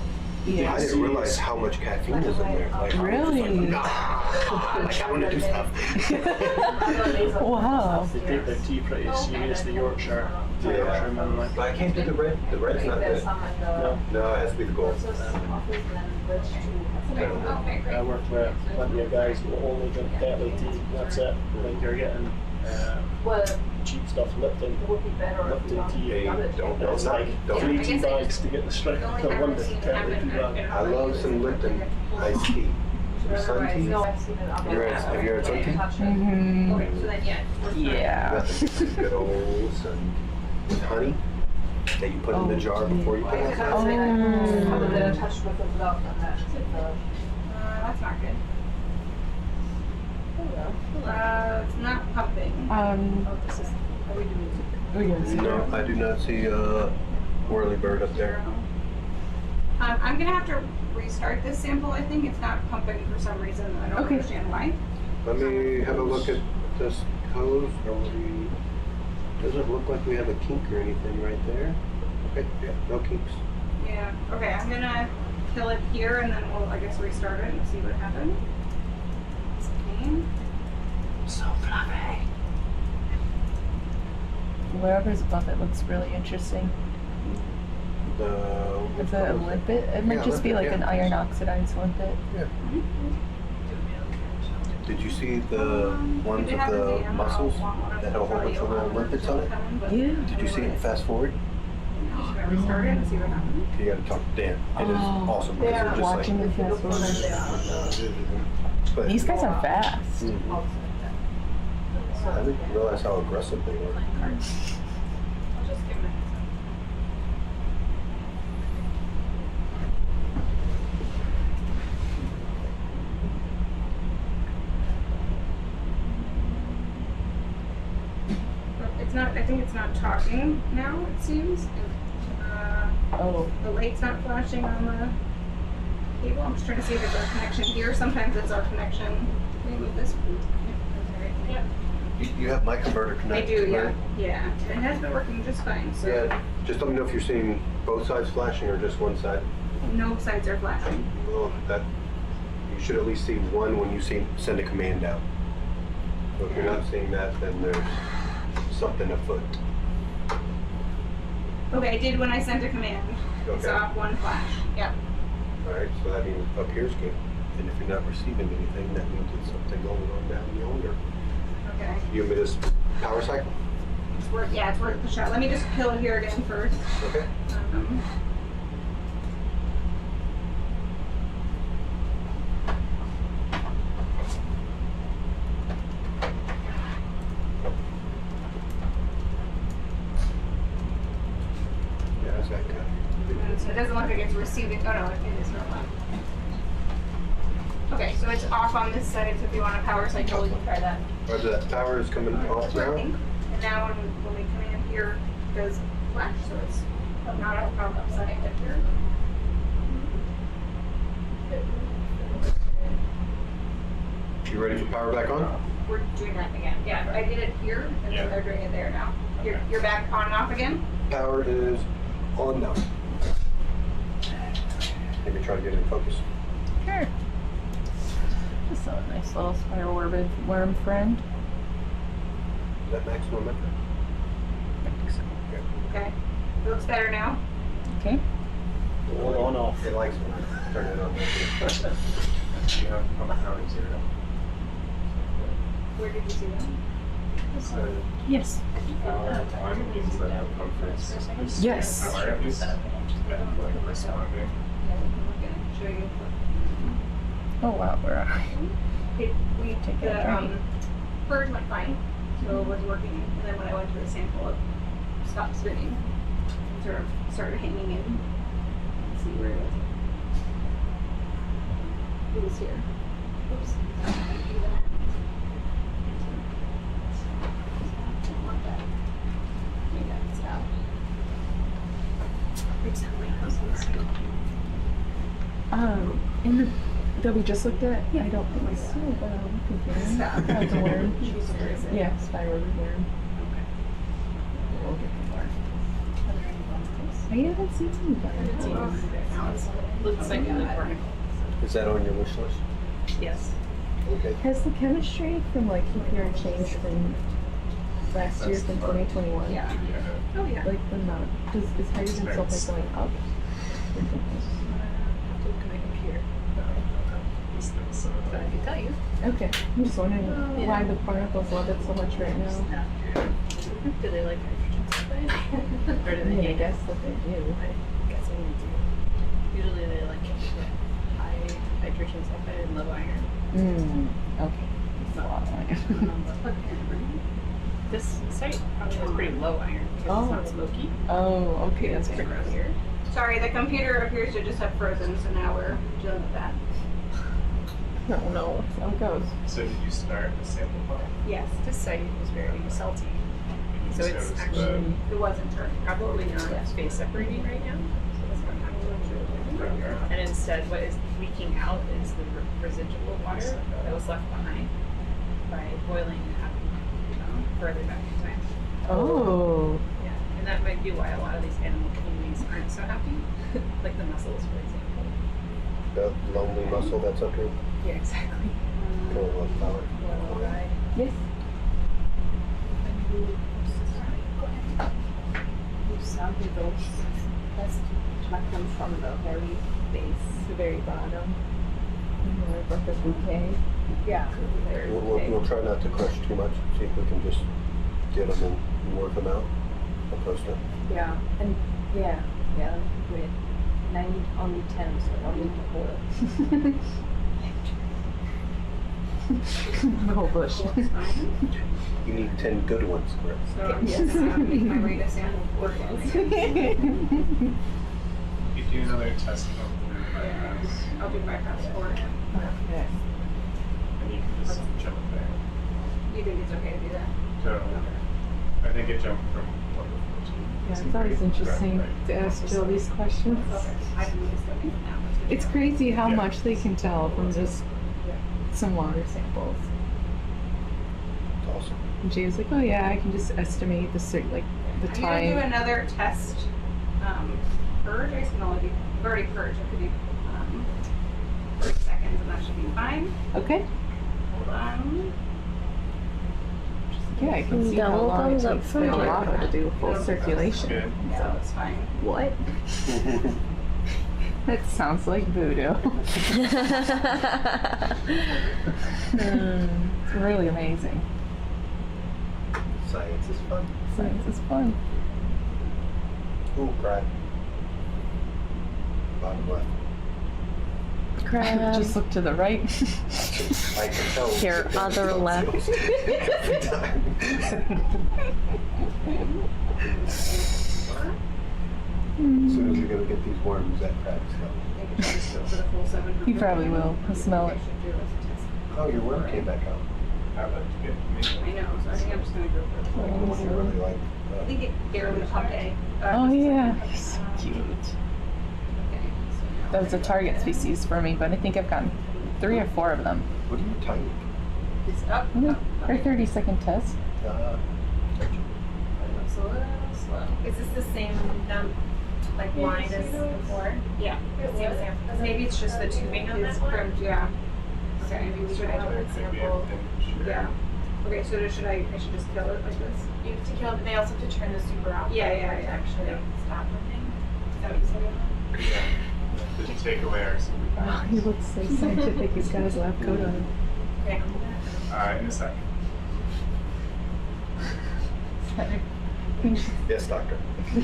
Yeah.
I didn't realize how much caffeine is in there. Like,
Really?
I was like, like, I want to do stuff.
Wow.
They take their tea pretty serious, the Yorkshire. The
Yeah.
Yorkshire man, like.
But I can't do the red. The red's not good.
No.
No, it has to be the gold.
I worked with plenty of guys who only drink kettle tea. That's it. Like you're getting cheap stuff, Lipton tea.
Hey, don't
It's like
don't.
3 tea bags to get the strength of one kettle tea bag.
I love some Lipton iced tea. Some sun tea. Have you had sun tea?
Mm-hmm. Yeah.
That's good old sun with honey that you put in the jar before you put it.
That's not good. It's not pumping.
No, I do not see a whirly bird up there.
I'm gonna have to restart this sample. I think it's not pumping for some reason. I don't understand why.
Let me have a look at this hose. Doesn't look like we have a kink or anything right there. Okay, yeah, no kinks.
Yeah. Okay, I'm gonna kill it here and then we'll, I guess, restart it and see what happens. Okay. So fluffy.
Wherever's above it looks really interesting. Is it a limpet? It might just be like an iron oxidized limpet.
Yeah. Did you see the ones with the mussels that had a whole bunch of little limpets on it?
Yeah.
Did you see it fast forward?
Should I restart it and see what happens?
You gotta talk to Dan. It is awesome. Because they're just
Watching
like,
the fast forward.
but
These guys are fast.
I didn't realize how aggressive they were.
I'll just give it a heads up. It's not, I think it's not talking now, it seems. The light's not flashing on the cable. I'm just trying to see if it's our connection here. Sometimes it's our connection. Can we move this? Yep.
You have my converter
I
connected,
do, yeah.
right?
Yeah. It has been working just fine, so
Yeah, just let me know if you're seeing both sides flashing or just one side.
no sides are flashing.
Well, that you should at least see one when you send a command out. So if you're not seeing that, then there's something afoot.
Okay, I did when I sent a command. It's
Okay.
off one flash. Yep.
All right, so that means up here's good. And if you're not receiving anything, that means it's something going on down yonder.
Okay.
You want me to just power cycle?
It's worth, yeah, it's worth the shot. Let me just kill it here again first.
Okay. Yeah, that's that good.
So it doesn't look like it's receiving. Oh no, it is not. Okay, so it's off on this side. So if you want a power cycle, we can try that.
Roger that. Power is coming off
That's
now.
working. And now when we come in here, it does flash, so it's not a power upside up here.
You ready for power back on?
We're doing that again. Yeah, I did it here, and then they're doing it there now. You're back on and off again?
Power is on now. Maybe try to get it in focus.
Sure. Just a nice little spiral worm friend.
Is that maximum effort?
I think so.
Okay. It looks better now.
Okay.
On off.
It likes when I turn it on.
You have pump counting 0.
Where did you see that?
So,
Yes.
time means that the pump is
Yes.
like responding.
Show you.
Oh wow, where are
We
Take it
the purge went fine, so it was working. And then when I went to the sample, it stopped spinning. And sort of started hanging in. Let's see where it was. It was here.
Oops.
In the that we just looked at, I don't think so, but I'm confused. That's a worm. Yeah, spiral worm. We'll get the worm. I haven't seen any barnacles.
Looks like a barnacle.
Is that on your wish list?
Yes.
Okay.
Has the chemistry from like here changed from last year, from 2021?
Yeah. Oh yeah.
Like the amount, is hydrogen sulfide going up?
Look at my computer. But I can tell you.
Okay, I'm just wondering why the barnacles love it so much right now.
Do they like hydrogen sulfide? Or do
I
they
mean, I
hate it?
guess that they do.
I'm guessing they do. Usually they like high hydrogen sulfide and low iron.
Okay. It's a lot of iron.
This site probably has pretty low iron because it's not smoky.
Oh, okay, that's
It's
pretty
here.
Sorry, the computer appears to just have frozen, so now we're dealing with that.
No, that's how it goes.
So did you start the sample pile?
Yes,
This site is very salty. So
So
it's
it's
actually
it wasn't turned.
probably not phase separating right now. So it's not happening. And instead, what is leaking out is the residual water that was left behind by boiling and happening further back in time.
Oh.
Yeah, and that might be why a lot of these animal communities aren't so happy, like the mussels, for example.
The lonely mussel that's up here?
Yeah, exactly.
Kind of love power.
Yes.
You sample those best collect them from the very base.
The very bottom. Like the bouquet.
Yeah.
We'll try not to crush too much, see if we can just get them and work them out. I'll post them.
Yeah, and yeah, great. And I need only 10, so I don't need the whole.
The whole bush.
You need 10 good ones, correct?
So I'm just gonna make my way to sample for
You do another test of
I'll do my passport.
Okay.
and you can just jump there.
You think it's okay to do that?
So I think it jumped from 1 to 14.
Yeah, it's always interesting to ask Jill these questions.
Okay. I can use them now.
It's crazy how
Yeah.
much they can tell from just some water samples.
It's awesome.
And she was like, "Oh yeah, I can just estimate the like the
I'm gonna do
time."
another test. Purge. I can only do. I've already purged. I could do 30 seconds, and that should be fine.
Okay.
Hold on.
Yeah, I can see how
Double
long it
thumbs up
takes
from
for a
here.
lava to do a full
Good.
circulation.
So it's fine.
What?
That sounds like voodoo. It's really amazing.
Science is fun.
Science is fun.
Ooh, crab. Bottom left.
Crab.
Just look to the right.
I can tell.
Your other left.
Every time. As soon as you're gonna get these worms, that crab's coming.
He probably will. He'll smell it.
Oh, your worm came back out.
How about you get me?
I know, so I think I'm just gonna go for
Like the one you really like.
I think it barely pumped a.
Oh yeah, he's so cute. That was a target species for me, but I think I've gotten 3 or 4 of them.
What are you tiny?
It's up.
For a 30-second test.
It's a little slow.
Is this the same like line as before?
Yeah.
Same sample.
Maybe it's just the tubing on that one. Yeah. Okay. Maybe should I do it?
Sample.
Yeah. Okay. So should I should just kill it like this?
You have to kill, but they also have to turn the super off.
Yeah, yeah,
for it to
yeah.
actually
Yeah.
stop moving. Is that what you said?
Yeah. Did you take away our super
Oh, he looks so scientific. He's got his lab coat on.
Okay.
In a second.
Yes, doctor. I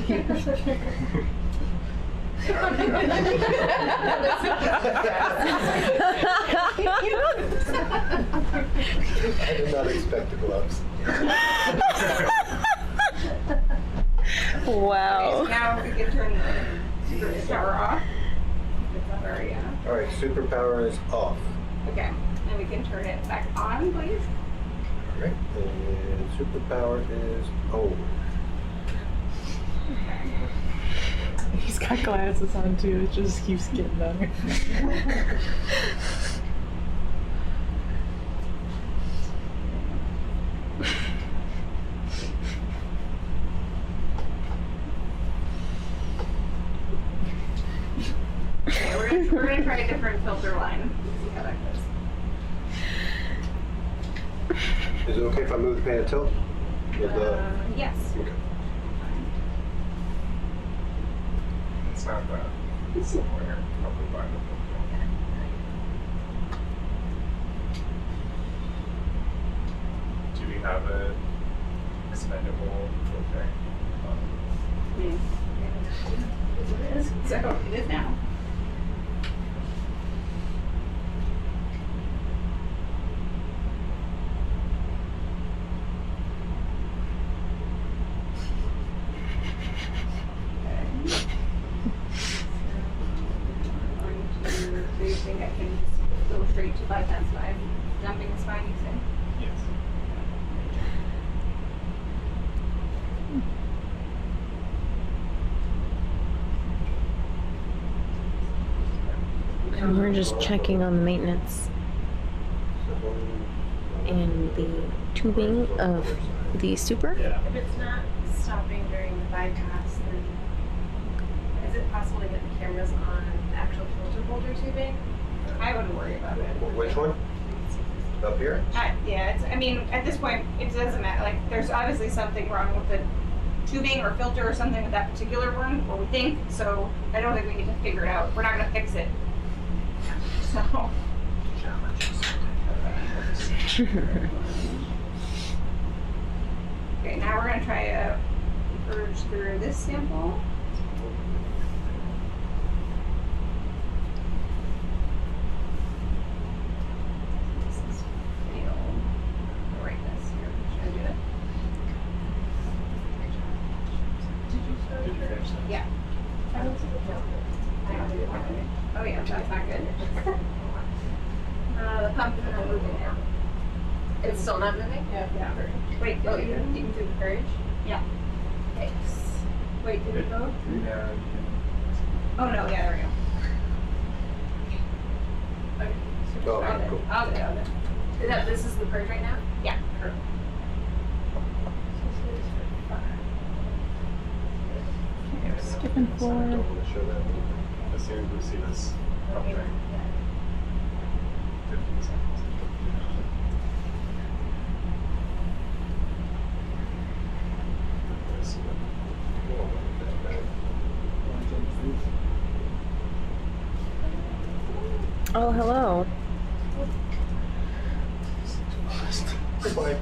did not expect the gloves.
Wow.
Okay, so now we can turn the superpower off. It's not very,
All right, superpower is off.
Okay. And
and we can turn it back on, please.
Alright, and superpower is on.
He's got glasses on too, it just keeps getting better.
Okay, we're gonna try a different filter line. See how that goes.
Is it okay if I move the pan and tilt? With the,
Yes.
okay.
It's not bad. It's somewhere. Probably find it. Do we have a expendable filter?
It is. So it is now. Do you think I can just go straight to 5 times 5? Jumping is fine, you say?
Yes.
And we're just checking on the maintenance and the tubing of the super.
Yeah.
If it's not stopping during the bypass, then is it possible to get the cameras on the actual filter holder tubing? I wouldn't worry about it.
Which one? Up here?
Yeah, it's, I mean, at this point, it doesn't matter. Like, there's obviously something wrong with the tubing or filter or something with that particular one, or we think, so I don't think we need to figure it out. We're not gonna fix it. So. Okay, now we're gonna try a purge through this sample. This is failed. I'll write this here. Should I do it?
Did you finish that?
Yeah. Oh yeah, that's not good. The pump is not moving now.
It's still not moving?
Yeah. Wait,
Oh, you can do the purge?
Yeah. Thanks. Wait, did it go?
Yeah.
Oh no, yeah, there we go.
Oh,
Okay,
cool.
I'll do it.
This is the purge right now?
Yeah.
Skipping
I
forward.
don't want to show that one.
As soon as we see this up there. 15 seconds.
Oh, hello.
Goodbye.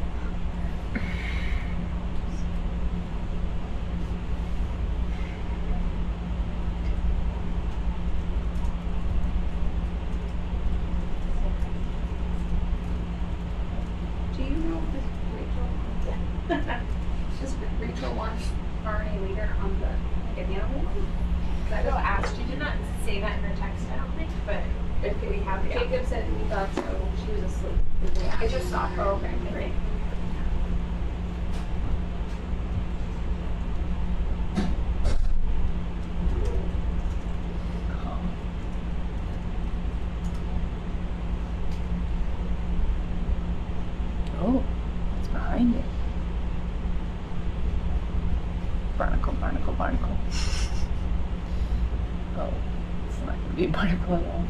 Do you know if Rachel? Does Rachel want RNA leader on the animal one?
I will ask. She did not say that in her text, I don't think, but if we have, Jacob said we thought so. She was asleep. I just saw her.
Oh, okay, great.
Oh, it's behind it. Barnacle, barnacle, barnacle. Oh, it's not gonna be a barnacle at all.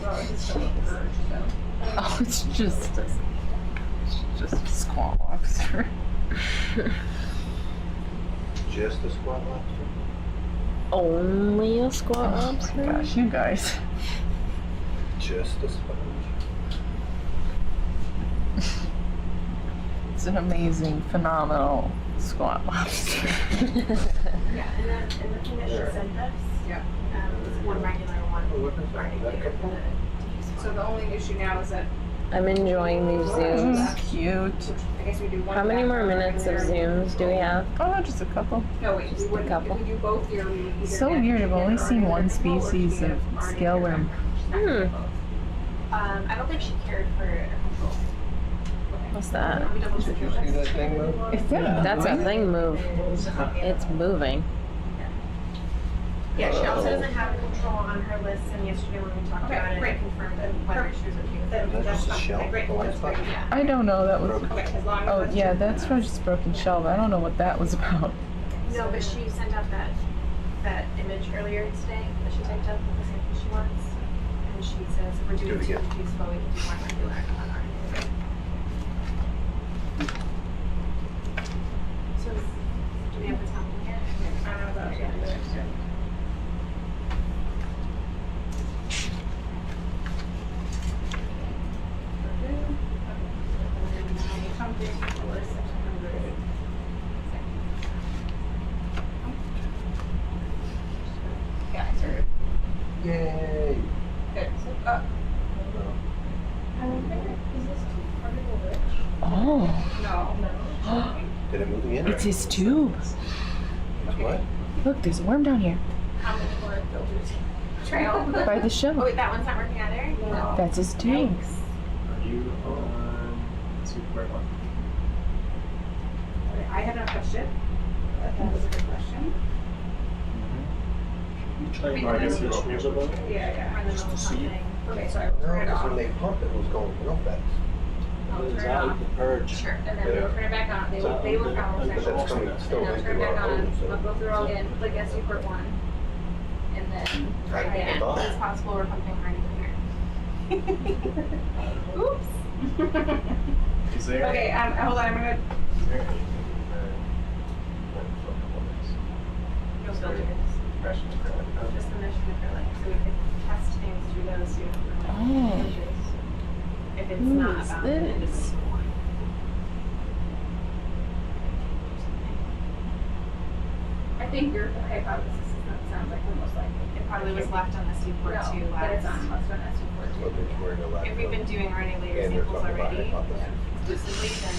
Well, it's still a purge, so.
Oh, it's just a squat lobster.
Just a squat lobster?
Only a squat
Oh my
lobster?
gosh, you guys.
Just a sponge.
It's an amazing, phenomenal squat lobster.
Yeah, and then and the thing that she sent us,
Yeah.
is one regular one.
Oh, what is that? Is that a couple?
So the only issue now is that
I'm enjoying these zooms.
Cute.
I guess we do one.
How many more
background
minutes of
there.
zooms do we have?
Oh, just a couple.
No, wait, we wouldn't.
couple.
If we do both here, we would either
So
have
weird. I've
to
only
get
seen
RNA
one
control or
species
she
of
have RNA
scale worm.
Hmm.
I don't think she cared for control.
What's that?
Let me double check.
See that thing move?
Is that
That's a thing move. It's moving.
Yeah, she also doesn't have control on her list, and yesterday when we talked
Okay,
about it,
great.
I confirmed whether she was okay with it.
Is that just a shell?
Great,
The white
that's great,
spot?
yeah.
I don't know. That was.
Okay, as long as
Oh
it's
yeah, that's from just broken shell. But I don't know what that was about.
No, but she sent out that image earlier today that she typed up with the sample she wants. And she says if we're
Do
doing
it
too
again.
slow, we can do more regular on our end. So do we have the top one here?
I don't know about that.
Yeah, I started.
Yay!
Good. So,
I wonder, is this too particle rich?
Oh,
no.
Did it move again?
it's his tube.
It's what?
Look, there's a worm down here
How many more filters? Trail.
by the
Oh
shell.
wait, that one's not working either? No.
That's his tube.
Thanks.
Are you on Super one?
I have not touched it. That was a good question.
I guess you won't be able to.
Yeah.
We're in the middle of something.
Okay, so I will
No,
turn it
because
off.
when they pumped it was going real fast.
I'll turn
It's
it
out
off.
the purge.
Sure, and then we'll turn it back on. They will count.
But that's coming
And
still
I'll
right
turn
through
it back
our
on.
hose.
I'll go through all again, like SU port 1. And then try
I
again.
thought.
It's possible we're pumping harder here. Oops.
Is there?
Okay, hold on, I'm gonna.
Is there anything
No filters. Just the mission acrylic. So we could test things through those too.
Oh.
If it's
Who
not
is
about
this?
I think your hypothesis is that sounds like the most likely. It probably was left on the Seaport
No,
too
but it's
last.
on what's on Seaport
But
too.
there's wearing a lot
If we've been doing RNA layer
And there's
samples
something about
already
hypothesis.
exclusively, then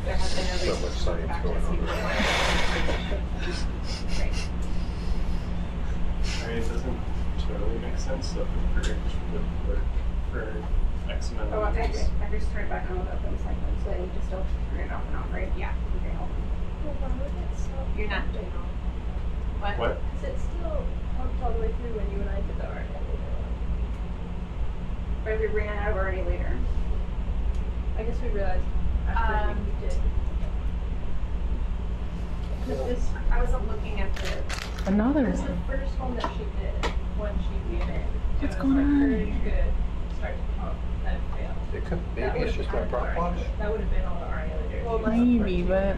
there has been no
So
reason
much
to look
science
back to
going on.
Seaport. Right.
I mean, it doesn't totally make sense that the purge would work for X amount
Oh,
of
I
years.
just turned it back on without them cycling, so you just don't turn it off and on, right? Yeah. Okay, hold on.
Well, why would it stop?
You're not doing what?
What?
Is it still pumped all the way through when you and I did the RNA later on?
Or if we ran out of RNA later.
I guess we realized after we did. Because this
I wasn't looking at the.
Another
was the
one.
first one that she did when she came in.
What's
It was
going
like
on?
pretty good. Start to pump, then it failed.
It could,
That
maybe it's
would've
just
been
not prop
all
wash.
the RNA. That would have been all the RNA later.
Well,
Maybe, but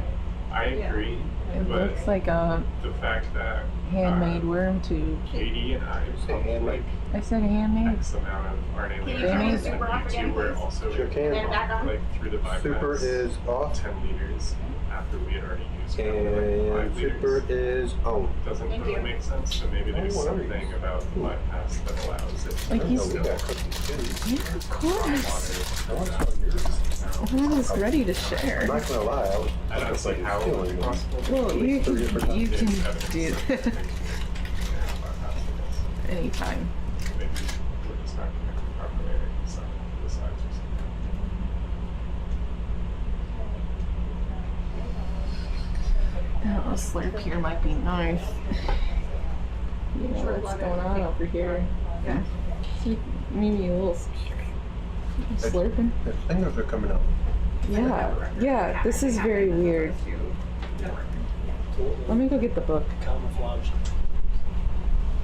I agree,
it
but
looks like a
the fact that
handmade worm tube.
Katie and I
Say
pumped
handmade.
like
I said handmade.
X amount of RNA
Can you
layers
turn the
on
super off again,
YouTube were
please?
also
Sure can.
Then back on.
like through the bypass.
Super is off
10 liters after we had already used like
and
5
super
liters.
is on.
Doesn't
Thank
really
you.
make sense, so maybe there's
Oh, whatever.
something about bypass that allows it to
Like he's-
We got cookies too.
Yeah, of course.
I want some of yours.
I'm just ready to share.
I'm not gonna lie, I was.
I don't know, like how
stealing them.
possible.
Well, you can, you
There's
can
evidence
do
that
that
bypass it
anytime.
is. Maybe we're just not going to properly decide the size or something.
That little slurp here might be nice. You know what's going on over here.
Yeah.
See, maybe a little slurping.
The fingers are coming out.
Yeah, this is very weird. Let me go get the book.
Camouflage.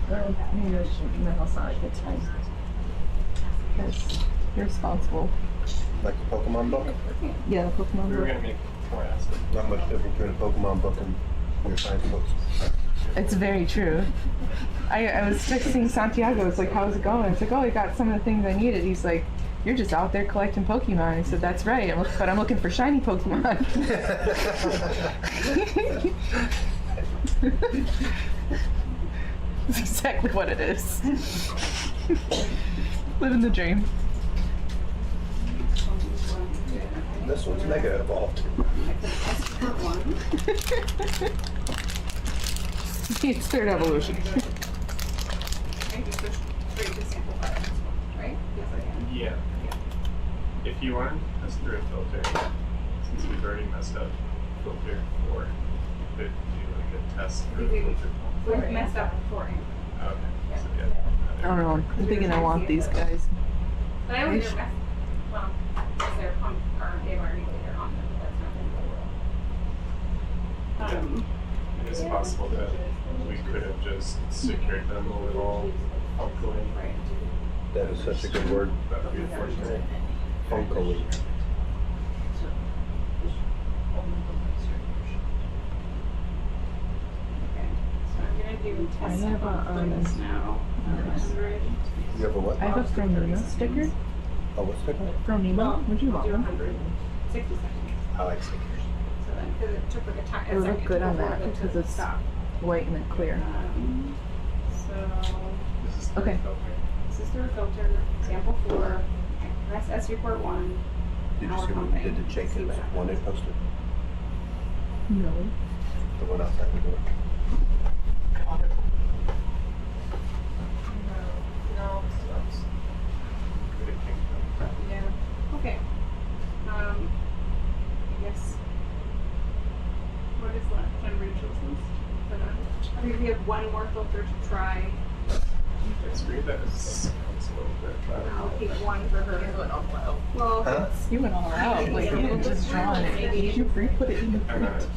Maybe I shouldn't. That's not a good time. Because you're responsible.
Like the Pokemon book.
Yeah, the Pokemon
We were
book.
going to make more acid.
Not much difference between a Pokemon book and your science books.
It's very true. I was texting Santiago. It's like, how's it going? It's like, oh, I got some of the things I needed. He's like, you're just out there collecting Pokemon. I said, that's right. But I'm looking for shiny Pokemon. That's exactly what it is. Living the dream.
This one's mega evolved.
It's third evolution.
Right? Yes, I can.
Yeah. If you want to test through a filter, since we've already messed up filter 4, could do like a test through filter 4.
We've messed up before.
Okay. So yeah.
I don't know. I'm thinking I want these guys.
But I would do mess. Well, because they're pump or they've already later on them, but that's not going to
It is possible that we could have just secured them a little funcally.
Right.
That is such a good word.
That would be unfortunate.
Funkily.
Okay. So I'm going to do test for this now. 100.
You have a what?
I have a Fronima sticker.
A what sticker?
Fronima. Would you want
Do
one?
100. 60 seconds.
I like stickers.
So then, because it took like a time.
It would look good on that because it's white and then clear.
So
This is through
Okay.
a filter.
this is through a filter. Sample 4. Press S report 1.
Did
Now
you see
we're
what we
pumping.
did to
See
Jacob's
what happens.
one they posted?
No.
The one outside the door.
Could have kinked them.
Yeah. Okay. I guess. What is left on Rachel's list for that? I think we have one more filter to try.
Let's read that as a little bit.
I'll keep one for her. Well,
Huh?
You went all out. Like, you didn't just draw it. You re-put it in the
I'm
print.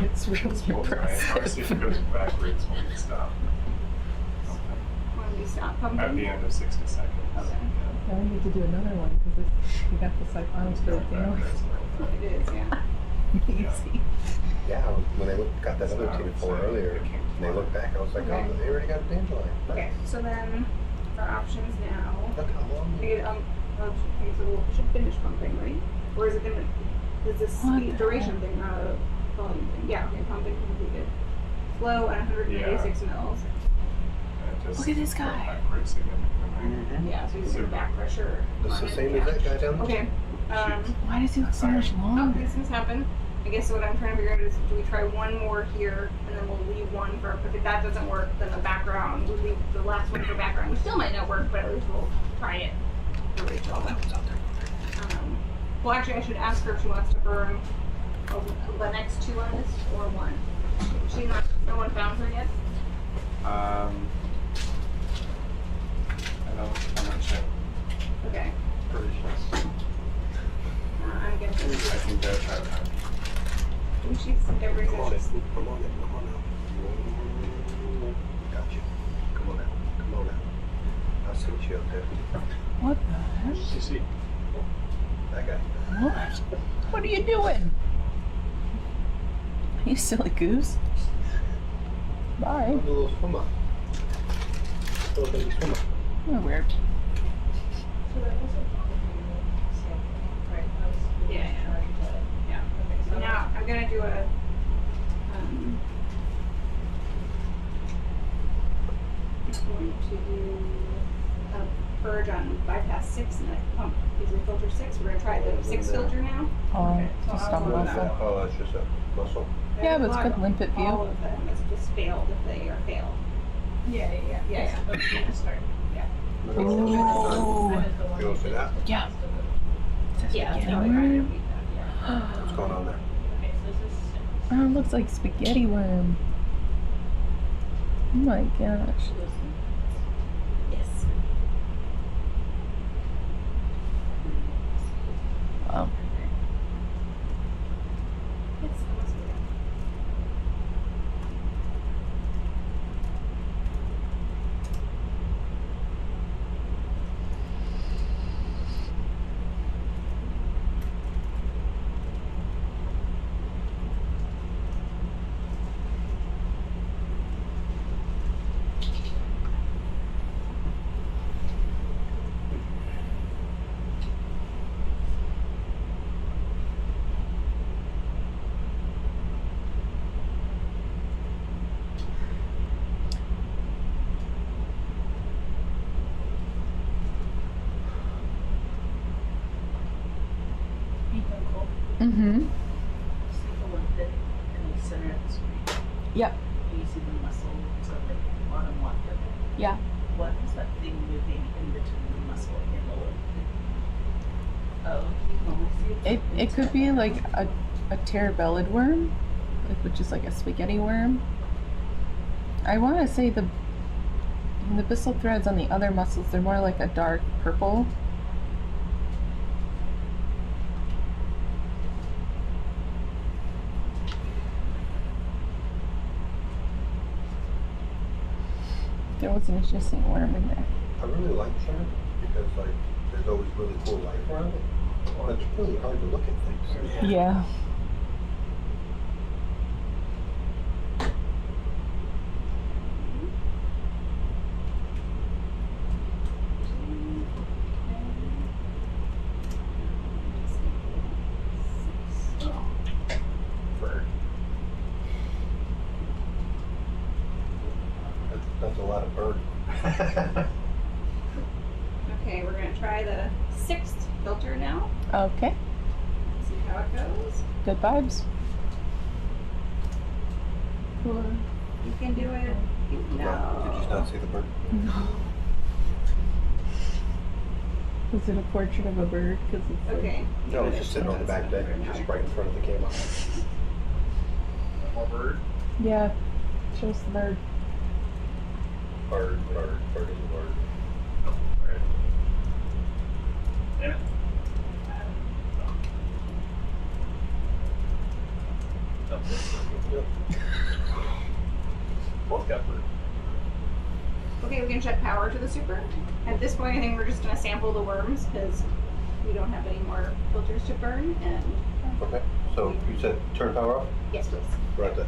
It's really
Hold my, I want to see if it
impressive.
goes backwards when we stop.
when we stop pumping.
At the end of 60 seconds.
Okay.
Now we need to do another one because we got the siphons for the
It is, yeah.
Easy.
Yeah, when they got that other team for earlier, and they looked back, I was like,
Okay.
oh, they already got a dandelion.
Okay, so then our options now.
Look how long.
I get, okay, so we should finish pumping, right? Or is it gonna, is this
What
speed
the
duration thing, not a volume thing? Yeah, okay, pumping completed. Flow at 186 mils.
Look at this guy.
Backwards significantly.
Yeah, so you see the back pressure.
It's the
on it,
same
yeah.
as that guy down there?
Okay,
Why does he look so much
oh,
longer?
these things happen. I guess what I'm trying to figure out is, do we try one more here, and then we'll leave one for, if that doesn't work, then the background, we'll leave the last one for background, which still might not work, but at least we'll try it for Rachel. Well, actually, I should ask her if she wants to burn the next two on this, or one. She not, no one found her yet?
I'm not sure.
Okay.
Pretty
I'm gonna
I think they'll try that.
she's every
Come on,
session.
come on, come on now. Got you. Come on now, come on now. I'll see you up there.
What the heck?
You see?
That guy.
What? What are you doing? You silly goose. Bye.
A little swimmer. Little baby swimmer.
You're weird.
Yeah. So now I'm gonna do a I'm going to do a purge on bypass 6 and I pump using filter 6. We're gonna try the 6 filter now.
Oh,
So
just
I'll
a
do that.
muscle.
Oh, that's just a muscle.
Yeah, but it's good limpet view.
All of them. It's just failed if they are failed. Yeah. Start. Yeah.
Ooh.
You want to see that?
Yeah.
Yeah.
Spaghetti
That's
worm.
What's going on there?
Oh, it looks like spaghetti worm. Oh my gosh.
Yes.
Wow.
Yes, that must be it.
Mm-hmm.
Just take a look at it and you center it this way.
Yep.
And you see the muscle to the bottom left of it.
Yeah.
What is that thing moving in between the muscle and the lip? Oh, you can only see
It could be like a terebellid worm, which is like a spaghetti worm. I want to say the byssal threads on the other muscles, they're more like a dark purple. There was an interesting worm in there.
I really like Chimney because like there's always really cool life around it. Well, it's really hard to look at things.
Yeah.
That's a lot of bird.
Okay, we're gonna try the 6th filter now.
Okay.
See how it goes.
Good vibes.
You can do it.
Did you not see the bird?
No. Was it a portrait of a bird? Cause it's
Okay.
No, it's just sitting on the back deck, just right in front of the camera.
More bird?
Yeah. Shows the bird.
Bird is a word.
Oh, right. Damn it. Both got bird.
Okay, we can shut power to the super. At this point, I think we're just gonna sample the worms because we don't have any more filters to burn. And
Okay, so you said turn power off?
yes, please.
Right there.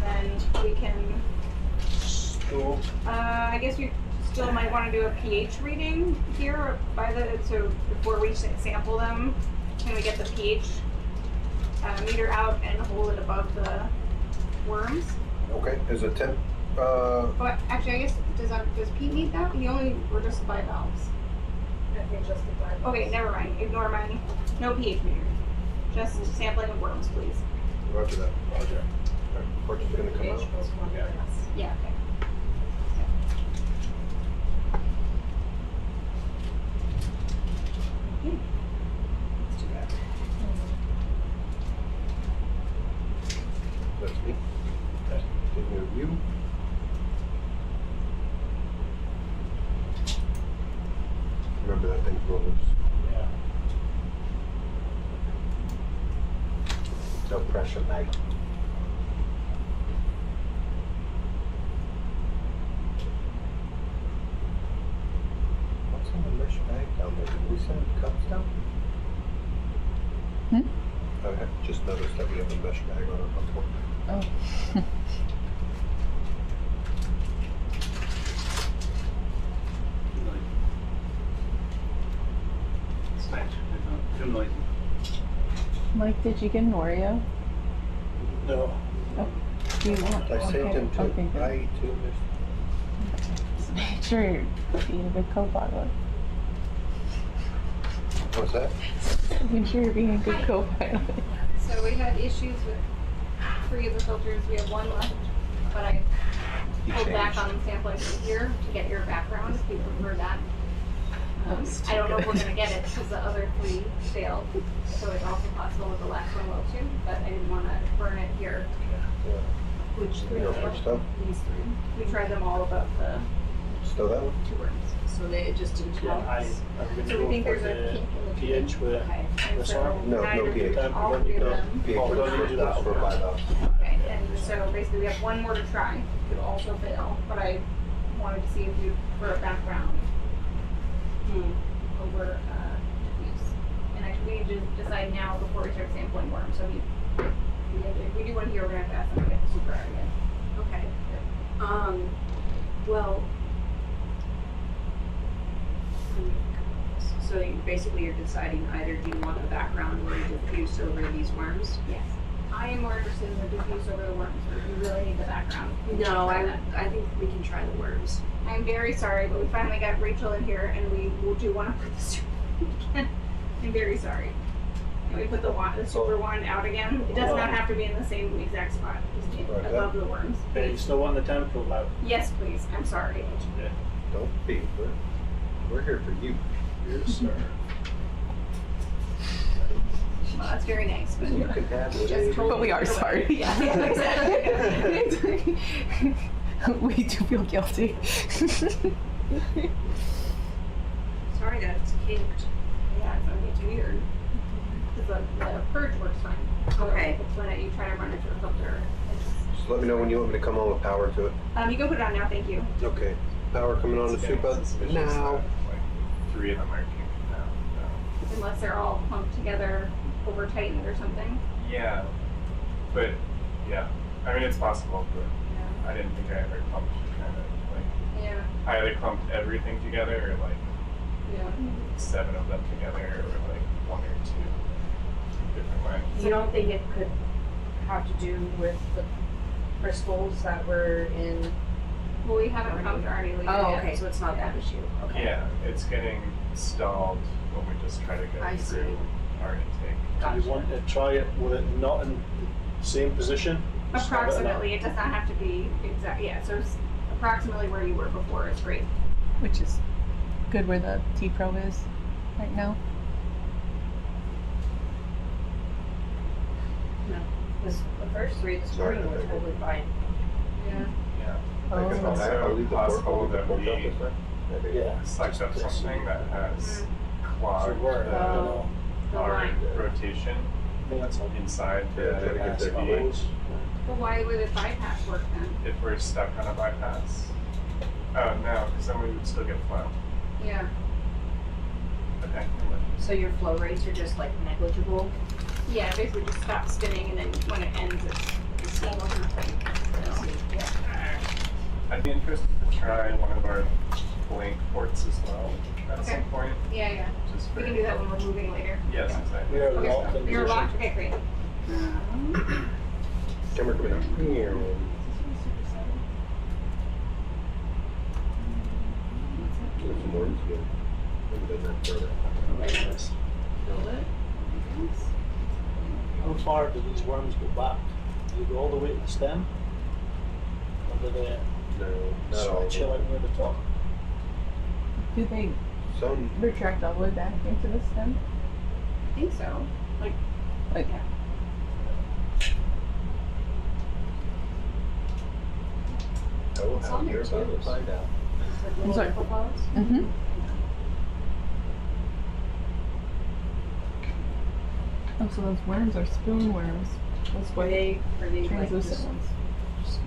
And then we can.
Cool.
I guess we still might want to do a pH reading here so before we sample them, can we get the pH meter out and hold it above the worms?
Okay, is it temp?
But actually, I guess does Pete need that? We're just bivalves.
I think just the bivalves.
Okay, never mind. Ignore mine. No pH meter. Just sampling of worms, please.
Roger that. Roger. Porch is gonna come out.
Yeah. Okay.
Let's do that.
That's me. Okay. Taking a view. Remember that thing for us.
Yeah.
No pressure, mate. What's in the mesh bag down there? Did we send cups down?
Hmm?
I have just noticed that we have a mesh bag on our hook.
Oh.
Snatch. Too noisy.
Mike, did you get an Oreo?
No.
Oh, do you want?
I saved him too.
Okay, good.
I ate too.
Just make sure you're being a good co-pilot.
What's that?
Making sure you're being a good co-pilot.
So we had issues with 3 of the filters. We have 1 left, but I pulled back on sampling from here to get your background if you prefer that. I don't know if we're going to get it because the other 3 failed. So it's also possible that the last one will too, but I didn't want to burn it here.
Yeah.
Which 3?
Your first stuff?
These 3. We tried them all above the
Still that one?
2 worms.
So they just didn't
Yeah,
count.
I'm gonna
So we
go
think
for
there's a
the
kink in the
pH with
Okay. And
this
so
one.
No, no
nitrogen,
pH.
all 3 of
No,
them.
pH
Oh, we don't need to do that.
for bivalves.
Okay, and so basically we have 1 more to try. It'll also fail, but I wanted to see if you for a background over diffuse. And actually we need to decide now before we start sampling worms. So if we do one here, we're gonna have to ask them to get the super out again.
Okay. Well, so basically you're deciding either do you want a background or diffuse over these worms?
Yes. I am more interested in the diffuse over the worms, but if you really need the background. we can
No,
try that.
I think we can try the worms.
I'm very sorry, but we finally got Rachel in here and we will do one over the super again. I'm very sorry. And we put the super wand out again. It does not have to be in the same exact spot. Just above the worms.
Okay, you still want the temp probe out?
Yes, please. I'm sorry.
Okay.
Don't be. We're here for you.
Yes, sir.
Well, that's very nice, but
You can have
just
it.
totally
But we are
threw it away.
sorry.
Yeah, exactly.
We do feel guilty.
Sorry that it's caked. Yeah, it's weird. Because the purge works fine.
Okay.
It's when you try to run it through a filter.
Just let me know when you want me to come on with power to it.
You can put it on now, thank you.
Okay. Power coming on the soup bud now.
Like 3 of them are kicking now.
Unless they're all clumped together, over tightened or something.
Yeah, but yeah, I mean it's possible, but
Yeah.
I didn't think I ever clumped kind of like
Yeah.
I either clumped everything together or like
Yeah.
7 of them together or like 1 or 2 different ways.
You don't think it could have to do with the crystals that were in?
Well, we haven't pumped Arnie later
Oh,
yet.
okay, so it's not that issue. Okay.
Yeah, it's getting stalled when we just try to go
I see.
through our intake.
Do you want to try it with it not in the same position? Just have it
Approximately. It does not have to be exact. Yeah, so it's approximately where you were before is great.
Which is good where the T-Pro is right now.
No, because the first 3 this morning were totally fine.
Yeah.
Yeah.
I guess
It's
I'll
also
leave the
possible
pork
that
out
we
this way. Maybe.
Yeah.
sucked up something that has
So
clogged
we're,
The
our
line.
rotation
I think that's all.
inside
Yeah, try to
the
get their
SOI.
goals.
But why would it bypass work then?
If we're stuck on a bypass. Oh no, because then we would still get flow.
Yeah.
Okay, never mind.
So your flow rates are just like negligible?
Yeah, basically just stop spinning and then when it ends it's stable or nothing. So, yeah.
I'd be interested to try one of our blank ports as well at
Okay.
some point.
Yeah, yeah.
Just
We
for-
can do that when we're moving later.
Yes, exactly.
We are locked in
Okay. You're
position.
locked? Okay, great.
Camera coming up here. Get some worms good. Maybe doesn't have further.
How far do these worms go back? Do they go all the way to the stem? Or do they
No, not
sort
all.
of chill out near the top?
Do they
Some.
retract all the way back into the stem?
I think so. Like, yeah.
Oh,
It's
how
on there
you're about
too.
to find out.
I'm sorry. Mm-hmm. Oh, so those worms are spoon worms. Those
Are they like
translucent
just,
ones.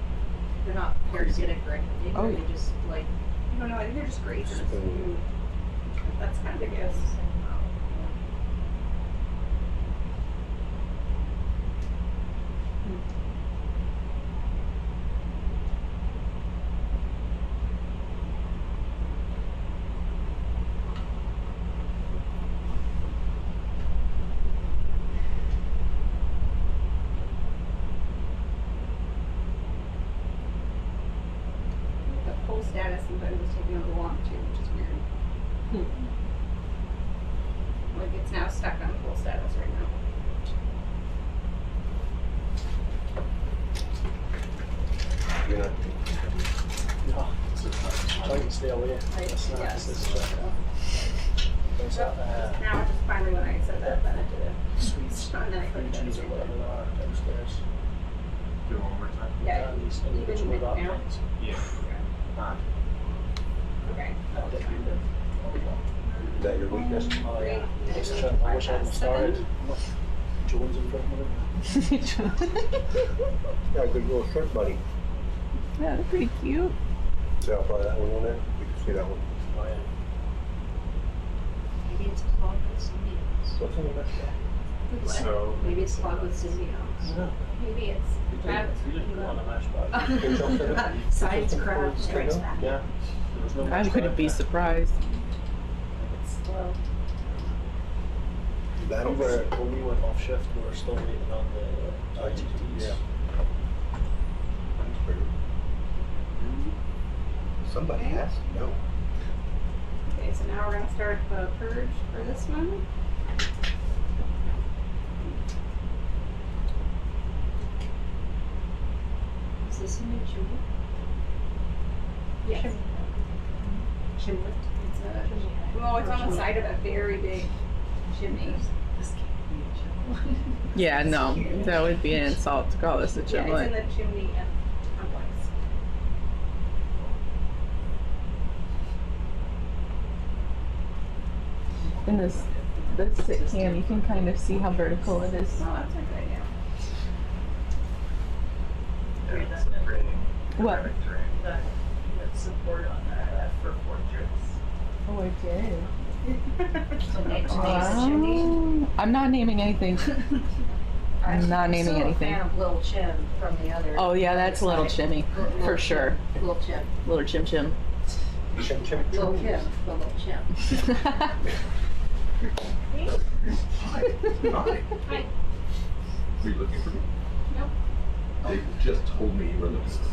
they're not parasitic or anything?
Oh,
Or
yeah.
they just like
I don't know. I think they're just grazers. That's kind of a guess. The pull status sometimes is taking a little long too, which is weird. Like it's now stuck on full status right now.
You're not.
No. Try to stay away. That's not
Yes.
this is there's a,
Now just finally when I said that, then it did it.
sweets,
And then I put it
cheese or
in.
whatever they are downstairs.
Do it one more time.
Yeah.
And these
Even
individual
with
rock
now?
things.
Yeah.
Okay.
That did you do.
Is that your weakness?
Oh yeah. I wish I hadn't started. Jones in front of me.
Got a good little shrimp buddy.
Yeah, they're pretty cute.
See how far that one on there? You can see that one.
Oh yeah.
maybe it's clogged with symbionts.
What's on the back there?
With what?
So
Maybe it's clogged with symbionts.
Yeah.
Maybe it's rabbits.
You didn't go on a mash bag.
Science crowd strikes back.
Yeah. There was no
I
mash
wouldn't
bag
be
there.
surprised.
It's slow.
That
When
over.
when we went off shift, we were still waiting on the ITTs.
Yeah. That's pretty. Somebody has to know.
Okay, so now we're gonna start the purge for this one.
this in a chimney?
Yes.
Chimney?
Well, it's on the side of a very big chimney.
Yeah, no, that would be an insult to call this a
Yeah,
chimney.
it's in the chimney complex.
In this sit cam, you can kind of see how vertical it is.
Oh, that's a good idea.
Yeah, it's a pretty
What?
dramatic terrain.
That support on that for fortress.
Oh, I did.
So next chimney.
I'm not naming anything. I'm not naming anything.
I'm a fan of Little Chim from the other.
Oh yeah, that's a little
side.
chimney, for sure.
Little Chim.
Little chim chim.
Chim chim.
Little Kim, the Little Chim.
Hi.
Hi.
Were you looking for me?
Nope.
They just told me you were looking for me.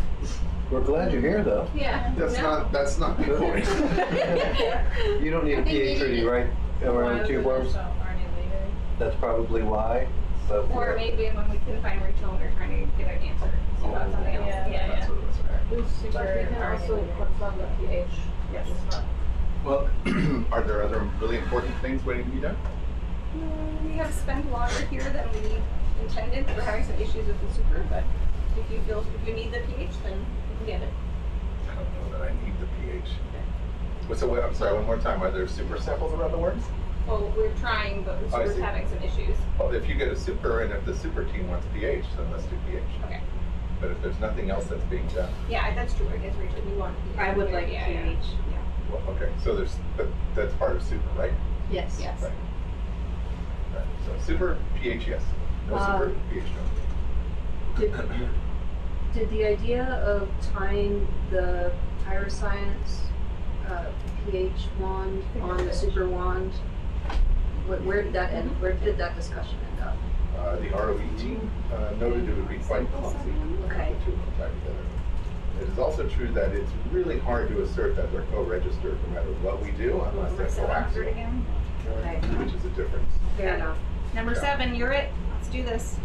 We're glad you're here, though.
Yeah.
That's not the point.
You don't need a pH reading, right? Around tube worms? That's probably why. But
Or maybe when we couldn't find Rachel and we're trying to get an answer about something else.
That's what it was.
But we can also confirm the pH.
Yes.
Well, are there other really important things waiting to be done?
We have spent longer here than we intended. We're having some issues with the super, but if you need the pH, then you can get it.
I don't know that I need the pH. So I'm sorry, one more time. Are there super samples around the worms?
Well, we're trying, but the
I
super's
see.
having some issues.
Well, if you get a super, and if the super team wants pH, then let's do pH.
Okay.
But if there's nothing else that's being done,
Yeah, that's true. I guess Rachel, you want pH.
I would like
yeah,
pH.
Yeah.
well, okay. So that's part of super, right?
Yes.
Yes.
Right. Right. So super pH, yes. No super pH, no.
Did the idea of tying the pyroscience pH wand on the super wand, where did that end? Where did that discussion end up?
The ROV team noted it would be quite clumsy.
Okay.
The two of them tied together. It is also true that it's really hard to assert that they're co-registered no matter what we do unless they're coaxial,
Again.
Okay.
which is a difference.
Fair enough.
Number 7, you're it. Let's do this.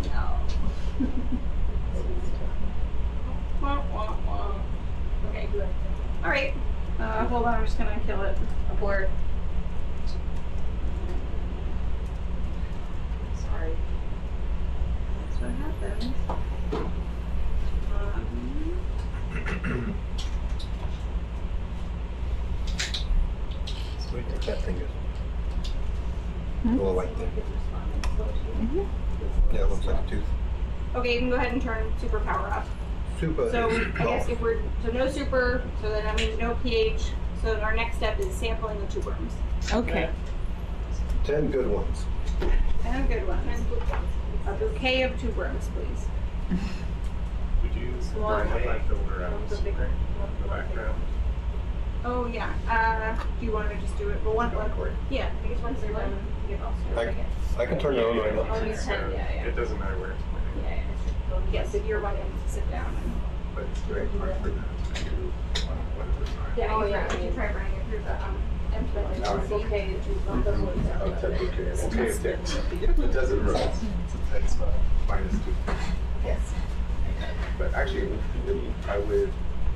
No. Wah, wah, wah. Okay. All right. Hold on. I'm just gonna kill it. Abort. Sorry. That's what happens.
Wait, that thing is. The little white thing. Yeah, it looks like a tooth.
Okay, you can go ahead and turn super power up.
Super.
So I guess if we're no super, so then that means no pH. So our next step is sampling the tube worms.
Okay.
10 good ones.
And good ones. A bouquet of tube worms, please.
Would you burn that filter out in the background?
Oh yeah. Do you want to just do it? Well, one. Yeah. I guess once they're done, you can also.
I can turn it on right now.
Oh, you can. Yeah.
It doesn't matter where it's pointing.
Yeah. Yes, if you're wanting to sit down.
But it's very hard for them to do whatever time.
Yeah. Oh yeah. You try running it through the
It's okay.
I'll take okay. Okay. It doesn't hurt. It's minus 2.
Yes.
But actually, I would,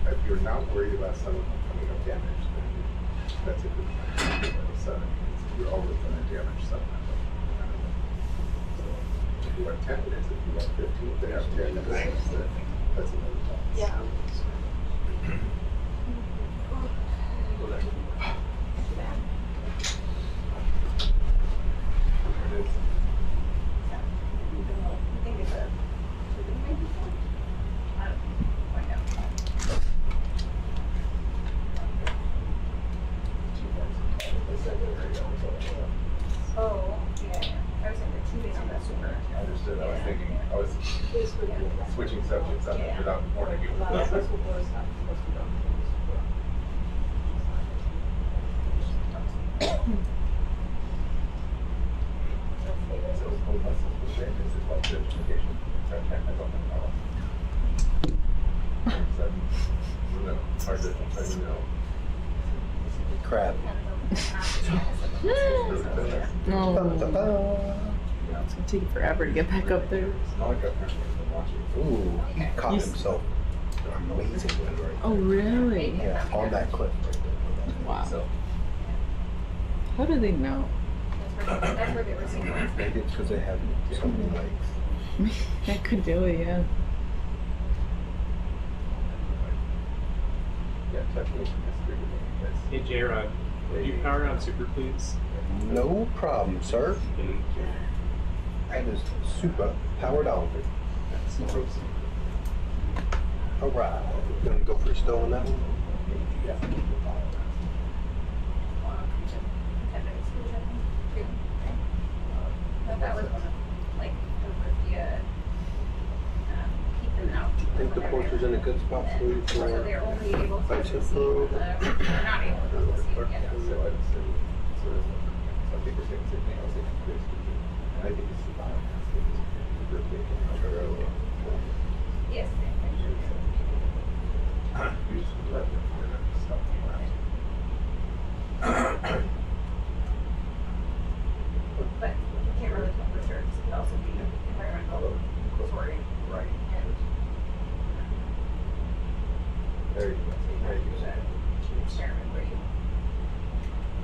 if you're not worried about some of them coming up damaged, then that's a good time to do level 7. You're always going to damage some of them. So if you want 10 minutes, if you want 15, they have 10 minutes. That's another time.
Yeah.
There it is.
I think it's a. Oh, yeah. I was thinking tubing on that super.
I understood. I was thinking, I was switching subjects up without warning you. So, unless it's the same, is it like gentrification? I don't know. No, hard to know.
Crab.
No. It's gonna take you forever to get back up there.
Ooh, he caught himself amazingly right there.
Oh, really?
Yeah, on that cliff right there.
Wow. How do they know?
That's where they were seeing it.
Maybe it's because they have so many legs.
That could do it, yeah.
Hey J-Rod, will you power on super please?
No problem, sir. That is super powered on. Alright, gonna go for a stow on that one? Yeah.
That was like over the keep them out.
I think the porter's in a good spot for you for
So they're only able to
bicep
see
probe.
they're not able to see it yet. Yes. But you can't really tell for sure. It could also be environmental sorting.
Right.
And
There you go. There you go.
experiment where you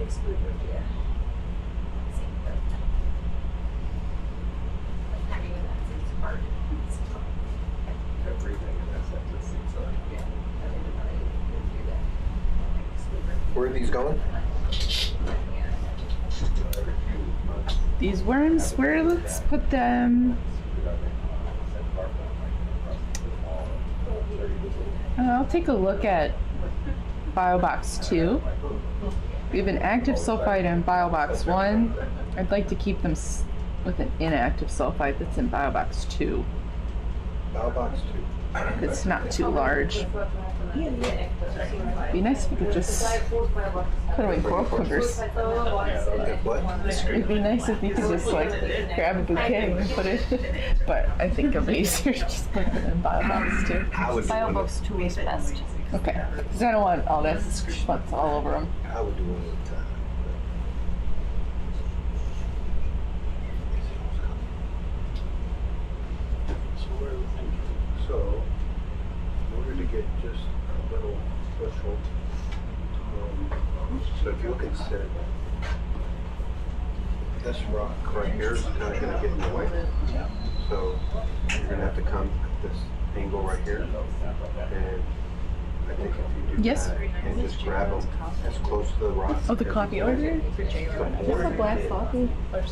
exclude the same thing. Like having that seems hard.
Everything in Ascent just seems like.
Yeah. I didn't know they could do that. Like exclude
Where are these going?
These worms, where let's put them. I'll take a look at BioBox 2. We have an active sulfide in BioBox 1. I'd like to keep them with an inactive sulfide that's in BioBox 2.
BioBox 2.
It's not too large. Be nice if we could just put them in coral cookers. It'd be nice if you could just like grab a bouquet and put it. But I think it'll be easier to just put it in BioBox 2.
BioBox 2 is best.
Okay, because I don't want all this schmutz all over them.
I would do one at a time. So, in order to get just a little threshold, so if you look and sit, this rock right here is kind of going to get in the way. So, you're going to have to come at this angle right here. And I think if you do that and just grab them as close to the rock.
Oh, the coffee order? Just a black coffee?
But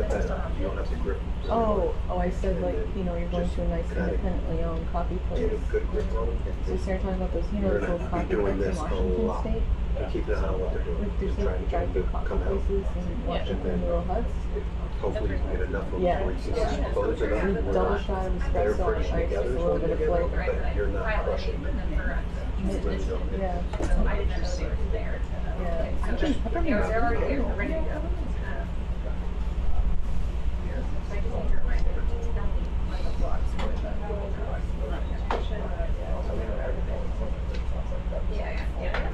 then you don't have to grip them.
Oh, I said like, you're going to a nice independently owned coffee place.
Get a good grip on them.
So you're talking about those,
You're
those
going
little
to
coffee
be doing
places
this
in
a
Washington
lot
State?
to keep an eye on what they're doing.
Like there's
Just trying to get them
drive-through
to
coffee
come out.
places in Washington, little huts.
Hopefully you can get enough of them
Yeah.
where you can close enough
And
where
double shot of
they're
espresso
pretty
on ice, just
together,
a little bit of
together,
flavor.
but you're not crushing them. You really don't.
Yeah.
I didn't know they were there.
Yeah.
They're already there, they're ready to go. So I just need to remind them to tell me what the blocks were. Yeah.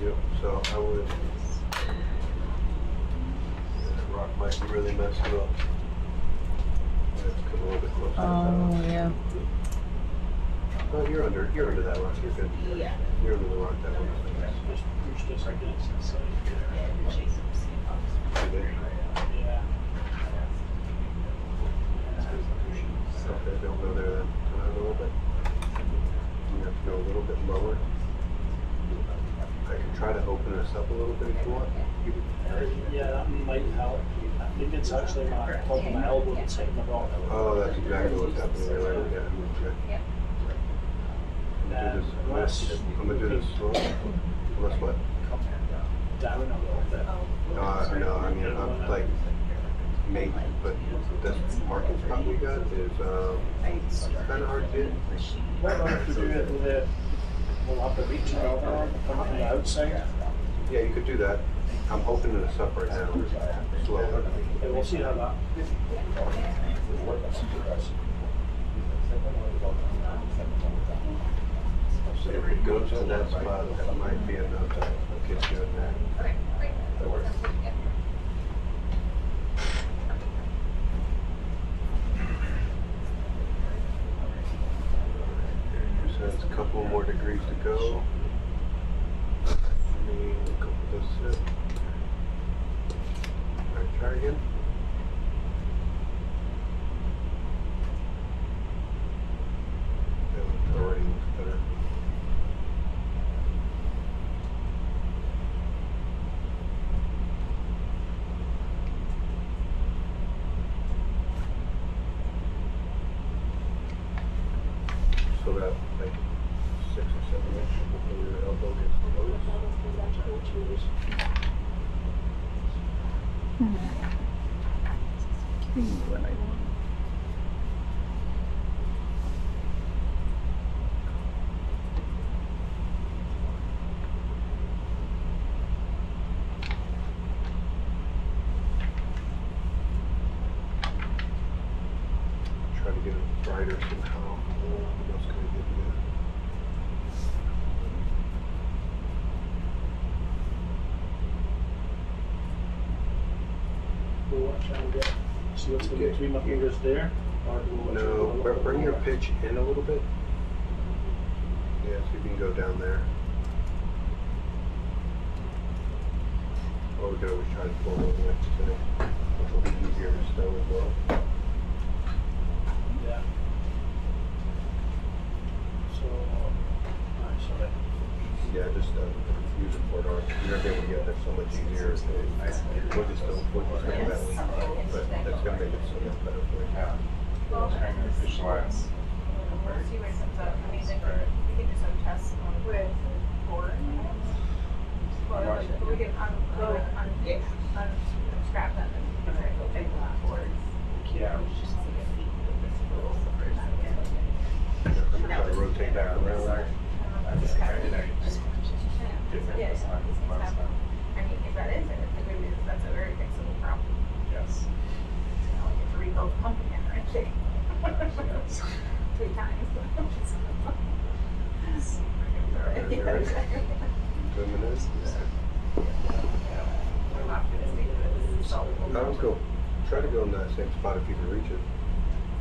Yep, so I would, that rock might really mess you up. You have to come a little bit closer.
Oh, yeah.
No, you're under that rock, you're good.
Yeah.
You're under the rock that one.
Just like this.
So if they don't go there, then come out a little bit. You have to go a little bit lower. I can try to open this up a little bit if you want.
Yeah, that might help. I think it's actually my top of my elbow that's hitting the rock.
Oh, that's exactly what's happening there. Yeah, I'm gonna do this slow. Unless what?
Down a little bit.
No, I mean, I'm like, maybe, but this marking spot we got is kind of hard to get.
Might have to do it with a, we'll have to reach it over, come from the outside.
Yeah, you could do that. I'm opening this up right now, slowly.
Yeah, we'll see how that.
So if it goes to that spot, that might be enough to get you in there.
Okay, great.
That works. degrees to go. Let me go with this. Alright, try again. That already looks better. So that like 6 or 7 inches before your elbow gets close. Try to get it brighter somehow. What else can I give you?
We'll watch and get, see what's in between my fingers there. Or do we
No, bring your pitch in a little bit. Yeah, so you can go down there. Or we could always try to pull it over next to it, which will be easier to stow as well.
Yeah. So, alright, so that.
Yeah, just use it for it. Or you're gonna be able to get there so much easier. We'll just go that way. But that's gonna make it so much better for you.
Trying to visualize.
We'll see what comes up. I mean, we can do some tests with board. We can unscrap them and go big boards.
Yeah.
Just see if we can this little separate.
I'm gonna try to rotate back around.
Yeah, I mean, if that is it, the good news is that's a very fixable problem.
Yes.
Now we get to rebuild the pump again, right?
Yes.
3 times.
There it is. 2 minutes.
I'm optimistic that this is solvable.
That was cool. Try to go in that same spot if you can reach it.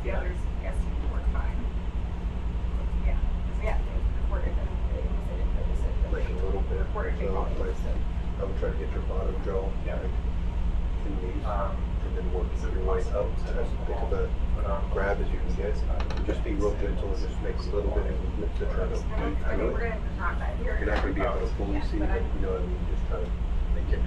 The others, yes, seem to work fine. Yeah, so yeah, they recorded them. They didn't notice it, but
Like a little bit.
recorded
So,
big volumes.
like, I would try to get your bottom jaw, like, in these, and then work your way up as big of a grab as you can get. Just be real gentle and just make a little bit of movement to try to
I mean,
feel
we're
it.
gonna knock that here.
You're not going to be able to fully see it, you know what I mean? Just try to make it.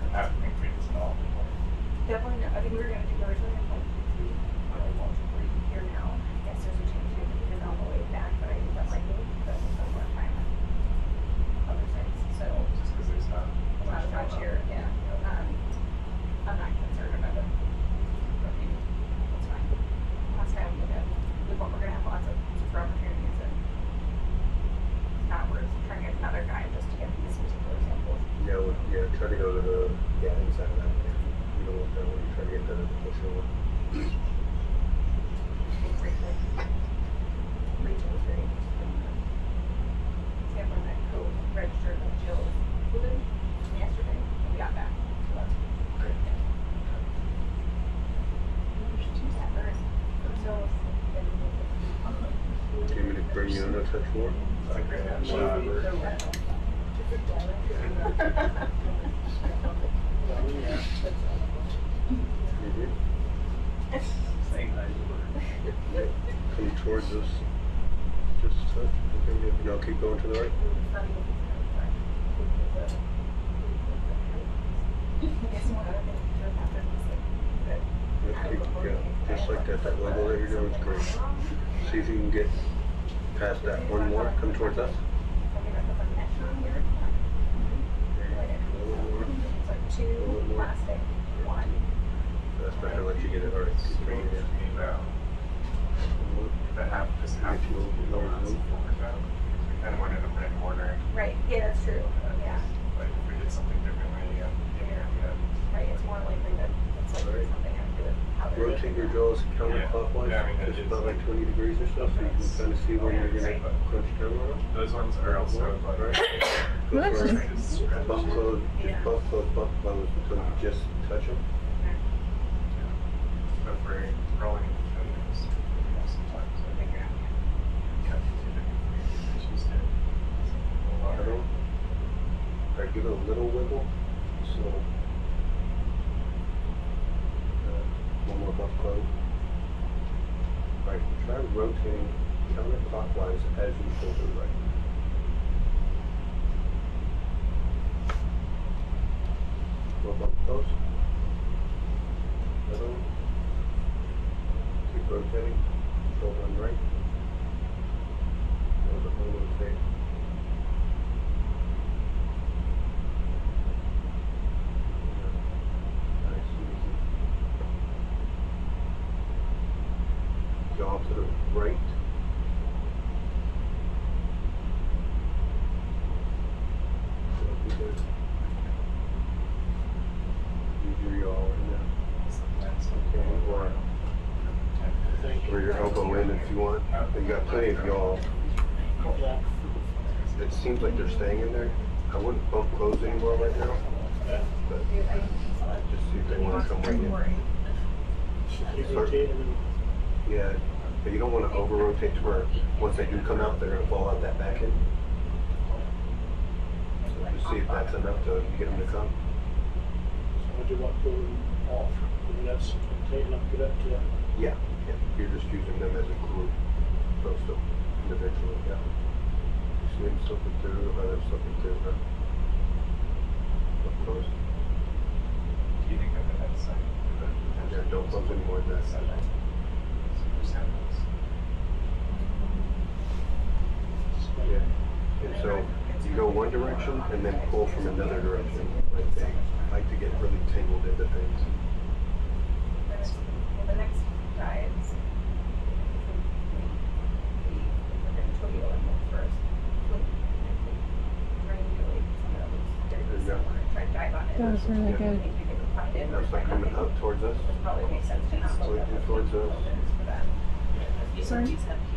Definitely, no. I think we were gonna do originally in like 3, really want to breathe here now. Yes, there's a chance we could on the way back, but I think that might be some more time on other sites. So
Just because there's not
not as much here, yeah. I'm not concerned about it. But maybe that's fine. Last time we did, we're gonna have lots of super opportunities and not worth trying to get another guy just to get these particular samples.
Yeah, try to go to the inside of that. You don't want that when you try to get that push over.
Rachel was very interested in the sampling that code registered with Jill yesterday, and we got back. So that's great. Yeah, there's Jill
Do you want me to bring you in a touch more? Come towards us. Just a touch. Okay, now keep going to the right. Just like that. That wiggle that you're doing is great. See if you can get past that one more. Come towards us.
Two plastic, one.
That's better. Let you get it. All right. Keep going.
Just have to move forward down. We kind of went in a rank order.
Right, yeah, that's true, yeah.
Like if we did something differently,
Right, it's more likely that it's like something I do with how they're
Rotate your jaws counterclockwise, just about like 20 degrees or so, so you can kind of see when you're going to crunch down on them.
Those ones are also like
Go for it. Bump close, just bump close until you just touch them.
But we're rolling sometimes. I think
mouth closed. Alright, try rotating counterclockwise as you shoulder right. Well, mouth closed. Another one. Keep rotating. Shoulder on right. Another one rotate. Nice and easy. Jaw to the right. That'll be good. Use your yaw right now. Okay, or your elbow in if you want. But you got plenty of yaw. It seems like they're staying in there. I wouldn't bump close anymore right now. But just see if they want to come with you. Yeah, but you don't want to over rotate to where once they do come out, they're going to fall out that back end. So just see if that's enough to get them to come.
So I do want to go off. And that's taking up, get up to that.
Yeah, yeah. You're just using them as a group, both of them individually. Yeah. You see them slipping through, or they're slipping through, huh? Up close.
Do you think of it as like?
Yeah, don't close anymore than that. Yeah. And so you go one direction and then pull from another direction. Like they like to get really tangled into things.
The next dives. We're going to torpedo and look first. Try to dive on it.
That was really good.
Now start coming up towards us.
Probably makes sense to not
Slowly towards us.
Sorry?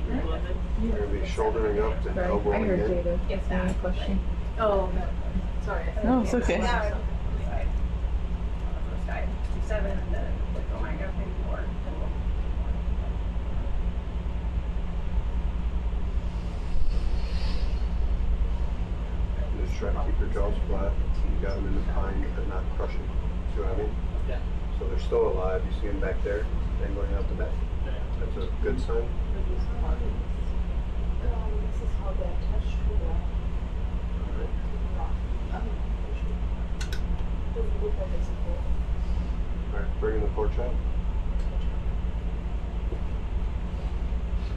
You're going to be shouldering up and elbowing in.
Yes, any question?
Oh, no. Sorry.
No, it's okay.
Yeah. First dive, 7, and then oh my god, maybe 4.
Just try to keep your jaws flat. You got them in the pine, but not crushing. See what I mean?
Yeah.
So they're still alive. You see them back there, dangling out the back. That's a good sign.
This is how they're attached to the rock. Doesn't look like it's a boat.
Alright, bring the porch out.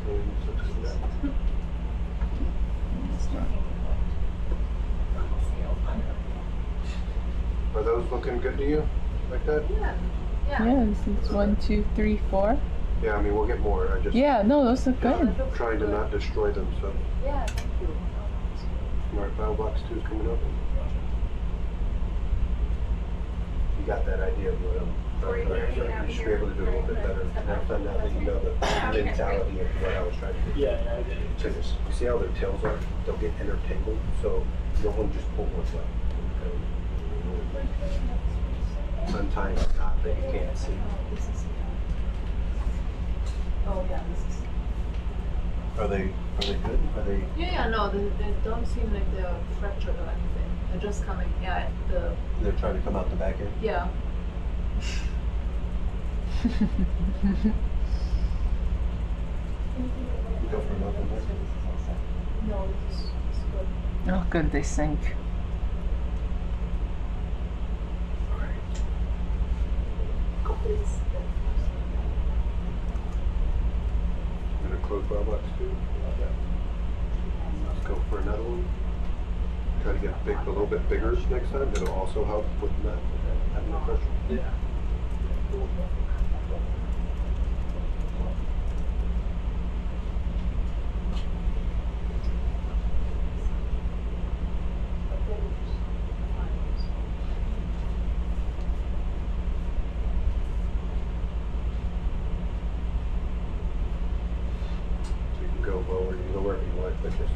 And substitute that. Are those looking good to you? Like that?
Yeah.
Yeah, this is 1, 2, 3, 4.
Yeah, I mean, we'll get more. I just
Yeah, no, those look good.
trying to not destroy them, so.
Yeah, thank you.
Alright, battle box 2 is coming up. You got that idea of what I'm trying to do. You should be able to do a little bit better. Now that you know the mentality of what I was trying to do.
Yeah, I did.
Because you see how their tails are? They'll get intertangled, so you don't want to just pull one way. Untying a knot that you can't see.
Oh yeah, this is.
Are they good? Are they?
Yeah, no, they don't seem like they're fractured or anything. They're just coming. Yeah,
They're trying to come out the back end.
Yeah.
You go for another one.
No, this is good.
Oh, good, they sink.
I'm gonna close bar box 2. Let's go for another one. Try to get a little bit bigger next time. It'll also help with not having the pressure.
Yeah.
So you can go lower, you can go wherever you want, but just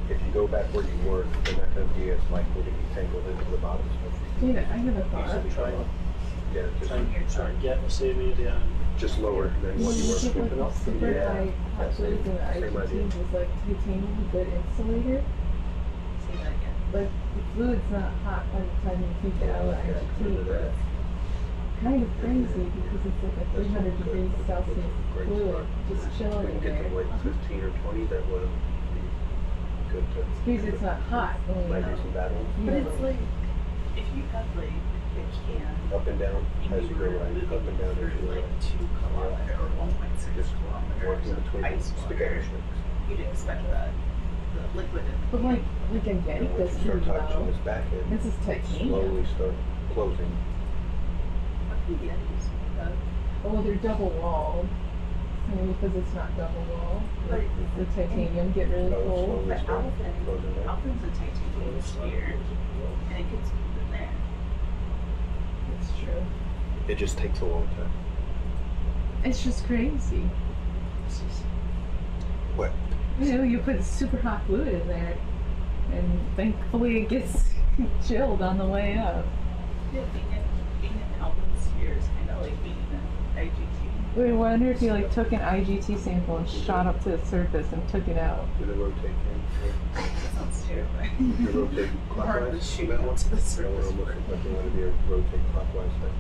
if you go back where you were, they're not going to be as likely to be tangled into the bottom.
Yeah, I have a thought.
Yeah,
Try and get the same area.
just lower than what you were.
Super high population of
Same idea.
IgT was like titanium, a good insulator. Like the fluid's not hot by the time you take it out of IgT, but it's kind of crazy because it's like a 300 degrees Celsius fluid just chilling
We
in
can get
there.
to like 15 or 20, that would be good to.
Because it's not hot.
Might do some bad ones.
But it's like, if you have like a can,
Up and down as you go right, up and down as you go
like
right.
2 kilometer or 1.6
Just
kilometers
working
of
between
ice
spaghetti
water,
sticks.
you'd expect that the liquid in the
But like a
And
gank
once
doesn't
you start touching
though.
this back end,
This is titanium.
slowly start closing.
Oh, they're double walled. Maybe because it's not double walled.
But
The titanium get really cold.
But
closing there.
Alpin's a titanium sphere, and it gets cold in there.
It's true.
It just takes a long time.
It's just crazy.
What?
You know, you put super hot fluid in there, and thankfully it gets chilled on the way up.
Yeah, being in Alpin sphere is kind of like being in IGT.
I wonder if you like took an IGT sample and shot up to the surface and took it out.
Do the rotate thing?
That sounds terrifying.
You rotate
Hard to
clockwise
shoot
on that one?
up to the
That one
surface.
almost looks like you want to be a rotate clockwise thing.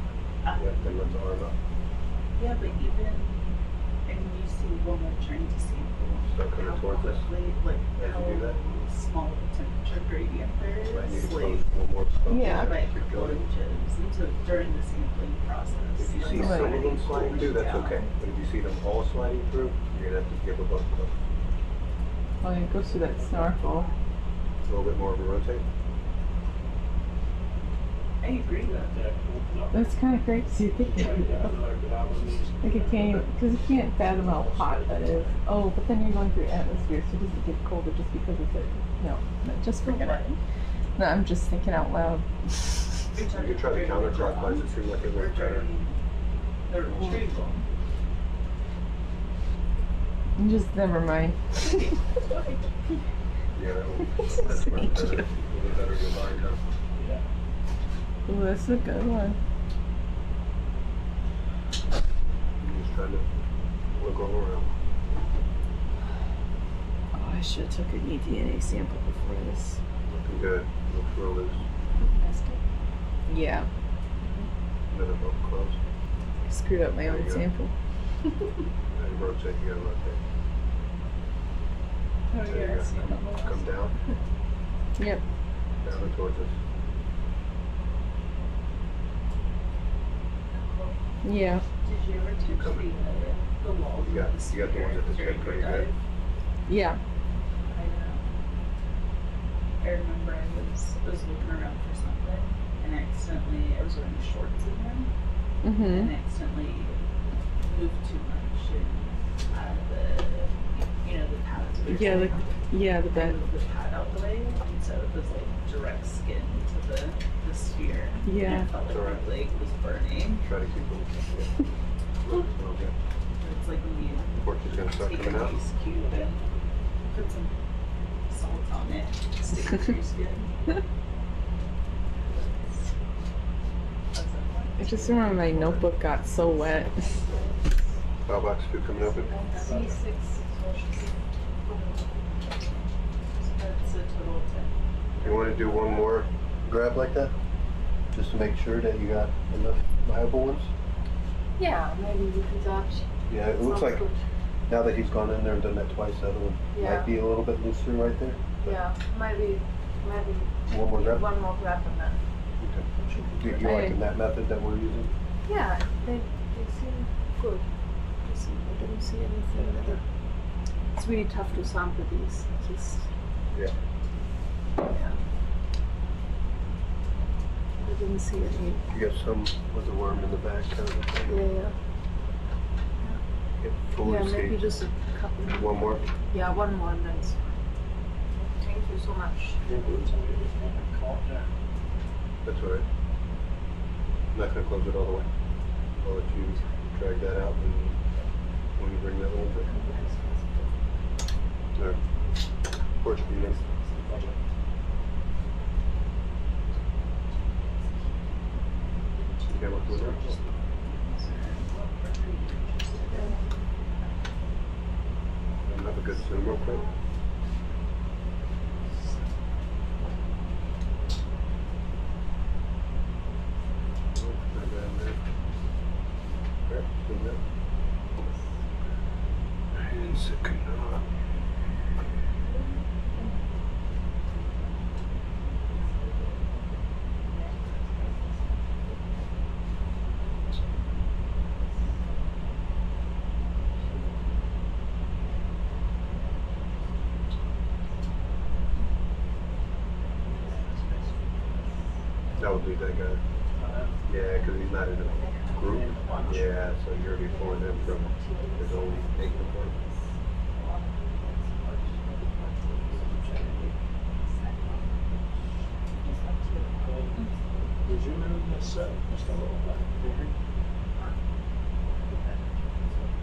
Yeah, then run the arm up.
Yeah, but even, and you see when we're trying to sample
Start coming
how
towards us.
quickly, like
As
how
you do that.
small the temperature gradient there
Right, you
is,
can
like
close one more spot.
Yeah.
by a couple inches into during the sampling process.
If you see
Like,
some of them sliding through, that's
down.
okay. But if you see them all sliding through, you're gonna have to give a both close.
Oh, it goes through that snorkel.
A little bit more of a rotate.
I agree though.
That's kind of crazy. Like it can't, because you can't fathom how hot that is. Oh, but then you're going through atmosphere, so does it get colder just because it's a, no, just forget it. No, I'm just thinking out loud.
You could try the counterclockwise, it seems like it works better.
The retrieval.
Just never mind.
Yeah, that one, that's much better. A little better design, huh?
Ooh, that's a good one.
I'm just trying to look all around.
Oh, I should have took an eDNA sample before this.
Looking good. Looks real loose.
Yeah,
Another both close.
I screwed up my
There
own
you go.
sample.
And rotate, you gotta rotate.
Oh
There you
yeah, I see
go.
that.
Come down,
Yep.
down and towards us.
Yeah.
Did you ever touch the walls
You got,
of the
you got the ones at the tip pretty good.
Yeah.
I know. I remember I was looking around for something and I was wearing shorts in there and
Mm-hmm.
accidentally moved too much and out of the pads. were
Yeah,
sitting on.
the
I
bed.
moved the pad out the way and so it was like direct skin to the sphere.
Yeah.
And I felt like
It's alright.
my leg was burning.
Try to keep them. Yeah. Okay.
It's like when you
Torch is gonna start
take
coming
an
out.
ice cube and put some salt on it, stick it to your skin.
I just remember my notebook got so wet.
File box 2 coming open.
That's a total of 10.
You wanna do one more grab like that? Just to make sure that you got enough viable ones?
Yeah, maybe we do that.
Yeah, it looks
Sounds
like
good.
now that he's gone in there and done that twice, the other one
Yeah.
might be a little bit looser right there.
Yeah, maybe
One more grab?
one more grab and then.
Okay. You liking that method that we're using?
Yeah, they seem good. I don't see anything that it's really tough to sample these. Just
Yeah.
yeah. I didn't see any.
You got some with the worm in the back kind of a thing?
Yeah.
Get fully
Yeah, maybe
see.
just a couple.
One more?
Yeah, one more and then it's fine. Thank you so much.
That's all right. I'm not gonna close it all the way. I'll let you drag that out and when you bring that one back. There. Porch view next. Okay, what's going on? Have a good swim real quick. Oh, not bad, man. don't do that guy. Yeah, because he's not in a group. Yeah, so you're already pulling him from his own making point.
Resume in this just a little bit.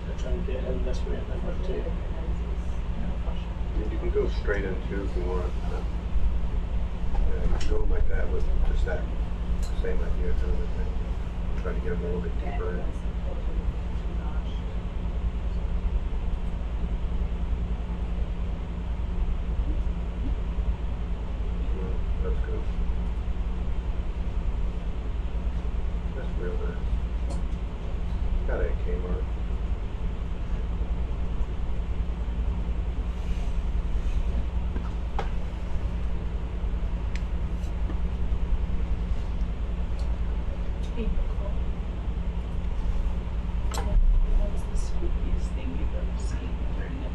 They're trying to get in this way and then rotate.
I mean, you can go straight in too if you want. Yeah, you can go like that with just that same idea kind of thing. Try to get him a little bit deeper in. That's good. That's real nice. Got a Kmart.
What's the spookiest thing you've ever seen during a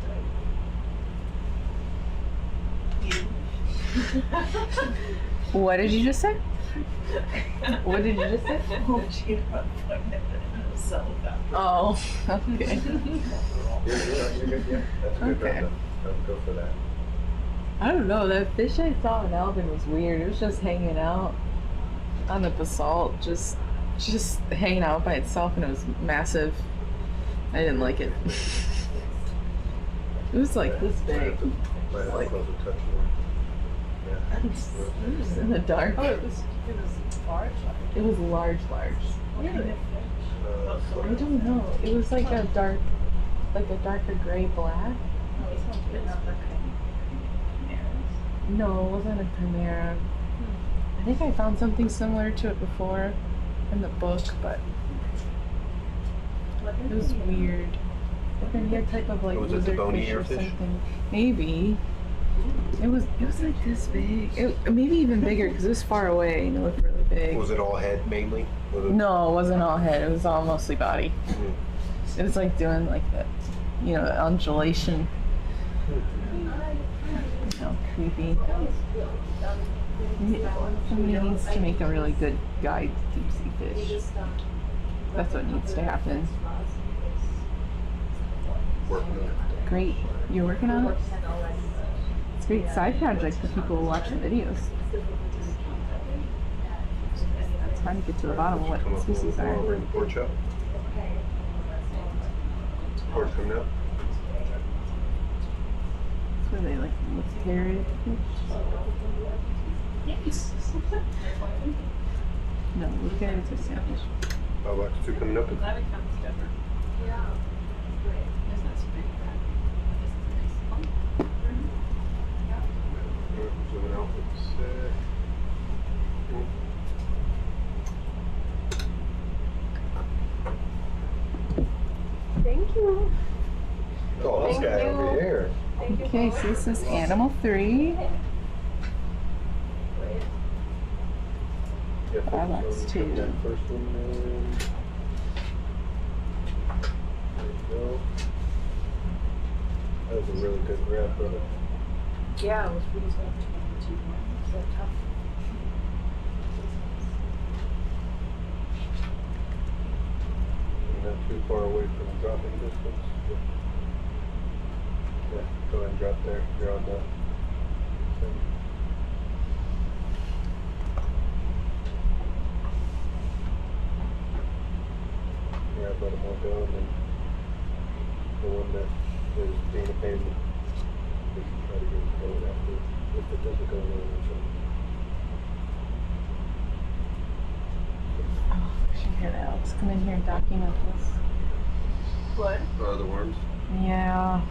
dive?
What did you just say? What did you just say? Oh, okay.
You're good, yeah. That's good.
Okay.
Let's go for that.
I don't know, that fish I saw in Alvin was weird. It was just hanging out on the basalt, just hanging out by itself, and it was massive. I didn't like it. It was like this big.
Might have
Like-
close a touch more. Yeah.
It was in the dark.
Oh, it was large.
It was large.
Really?
I don't know. It was like a darker gray black. No, it wasn't a chimera. I think I found something similar to it before in the book, but it was weird. Like a type of like
Was it the
lizard
bony
fish or
earfish?
something. Maybe. It was like this big. Maybe even bigger because it was far away and it looked really big.
Was it all head mainly? Was it-
No, it wasn't all head. It was all mostly body.
Mhm.
It was like doing like the, the undulation. Creepy. Somebody needs to make a really good guide to deep sea fish. That's what needs to happen.
Working on it.
Great. You're working on it? It's a great side project for people who watch the videos. It's trying to get to the bottom of
Come
what
up a little
species
more over
are.
in the porch up. Porch coming up.
That's where they like look parrot fish.
Yes.
No, look at it as a sandwich.
Oh, box 2 coming up.
That becomes different. Yeah. Isn't that so big?
Zooming out for a sec.
Thank you.
Oh, this
Thank
guy
you.
over here.
Thank you.
Okay, so this is animal 3.
Yeah,
That's
so
2.
that first one in. There you go. That was a really good grab, brother.
Yeah, it was really good. So tough.
Not too far away from dropping distance. Yeah, go ahead and drop there. You're on the thing. Yeah, let them all go, and then the one that is being a pain, we can try to get it going after, if it doesn't go well or something.
Oh, I should hear that. Alex, come in here and document this.
What?
The worms?
Yeah.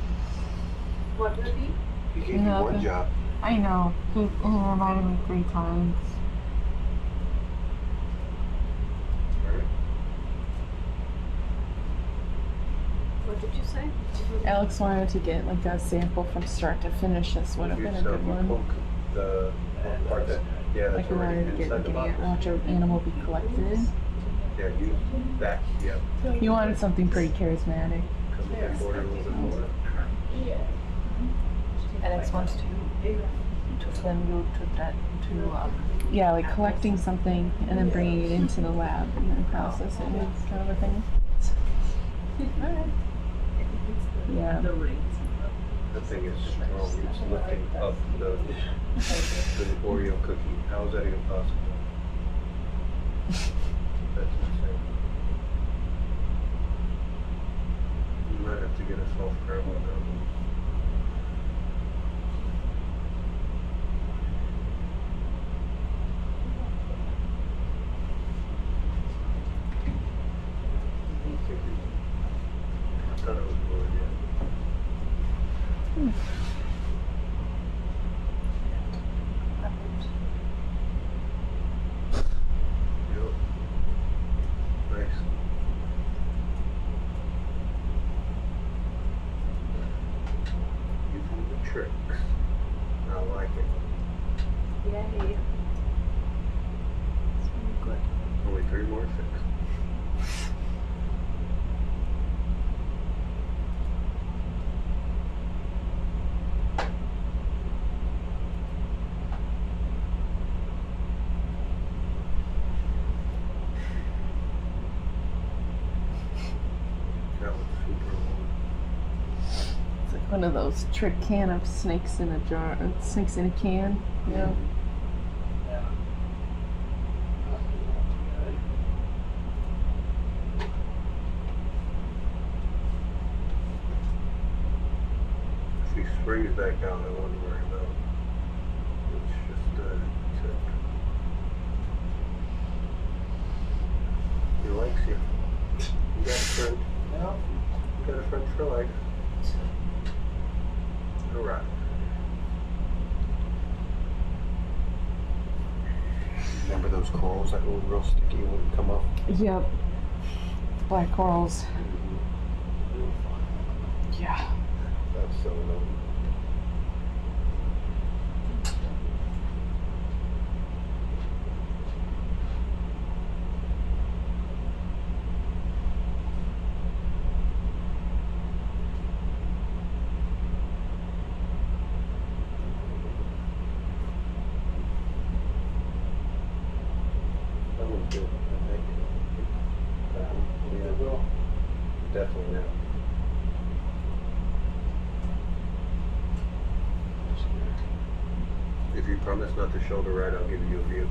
What would it be?
He gave you
Nothing.
one job.
I know. He reminded me 3 times.
Alright.
What did you say?
Alex wanted to get like a sample from start to finish. This would have been a good one.
The part that, yeah,
Like
that's
we wanted
already
to get
inside the box.
watch an animal be collected.
Yeah, use that, yeah.
You wanted something pretty charismatic.
Come with that border a little bit more.
Alex wants to then you took that into Yeah, like collecting something and then bringing it into the lab and then processing it, kind of a thing. Yeah.
The thing is strong, it's lifting up the Oreo cookie. How is that even possible? That's insane. You might have to get a soft crab on that one. I thought it was wood, yeah. Yep. Nice. Using the tricks. I like it.
Yay. It's really good.
Only 3 more to fix. That was super long.
It's like one of those trick can of snakes in a jar, snakes in a can, you know?
If he springs back out, I wouldn't worry about it. It's just tip. He likes you. You got a friend.
Yeah.
You got a friend for life. Alright. Remember those corals that were real sticky and wouldn't come off?
Yep. Black corals. Yeah.
That's so annoying. That one's good, I think. Yeah. Definitely now. If you promise not to shoulder right, I'll give you a view.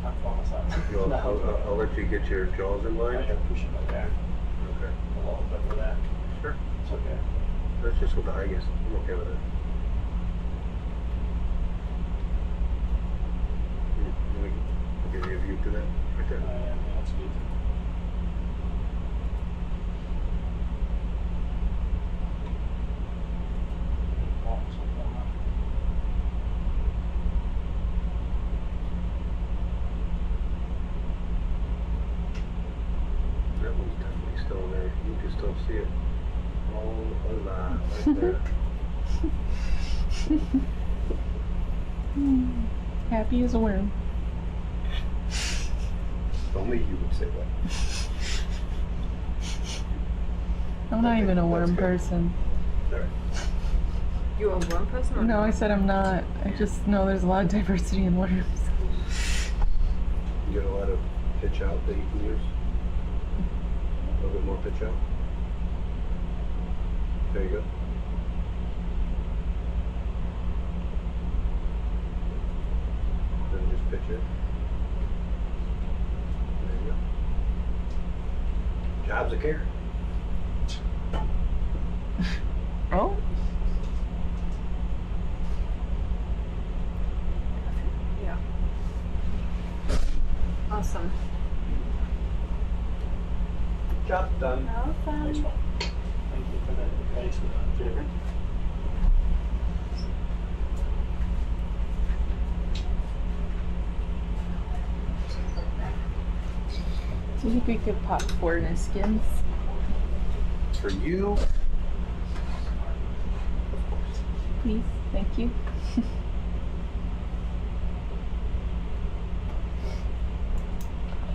I promise
I'll let you get your jaws in line.
I have to push it like that.
Okay.
A little bit for that.
Sure.
It's okay.
That's just with the eye guess. I'm okay with that. Let me give you a view to that right there.
Yeah, that's good.
That one's definitely still there. You can still see it all alive right there.
Happy as a worm.
Only you would say that.
I'm not even a worm person.
Alright.
You're a worm person or
No, I said I'm not. I just know there's a lot of diversity in worms.
You get a lot of pitch out that you can use. A little bit more pitch out. There you go. Then just pitch it. There you go. Jobs of care.
Oh?
Yeah. Awesome.
Job done.
Awesome.
Nice one. Thank you for that advice, Jeremy.
Do you think we could pop 4 Niskins?
For you.
Please, thank you.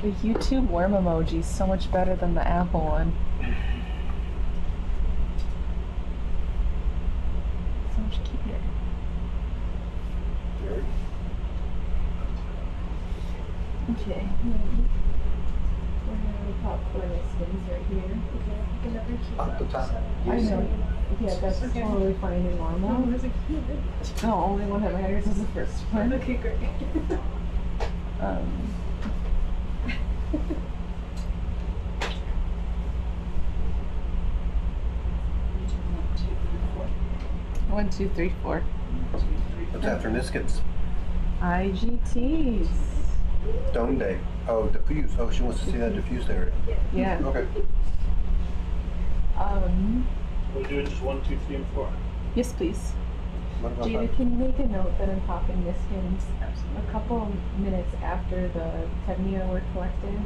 The YouTube worm emoji is so much better than the Apple one. Okay. We're gonna pop for the skins right here.
Off the top.
I know. Yeah, that's totally fine and normal. No, only one that matters is the first one.
Okay, great.
One, two, three, four.
What's after Niskins?
IGTs.
Dome Day. Oh, diffuse. Oh, she wants to see that diffused area.
Yeah.
Okay.
We're doing just 1, 2, 3, and 4.
Yes, please.
What about
Jada,
that?
can you make a note that I'm popping Niskins a couple minutes after the Chimney were collected?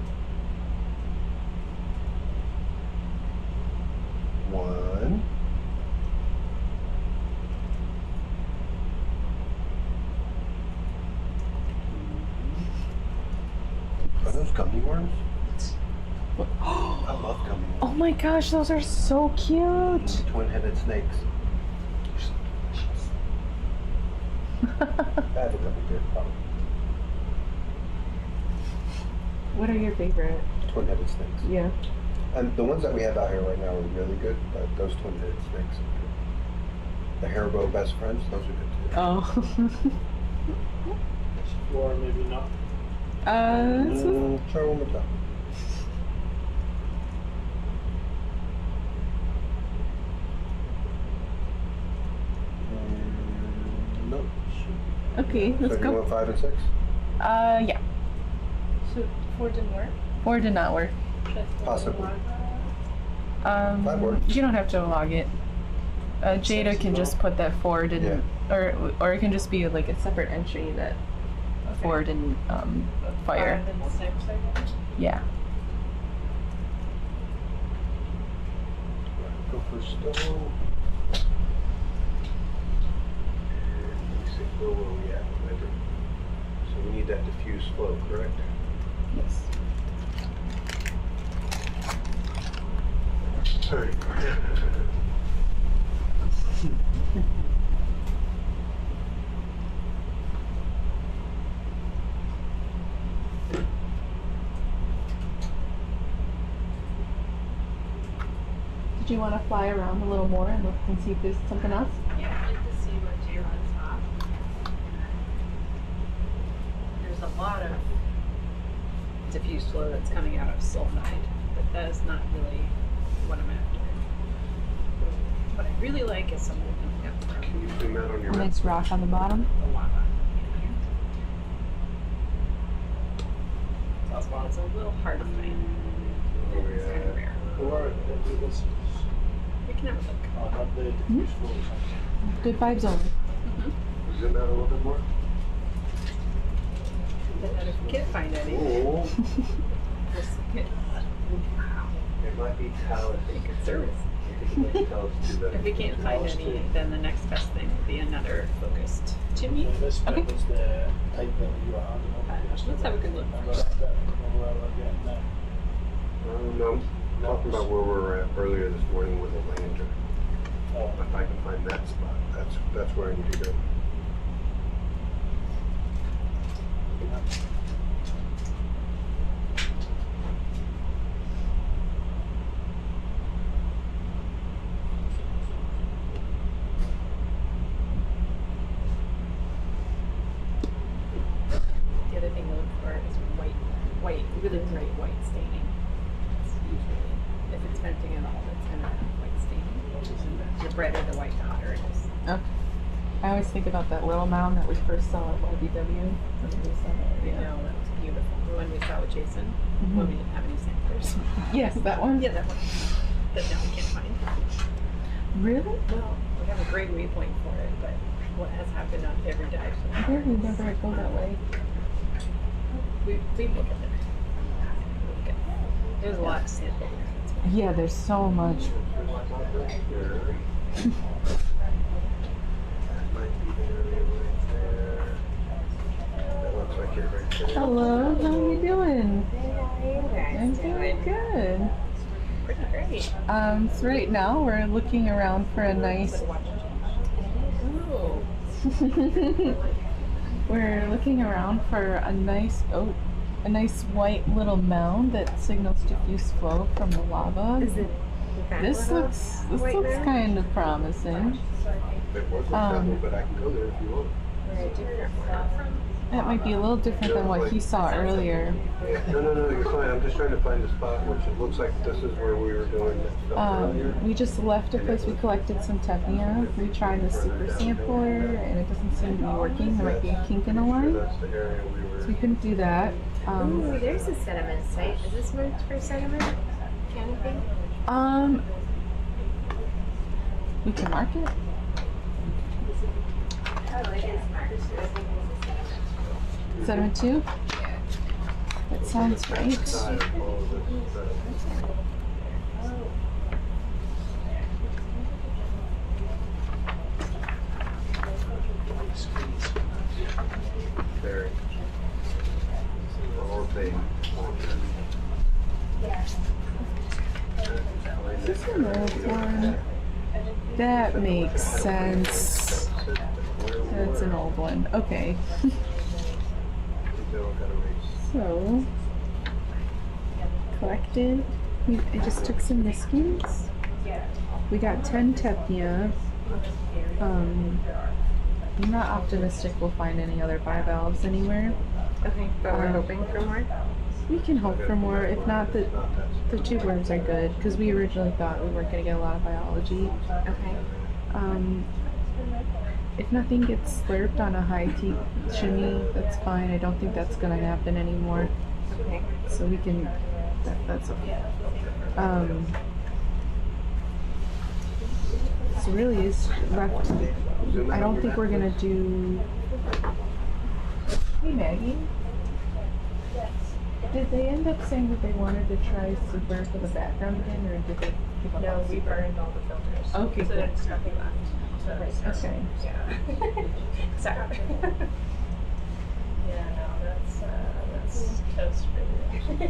1. Are those gummy worms? I love gummy worms.
Oh my gosh, those are so cute!
Twin-headed snakes. I have a gummy bear problem.
What are your favorite?
Twin-headed snakes.
Yeah.
And the ones that we have out here right now are really good, but those twin-headed snakes are good. The Haribo best friends, those are good too.
Oh.
4, maybe not.
Try one more time. No.
Okay, let's
So do
go.
you want 5 and 6?
Yeah.
So 4 didn't work?
4 did not work.
Possibly. 5 worked.
You don't have to log it. Jada can just put that 4 didn't, or it can just be like a separate entry that 4 didn't fire.
5 and 6, I guess?
Yeah.
Go for stone. And let me see where were we at with it. So we need that diffuse flow, correct?
Yes.
Alright.
Did you want to fly around a little more and look and see if there's something else?
Yeah, I'd like to see what you're on top. There's a lot of diffuse flow that's coming out of sulfide, but that is not really what I'm after. What I really like is something coming up from
Can you zoom out on your map?
Nice rock on the bottom.
the lava. It's a little hard to find. It's kind of rare.
Or
We can have a look.
not the diffuse flow or something.
Good vibes only.
Zoom out a little bit more.
But then if we can't find any,
Oh,
we'll see it. Wow.
it might be talus.
Pretty good service.
It might be talus to the.
If we can't find any, then the next best thing would be another focused chimney.
This bit
Okay.
was the type that you were on.
Let's have a good look.
Remember that bit when we were getting that?
No, talking about where we were at earlier this morning with the lander.
Oh.
If I can find that spot, that's where I need to go.
The other thing to look for is white, really bright white staining. It's usually, if it's venting at all, it's gonna have white staining. The brighter the white, the hotter it is.
Okay. I always think about that little mound that we first saw at YBW.
You know, that was beautiful. The one we saw with Jason, when we didn't have any samplers.
Yes, that one?
Yeah, that one. That now we can't find.
Really?
Well, we have a great waypoint for it, but what has happened on every dive so far?
We never go that way.
We look at it. There's a lot to sample here. That's why.
Yeah, there's so much.
That might be the area right there. That looks like it right there.
Hello, how are you doing?
Hey,
I'm doing good.
Pretty great.
So right now we're looking around for a nice.
Oh.
We're looking around for a nice. Oh, a nice white little mound that signals diffuse flow from the lava.
Is it that
This
little
looks
white mound?
kind of promising.
It wasn't travel, but I can go there if you want.
That might be a little different than what he saw earlier.
No, you're fine. I'm just trying to find a spot which it looks like this is where we were doing that stuff earlier.
We just left a place we collected some tepnia. We tried the super sampler and it doesn't seem to be working. There might be a kink in the line.
That's the area we were.
So we couldn't do that.
Ooh, there's a sediment site. Is this marked for sediment canopy?
We can mark it. Sediment 2? That sounds right.
Very. All thing.
Is this an old one? That makes sense. That's an old one. Okay. So, collected. I just took some miskins. We got 10 tepnia. I'm not optimistic we'll find any other bivalves anywhere.
Okay, but we're hoping for more.
We can hope for more. If not, the tube worms are good because we originally thought we weren't going to get a lot of biology.
Okay.
If nothing gets slurped on a high T chimney, that's fine. I don't think that's going to happen anymore.
Okay.
So we can. That's okay. So really is left. I don't think we're going to do. Hey Maggie. Did they end up saying that they wanted to try super for the background again, or did they give up?
No, we burned all the filters.
Okay,
so
cool.
there's nothing left.
Okay.
Yeah. Sorry. Yeah, no, that's toast for you.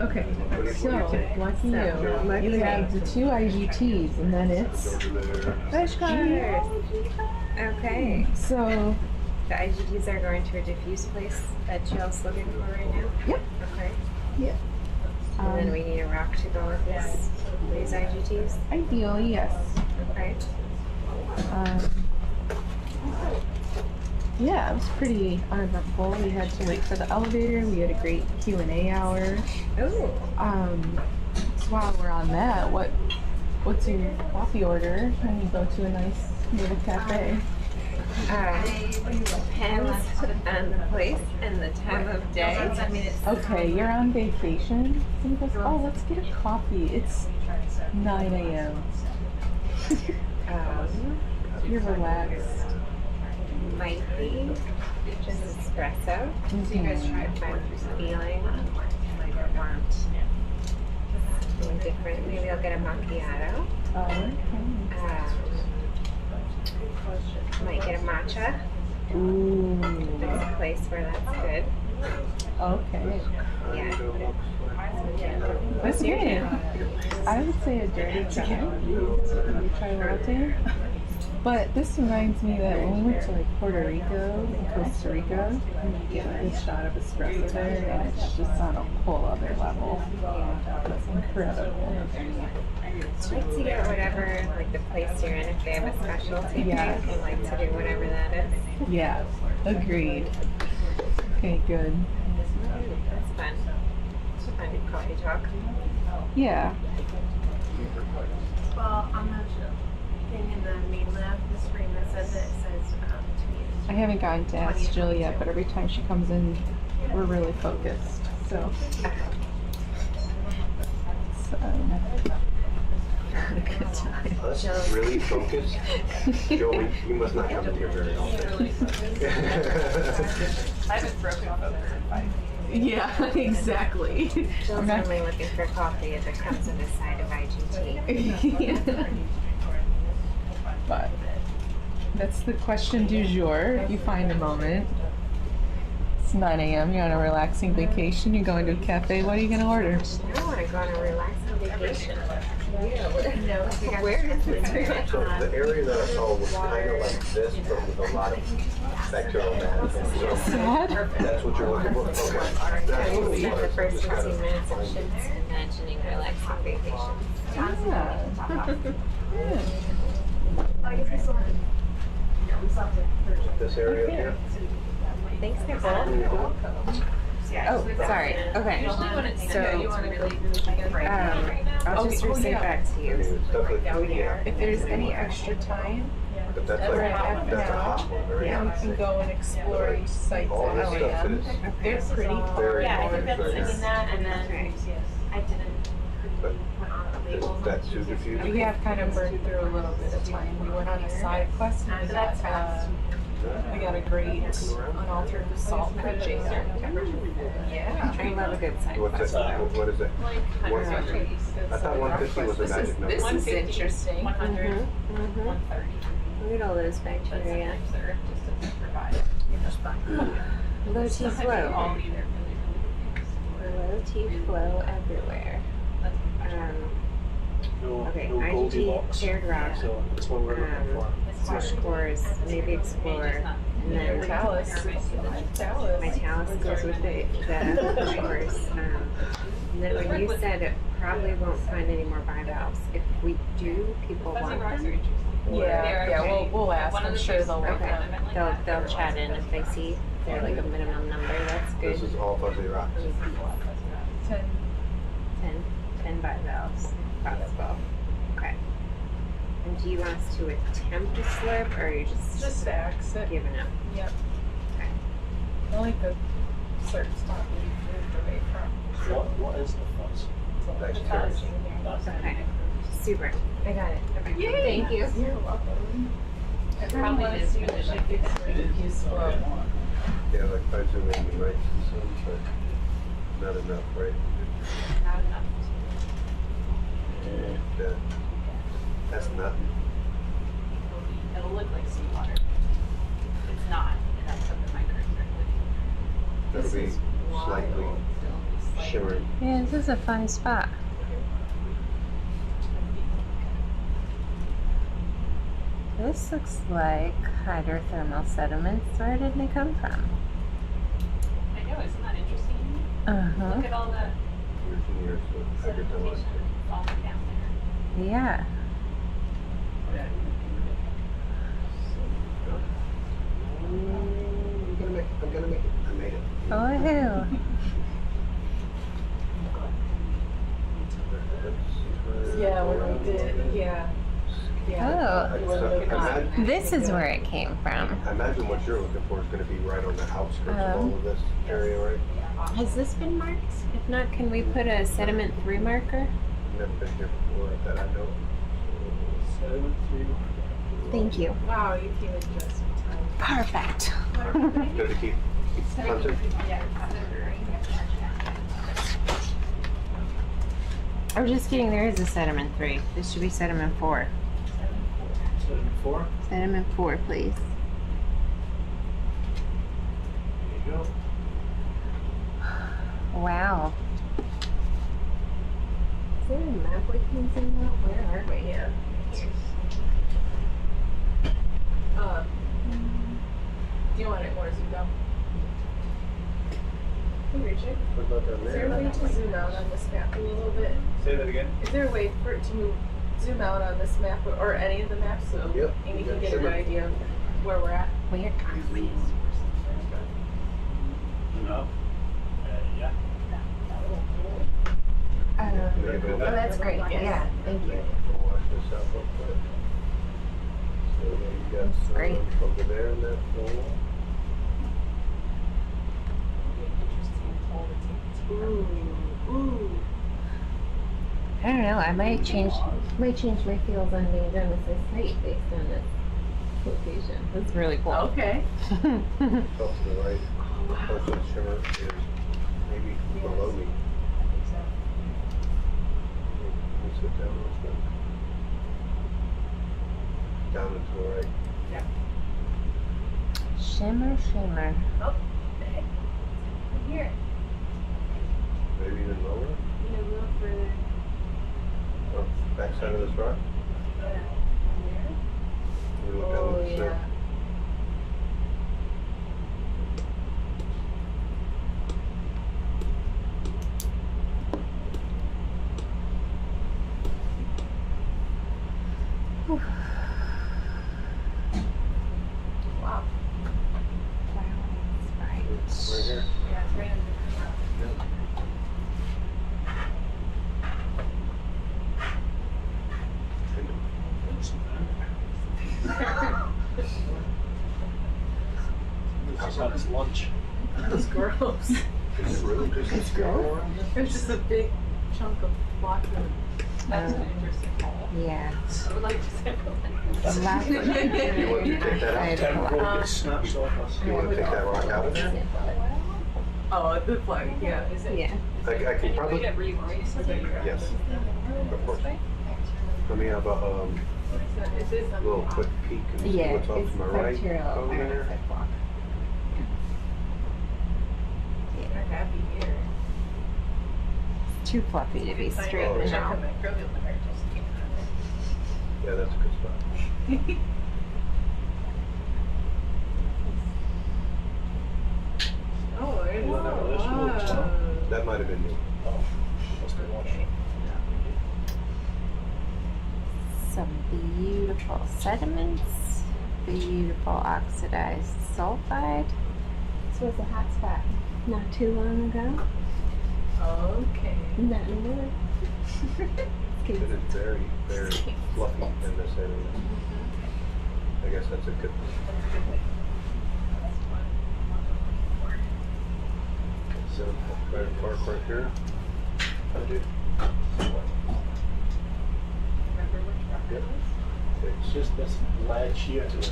Okay, so lucky you. You have the 2 IGTs, and then it's
Bush cars. Okay.
So
the IGTs are going to a diffuse place that Jill's looking for right now?
Yep.
Okay.
Yeah.
And then we need a rock to go with these IGTs?
Ideally, yes.
Okay.
Yeah, it was pretty uneventful. We had to wait for the elevator. We had a great Q&A hour.
Ooh.
So while we're on that, what's your coffee order when you go to a nice little cafe?
Depends on the place and the time of day.
Okay, you're on vacation. So he goes, oh, let's get a coffee. It's 9 a.m. You're relaxed.
Might be just espresso.
So you guys
If I'm feeling like I want something different, maybe I'll get a macchiato.
Oh, okay.
Might get a matcha.
Ooh.
There's a place where that's good.
Okay.
Yeah.
That's good. I would say a dirty chai. Chai latte. But this reminds me that when we went to like Puerto Rico and Costa Rica, we get this shot of espresso there, and it's just on a whole other level. It's incredible.
Like to get whatever, like the place you're in, if they have a specialty,
Yes.
I like to do whatever that is.
Yeah, agreed. Okay, good.
That's fun. It's fun coffee talk.
Yeah.
Well, on the thing in the main lab, the screen that says it says
I haven't gotten to ask Jill yet, but every time she comes in, we're really focused. So. Good time.
That's really focused. Joey, you must not come in here very often.
I haven't broken focus in 5 years.
Yeah, exactly.
Jill's only looking for coffee if it comes with a side of IGT.
Yeah. But that's the question du jour, if you find a moment. It's 9 a.m. You're on a relaxing vacation. You're going to a cafe. What are you going to order?
I want to go on a relaxing vacation. Where is this?
So the area that I saw was kind of like this, but with a lot of bacterial matter. So that's what you're looking for? Okay. That's what it
The
was.
first
Just kind
15
of
minutes of
find-
Schmidt's imagining relaxing vacation.
This area here?
Thanks, Nicole. Oh, sorry. Okay. So, I'll just resend back to
I mean,
you.
it's definitely, yeah.
If there's any extra time,
But that's
we're
like,
at
that's a
now.
hot one, right?
Yeah, we can go and explore each site
All
at
this stuff
LAM.
is
They're pretty
very
far.
large right here.
that, and then I didn't
But
put on the label.
is that too diffusing?
We have kind of burned through a little bit of time. We went on a side quest and we got a great unaltered salt purchase. Yeah.
I love a good side
What's
quest.
that? What is it? 150? I thought 150 was a magic number.
This is interesting.
100,
Mhm.
130.
Look at all those bacteria. Low T flow.
All either
Low T flow everywhere.
No,
Okay,
no
IgG,
Goldilocks.
paired rock,
So that's what we're looking for.
switch cores, maybe explore, and then
Talus.
my talus goes with the cores. And then when you said it probably won't find any more bivalves, if we do, people want them.
Yeah, we'll ask.
One of
I'm
the
sure
few-
they'll
Okay,
welcome.
they'll chat in if they see they're like a minimum number. That's good.
This is all fuzzy rocks.
10 bivalves possible. Okay. And do you want us to attempt to slurp, or are you just
axe it.
giving up?
Yep.
Okay.
I like the certain spot we moved away from.
What is the fuzz?
Nice carrots.
Okay. Super. I got it. Okay. Thank you.
You're welcome. I
Probably
want to
is
see
really
what she gets for the useful.
Yeah, like if I zoom in, you might see some, but not enough, right?
Not enough.
That, that's nothing.
It'll look like seawater. It's not. That's what the microcirculating.
That'll be slightly shimmering.
Yeah, this is a fun spot. This looks like hydrothermal sediments. Where did they come from?
I know, isn't that interesting?
Uh-huh.
Look at all the
Years and years of hydrothermal.
sedimentation falling down there.
Yeah.
I'm gonna make it. I'm gonna make it. I made it.
Woohoo.
Yeah, when we did, yeah.
Oh.
We were looking at-
This is where it came from.
I imagine what you're looking for is going to be right on the outskirts of all of this area, right?
Has this been marked? If not, can we put a sediment 3 marker?
I've never been here before that I know.
7-3.
Thank you.
Wow, you came in just in time.
Perfect.
Good to keep hunting.
I'm just kidding, there is a sediment 3. This should be sediment 4.
7-4.
Sediment 4, please.
There you go.
Wow. Is there a map we can zoom out? Where are we?
Yeah. Do you want it more zoomed out? Hey Richard,
What about down
is there a
there?
way to zoom out on this map a little bit?
Say that again.
Is there a way for it to zoom out on this map or any of the maps so
Yep.
Amy
Yeah,
can get a
sure.
good idea of where we're at?
Where are we?
No. Yeah.
Oh, that's great. Yeah, thank you.
We'll wash this out real quick. So then you got
That's
some
great.
over there in that hole.
Ooh.
I don't know. I might change my feels on the Genesis site based on this location. That's really cool.
Okay.
Off to the right. Also, the shimmer is maybe below me. Let me sit down real quick. Down and to the right.
Shimmer, shimmer.
Oh,
Here.
Maybe even lower?
A little further.
Oh, backside of this rock?
Yeah.
We look down and see.
Wow.
Right here.
Yeah, it's right under.
This is had its lunch.
That's gross.
Is it really just a scour around here?
There's just a big chunk of black wood. That's an interesting hole.
Yeah.
I would like to sample
The last one.
You want to take that out?
Temporal gets snatched off us.
You want to take that rock out of there?
Oh, the flag, yeah. Is it?
Yeah.
I can probably.
Yes.
Yes. Of course. Let me have a little quick peek and see
Yeah,
what's off
it's
to my right.
bacterial
Over there.
parasite block.
They're happy here.
Too fluffy to be straightened out.
Yeah, that's a good spot.
Oh, there's
Wow.
That might have been me.
Oh, must have watched.
Some beautiful sediments, beautiful oxidized sulfide. This was a hot spot not too long ago.
Okay.
Not anymore.
It is very, very fluffy in this area. I guess that's a good thing. So, right park right here. I do. Yep.
It's just this ledge here to it.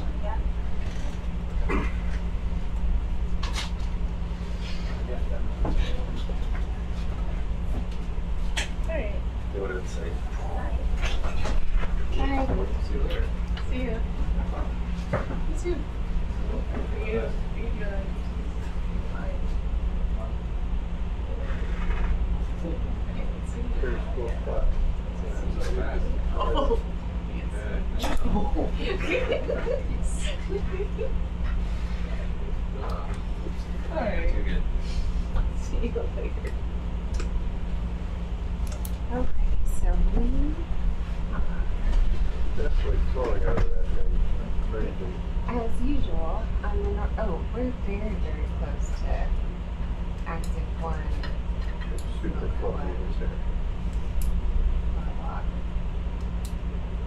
Alright.
See what it would say.
Hi.
See you later.
See ya. See you.
Here's a cool spot.
Oh. Alright.
Too good.
See you later.
Okay, so we,
Definitely flowing out of that thing. Crazy.
as usual, on the we're very, very close to active one.
It's super fluffy in this area.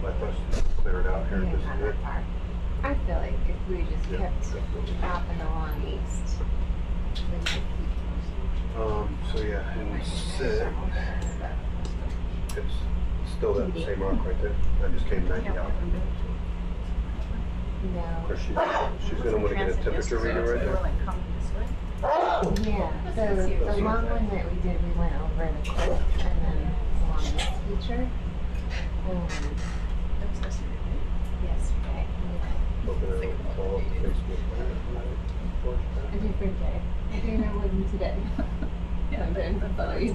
My question is clear it out here.
Yeah,
This is
not
good.
that far. I feel like if we just
Yeah,
kept
definitely.
hopping along east, we could keep
So yeah, and sit. It's still that same rock right there. I just came 90 out.
no.
Of course, she's gonna want to get a temperature reader right there.
Yeah, the long one that we did, we went over the cliff and then along this feature. Yesterday.
Looking at it all on Facebook.
A different day. I think I wasn't today. Yeah, I'm doing some photos.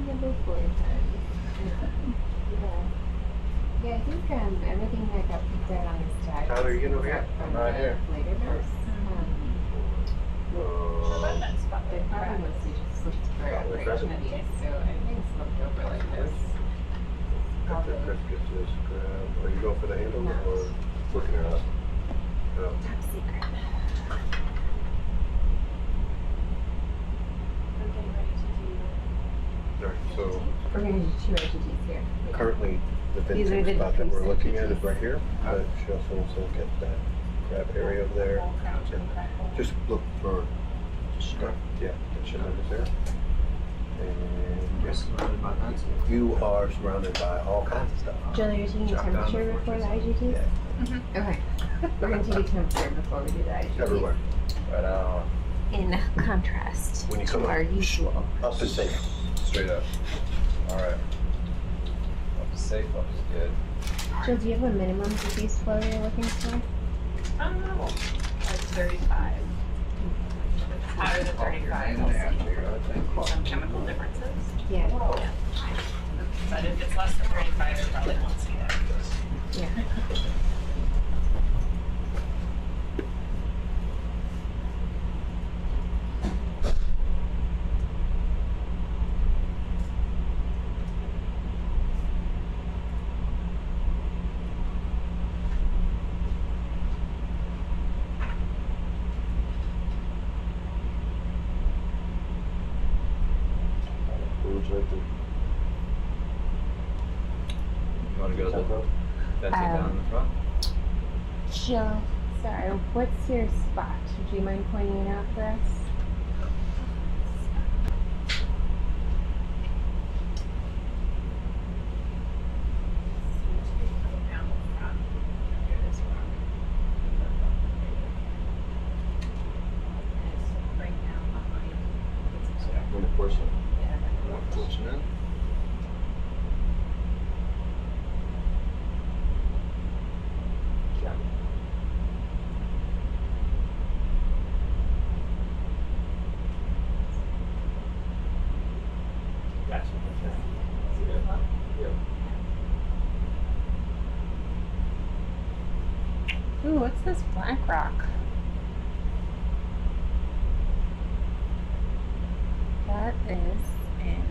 Number 4 times. Yeah, I think everything that got picked out on this tag.
Tyler, you getting over here?
From
I'm right
the
here.
later notes. They probably mostly just looked for opportunities, so everything's looked over like this.
After Chris gets this grab, are you going for the handle or looking it up? No.
Top secret.
Alright, so
We're going to do 2 entities here.
currently the
These are
vintage
the
spot that we're
decreased
looking at is
entities.
right here, but she also wants to look at that crab area over there. And just look for, yeah, that shit over there. And yes, you are surrounded by all kinds of stuff.
Jill, you're taking a
Jot down
temperature before the IGT?
Yeah.
Okay. We're going to take a temperature before we do the IGT.
Everywhere. Right on.
In contrast
When you come
to
up,
our usual.
Up and safe.
Straight up. Alright. Up is safe, up is good.
Jill, do you have a minimum diffuse flow you're looking for?
I don't know. Like 35.
If it's higher than 35, you'll see some chemical differences.
Yeah.
But if it's less than 35, you probably won't see that.
Yeah.
Who would you like to? You want to go to the fencing down in the front?
Jill, sorry, what's your spot? Would you mind pointing it out for us?
When the portion. Portion in. Yeah. Gotcha. Yeah.
Ooh, what's this black rock? That is in.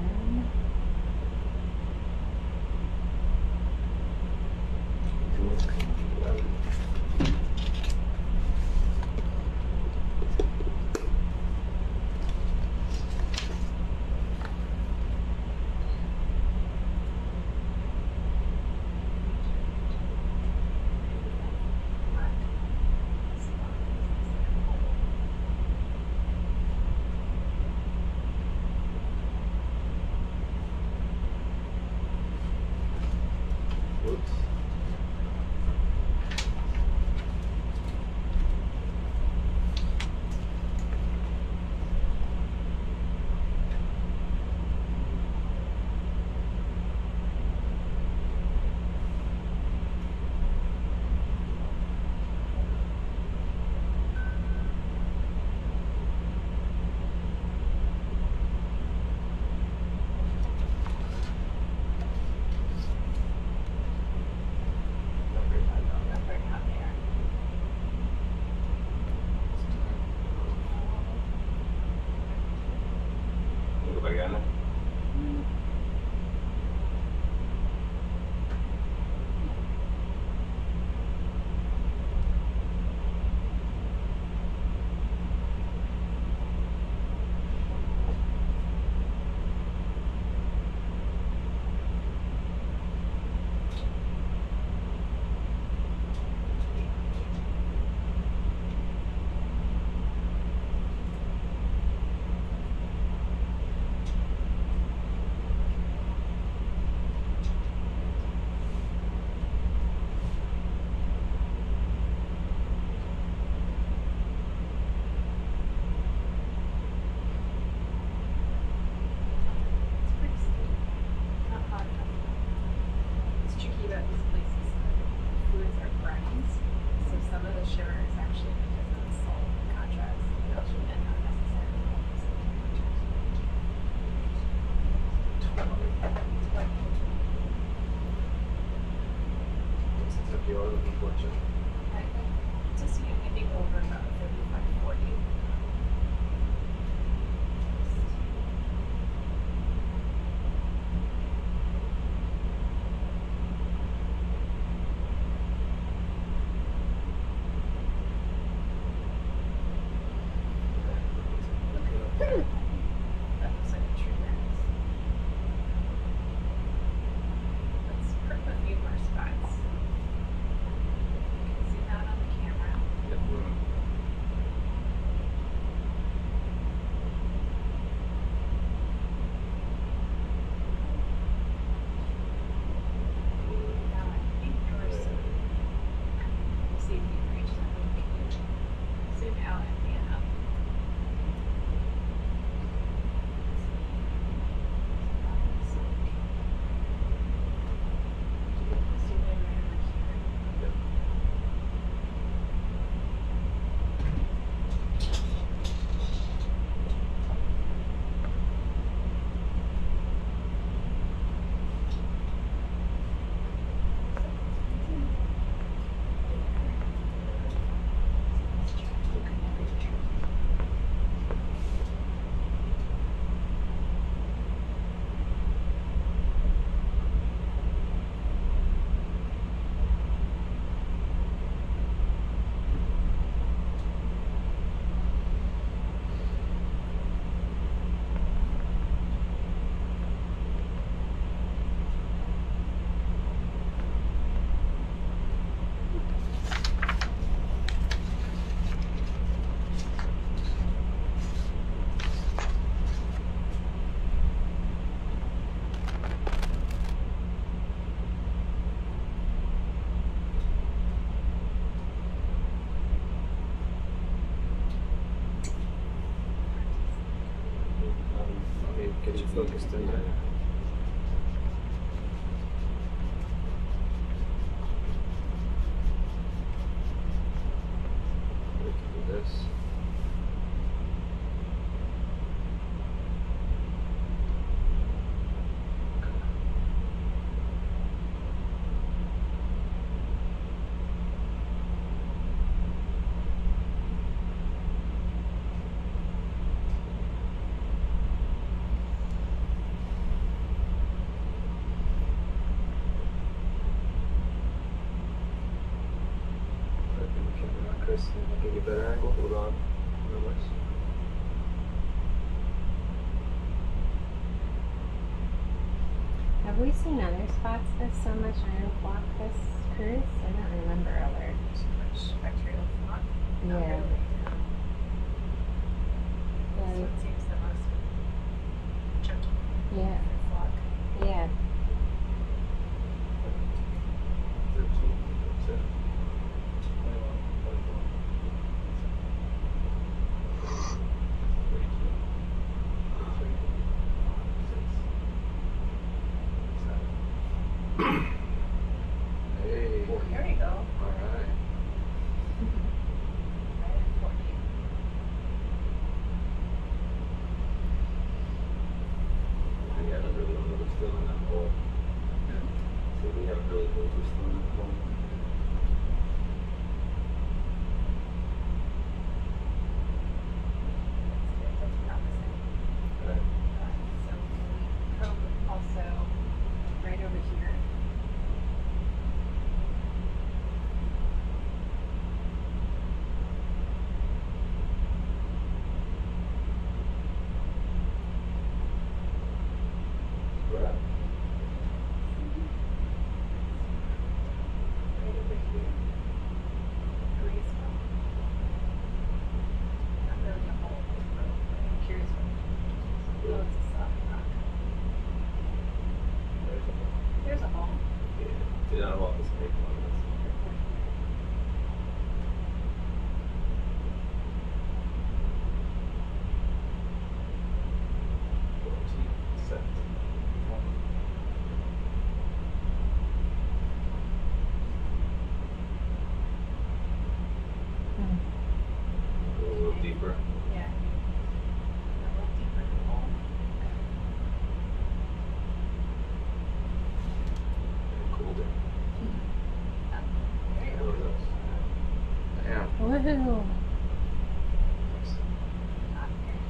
Get you focused in there. We can do this. Chris, I'll give you a better angle. Hold on. Otherwise.
Have we seen other spots with so much iron block this cruise? I don't remember other.
So much bacterial flock. Not
Yeah.
really. This one seems the most chunky.
Yeah.
Flock.
Yeah.
13. That's it. 21, 24. 32. 33. 6. 7. Hey.
There you go.
All right.
Right at 40.
We haven't really moved. We're still in that hole. So we haven't really moved. We're still in that hole.
That's promising.
Right.
So we probe also right over here.
Right.
Right over here. Agree as well. Not really a hole, but I'm curious what. Oh, it's a soft rock. There's a hole.
Yeah. Did not walk this big one. Set. Go a little deeper.
Yeah. A little deeper in the hole.
Cool there.
There you go.
Damn.
Woohoo!
Not there.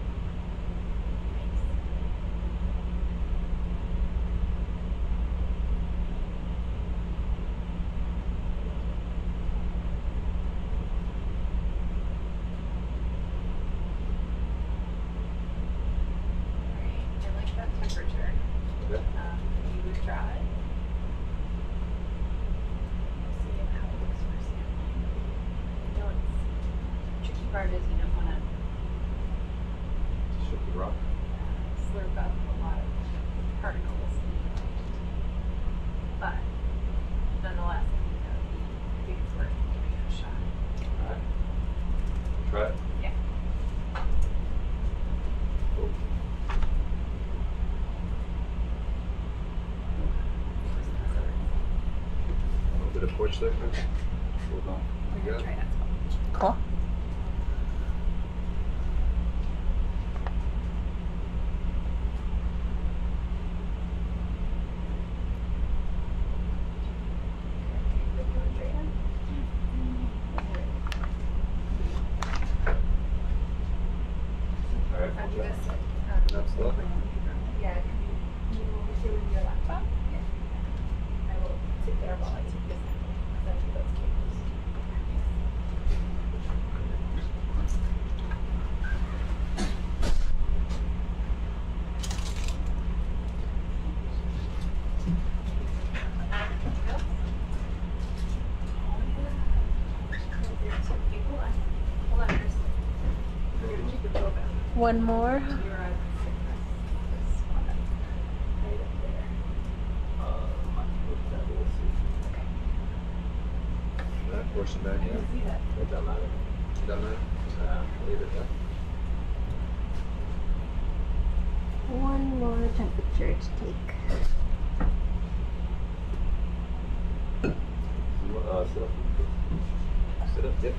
Alright, I like that temperature.
Okay.
You would draw it. See how it looks for sampling. I know it's tricky part is you don't want to
Shook the rock.
slurp up a lot of particles. But nonetheless, I think it's worth giving it a shot.
Alright. Try it.
Yeah.
Cool. A little bit of porch there, Chris. Hold on.
We're gonna try that spot.
Cool.
Alright.
After this,
Enough stuff.
yeah, can you move over here with your laptop? Yeah. I will sit there while I take this sample. Send you those cables. Hold on, Chris. We're gonna take a probe out.
One more.
You're on this one right up there.
That portion back
I
here.
can see that.
It doesn't matter. It doesn't matter. Leave it there.
One one more temperature to take.
Sit up. Sit up, yep.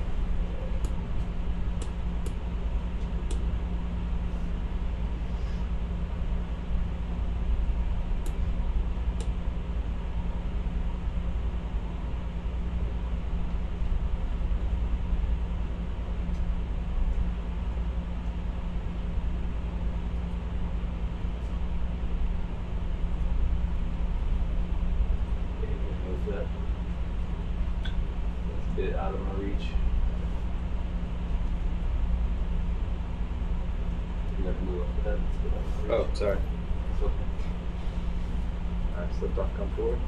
Bit out of my reach. You never move up to that. It's a bit out of my reach.
Oh, sorry.
It's okay. Alright, slipped off, come forward.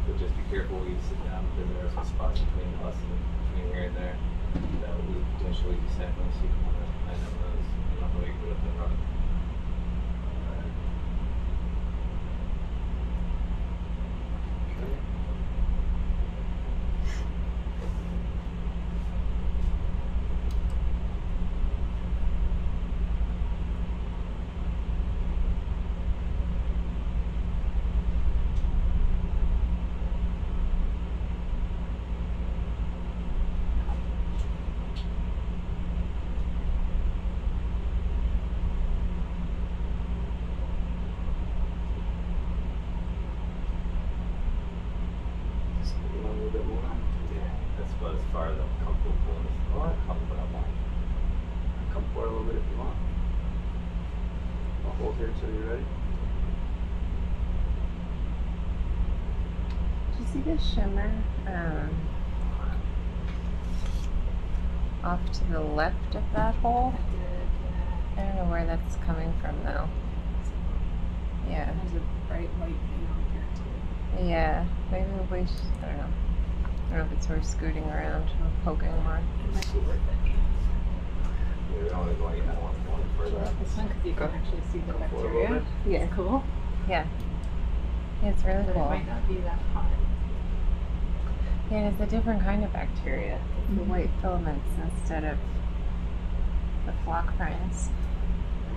So just be careful when you sit down, because there are some spots between us and between here and there that would potentially be sampling, so you can want to line up those. You don't know where you put up the run. So you ready?
Did you see the shimmer off to the left of that hole? I don't know where that's coming from though. Yeah.
There's a bright white thing out here too.
Yeah. Maybe we should, I don't know. I don't know if it's worth scooting around or poking more.
It might be worth it.
Yeah, we don't want to go any further out.
This one, because you can actually see the bacteria.
Yeah.
It's cool.
Yeah. Yeah, it's really
But
cool.
it might not be that hot.
Yeah, and it's a different kind of bacteria. It's the white filaments instead of the flock frames.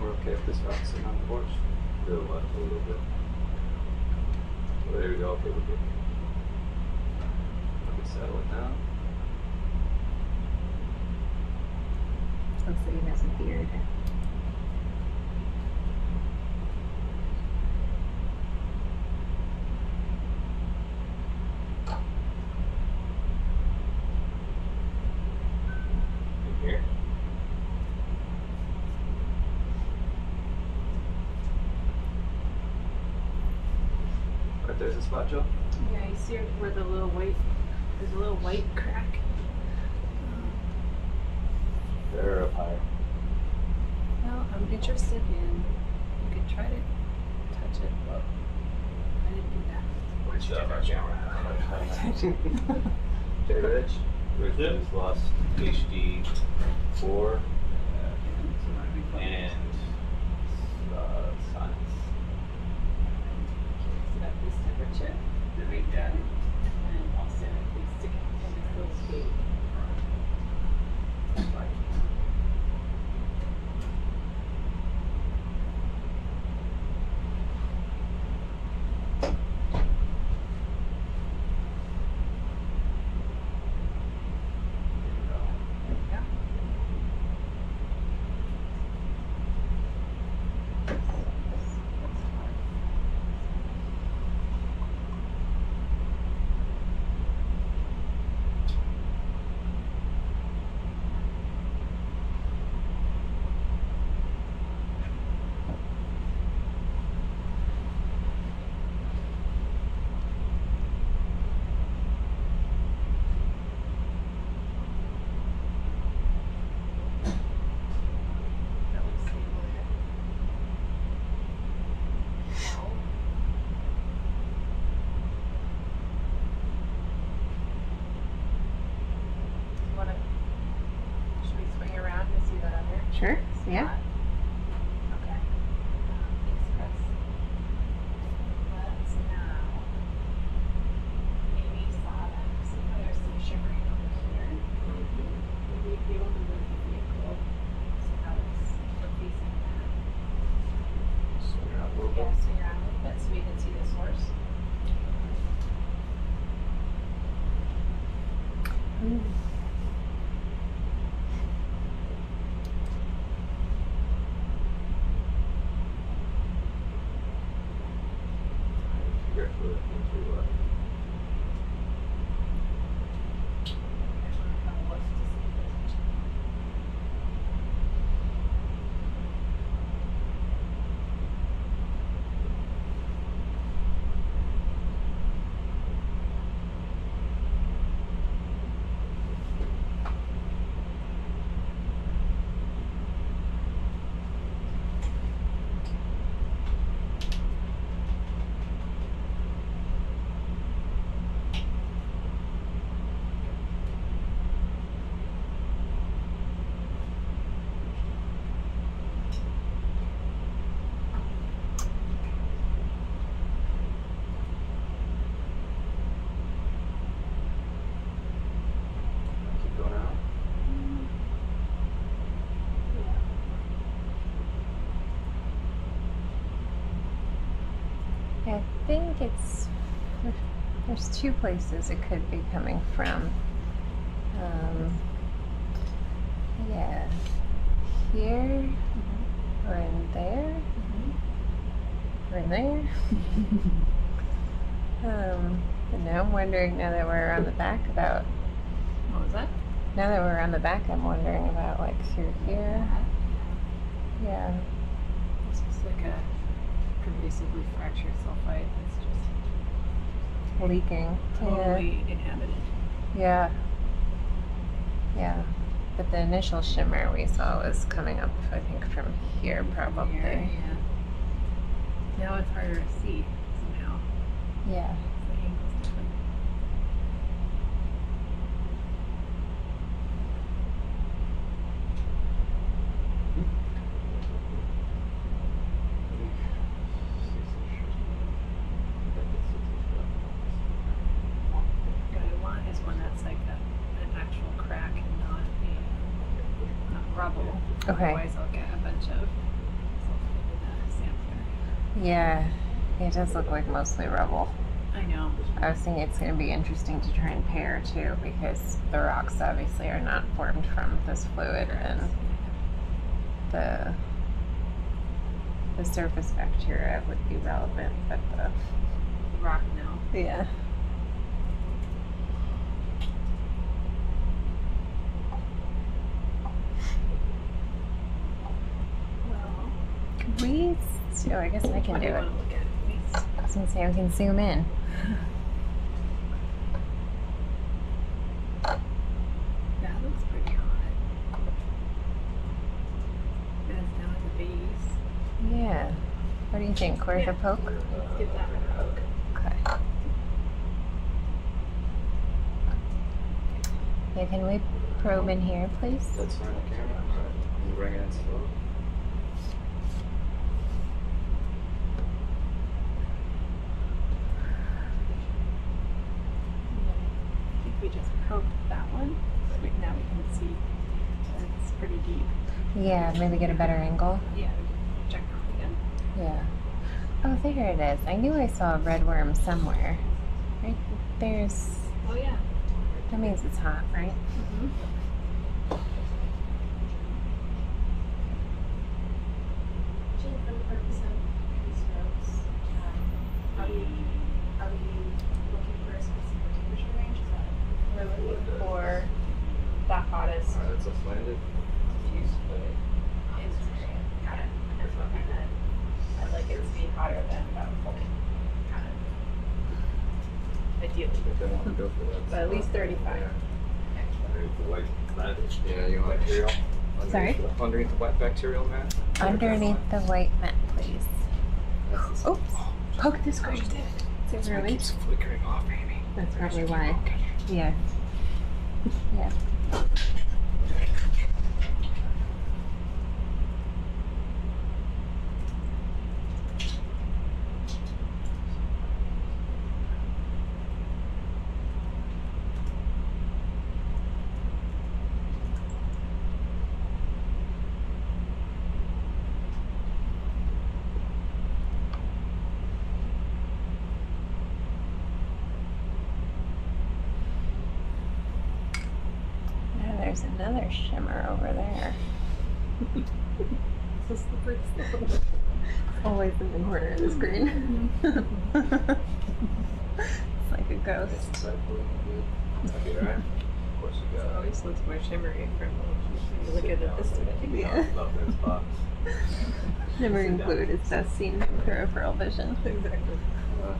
We're okay if this rock's sitting on the porch. To the left a little bit. Well, there we go. Okay, we're good. Let me settle it down.
Looks like he has a beard.
Here. Right there's a spot, Joe.
Yeah, you see where the little white, there's a little white crack.
They're up higher.
Well, I'm interested in, you could try to touch it, but I didn't do that.
What's Hey, Rich. Rich has lost HD 4 and science.
Set up this temperature, right down, and I'll send it, please stick it in this little tube.
Sure. Yeah.
Okay. Thanks, Chris. Let's now maybe saw that. See how there's some shimmering over here. Maybe be able to move the vehicle. See how it's
I think there's two places it could be coming from. Yeah, here, or in there, or in there. And now I'm wondering, now that we're on the back, about
What was that?
now that we're on the back, I'm wondering about like through here. Yeah.
It's just like a pervasively fractured sulfide that's just
Leaking.
totally inhabited.
Yeah. Yeah. But the initial shimmer we saw was coming up, I think, from here probably.
Yeah. Now it's harder to see somehow.
Yeah.
The angle's different. What I want is one that's like an actual crack and not rubble.
Okay.
Otherwise I'll get a bunch of sulfide in the sampler.
Yeah. It does look like mostly rubble.
I know.
I was thinking it's going to be interesting to try and pair too, because the rocks obviously are not formed from this fluid, and the surface bacteria would be relevant, but the
rock now.
Yeah.
Well,
Could we? Oh, I guess I can
what
do
do you
it.
want to look at? Please.
I was going to say we can zoom in.
That looks pretty hot. And it's down at the base.
Yeah. What do you think? Worth a poke?
Let's give that one a poke.
Okay. Yeah, can we probe in here, please?
That's fine on camera. You bring it in slow.
I think we just probed that one. Now we can see that it's pretty deep.
Yeah, maybe get a better angle.
Yeah, we can check it again.
Yeah. Oh, there it is. I knew I saw a red worm somewhere. Right there's.
Oh yeah.
That means it's hot, right?
Mm-hmm.
Jane, for the purpose of these notes, are we looking for a specific temperature range? Is that we're looking for the hottest
It's a slanted.
in this area? Got it. And then I'd like it to be hotter than about 40. Got it. Ideally.
If they want to go for that.
But at least 35.
Underneath the white mat. Yeah, you want bacterial?
Sorry?
Underneath the white bacterial mat?
Underneath the white mat, please.
That's the
Oops. Poke this way. Is it really?
keeps flickering off, Amy.
That's probably why. Yeah. Yeah. there's another shimmer over there.
It's a slippery slope.
It's always in the corner of the screen. It's like a ghost.
Of course you
It
got
always looks more shimmery from when you look at it this way.
Yeah.
love this box.
Shimmering fluid is best seen from peripheral vision.
Exactly.
There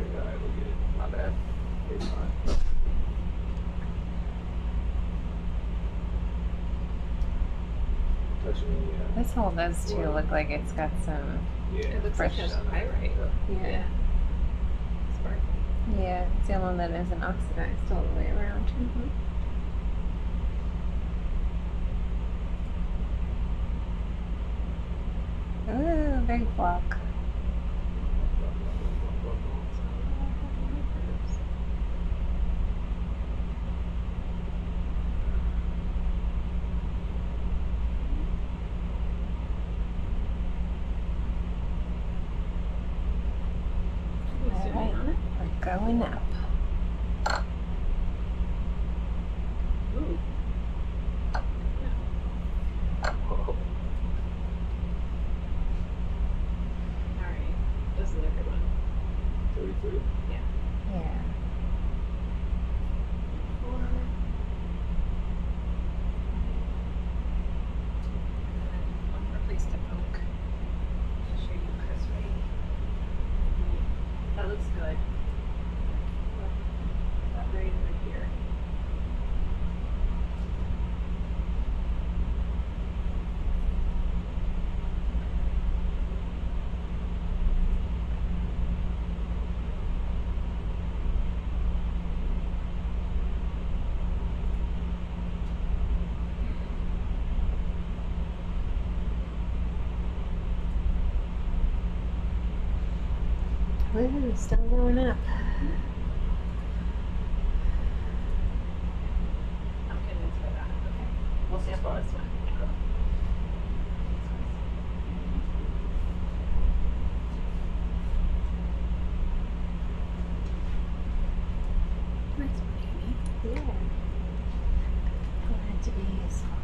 you go. I look at it. Not bad. It's fine. Touching the
This hole does too look like it's got some.
yeah.
It looks like
Fresh.
a pyrite.
Yeah.
Sparkly.
Yeah, it's the only one that isn't oxidized all the way around. Ooh, big block. Alright, we're going up.
Ooh. Alright. This is a good one.
33.
Yeah.
Yeah.
4. And then one more place to poke. To show you Chris right. That looks good. That right over here.
Woohoo, still going up.
I'm convinced by that. Okay. We'll sample this one. Nice one, Amy.
Yeah. Glad to be useful.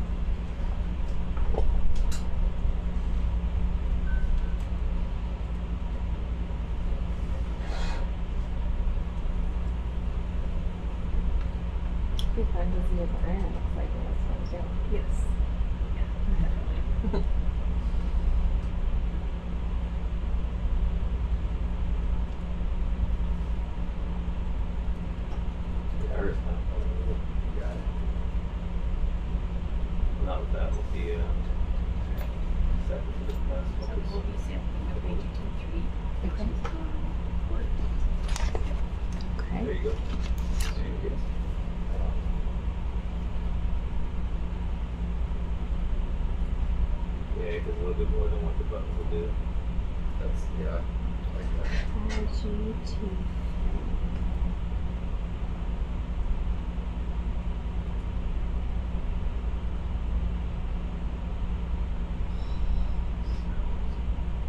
Pretty fun to see what the iron looks like in this one too.
Yes. Yeah, definitely.
Yeah, Earth map. Got it. Not with that, with the separate for the class
So
focus.
we'll be sampling with AGT3, which
Okay.
is port.
Okay.
There you go. There you go. Yeah, because a little bit more than what the button will do. That's, yeah, I like that.
IGT.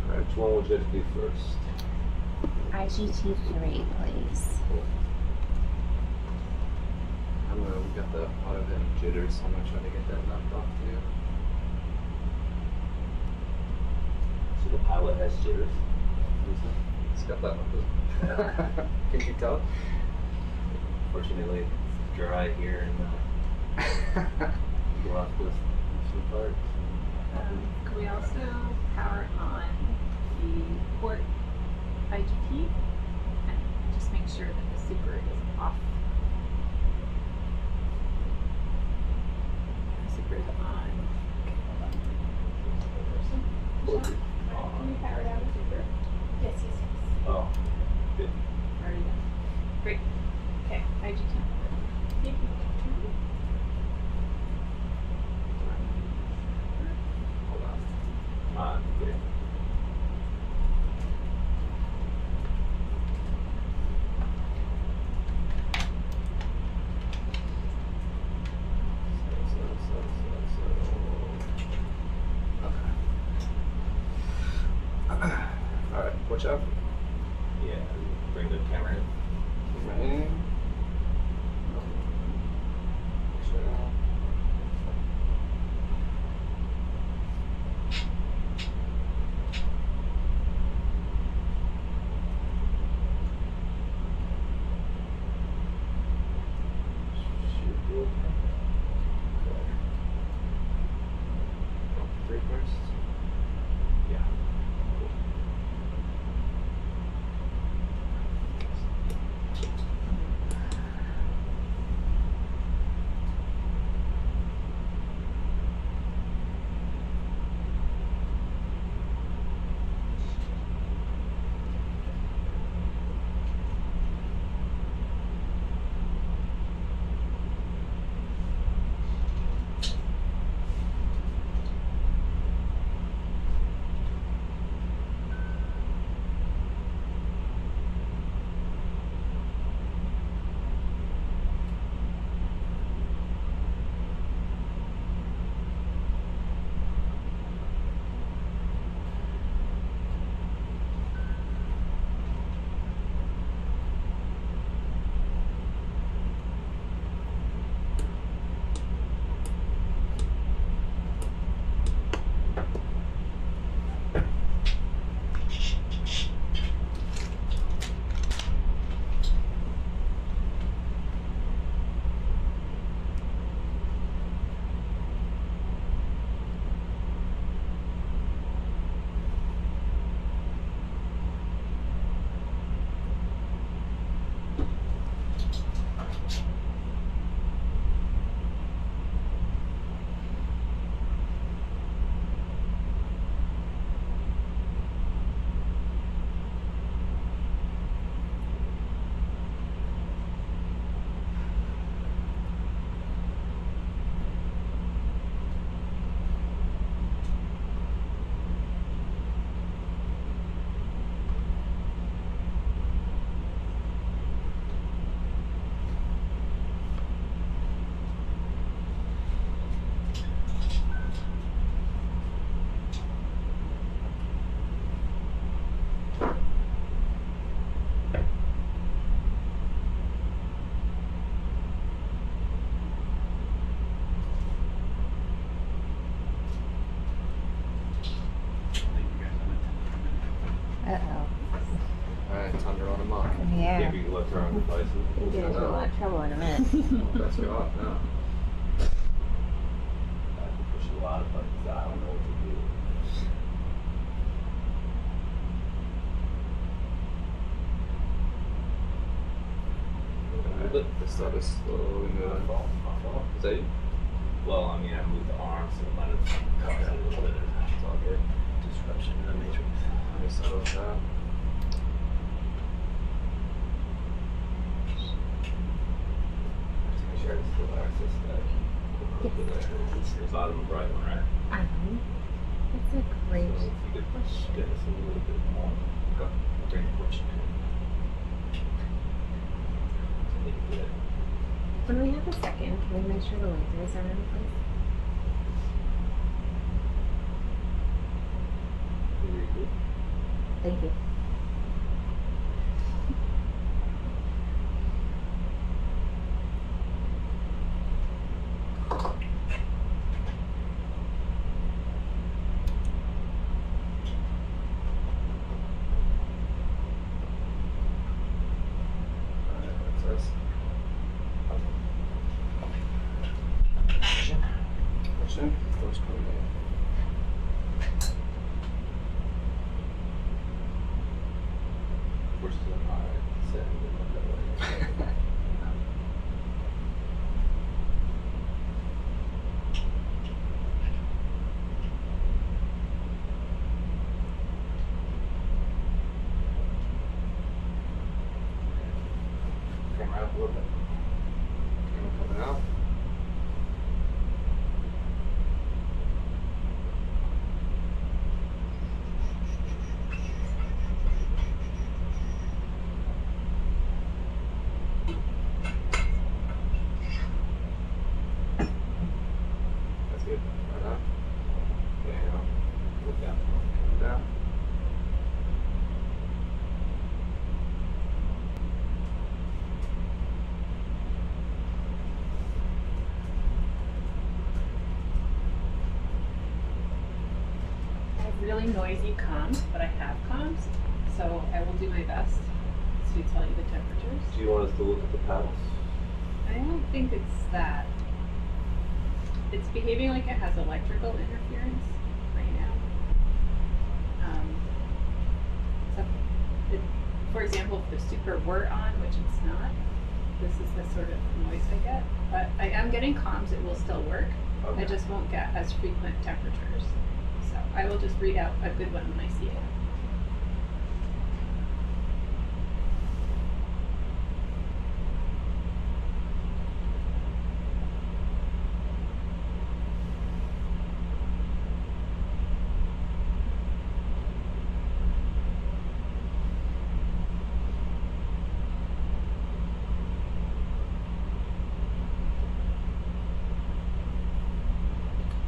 Alright, which one would you like to do first?
IGT3, please.
We got the auto hit jitters, so I'm gonna try to get that knocked off too. So the pilot has jitters. It's got that one. Can you tell? Fortunately, it's dry here and go off with some parts.
Can we also power on the port IGT and just make sure that the super is off? The super is on. Okay, hold on. Can you power down the super? Yes, yes, yes.
Oh, good.
Already done. Great. Okay, IGT. Thank you.
Hold on. Good. Alright, watch out. Yeah, bring the camera in. couple places.
You'll get into a lot of trouble in a minute.
That's her off now. I have to push a lot of buttons. I don't know what to do. This stuff is slowly moving. Is that you? Well, I mean, I moved the arms and let it cut out a little bit. It's all good. Disruption in the matrix. I guess that was that. Make sure I can still access that. Over there. It's the bottom right one, right?
It's a great.
So if you could push this a little bit more. Go. Bring the push in.
When we have a second, can we make sure the lasers are in place? Thank you.
A little bit. Coming out. That's good. Right up. There you go. Look down. Come down.
Really noisy comms, but I have comms, so I will do my best to tell you the temperatures.
Do you want us to look at the paddles?
I don't think it's that. It's behaving like it has electrical interference right now. For example, if the super were on, which it's not, this is the sort of noise I get. But I am getting comms, it will still work.
Okay.
I just won't get as frequent temperatures. So I will just read out a good one when I see it.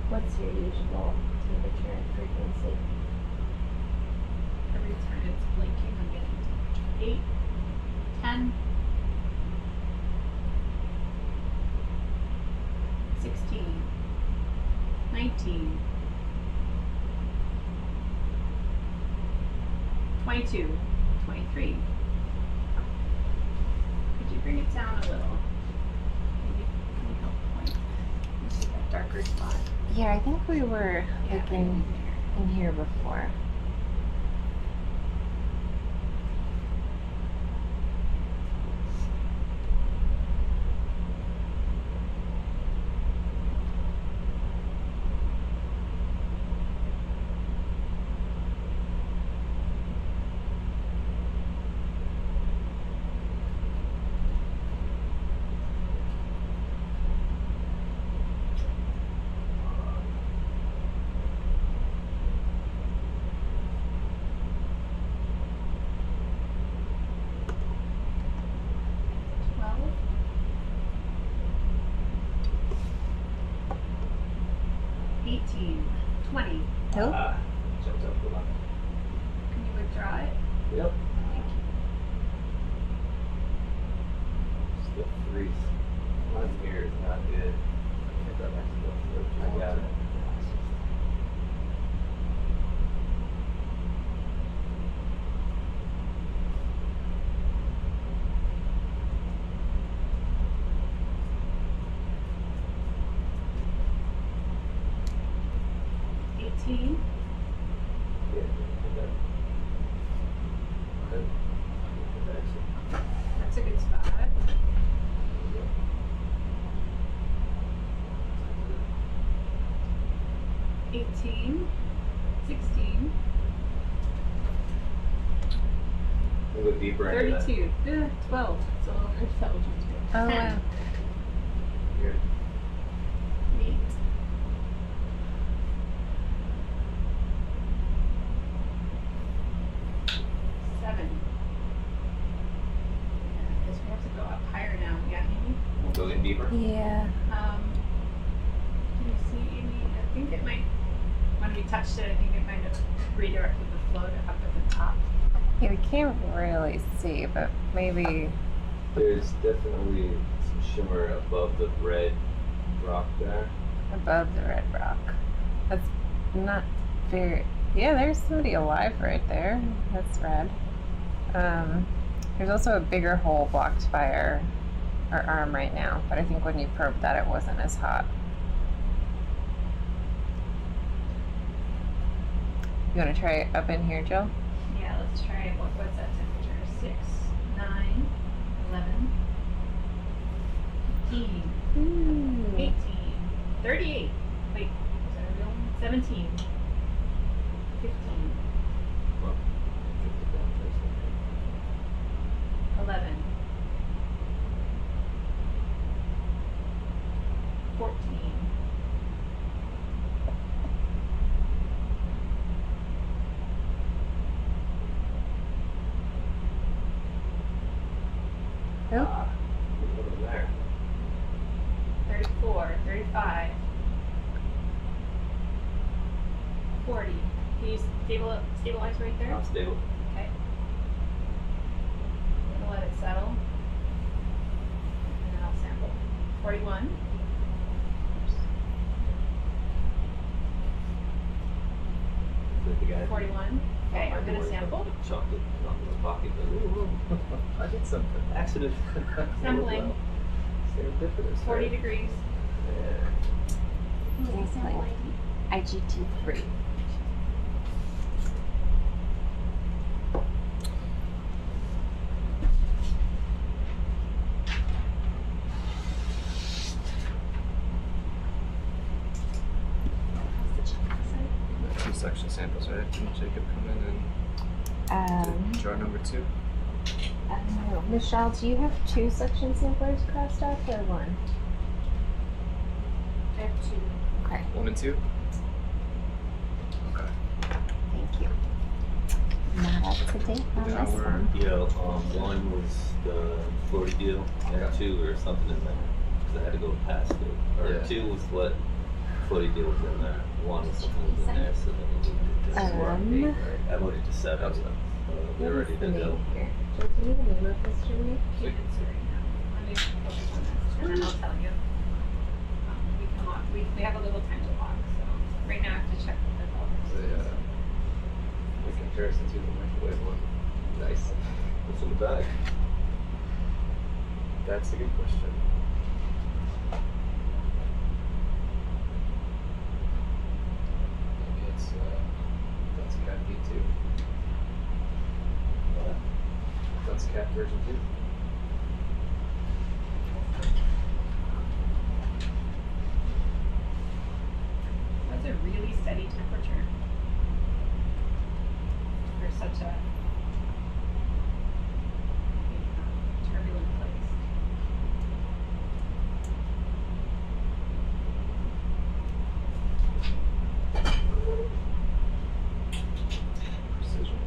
What's your usual temperature and frequency?
Every time it's blinking, I'm getting 8, 10, 16, 19, 22, 23. Could you bring it down a little? Maybe, can you help point? You see that darker spot?
Yeah, I think we were like in here before.
Jumped up the line.
Can you withdraw it?
Yep.
Thank you.
Still freeze. Mine here is not good. I got it. I got it.
19. That's a good spot. 18, 16,
We'll go deeper into that.
32, 12. So intelligence.
Oh,
10.
wow.
Good.
8. 7. I guess we have to go up higher now. Yeah, Amy?
We'll go in deeper.
Yeah.
Can you see Amy? I think it might, when we touched it, I think it might have redirected the flow to up at the top.
Yeah, we can't really see, but maybe.
There's definitely some shimmer above the red rock there.
Above the red rock. That's not very. Yeah, there's somebody alive right there. That's red. There's also a bigger hole blocked by our arm right now, but I think when you probed that, it wasn't as hot. You want to try it up in here, Jill?
Yeah, let's try it. What's that temperature? 6, 9, 11, 15, 18, 38. Wait, is that a real one? 17, 15, 11, 14.
Oh.
34, 35, 40. Can you stabilize right there?
I'm stable.
Okay. I'm gonna let it settle. And then I'll sample. 41.
Like the guy.
41. Okay, I'm gonna sample.
Chocolate not in his pocket, but ooh, I did something. Accident.
Sampling.
Serendipitous.
40
right?
degrees.
Yeah.
It's like IGT-3.
Two section samples, right? Didn't Jacob come in and do jar number 2?
I don't know. Michelle, do you have 2 suction samplers crossed off or 1?
I have 2.
Okay.
1 and 2? Okay.
Thank you. Not up to date on
Now
this
we're
one.
Yeah, 1 was the 40 deal, and 2 or something in there, because I had to go past it. Or
Yeah.
2 was what 40 deal was in there. 1 was something was in there, so then we moved it to 8, right? I moved it to 7. So, we
What
already
is the
did
name
that.
here? Do you have a name of this, Chimney?
Can't answer right now. Let me focus on this, and then I'll tell you. We can walk. We have a little time to walk, so right now I have to check the
The comparison to the microwave one. Nice.
What's in the bag?
That's a good question. Maybe it's that's cat V2. That's cat version 2.
That's a really steady temperature for such a turbulent place.
Precision.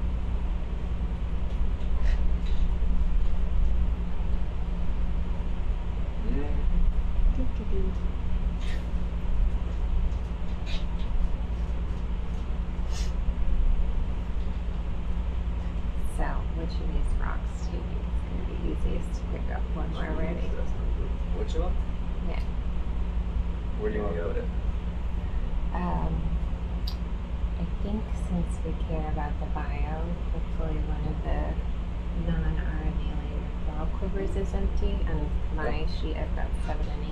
So, which of these rocks do you think is going to be easiest to pick up when we're ready?
Which one?
Yeah.
Where do you want to go with it?
I think since we care about the bio, hopefully one of the non-RNA ball quivers is empty, and my sheet I've got 7 and 8.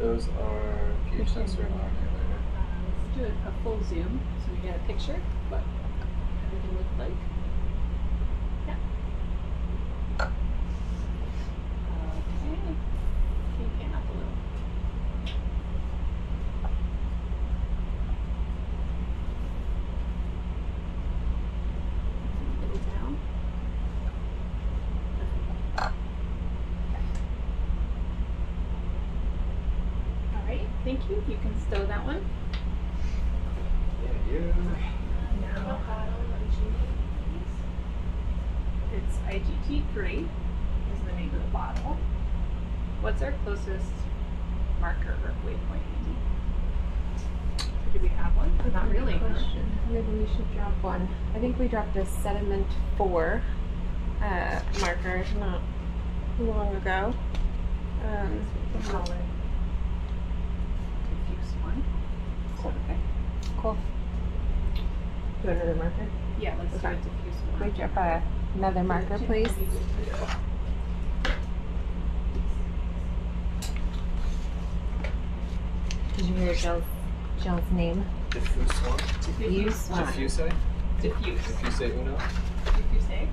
Those are pH sensor and RNA later.
do a full zoom so we get a picture of what everything looked like. Yeah. Okay. Can you pan up a little? A little down. All right, thank you. You can stow that one. Now, it's IGT3 is the name of the bottle. What's our closest marker or waypoint? Do we have one? Not really.
Question. Maybe we should drop one. I think we dropped a Sediment 4 marker not long ago.
Diffuse one.
Okay. Cool. Do another marker?
Yeah, let's do a diffuse one.
Can we drop another marker, please? Did you hear Jill's name?
Diffuse one.
Diffuse one.
Diffuse.
Diffuse.
Diffuse uno.
Diffuse.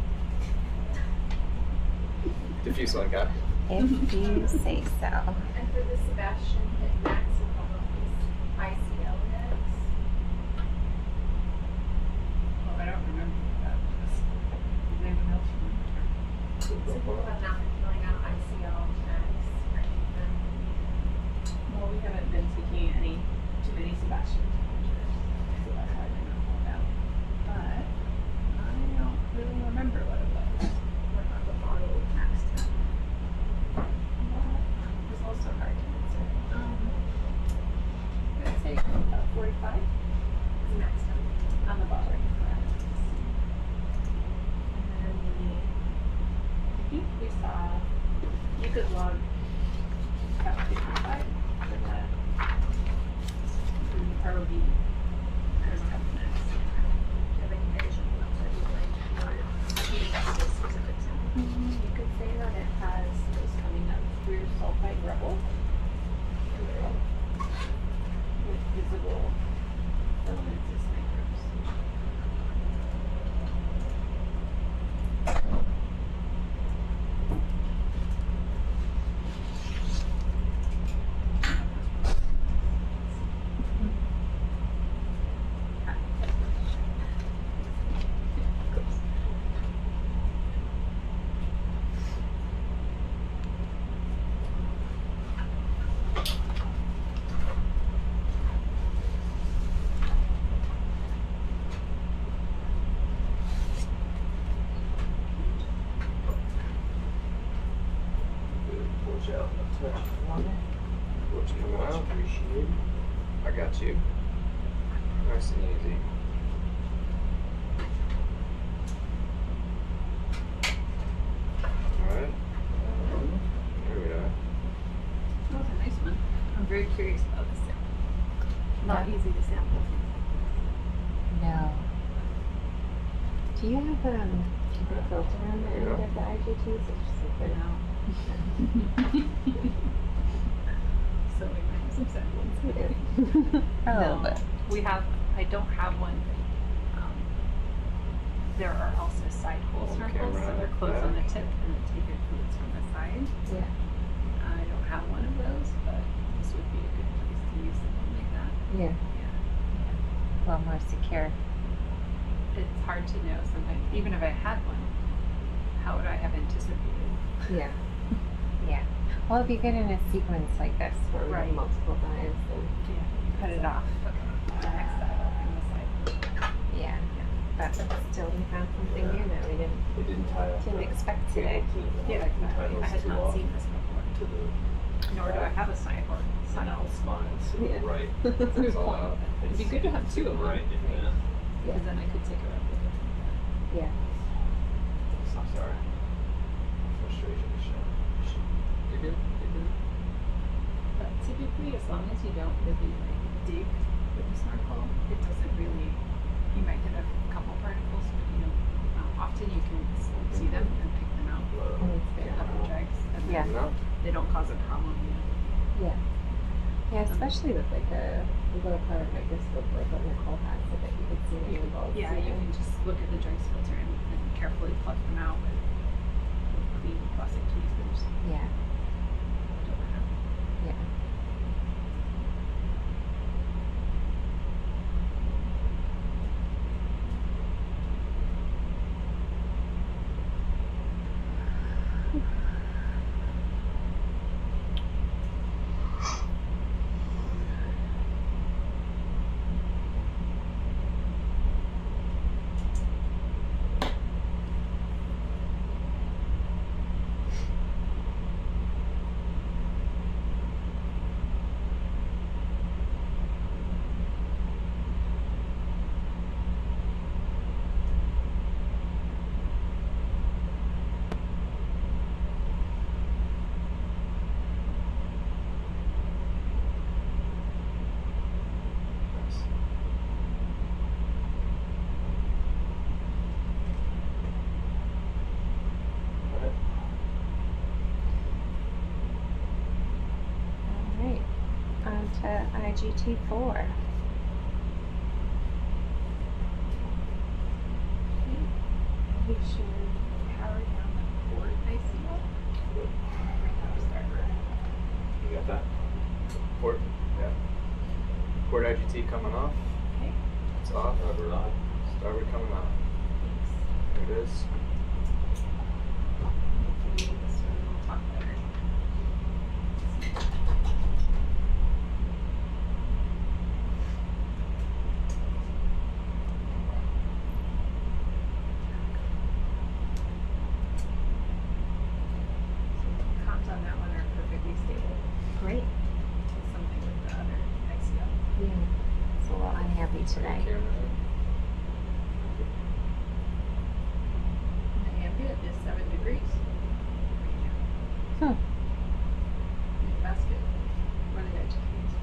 Diffuse one, got it.
If you say so.
And for the Sebastian hit maximum of these ICL hits.
Oh, I don't remember that. Does anyone else remember?
So people have not been filling out ICL tags or anything.
Well, we haven't been taking too many Sebastian temperatures, so that's why they're not filled out. But I don't really remember what it was. We're not the bottle max temp. It was also hard to answer. I'd say about 45 is max temp on the bottle. And then I think we saw you could log about 55 for that. ROV kind of toughness. You could say that it has those coming up through sulfide rubble with visible filaments as microbes.
What's coming out? Appreciate it. I got you. Nice and easy. Alright. Here we are.
That was a nice one. I'm very curious about this sample. Not easy to sample.
No. Do you have a filter on the end of the IGTs? It's just like
No. So we might have some samples.
a little bit.
I don't have one. There are also side hole circles, so they're closed on the tip and then take your fluids from the side.
Yeah.
I don't have one of those, but this would be a good place to use something like that.
Yeah. A little more secure.
It's hard to know sometimes. Even if I had one, how would I have anticipated?
Yeah. Yeah. Well, if you get in a sequence like this where we have multiple dives, then
Yeah, you cut it off. Okay. The next side and the side.
yeah. But still, we found something new that we didn't expect today.
Yeah, exactly. I had not seen this before. Nor do I have a side hole.
Yeah.
Right.
Good point. It'd be good to have two of them.
Right.
Because then I could take a run with it.
Yeah.
I'm sorry. Frustration is shown. You're good. You're good.
But typically, as long as you don't really dig with the snorkel, it doesn't really. You might get a couple particles, but often you can see them and pick them out. Couple drags, and
Yeah.
they don't cause a problem.
Yeah. Yeah, especially with like a low power microscope like what Nicole has, so that you could see the angles.
Yeah, you can just look at the joist filter and carefully pluck them out with clean plastic tweezers.
Yeah. Yeah. Alright, on to IGT4.
We should power down the port ICO.
You got that? Port, yeah. Port IGT coming off.
Okay.
It's off. Starboard on. Starboard coming off. There it is.
Hopefully this one will talk better. Comms on that one are perfectly stable.
Great.
Something with the other ICO.
Yeah. It's a little unhappy today.
The ambient is 7 degrees.
Hmm.
The basket, where the IGTs.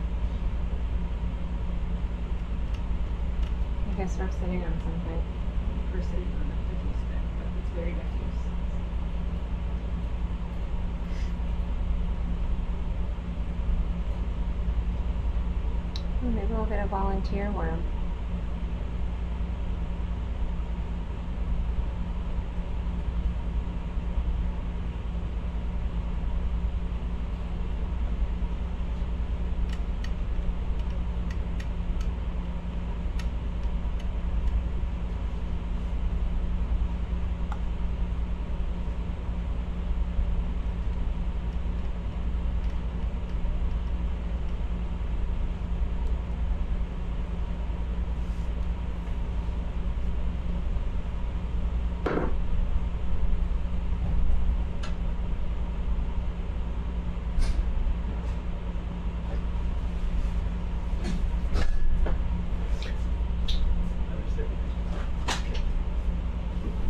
I guess we're sitting on something.
We're sitting on a diffuse bed, but it's very diffuse.
Oh, maybe we'll get a volunteer worm.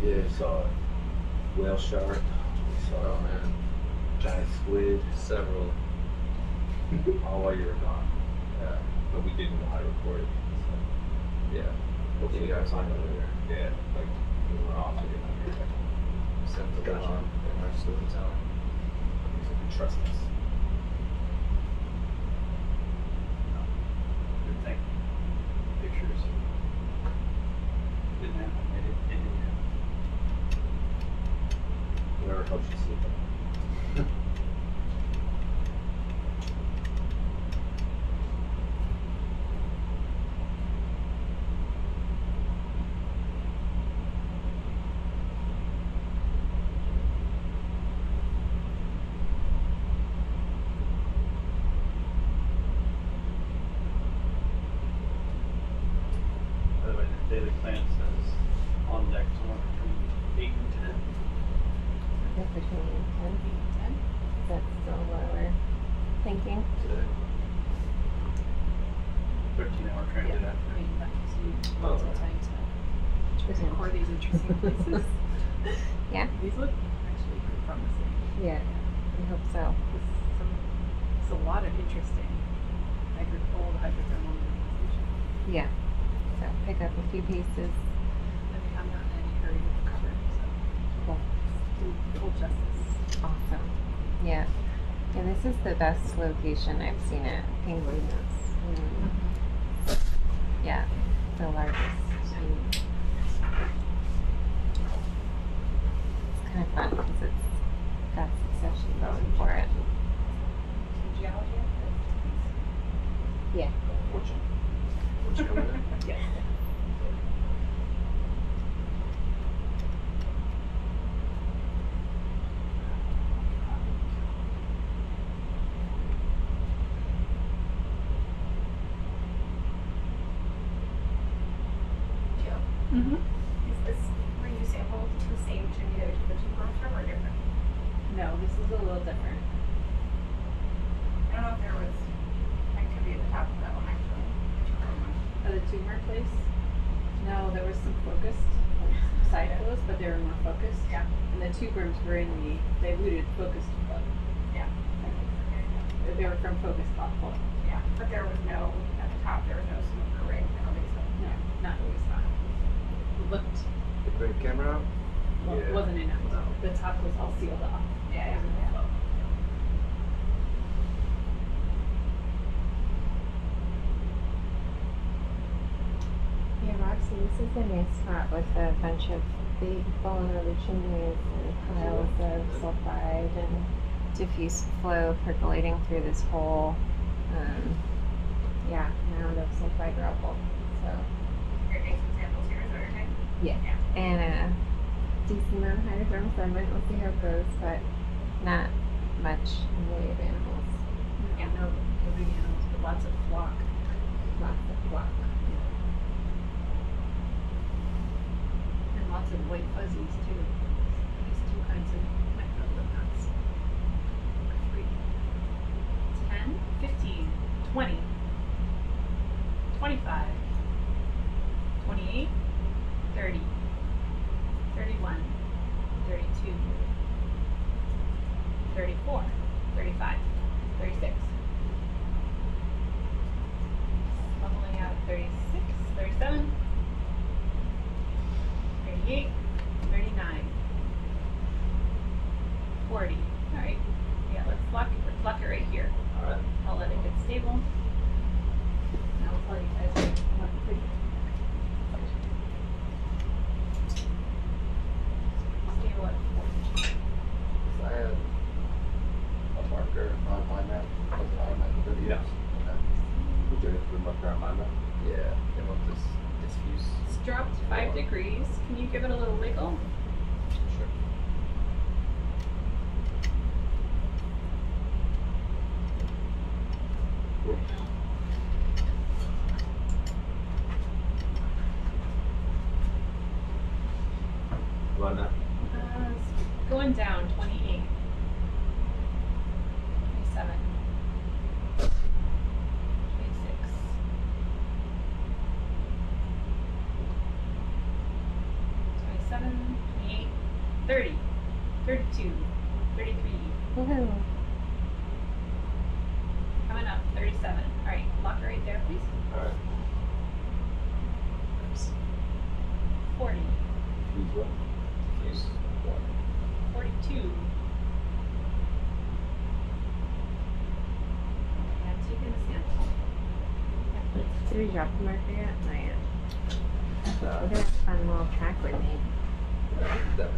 Yeah, we saw a whale shark. We saw giant squid. Several. All while you were gone. Yeah, but we didn't know how to record it. So, yeah. Hopefully you guys find it later. Yeah, like we went off to get under here. Send the on in our student zone. So you can trust us.
Good thing. Pictures. Didn't happen. It didn't happen.
Whatever helps you sleep.
By the way, the daily plan says on deck somewhere between 8 and 10.
I think between 8 and 10. That's still what we're thinking.
Today. 13-hour transit
Yeah,
after.
I mean, that gives you lots of time to record these interesting places.
Yeah?
These look actually pretty promising.
Yeah, we hope so.
There's a lot of interesting old hydrothermal mineralization.
Yeah. So pick up a few pieces.
I'm not in any hurry to recover, so
Cool.
do full justice.
Awesome. Yeah. Yeah, this is the best location I've seen at Pinguinos. Yeah, the largest. It's kind of fun because it's got succession going for it.
Geology?
Yeah.
What's coming in?
Yes.
Mm-hmm.
Is this where you sampled the same chimney that we took the two from or different?
No, this is a little different.
I don't know if there was activity at the top of that one actually.
The tumor place? No, there was some focused side flows, but they were more focused.
Yeah.
And the two berms were in the diluted focused flow.
Yeah.
They were from focused top flow.
Yeah. But there was no, at the top, there was no smoker ring. I don't think so.
No, not what we saw. It looked,
You bring the camera out?
well, it wasn't enough. The top was all sealed off.
Yeah,
It was in the flow.
Yeah, Roxy, this is a nice spot with a bunch of big fallen over chimneys and piles of sulfide and diffuse flow percolating through this whole, mound of sulfide rubble. So,
You're taking some samples here, is that okay?
yeah. And a decent amount of hydrothermal sediment. We'll see how it goes, but not much in the way of animals.
Yeah, no big animals, but lots of flock.
Lots of flock.
And lots of white fuzzies too. These two kinds of microlymphates. 3, 10, 15, 20, 25, 28, 30, 31, 32, 34, 35, 36. Leveling out at 36, 37, 38, 39, 40. All right. Yeah, let's lock it right here.
All right.
I'll let it get stable. And I'll tell you guys what to do. Stable at 40.
I had a marker on my map. Was it on my videos?
Yeah.
Okay. Would you put a marker on my map? Yeah. Came up this diffuse.
It's dropped 5 degrees. Can you give it a little wiggle?
Sure. About now?
It's going down 28, 27, 26, 27, 28, 30, 32, 33.
Woohoo.
Coming up, 37. All right, lock it right there, please.
All right.
40,
Diffuse what? Diffuse what?
42. And taking the sample.
Did we drop the marker yet? Not yet. We're gonna have a fun little track with me.
That.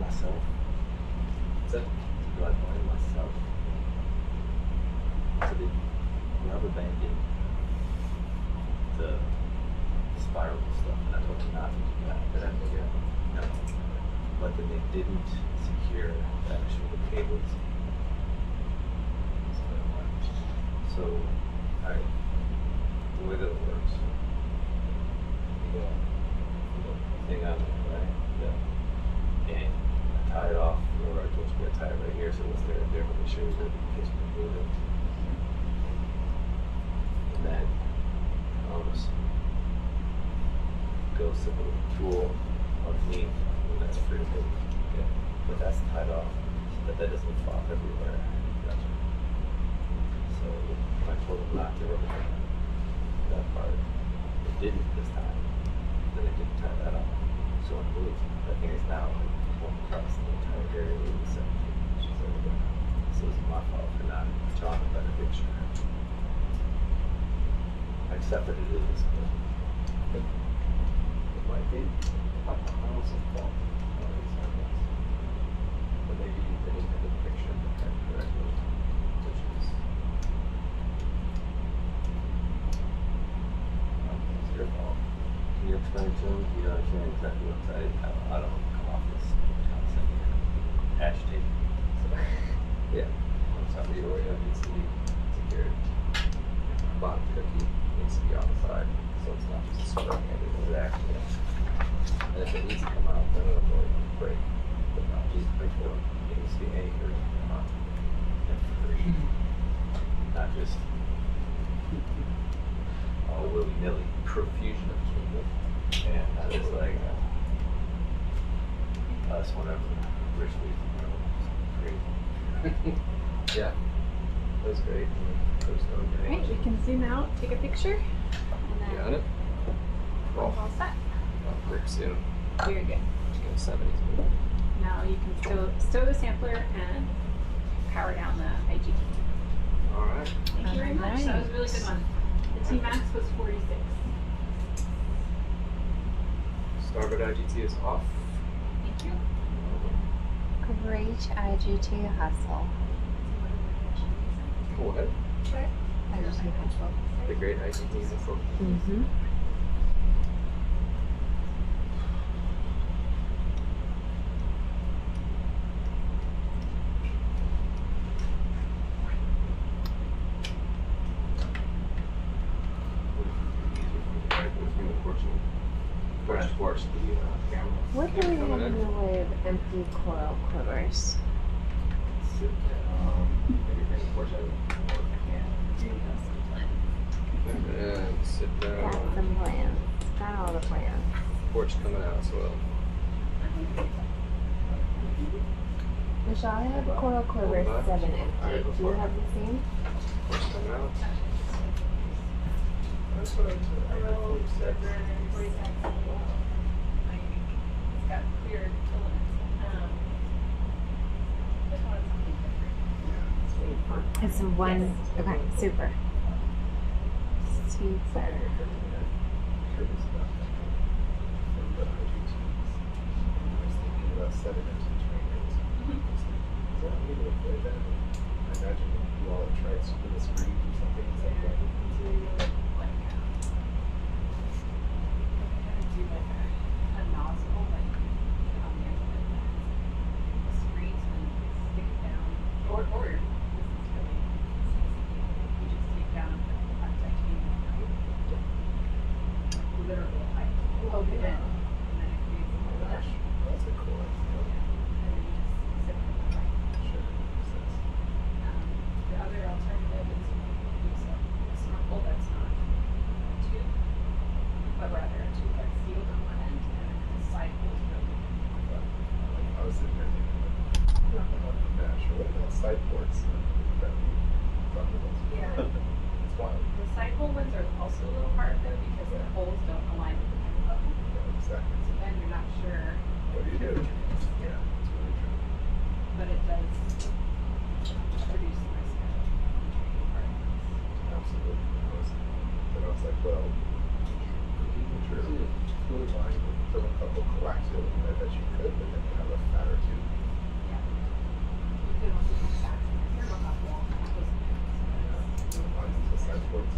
Myself. What's that? Do I blame myself? So the rubber banding the spiral stuff, and I told you not to do that, but I think no. But then they didn't secure the actual cables. So, alright, the way that it works pictures in case we need it. And then just go to the tool underneath, and that's free to get. But that's tied off so that doesn't fall everywhere. Gotcha. So when I told them not to rub that part, it didn't this time. Then it didn't tie that off. So it moved. That thing is now going across the entire area of the 17 inches over there. So it's my fault for not drawing a better picture. I accept that it is, but it might be. I also fault. But maybe they didn't have the picture correctly, which is it's your fault. Can you explain to them? You know, understand exactly what I'm saying? I don't come off this concept agitated. So, yeah, something the area needs to be secured. Bottom cookie needs to be on the side, so it's not just sprung in. Exactly. And if it needs to come out, then it'll go break. But not just break it. It needs to be anchored and free. Not just all willy-nilly profusion of people. And that is like us whenever rich we crazy. Yeah, that was great. There's no
Alright, we can zoom out, take a picture, and then
got it.
we're all set.
Quick soon.
Very good.
Go 70s.
Now you can stow the sampler and power down the IGT.
All right.
Thank you very much. That was a really good one. The T-max was 46.
Starboard IGT is off.
Thank you.
Great IGT hustle.
What?
IGT hustle.
The great IGT hustle.
Mm-hmm. What do we have in the way of empty coral quivers?
Sit down. Maybe bring the porch out. And sit down.
Got some plants. Got all the plants.
Porch coming out as well.
Michelle, I have coral quiver 7 empty. Do you have the same?
Porch coming out.
Got clear
It's one. Okay, super. Super.
Sediment and Is that a way to avoid that? I imagine you all have tried with a screen or something. Is that right?
do like a nozzle, like on the end of it, the screens and stick it down, or this is really you just take down a titanium pipe, literally a pipe, poke it in, and then it creates a hole.
That's a cool idea.
And then you just zip it the pipe.
Sure.
The other alternative is you use a snorkel that's not a tube, but rather a tube that's sealed on one end, and then the side holes really.
I was sitting there thinking, yeah, sure, what about side ports?
Yeah.
It's wild.
The side hole ones are also a little hard though because the holes don't align with the pipe level.
Yeah, exactly.
So then you're not sure.
What do you do? Yeah, it's really true.
But it does reduce the risk of injury particles.
Absolutely. But I was like, well, true. Really fine. Fill a couple coaxial, I bet you could, but then you have a fat or two.
Yeah. You could also do that. You're not that wall. That goes in.
The side ports.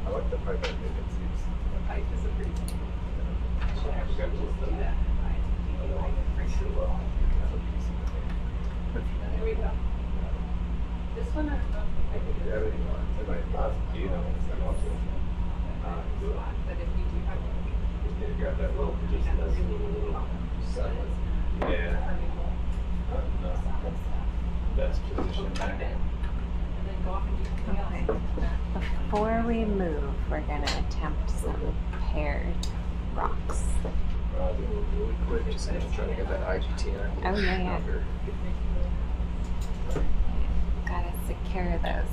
I like the pipe idea. It seems
The pipe is a pretty good one. I should actually just do that. There we go. This one I don't know if I could do.
Yeah, it might not, you know, it's not also.
But if you do have
You grab that rope, just this little side. Yeah. best position there.
And then go off and do something
Okay.
else.
Before we move, we're gonna attempt some paired rocks.
Really quick, just trying to get that IGTR.
Oh, yeah. Gotta secure those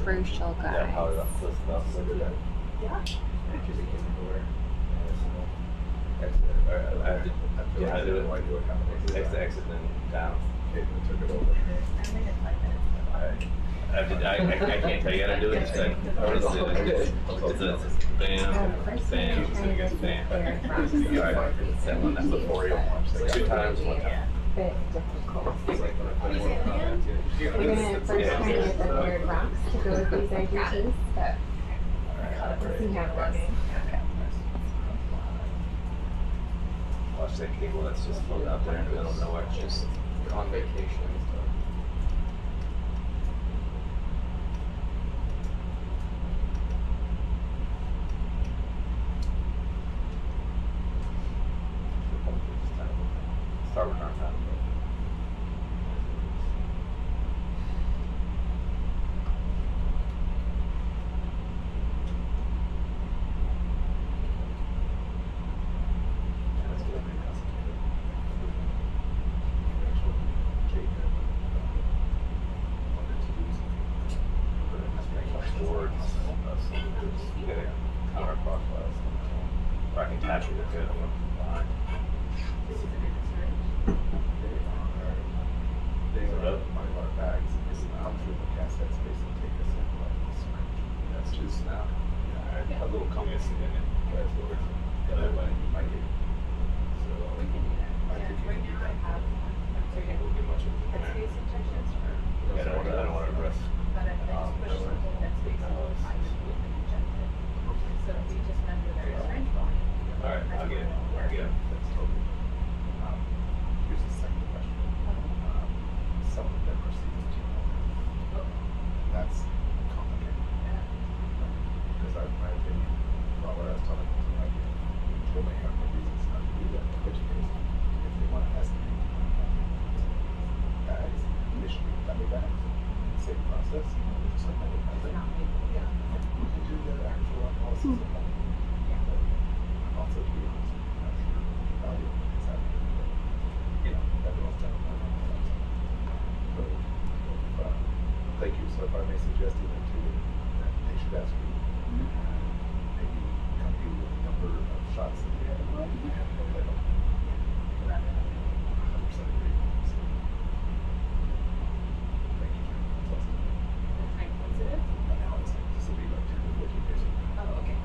crucial
Yeah, power
guys.
up, listen up, look at that.
Yeah.
Actually, I have to do it. Exit, then down. Okay, we took it over. I can't tell you how to do it. It's like, it's a bam, bam. That one, that's before you. 2 times, 1 time.
Bit difficult. We're gonna first try to get the paired rocks to go with these IGTs, but we'll see how it goes.
Watch that cable that's just floating out there in the middle of nowhere. It's just on vacation. Start with our time. I can catch it with it. That's just now. A little compass in it. So I think we'll get much of it. I don't want to risk. All right, I'll get it. That's totally. Here's the second question. Some of them are season 2. That's complicated. Because my opinion about what I was telling you, like, they may have more reasons not to do that, which is if they want to estimate bags, initially dummy bags, same process, something like that. You can do the actual analysis of that. Also, to be honest, I'm not sure the value of it is happening, but, everyone's done it. So, thank you. So if I may suggest even to that they should ask you, maybe come to with a number of shots that they have, and they'll let them. 100% agree. So, thank you. That's awesome.
Time sensitive?
Now it's like, this will be like 10 to 14 days.
Oh, okay.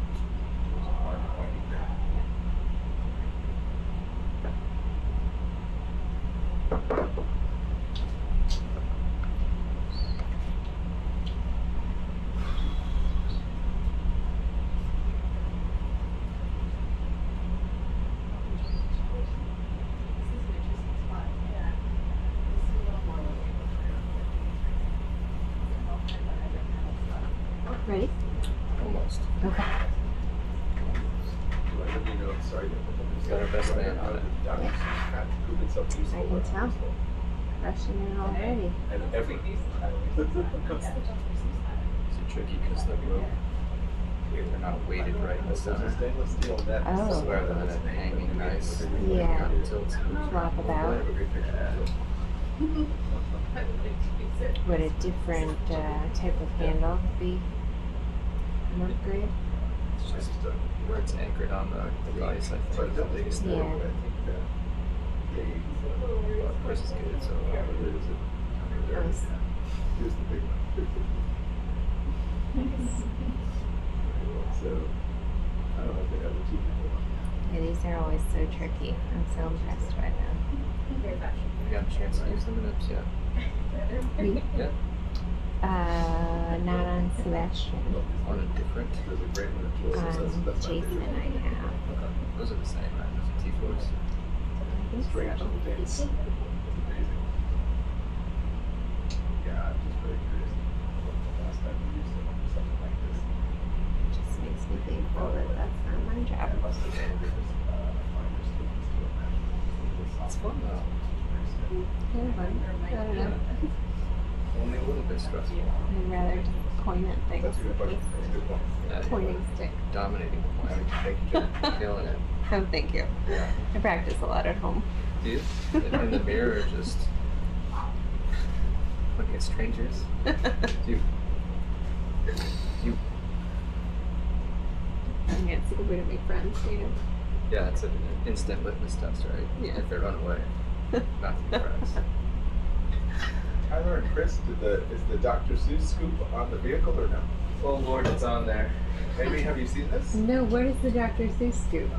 Ready?
Almost.
Okay.
Sorry, got our best man on it.
I can tell. Rushing in already.
And every it's tricky because they're not weighted right in the center.
Oh.
Rather than it hanging nice.
Yeah.
Tilts.
Flop about. Would a different type of handle be an upgrade?
It's just where it's anchored on the device, I think, is the biggest thing.
Yeah.
Of course, it's good, so
Nice.
here's the big one. So, I don't know if they have the 2 handle.
Yeah, these are always so tricky. I'm so impressed by them.
You got a chance to use them in it, yeah.
Me?
Yeah.
Not on SUBastian.
On a different? There's a great one.
Jason, I have.
Okay. Those are the same, right? Those are T4s.
I think so.
Amazing. Yeah, I'm just very curious. The last time we used it on something like this.
Just makes me thankful that that's not my
I
job.
must have been because I find your students to imagine.
It's fun though. I don't know.
Only a little bit stressful.
I'd rather just point at things.
That's a good question. That's a good point.
Pointing stick.
Dominating the point. Thank you, Jen. Killing it.
Oh, thank you.
Yeah.
I practice a lot at home.
Do you? In the mirror, just looking at strangers. Do you?
I can't see where to make friends, you know.
Yeah, it's an instant litmus test, right?
Yeah.
If they run away, not to be friends.
Tyler and Chris, is the Dr. Seuss scoop on the vehicle or no?
Oh Lord, it's on there.
Amy, have you seen this?
No, what is the Dr. Seuss scoop?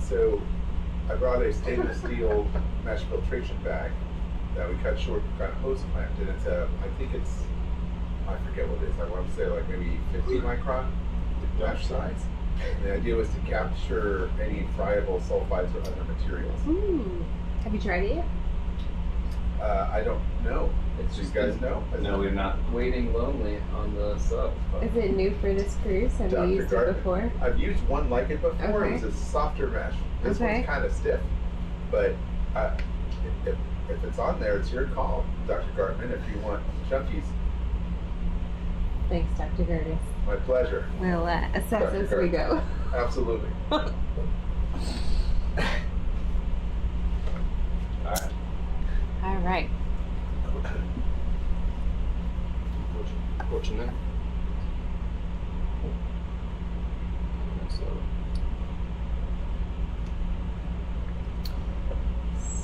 So I brought a stainless steel mesh filtration bag that we cut short and got a hose clamped, and it's I forget what it is. I want to say like maybe 50 micron mesh size. And the idea was to capture any friable sulfides or other materials.
Ooh. Have you tried it yet?
I don't know. Do you guys know?
No, we're not. Waiting lonely on the sub.
Is it new for this cruise? Have you used it before?
I've used one like it before.
Okay.
It was a softer mesh. This one's kind of stiff. But if it's on there, it's your call, Dr. Gartman, if you want chunkies.
Thanks, Dr. Curtis.
My pleasure.
We'll assess
Dr.
as we go.
Absolutely. All right.
All right.
Fortunate.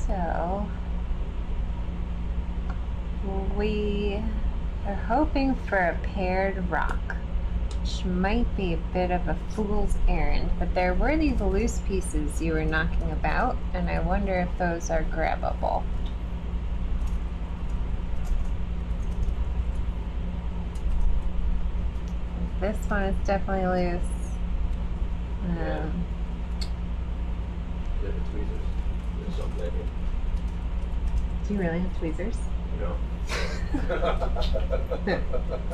So we are hoping for a paired rock, which might be a bit of a fool's errand, but there were these loose pieces you were knocking about, and I wonder if those are grabbable. This one is definitely loose.
Yeah, the tweezers. There's some there.
Do you really have tweezers?
No.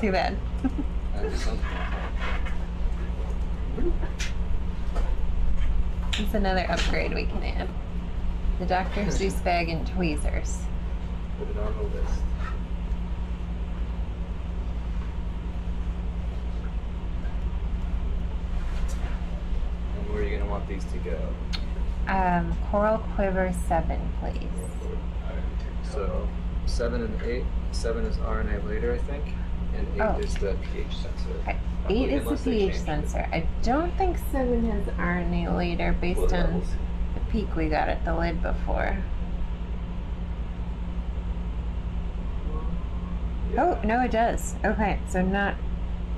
Too bad. It's another upgrade we can add. The Dr. Seuss bag and tweezers.
Put it on the list. And where are you going to want these to go?
Coral Quiver 7, please.
So 7 and 8. 7 is RNA later, I think, and 8 is the pH sensor.
Okay. 8 is the pH sensor. I don't think 7 has RNA later based on the peak we got at the lid before. Oh, no, it does. Okay, so not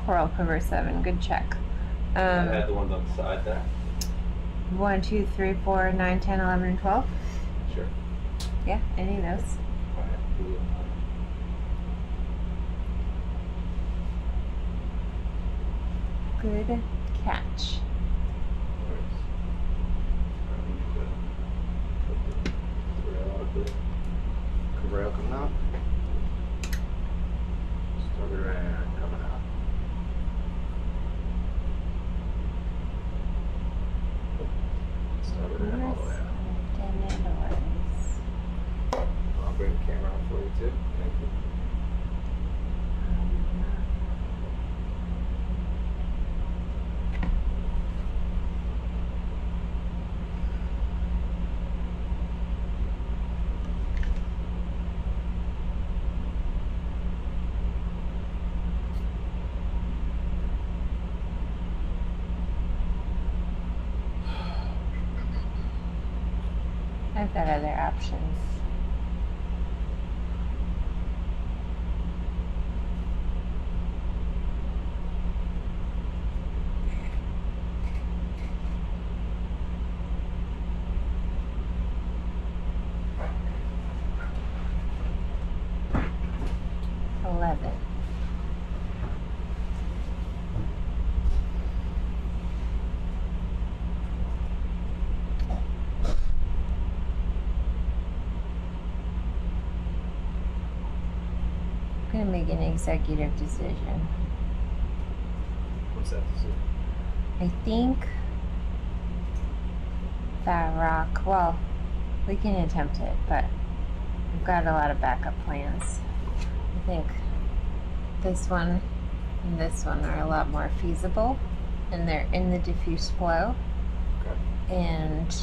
Coral Quiver 7. Good check.
I had the ones on the side there.
1, 2, 3, 4, 9, 10, 11, and 12?
Sure.
Yeah, any of those. Good catch.
Rail coming out. Start around coming out. Start around all the way out. I'll bring the camera on for you too. Thank you.
I've got other options. I'm gonna make an executive decision.
What's that decision?
I think that rock, well, we can attempt it, but I've got a lot of backup plans. I think this one and this one are a lot more feasible, and they're in the diffuse flow. And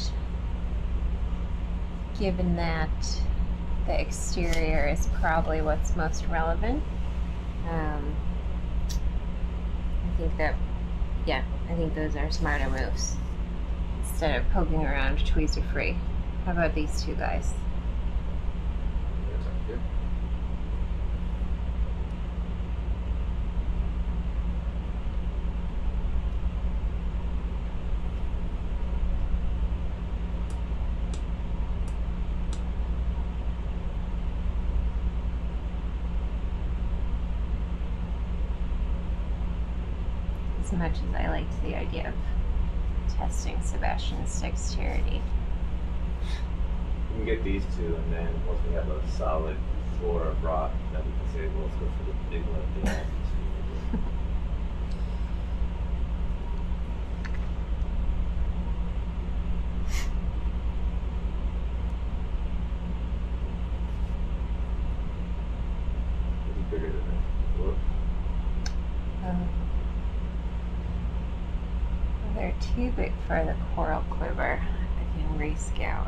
given that the exterior is probably what's most relevant, I think those are smarter moves instead of poking around tweezer free. How about these two guys? As much as I liked the idea of testing Sebastian's dexterity.
We can get these two, and then once we have a solid floor of rock, then we can say, well, let's go for the big one at the end. It's bigger than that. Whoop.
They're too big for the coral quiver. I can rescout.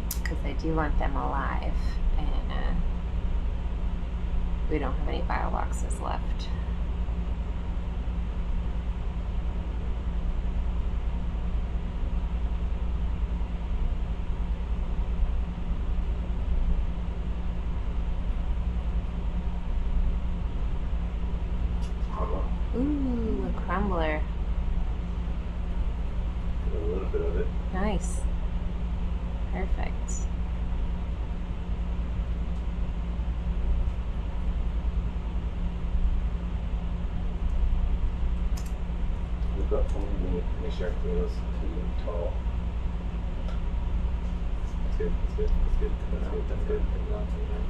Because I do want them alive, and we don't have any bioboxes left. Ooh, a crumbler.
A little bit of it.
Nice. Perfect.
We've got plenty to make sure everything is too tall. That's good, that's good, that's good, that's good, that's good.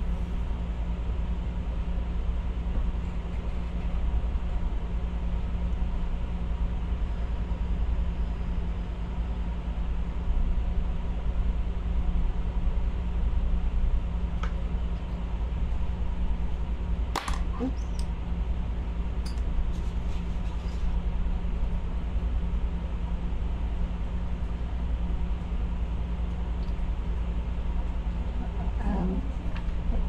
Oops. I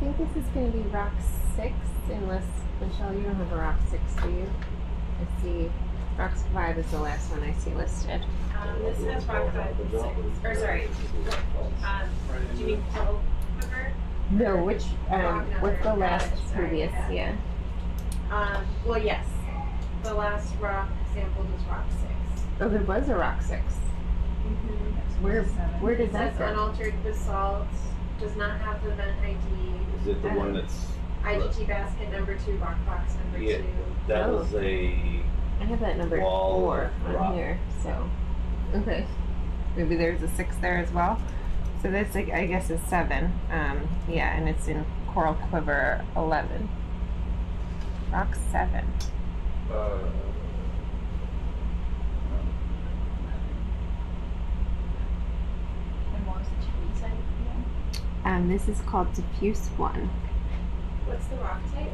think this is going to be rock 6, unless, Michelle, you don't have a rock 6, do you? I see rock 5 is the last one I see listed.
This has rock 5 and 6. Or sorry. Do you mean total quiver?
No, which, what's the last previous, yeah.
Well, yes. The last rock sampled was rock 6.
Oh, there was a rock 6.
Mm-hmm.
Where did that
Says
go?
unaltered basalt, does not have the vent ID.
Is it the one that's...
IGT basket number 2, rock box number 2.
That was a...
I have that number
wall
4 on
rock.
here, so. Okay. Maybe there's a 6 there as well. So this, like, I guess, is 7. Yeah, and it's in Coral Quiver 11. Rock 7.
And what was the chimney site again?
This is called Diffuse 1.
What's the rock type?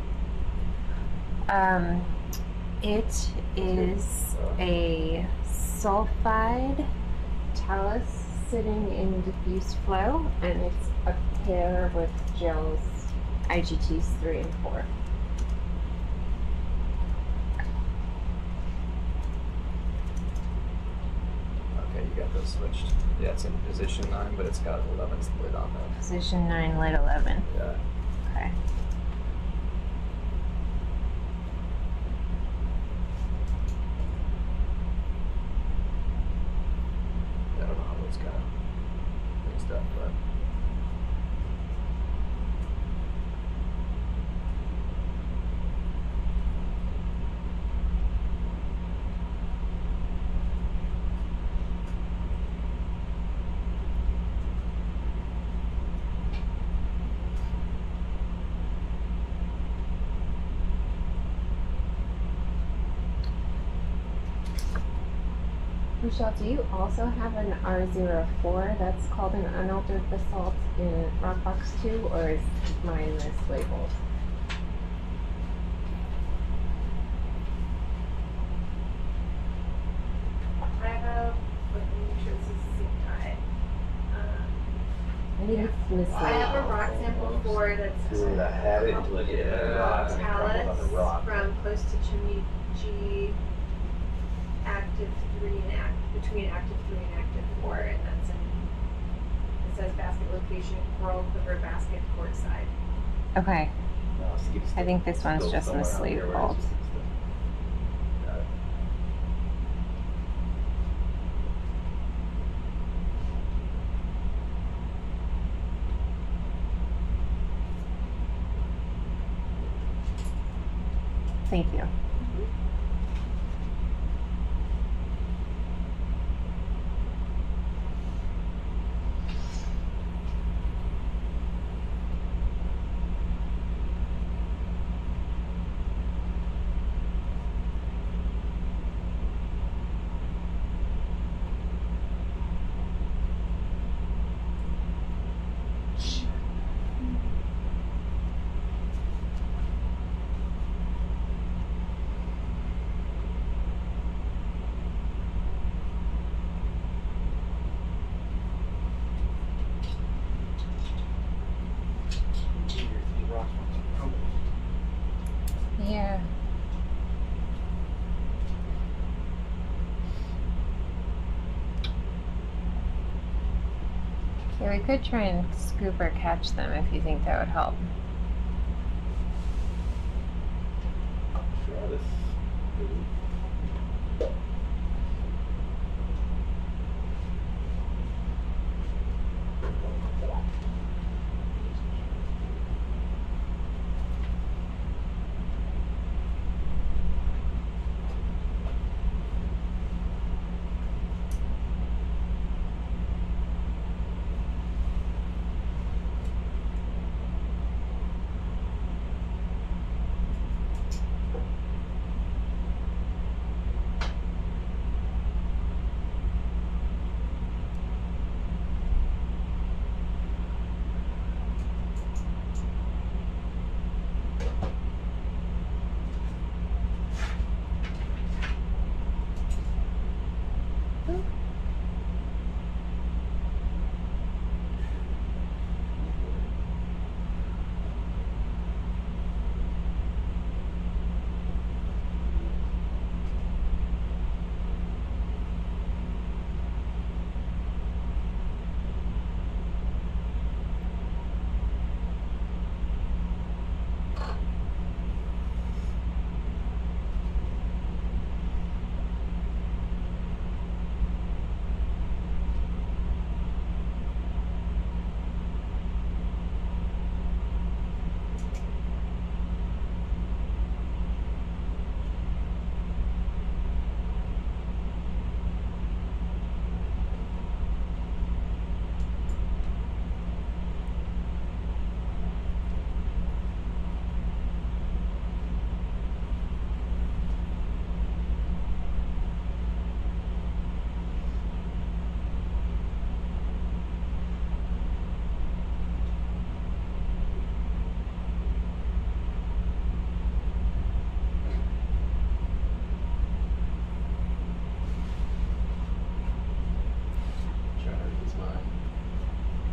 It is a sulfide talus sitting in diffuse flow, and it's a pair with gels IGTs 3 and 4.
Okay, you got those switched. Yeah, it's in position 9, but it's got 11 split on that.
Position 9, lid 11.
Yeah.
Okay.
I don't know how it's kind of mixed up, but...
Michelle, do you also have an R04 that's called an unaltered basalt in rock box 2, or is mine mislabeled?
I have, let me make sure this is the same type.
I think it's mislabeled.
I have a rock sample 4 that's
I had it until I did it.
talus from close to Chimney G, active 3 and between active 3 and active 4, and that's in, it says basket location, coral quiver basket, port side.
Okay. I think this one's just mislabeled. Thank you. Yeah. Yeah, we could try and scoop or catch them if you think that would help.
Sure, this.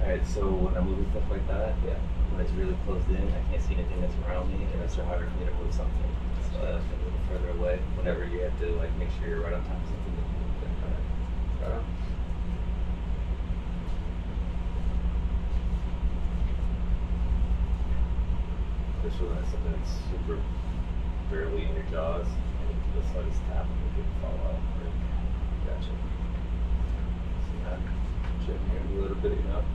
Alright, so when I'm moving stuff like that, yeah, when it's really closed in, I can't see anything that's around me, and it's harder for me to move something. So I have to move further away. Whenever you have to like make sure you're right on top of something, then kind of right on. Especially when it's something that's super barely in your jaws, and you just let it tap and it can fall out. Right? Gotcha. See that? Chip here a little bit enough.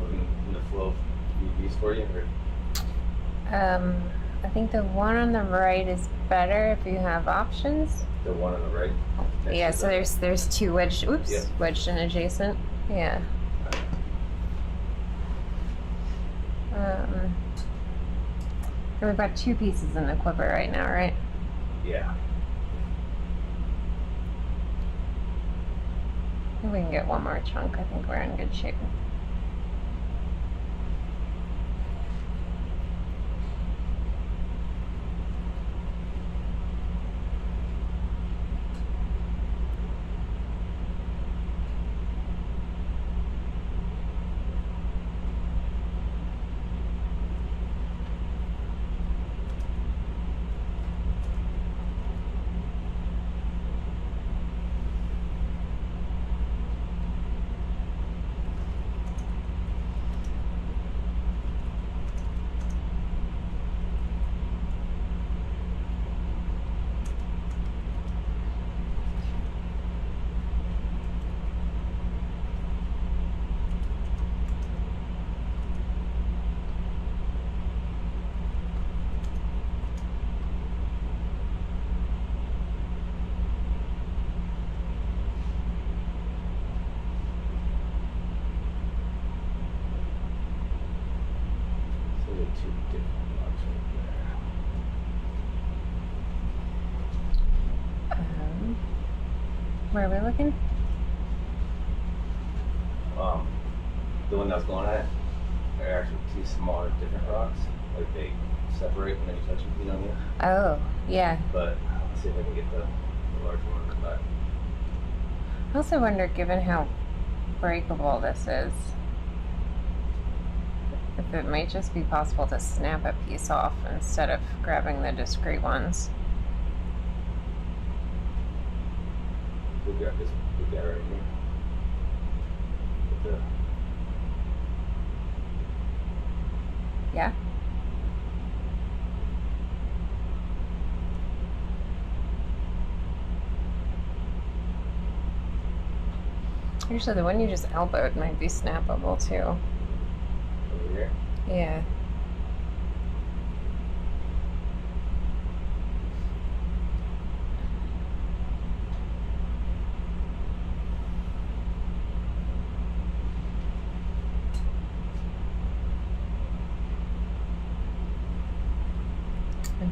enough in the flow of UVs for you? Or?
I think the one on the right is better if you have options.
The one on the right?
Yeah, so there's two wedged,
Yeah.
wedged and adjacent. Yeah. And we've got two pieces in the clipper right now, right?
Yeah.
I think we can get one more chunk. I think we're in good shape.
Two different rocks right there.
Where are we looking?
The one that's going at, they're actually two smaller different rocks. Like they separate when you touch them, you know what I mean?
Oh, yeah.
But let's see if I can get the large one on the back.
I also wonder, given how breakable this is, if it might just be possible to snap a piece off instead of grabbing the discrete ones.
We'll grab this, we'll get right here. With the...
Yeah? Actually, the one you just elbowed might be snappable too.
Over here?
Yeah.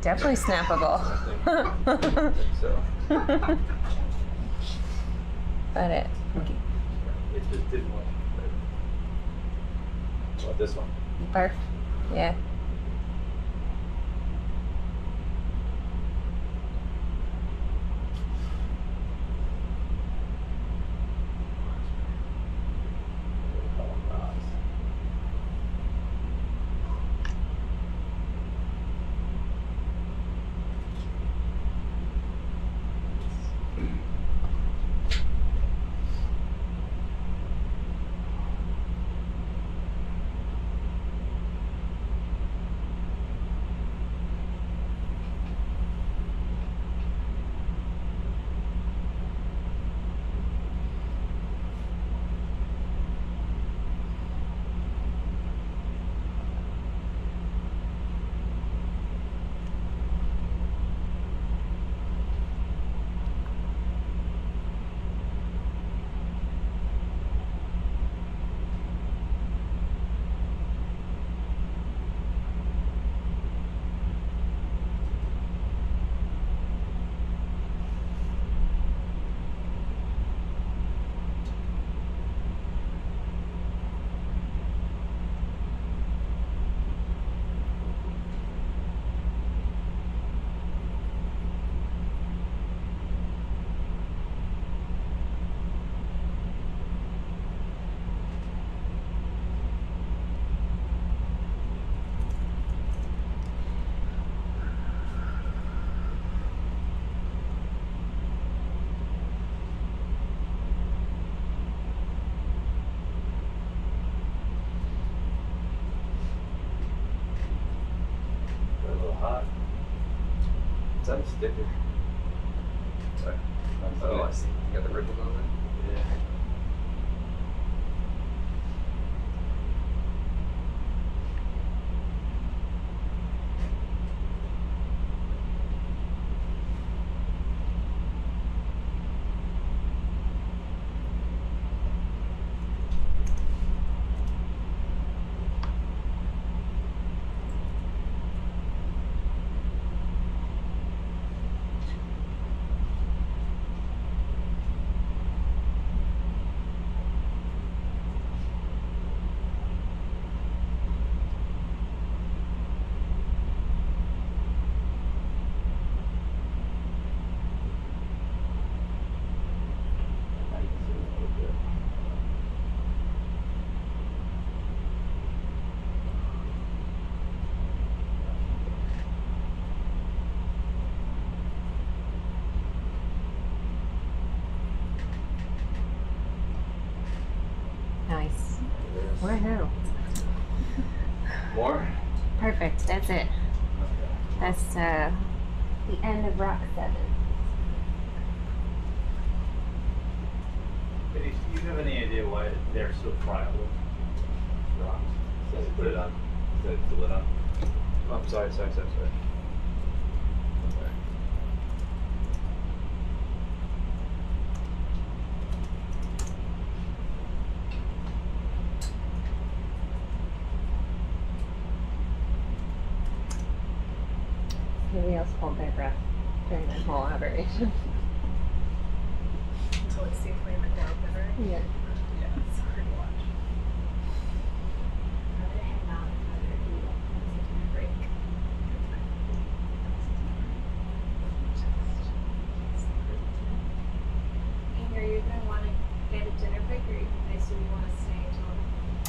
Definitely snappable.
So.
But it.
It just didn't work. What about this one?
Perf. Yeah.
Is that a sticker? Sorry. Oh, I see. You got the ripples on there? Yeah.
Woohoo.
More?
Perfect. That's it. That's the end of Rock 7.
Do you have any idea why they're so friable? Rocks. So put it on. Put the lid on. Oh, sorry. Okay.
Nobody else hold their breath during the whole operation.
Until it's safely in the core opener.
Yeah.
Yeah, it's hard to watch. I'm gonna hang out another break.
And are you gonna want to get a dinner break, or I assume you want to stay until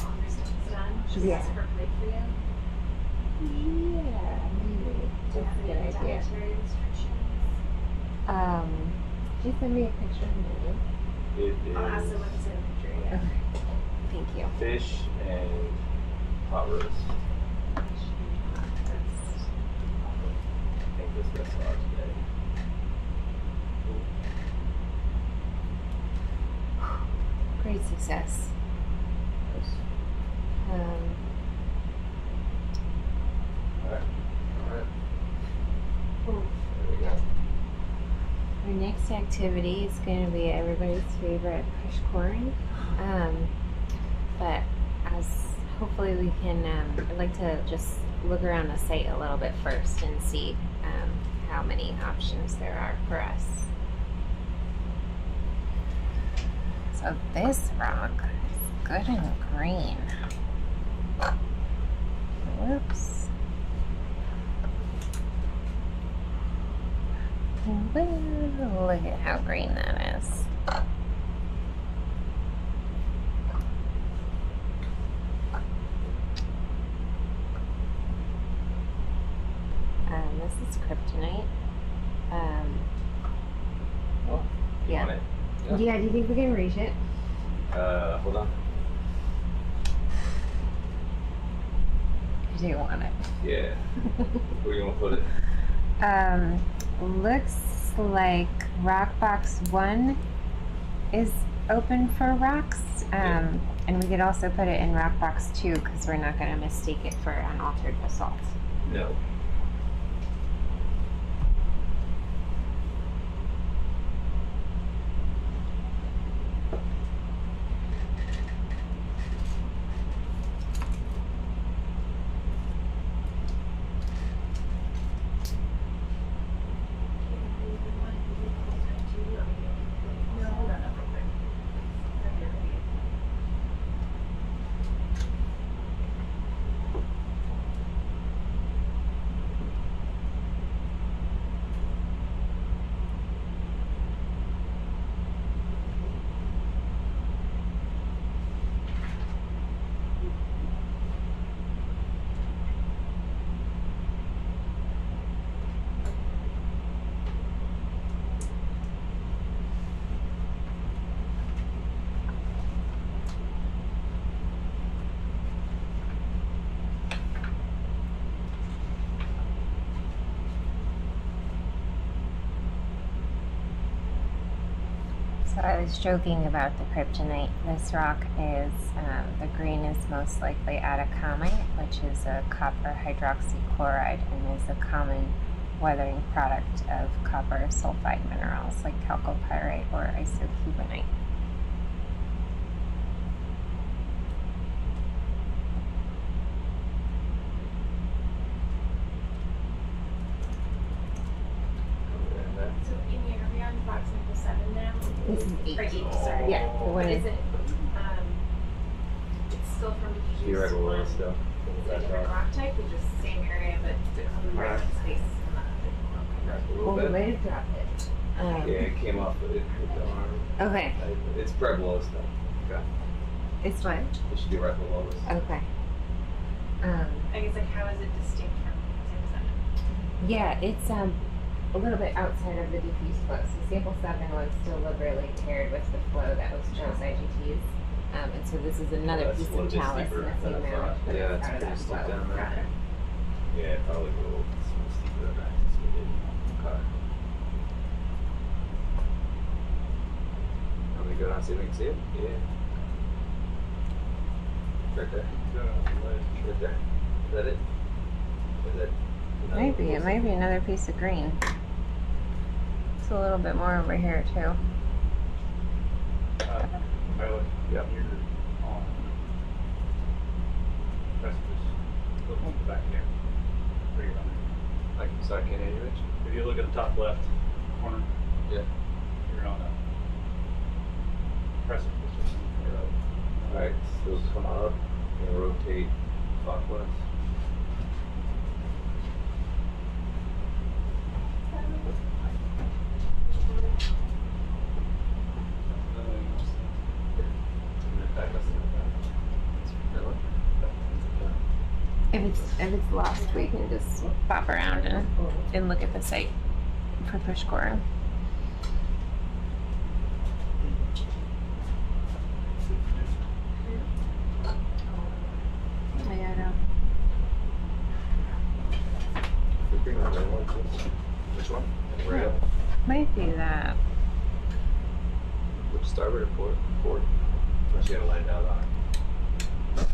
all your stuff is done? Just
Yeah.
as for plate for you?
Yeah, maybe.
Do you have
That's a
any
good idea.
dietary restrictions?
Did you send me a picture of the menu?
It
I'll ask
is
someone to send a picture, yeah.
Okay. Thank you.
fish and pot roast. I think this restaurant today.
Great success.
Alright.
Cool.
There we go.
Our next activity is going to be everybody's favorite push coring. But as hopefully we can, I'd like to just look around the site a little bit first and see how many options there are for us. So this rock is good and green. Whoops. Well, look at how green that is. This is kryptonite.
Oh, you
Yeah.
want it?
Yeah, do you think we can reach it?
Hold on.
I do want it.
Yeah. Where do you want to put it?
Looks like rock box 1 is open for rocks. And we could also put it in rock box 2 because we're not going to mistake it for unaltered basalt.
No.
So I was joking about the kryptonite. This rock is, the green is most likely atacamite, which is a copper hydroxychloride and is a common weathering product of copper sulfide minerals like chalcopyrite or isocubanite.
So Amy, are we on box sample 7 now?
This is 8.
Or 8, sorry.
Yeah, the one
Is it, it's still from the
You read
one,
all this stuff.
it's a different rock type, or just same area, but the right space on
A
the
little
Well, we
bit.
might have dropped it.
Yeah, it came off with the arm.
Okay.
It's right below us though. Okay.
It's what?
It should be right below us.
Okay.
I guess, like, how is it distinct from sample 7?
Yeah, it's a little bit outside of the diffuse flow. So sample 7 was still liberally paired with the flow that was Charles IGT's. And so this is another
That's
piece
a little
of
bit
talus
steeper
in the
than
same
I
amount.
thought.
but
Yeah,
it's
it's
not
pretty
as
steep
well.
down there.
Got it.
Yeah, probably a little steeper than I anticipated. Okay. Want me to go down and see if we can see it? Yeah. Right there. Right there. Is that it? Is that
Maybe it might be another piece of green. It's a little bit more over here too.
Violet,
Yep.
you're on precipice. Look on the back here. Where you're on.
Like, so I can't hear you, Rich?
If you look at the top left corner,
Yeah.
you're on a precipice or something.
Alright, so come up and rotate clockwise.
If it's lost, we can just pop around and look at the site for push core.
Which one? Right up.
Might be that.
Which starboard or port? Port. Unless you gotta land out on it.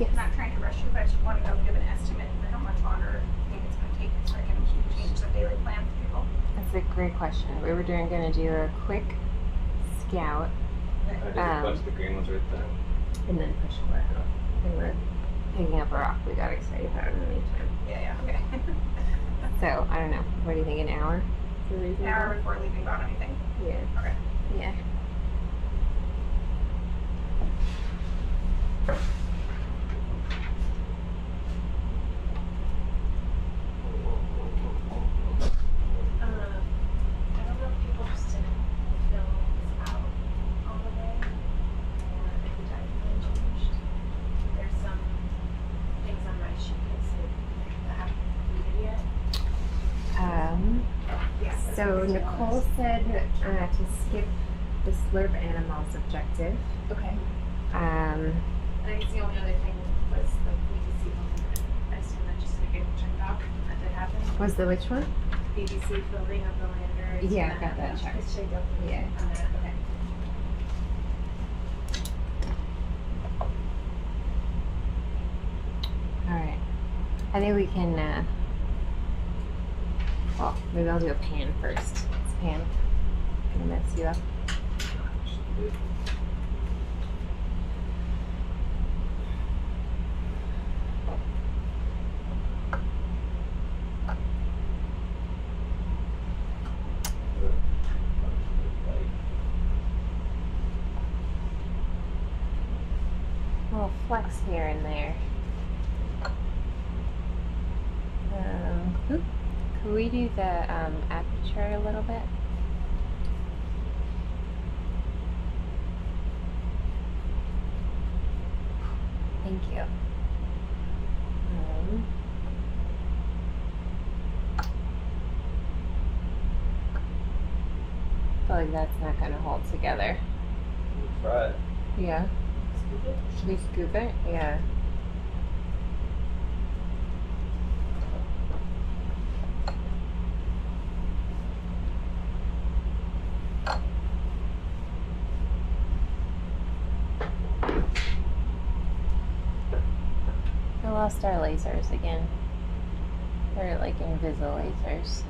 I'm not trying to rush you, but I just want to know if you have an estimate for how much longer you think it's going to take so I can change the daily plan for people.
That's a great question. We were gonna do a quick scout
I did a bunch of the green ones right there.
and then push core. And we're picking up a rock we got excited about in the meantime.
Yeah, okay.
So I don't know. What do you think? An hour?
An hour before leaving about anything.
Yeah.
Okay.
Yeah.
I don't know if people just didn't fill this out all the way, or if the time frame changed. There's some things on my sheet that haven't completed yet. Yeah.
So Nicole said to skip the slurp animals objective.
Okay.
Um,
I guess the only other thing was the BBC filming. I assume that just didn't get checked off. That did happen.
was the which one?
BBC filming of the lander. is
Yeah,
gonna
got that
happen.
checked.
It's checked out.
Yeah.
On that, okay.
All right. I think we can. Well, maybe I'll do a pan first. It's pan. Gonna mess you up. A little flex here and there. Could we do the aperture a little bit? Thank you. I feel like that's not going to hold together.
Try it.
Yeah. Should we scoop it? Yeah. I lost our lasers again. They're like invisible lasers.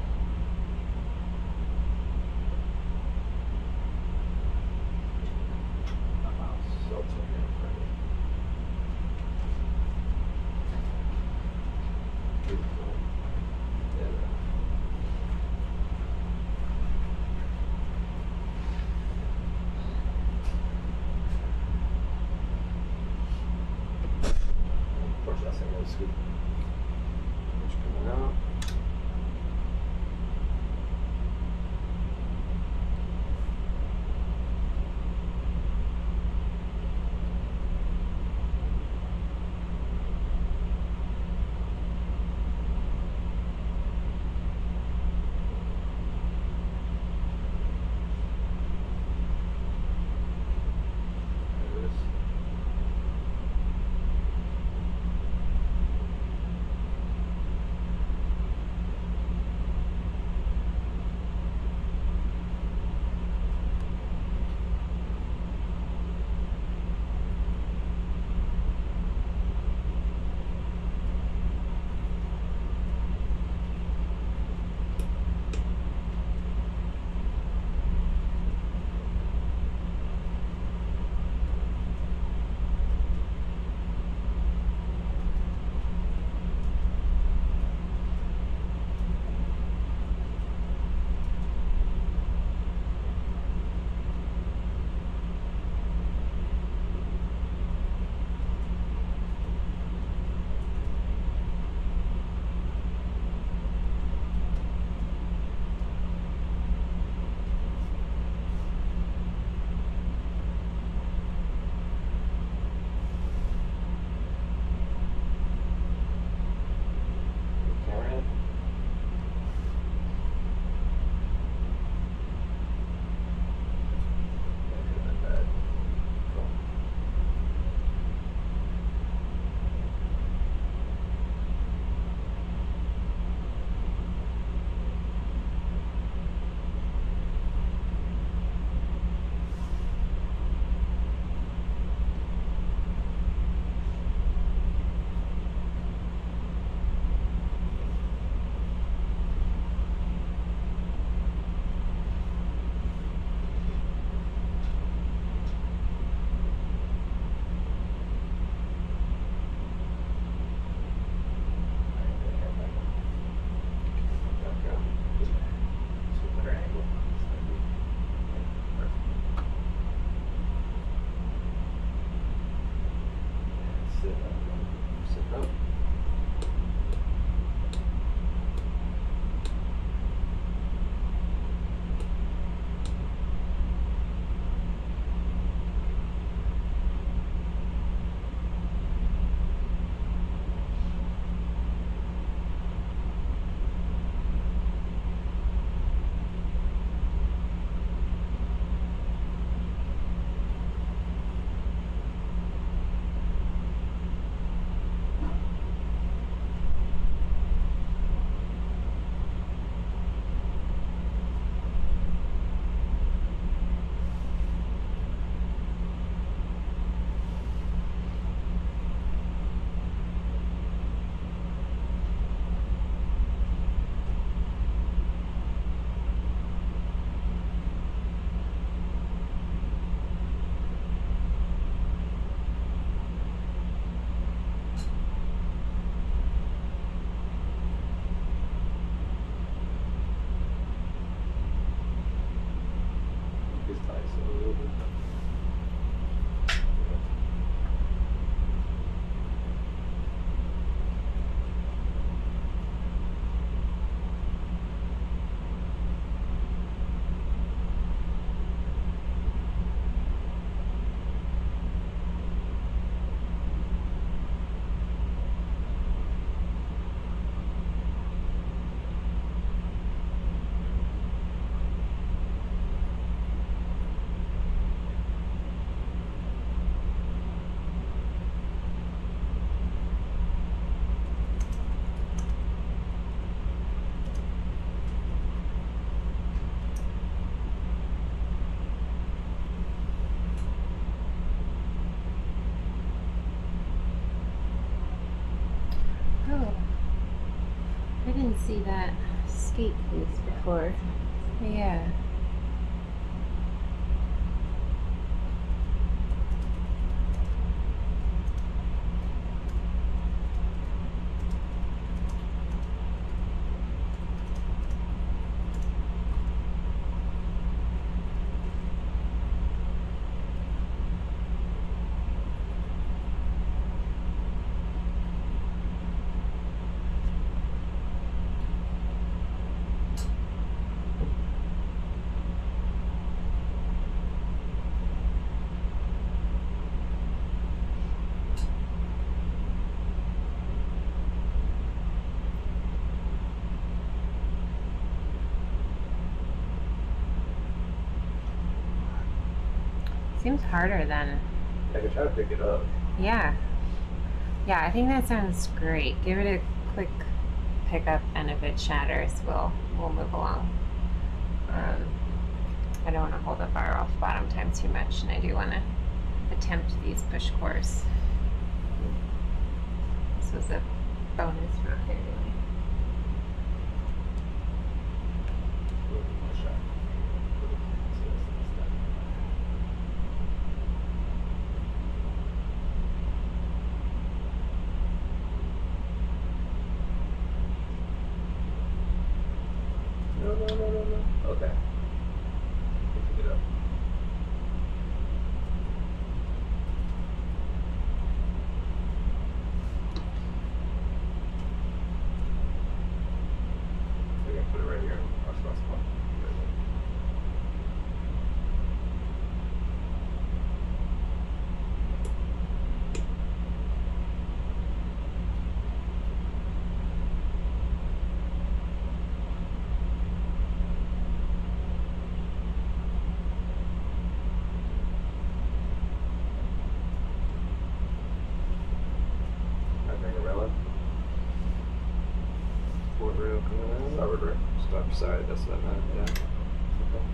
a little bit.
Oh, I didn't see that skate piece before. Yeah. Seems harder than.
I could try to pick it up.
Yeah. Yeah, I think that sounds great. Give it a quick pickup, and if it shatters, we'll move along. I don't want to hold up our off bottom time too much, and I do want to attempt these push cores. This was a bonus round anyway.
No. Okay. Pick it up. I can put it right here. Our spot. Starboard side, that's what I meant, yeah. Okay.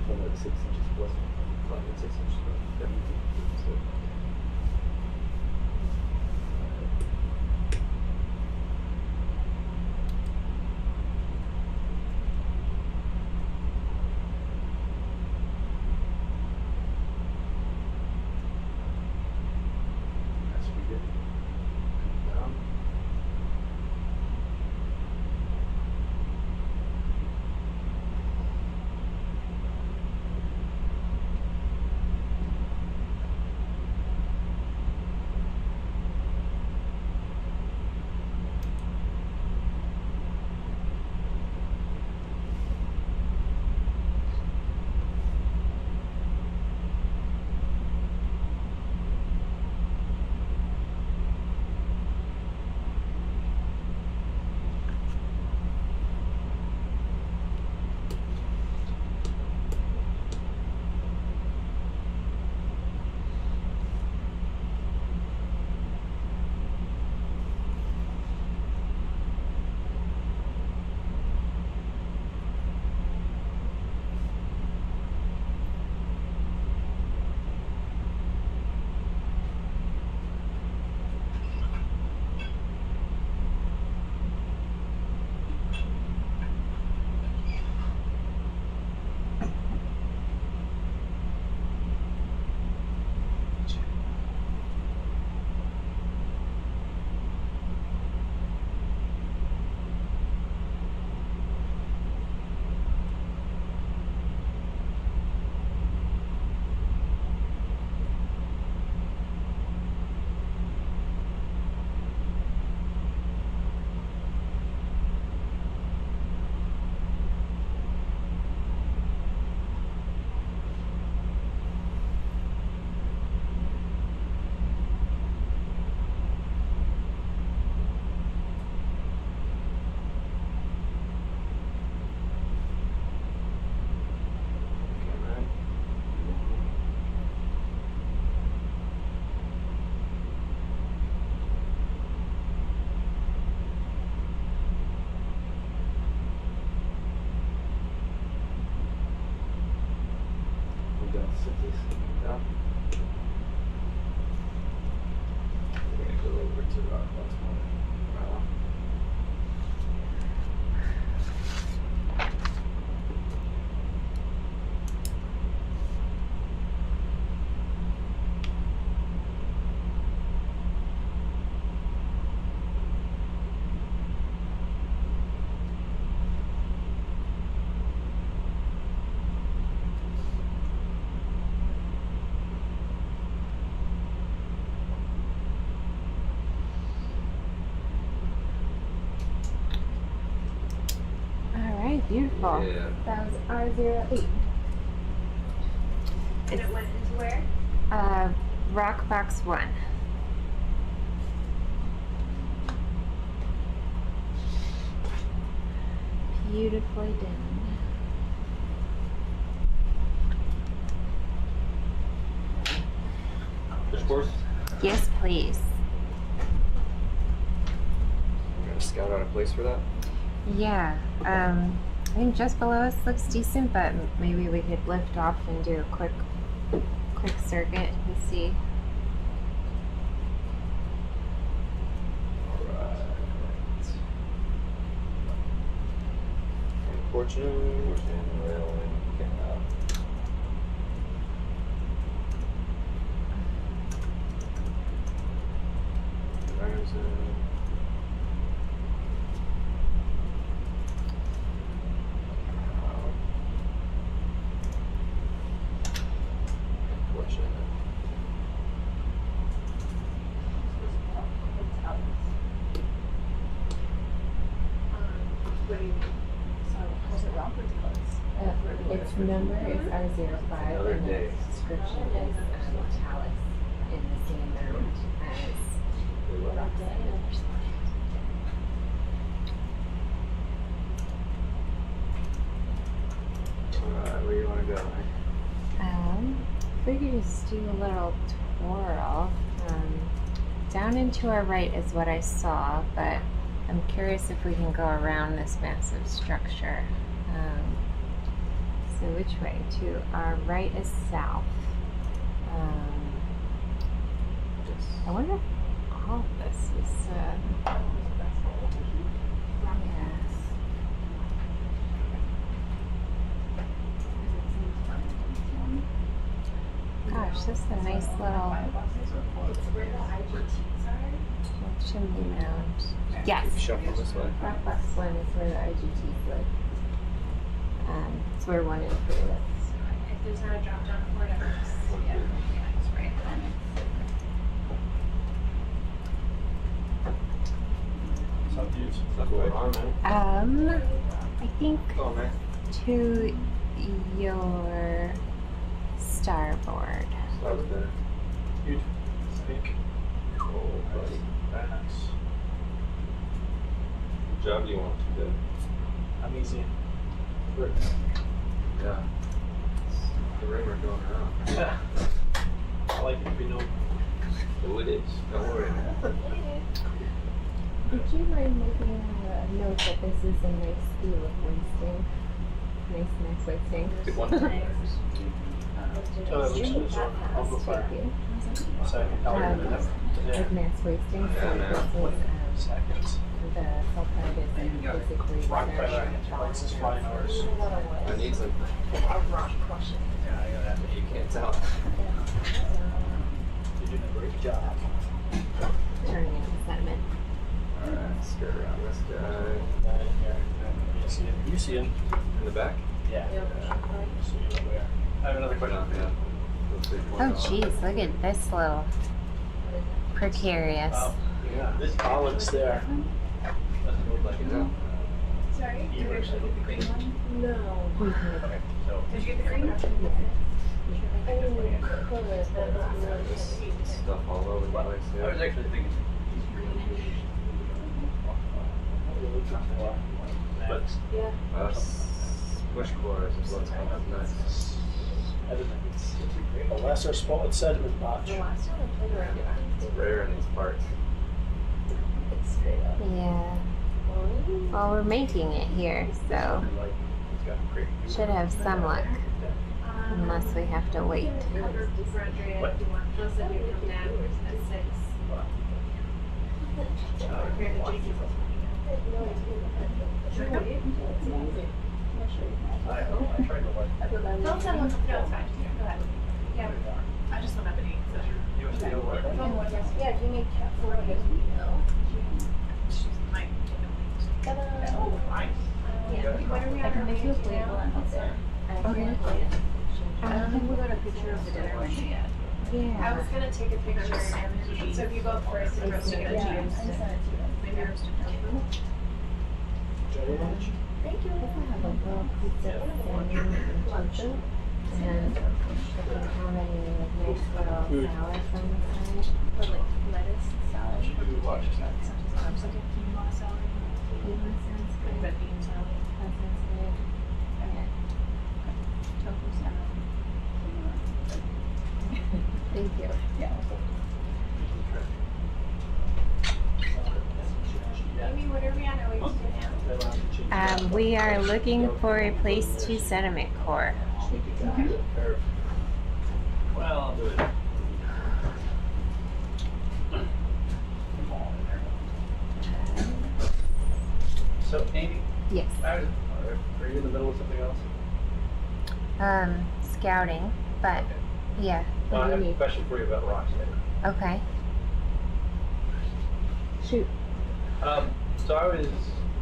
Like 6 inches plus, 5 and 6 inches plus, 17. So, that should be good. Down. cities. Yeah. We're gonna go over to Rock once more. Wow.
Alright, beautiful.
Yeah.
That was R08. And it went into where?
Rock box 1. Beautifully done.
Fish course?
Yes, please.
We're gonna scout out a place for that.
Yeah, I think just below us looks decent, but maybe we could lift off and do a quick circuit and see.
Alright. Fortune, railway, canal. Horizon. Fortune.
What do you mean? So, how's it wrong with
Its number is R05
Another
and
day.
its description is talus in the same amount as
Alright, where do you want to go, Mike?
If we could just do a little twirl. Down and to our right is what I saw, but I'm curious if we can go around this massive structure. So which way? To our right is south. I wonder if all of this is, yeah. Gosh, this is a nice little chimney mound. Yes.
Shuffle this way.
Rock box 1 is where the IGTs live. It's where 1 and 3 live.
If there's not a drop down or whatever, just, yeah, it's right then.
What's going on, man?
I think
Go on, man.
to your starboard.
Starboard there.
Good. Snake.
Oh, buddy.
Very nice.
Good job you want to do.
I'm easy.
Yeah. The rumor going around.
I like it to be known.
Oh, it is. Don't worry, man.
Would you mind making a note that this is a nice view of wasting? Nice wasting.
Good one.
Tell it looks good, so I'll go fire. So I can tell you in a minute.
Like mass wasting, so
Yeah, man.
this is,
Seconds.
the sulfide is basically
Rock
where
pressure. Lights is flying hours.
I need some.
Yeah, I gotta have
You can't tell.
You're doing a great job.
turning into sediment.
Alright, skirt around this guy.
You see him? You see him?
In the back?
Yeah. See you over there. I have another question for you.
Oh geez, look at this little precarious.
Yeah, this olive's there.
Doesn't look like it though.
Sorry, did you actually get the green one?
No.
Okay, so.
Did you get the green one?
This stuff all over the place.
I was
Yeah.
actually thinking. But
Bush cores is what's coming up next.
a lesser spotted sediment patch.
It's rare in these parts.
Yeah. Well, we're making it here, so should have some luck. Unless we have to wait.
Cover deeper Andrea if you want. Plus, if you come down at 6.
I tried to like.
Don't send one. No, it's fine. Go ahead. Yeah. I just went up at 8. So.
You want to go what?
Yeah, do you need cat food? She's might take a lead. Oh, nice. Yeah. What are we on our way now?
Okay.
I don't think we got a picture of the dinner menu yet.
Yeah.
I was gonna take a picture and so if you go first and roast together, maybe roast together.
Thank you. I have a little pizza and luncheon. And how many nice little salads on the side?
But like lettuce salad.
Should we watch that?
Sometimes like a quinoa salad.
Quinoa sounds good.
Red bean salad.
That sounds good. Okay.
Tofu salad.
Thank you.
Yeah. Amy, what are we on our way to now?
We are looking for a place to sediment core.
Well, I'll do it. So, Amy?
Yes.
Are you in the middle of something else?
Scouting, but yeah.
Well, I have a question for you about rocks later.
Okay. Shoot.
So I was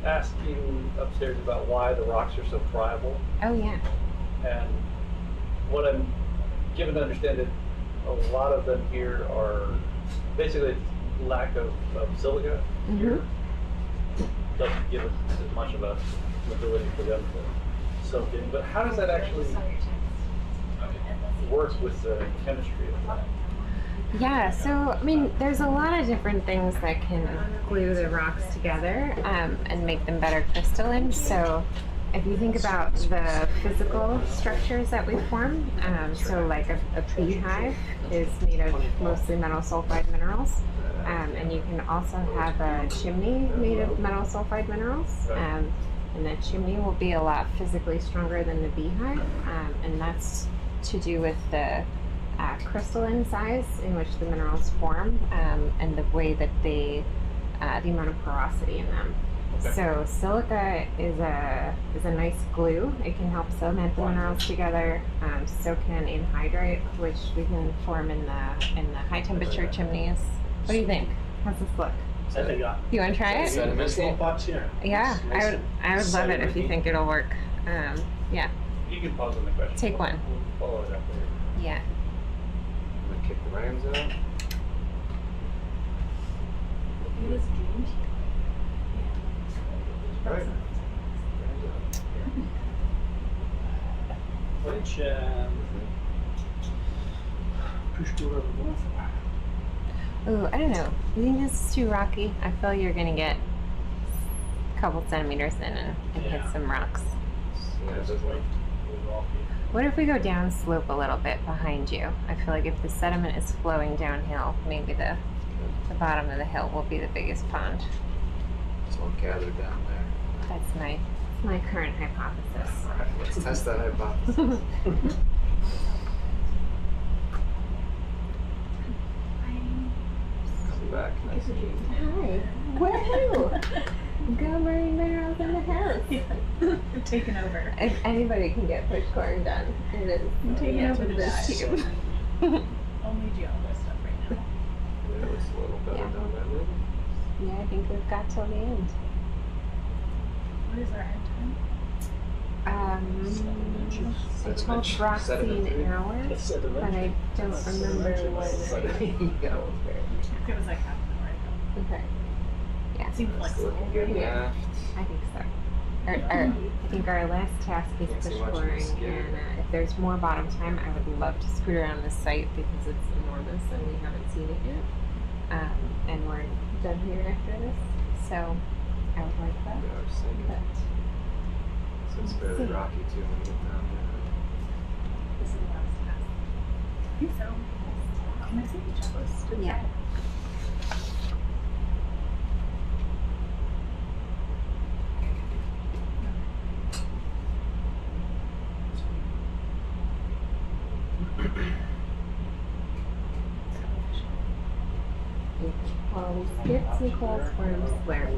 asking upstairs about why the rocks are so friable,
Oh yeah.
and what I'm given to understand that a lot of them here are basically lack of silica here doesn't give us as much of a ability for them to soak in. But how does that actually work with the chemistry of that?
Yeah, so I mean, there's a lot of different things that can glue the rocks together and make them better crystalline. So if you think about the physical structures that we form, so like a beehive is made of mostly metal sulfide minerals, and you can also have a chimney made of metal sulfide minerals, and the chimney will be a lot physically stronger than the beehive, and that's to do with the crystalline size in which the minerals form, and the way that they, the amount of porosity in them.
Okay.
So silica is a nice glue. It can help cement the minerals together. So can anhydrite, which we can form in the high temperature chimneys. What do you think? How's this look? You want to try it? Yeah, I would love it if you think it'll work. Yeah.
You can pause on the question.
Take one.
We'll follow it up later.
Yeah.
I'm gonna kick the Rams out.
Right. Which push door over the
Ooh, I don't know. You think this is too rocky? I feel you're gonna get a couple centimeters in and hit some rocks.
Yeah, it doesn't like
What if we go down slope a little bit behind you? I feel like if the sediment is flowing downhill, maybe the bottom of the hill will be the biggest pond.
it's all gathered down there.
That's my current hypothesis.
Alright, let's test that hypothesis. Come back. Nice to meet you.
Hi. Woohoo! Go marine minerals in the house.
I'm taking over.
If anybody can get push corn done, it is.
I'm taking over this
team.
Only geologist stuff right now.
Yeah, it looks a little better down there, maybe.
Yeah, I think we've got till the end.
What is our end time?
It's called Roxine Hours, but I don't remember what it is.
It was like half an hour ago.
Okay. Yeah.
It seemed flexible.
Yeah. I think so. I think our last task is push coring, and if there's more bottom time, I would love to scoot around the site because it's enormous and we haven't seen it yet. And we're done here after this, so I would like that.
Yeah, I was thinking. So it's fairly rocky too when you get down there.
This is the last task. I think so. Can I see the checklist?
Yeah.
we'll skip some coal forms where,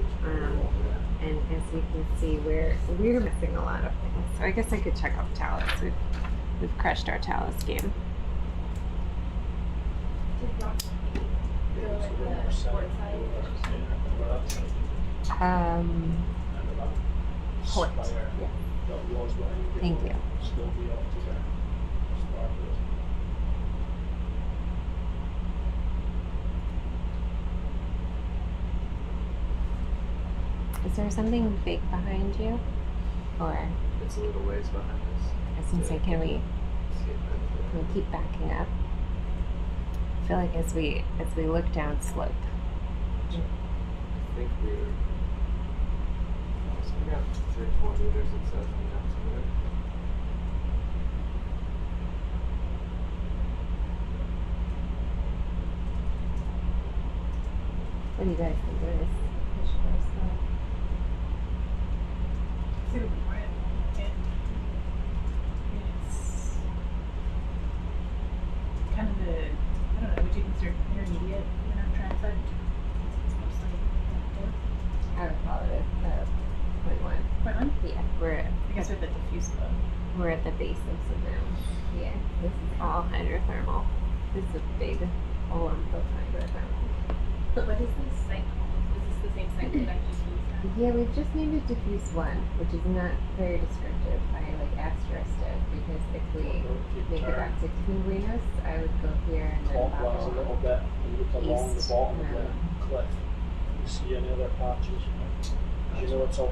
and as you can see, we're missing a lot of things. So I guess I could check off talus. We've crushed our talus game. Port. Yeah. Thank you. Is there something big behind you? Or?
It's a little ways behind us.
I was gonna say, can we keep backing up? I feel like as we look down slope.
I think we're we got 3 or 4 meters it says on the outside.
What do you guys think of this?
Super important. It's kind of the, I don't know, would you consider intermediate in our transect? It's mostly active.
I would call it a 0.1.
0.1?
Yeah,
I guess we're at the diffuse low.
We're at the base of Sediment. Yeah, this is all hydrothermal. This is a big hole on both hydrothermal.
But what is this site called? Is this the same site that I just used?
Yeah, we've just named it diffuse 1, which is not very descriptive. I asterisked it because if we make it back to Pinguinos, I would go here and then
Clockwise a little bit and look along the
east,
bottom of
and
the
then
cliff. You see any other patches, you know? You know it's all